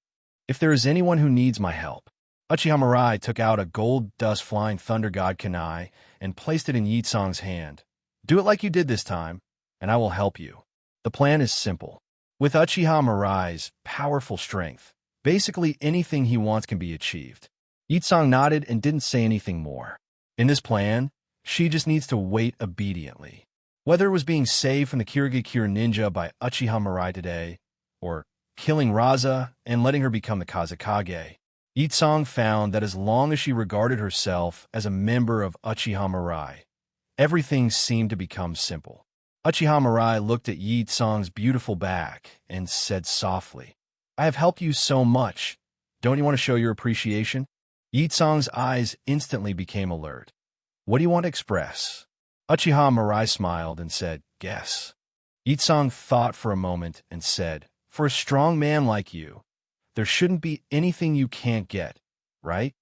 If there is anyone who needs my help. Uchiha Mirai took out a gold dust flying thunder god kunai and placed it in Yitsong's hand. Do it like you did this time, and I will help you. The plan is simple. With Uchiha Mirai's powerful strength, basically anything he wants can be achieved. Yitsong nodded and didn't say anything more. In this plan, she just needs to wait obediently. Whether it was being saved from the Kirigakure ninja by Uchiha Mirai today, or killing Raza and letting her become the Kazekage, Yitsong found that as long as she regarded herself as a member of Uchiha Mirai, everything seemed to become simple. Uchiha Mirai looked at Yitsong's beautiful back and said softly, I have helped you so much. Don't you want to show your appreciation? Yitsong's eyes instantly became alert. What do you want to express? Uchiha Mirai smiled and said, Guess. Yitsong thought for a moment and said, For a strong man like you, there shouldn't be anything you can't get, right?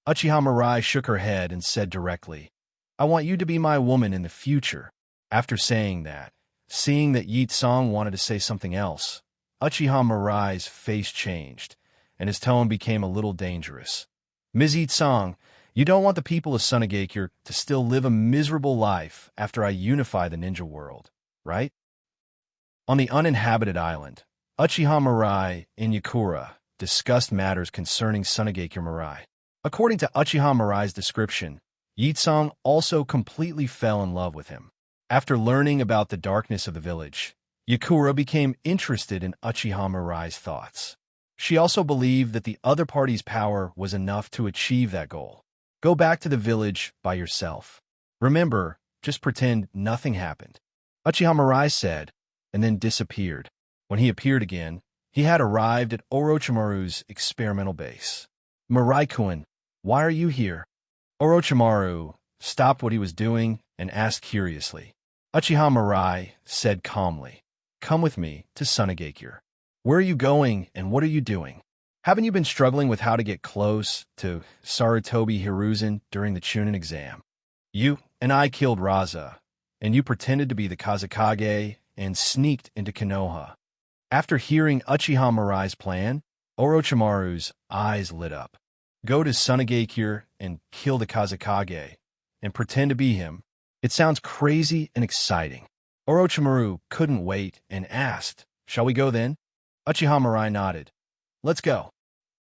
Uchiha Mirai shook her head and said directly, I want you to be my woman in the future. After saying that, seeing that Yitsong wanted to say something else, Uchiha Mirai's face changed, and his tone became a little dangerous. Ms. Yitsong, you don't want the people of Sunagakure to still live a miserable life after I unify the ninja world, right? On the uninhabited island, Uchiha Mirai and Yakura discussed matters concerning Sunagakure Mirai. According to Uchiha Mirai's description, Yitsong also completely fell in love with him. After learning about the darkness of the village, Yakura became interested in Uchiha Mirai's thoughts. She also believed that the other party's power was enough to achieve that goal. Go back to the village by yourself. Remember, just pretend nothing happened. Uchiha Mirai said, and then disappeared. When he appeared again, he had arrived at Orochimaru's experimental base. Mirai-kun, why are you here? Orochimaru stopped what he was doing and asked curiously. Uchiha Mirai said calmly, Come with me to Sunagakure. Where are you going and what are you doing? Haven't you been struggling with how to get close to Sarutobi Hiruzen during the Chunin exam? You and I killed Raza, and you pretended to be the Kazekage and sneaked into Konoha. After hearing Uchiha Mirai's plan, Orochimaru's eyes lit up. Go to Sunagakure and kill the Kazekage, and pretend to be him. It sounds crazy and exciting. Orochimaru couldn't wait and asked, "Shall we go then?" Uchiha Mirai nodded. "Let's go."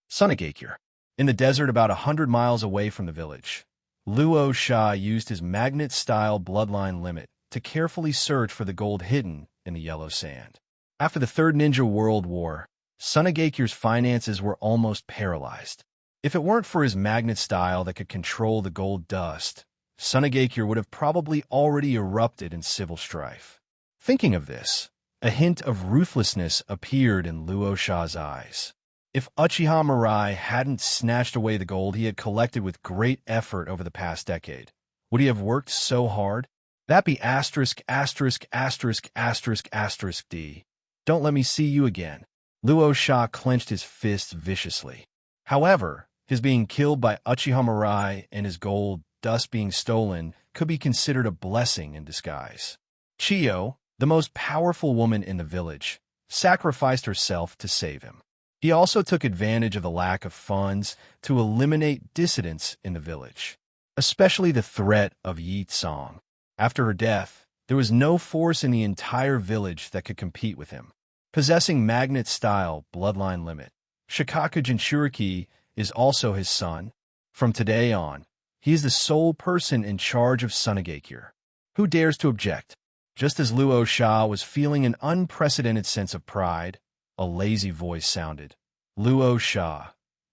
Sunagakure. In the desert about 100 miles away from the village, Luo Sha used his magnet-style bloodline limit to carefully search for the gold hidden in the yellow sand. After the Third Ninja World War, Sunagakure's finances were almost paralyzed. If it weren't for his magnet style that could control the gold dust, Sunagakure would have probably already erupted in civil strife. Thinking of this, a hint of ruthlessness appeared in Luo Sha's eyes. If Uchiha Mirai hadn't snatched away the gold he had collected with great effort over the past decade, would he have worked so hard? That be asterisk, asterisk, asterisk, asterisk, asterisk D. Don't let me see you again. Luo Sha clenched his fists viciously. However, his being killed by Uchiha Mirai and his gold dust being stolen could be considered a blessing in disguise. Chiyo, the most powerful woman in the village, sacrificed herself to save him. He also took advantage of the lack of funds to eliminate dissidents in the village, especially the threat of Yi Tsong. After her death, there was no force in the entire village that could compete with him. Possessing magnet-style bloodline limit, Shikaku Jinchuriki is also his son. From today on, he is the sole person in charge of Sunagakure. Who dares to object? Just as Luo Sha was feeling an unprecedented sense of pride, a lazy voice sounded. "Luo Sha,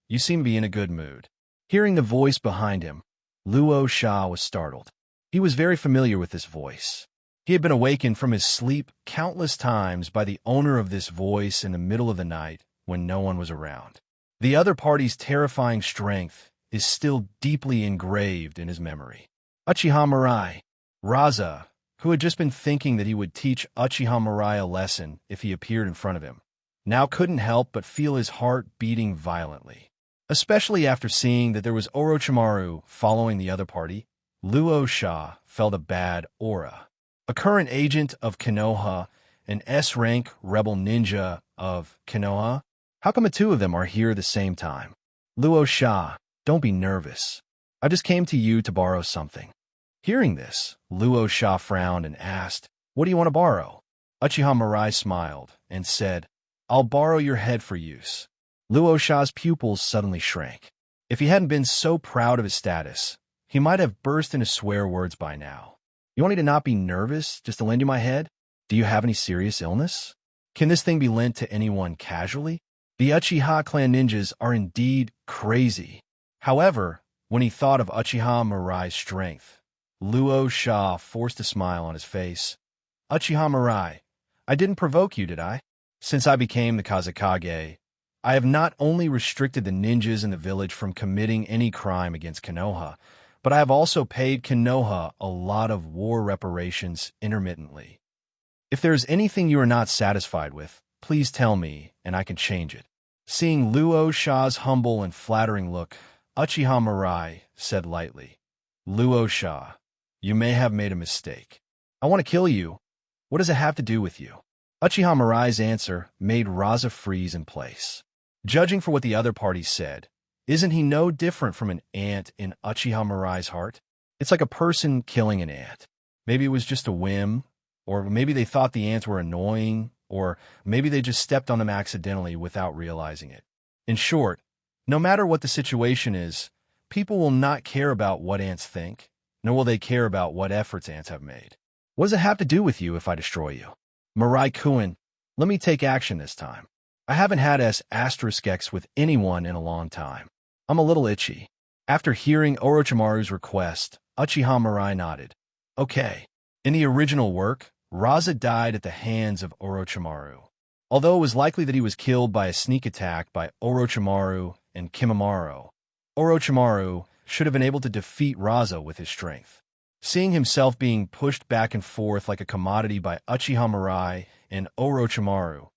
you seem to be in a good mood." Hearing the voice behind him, Luo Sha was startled. He was very familiar with this voice. He had been awakened from his sleep countless times by the owner of this voice in the middle of the night when no one was around. The other party's terrifying strength is still deeply engraved in his memory. Uchiha Mirai, Raza, who had just been thinking that he would teach Uchiha Mirai a lesson if he appeared in front of him, now couldn't help but feel his heart beating violently. Especially after seeing that there was Orochimaru following the other party, Luo Sha felt a bad aura. A current agent of Konoha, an S-rank rebel ninja of Konoha. How come the two of them are here at the same time? Luo Sha, don't be nervous. I just came to you to borrow something. Hearing this, Luo Sha frowned and asked, "What do you want to borrow?" Uchiha Mirai smiled and said, "I'll borrow your head for use." Luo Sha's pupils suddenly shrank. If he hadn't been so proud of his status, he might have burst into swear words by now. "You want me to not be nervous, just to lend you my head? Do you have any serious illness? Can this thing be lent to anyone casually?" The Uchiha clan ninjas are indeed crazy. However, when he thought of Uchiha Mirai's strength, Luo Sha forced a smile on his face. "Uchiha Mirai, I didn't provoke you, did I? Since I became the Kazekage, I have not only restricted the ninjas in the village from committing any crime against Konoha, but I have also paid Konoha a lot of war reparations intermittently. If there is anything you are not satisfied with, please tell me, and I can change it." Seeing Luo Sha's humble and flattering look, Uchiha Mirai said lightly, "Luo Sha, you may have made a mistake. I want to kill you. What does it have to do with you?" Uchiha Mirai's answer made Raza freeze in place. Judging for what the other party said, isn't he no different from an ant in Uchiha Mirai's heart? It's like a person killing an ant. Maybe it was just a whim, or maybe they thought the ants were annoying, or maybe they just stepped on them accidentally without realizing it. In short, no matter what the situation is, people will not care about what ants think, nor will they care about what efforts ants have made. What does it have to do with you if I destroy you? Mirai-kun, let me take action this time. I haven't had S*X with anyone in a long time. I'm a little itchy. After hearing Orochimaru's request, Uchiha Mirai nodded. Okay. In the original work, Raza died at the hands of Orochimaru. Although it was likely that he was killed by a sneak attack by Orochimaru and Kimimaro, Orochimaru should have been able to defeat Raza with his strength. Seeing himself being pushed back and forth like a commodity by Uchiha Mirai and Orochimaru,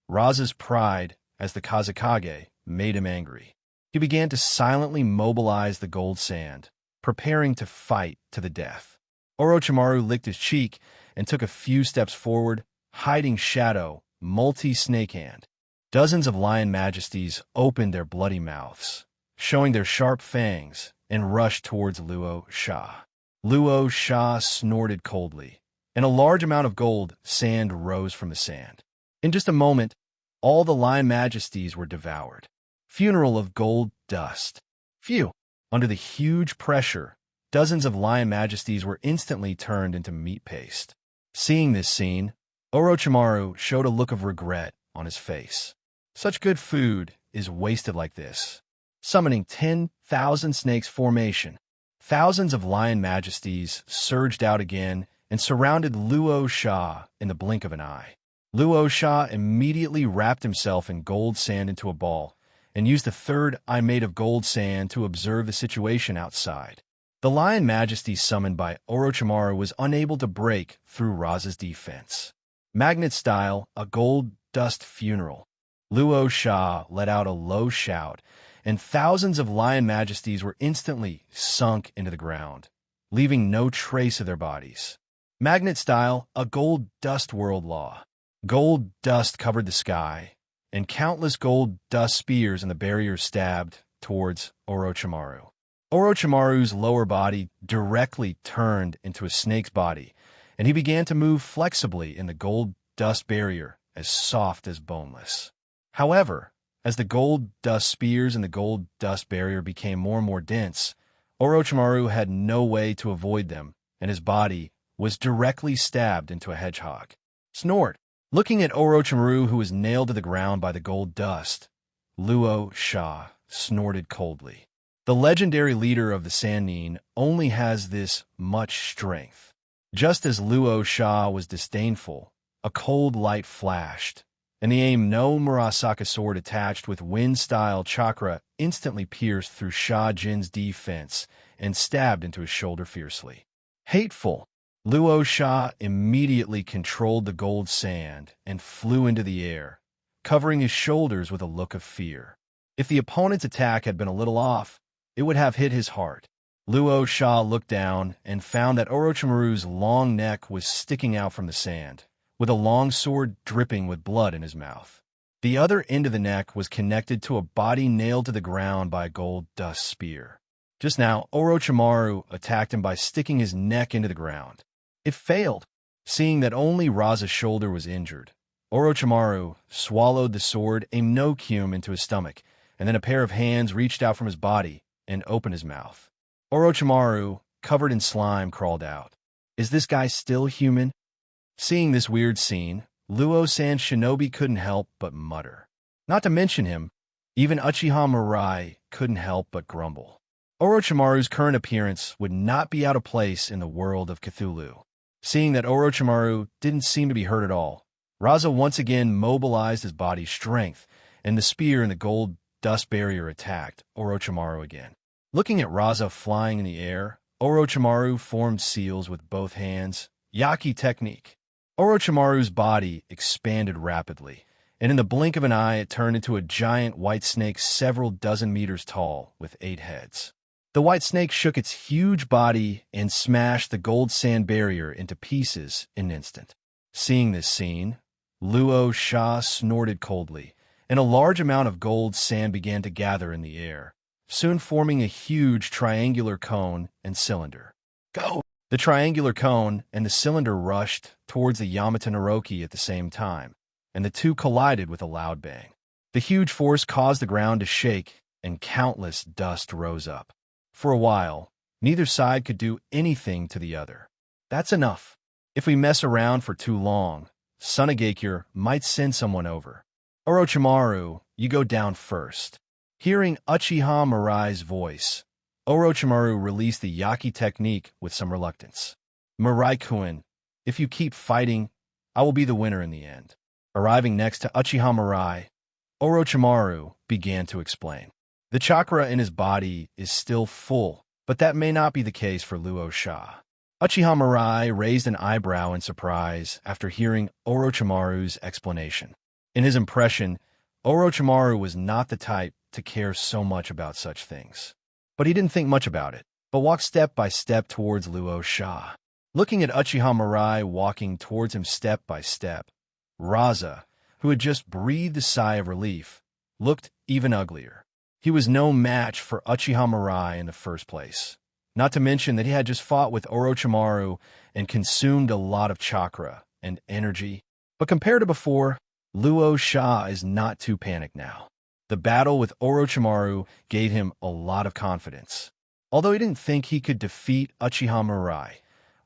Raza's pride as the Kazekage made him angry. He began to silently mobilize the gold sand, preparing to fight to the death. Orochimaru licked his cheek and took a few steps forward, hiding shadow, multi-snake hand. Dozens of lion majesties opened their bloody mouths, showing their sharp fangs, and rushed towards Luo Sha. Luo Sha snorted coldly, and a large amount of gold sand rose from the sand. In just a moment, all the lion majesties were devoured. Funeral of gold dust. Phew! Under the huge pressure, dozens of lion majesties were instantly turned into meat paste. Seeing this scene, Orochimaru showed a look of regret on his face. Such good food is wasted like this. Summoning 10,000 snakes formation, thousands of lion majesties surged out again and surrounded Luo Sha in the blink of an eye. Luo Sha immediately wrapped himself in gold sand into a ball and used the third eye made of gold sand to observe the situation outside. The lion majesty summoned by Orochimaru was unable to break through Raza's defense. Magnet style, a gold dust funeral. Luo Sha let out a low shout, and thousands of lion majesties were instantly sunk into the ground, leaving no trace of their bodies. Magnet style, a gold dust world law. Gold dust covered the sky, and countless gold dust spears in the barrier stabbed towards Orochimaru. Orochimaru's lower body directly turned into a snake's body, and he began to move flexibly in the gold dust barrier, as soft as boneless. However, as the gold dust spears in the gold dust barrier became more and more dense, Orochimaru had no way to avoid them, and his body was directly stabbed into a hedgehog. Snort! Looking at Orochimaru, who was nailed to the ground by the gold dust, Luo Sha snorted coldly. The legendary leader of the Sannin only has this much strength. Just as Luo Sha was disdainful, a cold light flashed, and the aim no Murasaka sword attached with wind-style chakra instantly pierced through Sha Jin's defense and stabbed into his shoulder fiercely. Hateful! Luo Sha immediately controlled the gold sand and flew into the air, covering his shoulders with a look of fear. If the opponent's attack had been a little off, it would have hit his heart. Luo Sha looked down and found that Orochimaru's long neck was sticking out from the sand, with a long sword dripping with blood in his mouth. The other end of the neck was connected to a body nailed to the ground by a gold dust spear. Just now, Orochimaru attacked him by sticking his neck into the ground. It failed. Seeing that only Raza's shoulder was injured, Orochimaru swallowed the sword, aimed no cum into his stomach, and then a pair of hands reached out from his body and opened his mouth. Orochimaru, covered in slime, crawled out. Is this guy still human? Seeing this weird scene, Luo-san Shinobi couldn't help but mutter. Not to mention him, even Uchiha Mirai couldn't help but grumble. Orochimaru's current appearance would not be out of place in the world of Cthulhu. Seeing that Orochimaru didn't seem to be hurt at all, Raza once again mobilized his body's strength, and the spear in the gold dust barrier attacked Orochimaru again. Looking at Raza flying in the air, Orochimaru formed seals with both hands. Yaki technique. Orochimaru's body expanded rapidly, and in the blink of an eye it turned into a giant white snake several dozen meters tall with 8 heads. The white snake shook its huge body and smashed the gold sand barrier into pieces in an instant. Seeing this scene, Luo Sha snorted coldly, and a large amount of gold sand began to gather in the air, soon forming a huge triangular cone and cylinder. Go! The triangular cone and the cylinder rushed towards the Yamata Naroki at the same time, and the two collided with a loud bang. The huge force caused the ground to shake, and countless dust rose up. For a while, neither side could do anything to the other. That's enough. If we mess around for too long, Sunagakure might send someone over. Orochimaru, you go down first. Hearing Uchiha Mirai's voice, Orochimaru released the Yaki technique with some reluctance. Mirai-kun, if you keep fighting, I will be the winner in the end. Arriving next to Uchiha Mirai, Orochimaru began to explain. The chakra in his body is still full, but that may not be the case for Luo Sha. Uchiha Mirai raised an eyebrow in surprise after hearing Orochimaru's explanation. In his impression, Orochimaru was not the type to care so much about such things. But he didn't think much about it, but walked step by step towards Luo Sha. Looking at Uchiha Mirai walking towards him step by step, Raza, who had just breathed a sigh of relief, looked even uglier. He was no match for Uchiha Mirai in the first place. Not to mention that he had just fought with Orochimaru and consumed a lot of chakra and energy. But compared to before, Luo Sha is not too panicked now. The battle with Orochimaru gave him a lot of confidence. Although he didn't think he could defeat Uchiha Mirai,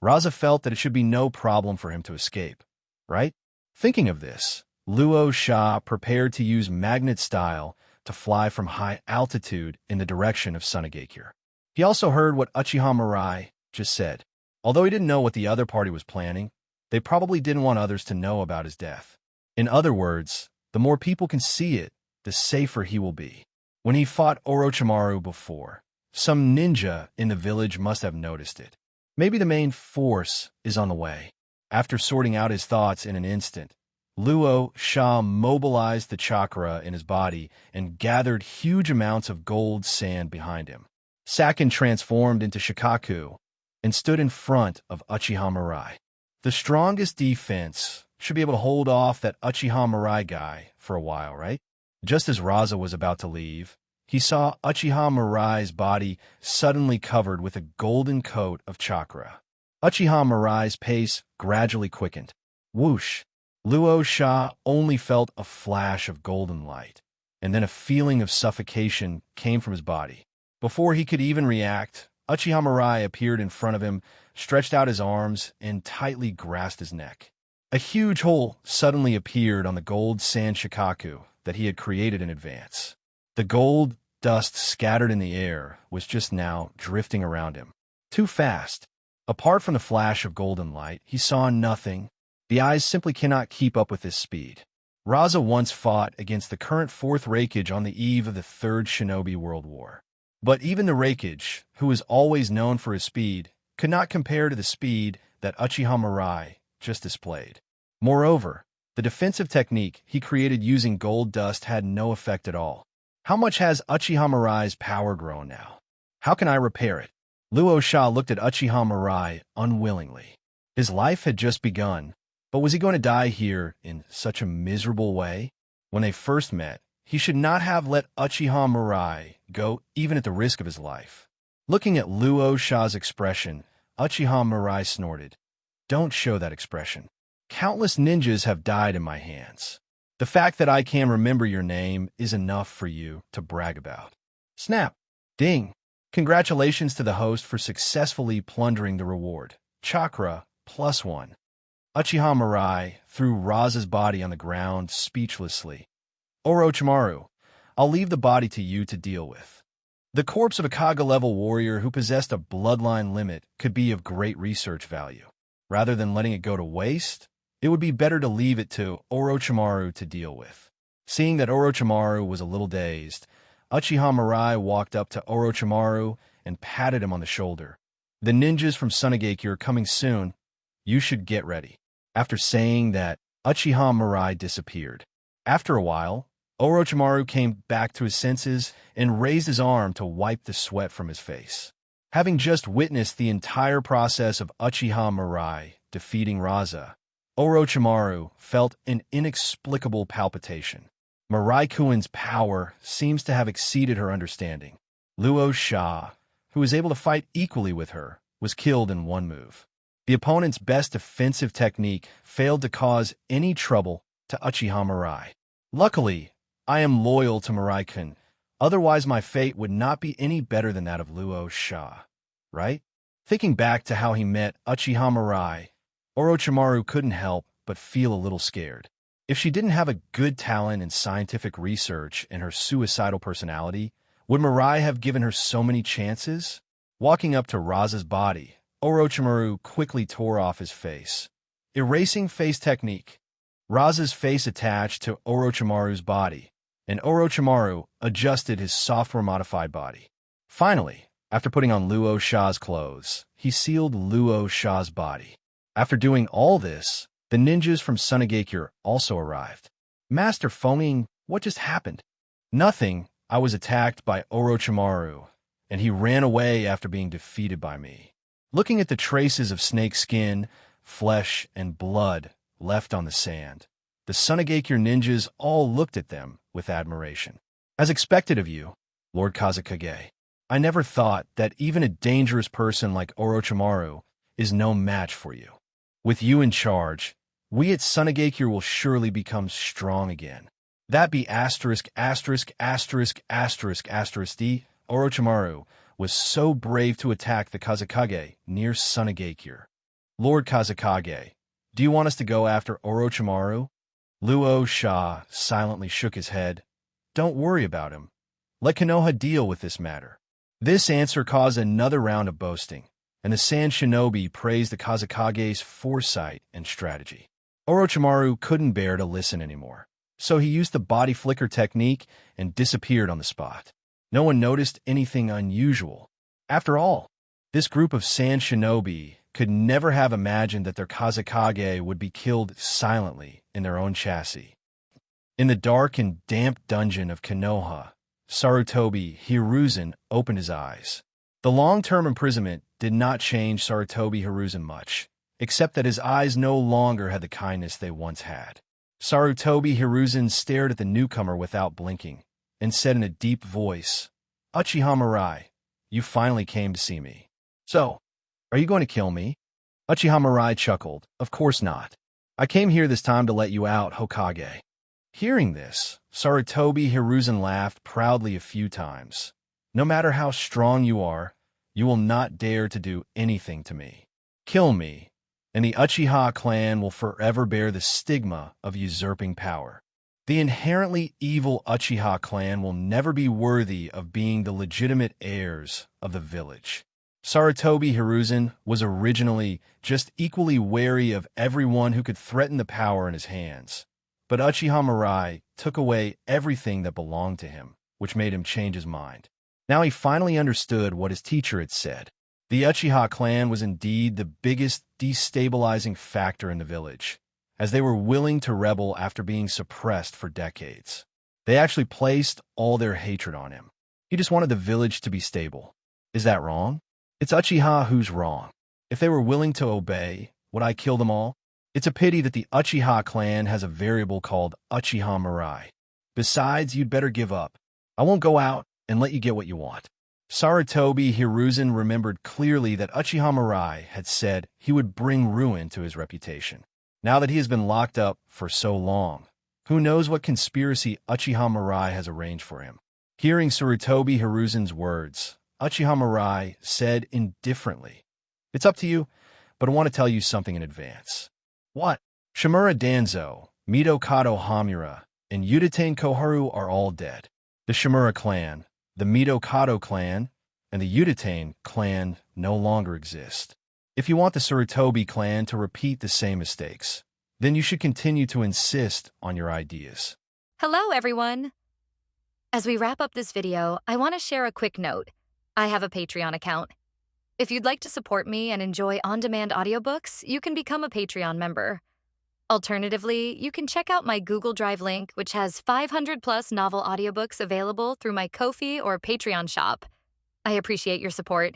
Raza felt that it should be no problem for him to escape, right? Thinking of this, Luo Sha prepared to use magnet style to fly from high altitude in the direction of Sunagakure. He also heard what Uchiha Mirai just said. Although he didn't know what the other party was planning, they probably didn't want others to know about his death. In other words, the more people can see it, the safer he will be. When he fought Orochimaru before, some ninja in the village must have noticed it. Maybe the main force is on the way. After sorting out his thoughts in an instant, Luo Sha mobilized the chakra in his body and gathered huge amounts of gold sand behind him. Saken transformed into Shikaku and stood in front of Uchiha Mirai. The strongest defense should be able to hold off that Uchiha Mirai guy for a while, right? Just as Raza was about to leave, he saw Uchiha Mirai's body suddenly covered with a golden coat of chakra. Uchiha Mirai's pace gradually quickened. Whoosh! Luo Sha only felt a flash of golden light, and then a feeling of suffocation came from his body. Before he could even react, Uchiha Mirai appeared in front of him, stretched out his arms, and tightly grasped his neck. A huge hole suddenly appeared on the gold sand Shikaku that he had created in advance. The gold dust scattered in the air was just now drifting around him. Too fast. Apart from the flash of golden light, he saw nothing. The eyes simply cannot keep up with this speed. Raza once fought against the current 4th Raikage on the eve of the 3rd Shinobi World War. But even the Raikage, who is always known for his speed, could not compare to the speed that Uchiha Mirai just displayed. Moreover, the defensive technique he created using gold dust had no effect at all. How much has Uchiha Mirai's power grown now? How can I repair it? Luo Sha looked at Uchiha Mirai unwillingly. His life had just begun, but was he going to die here in such a miserable way? When they first met, he should not have let Uchiha Mirai go even at the risk of his life. Looking at Luo Sha's expression, Uchiha Mirai snorted. Don't show that expression. Countless ninjas have died in my hands. The fact that I can remember your name is enough for you to brag about. Snap. Ding. Congratulations to the host for successfully plundering the reward. Chakra +1. Uchiha Mirai threw Raza's body on the ground speechlessly. Orochimaru, I'll leave the body to you to deal with. The corpse of a Kaga-level warrior who possessed a bloodline limit could be of great research value. Rather than letting it go to waste, it would be better to leave it to Orochimaru to deal with. Seeing that Orochimaru was a little dazed, Uchiha Mirai walked up to Orochimaru and patted him on the shoulder. The ninjas from Sunagakure are coming soon. You should get ready. After saying that, Uchiha Mirai disappeared. After a while, Orochimaru came back to his senses and raised his arm to wipe the sweat from his face. Having just witnessed the entire process of Uchiha Mirai defeating Raza, Orochimaru felt an inexplicable palpitation. Mirai-kun's power seems to have exceeded her understanding. Luo Sha, who was able to fight equally with her, was killed in one move. The opponent's best defensive technique failed to cause any trouble to Uchiha Mirai. Luckily, I am loyal to Mirai-kun, otherwise my fate would not be any better than that of Luo Sha, right? Thinking back to how he met Uchiha Mirai, Orochimaru couldn't help but feel a little scared. If she didn't have a good talent in scientific research and her suicidal personality, would Mirai have given her so many chances? Walking up to Raza's body, Orochimaru quickly tore off his face. Erasing face technique. Raza's face attached to Orochimaru's body, and Orochimaru adjusted his software-modified body. Finally, after putting on Luo Sha's clothes, he sealed Luo Sha's body. After doing all this, the ninjas from Sunagakure also arrived. Master Foaming, what just happened? Nothing. I was attacked by Orochimaru, and he ran away after being defeated by me. looking at the traces of snake skin, flesh, and blood left on the sand. The Sunagakure ninjas all looked at them with admiration. As expected of you, Lord Kazekage, I never thought that even a dangerous person like Orochimaru is no match for you. With you in charge, we at Sunagakure will surely become strong again. That be asterisk, asterisk, asterisk, asterisk, asterisk D. Orochimaru was so brave to attack the Kazekage near Sunagakure. Lord Kazekage, do you want us to go after Orochimaru? Luo Sha silently shook his head. Don't worry about him. Let Konoha deal with this matter. This answer caused another round of boasting, and the Sand Shinobi praised the Kazekage's foresight and strategy. Orochimaru couldn't bear to listen anymore, so he used the body flicker technique and disappeared on the spot. No one noticed anything unusual. After all, this group of Sand Shinobi could never have imagined that their Kazekage would be killed silently in their own chassis. In the dark and damp dungeon of Konoha, Sarutobi Hiruzen opened his eyes. The long-term imprisonment did not change Sarutobi Hiruzen much, except that his eyes no longer had the kindness they once had. Sarutobi Hiruzen stared at the newcomer without blinking, and said in a deep voice, Uchiha Mirai, you finally came to see me. So, are you going to kill me? Uchiha Mirai chuckled, Of course not. I came here this time to let you out, Hokage. Hearing this, Sarutobi Hiruzen laughed proudly a few times. No matter how strong you are, you will not dare to do anything to me. Kill me, and the Uchiha clan will forever bear the stigma of usurping power. The inherently evil Uchiha clan will never be worthy of being the legitimate heirs of the village. Sarutobi Hiruzen was originally just equally wary of everyone who could threaten the power in his hands. But Uchiha Mirai took away everything that belonged to him, which made him change his mind. Now he finally understood what his teacher had said. The Uchiha clan was indeed the biggest destabilizing factor in the village, as they were willing to rebel after being suppressed for decades. They actually placed all their hatred on him. He just wanted the village to be stable. Is that wrong? It's Uchiha who's wrong. If they were willing to obey, would I kill them all? It's a pity that the Uchiha clan has a variable called Uchiha Mirai. Besides, you'd better give up. I won't go out and let you get what you want. Sarutobi Hiruzen remembered clearly that Uchiha Mirai had said he would bring ruin to his reputation. Now that he has been locked up for so long, who knows what conspiracy Uchiha Mirai has arranged for him. Hearing Sarutobi Hiruzen's words, Uchiha Mirai said indifferently, It's up to you, but I want to tell you something in advance. What? Shimura Danzo, Mito Kato Hamura, and Udatain Koharu are all dead. The Shimura clan, the Mito Kato clan, and the Udatain clan no longer exist. If you want the Sarutobi clan to repeat the same mistakes, then you should continue to insist on your ideas. Hello, everyone. As we wrap up this video, I want to share a quick note. I have a Patreon account. If you'd like to support me and enjoy on-demand audiobooks, you can become a Patreon member. Alternatively, you can check out my Google Drive link, which has 500+ novel audiobooks available through my Ko-fi or Patreon shop. I appreciate your support.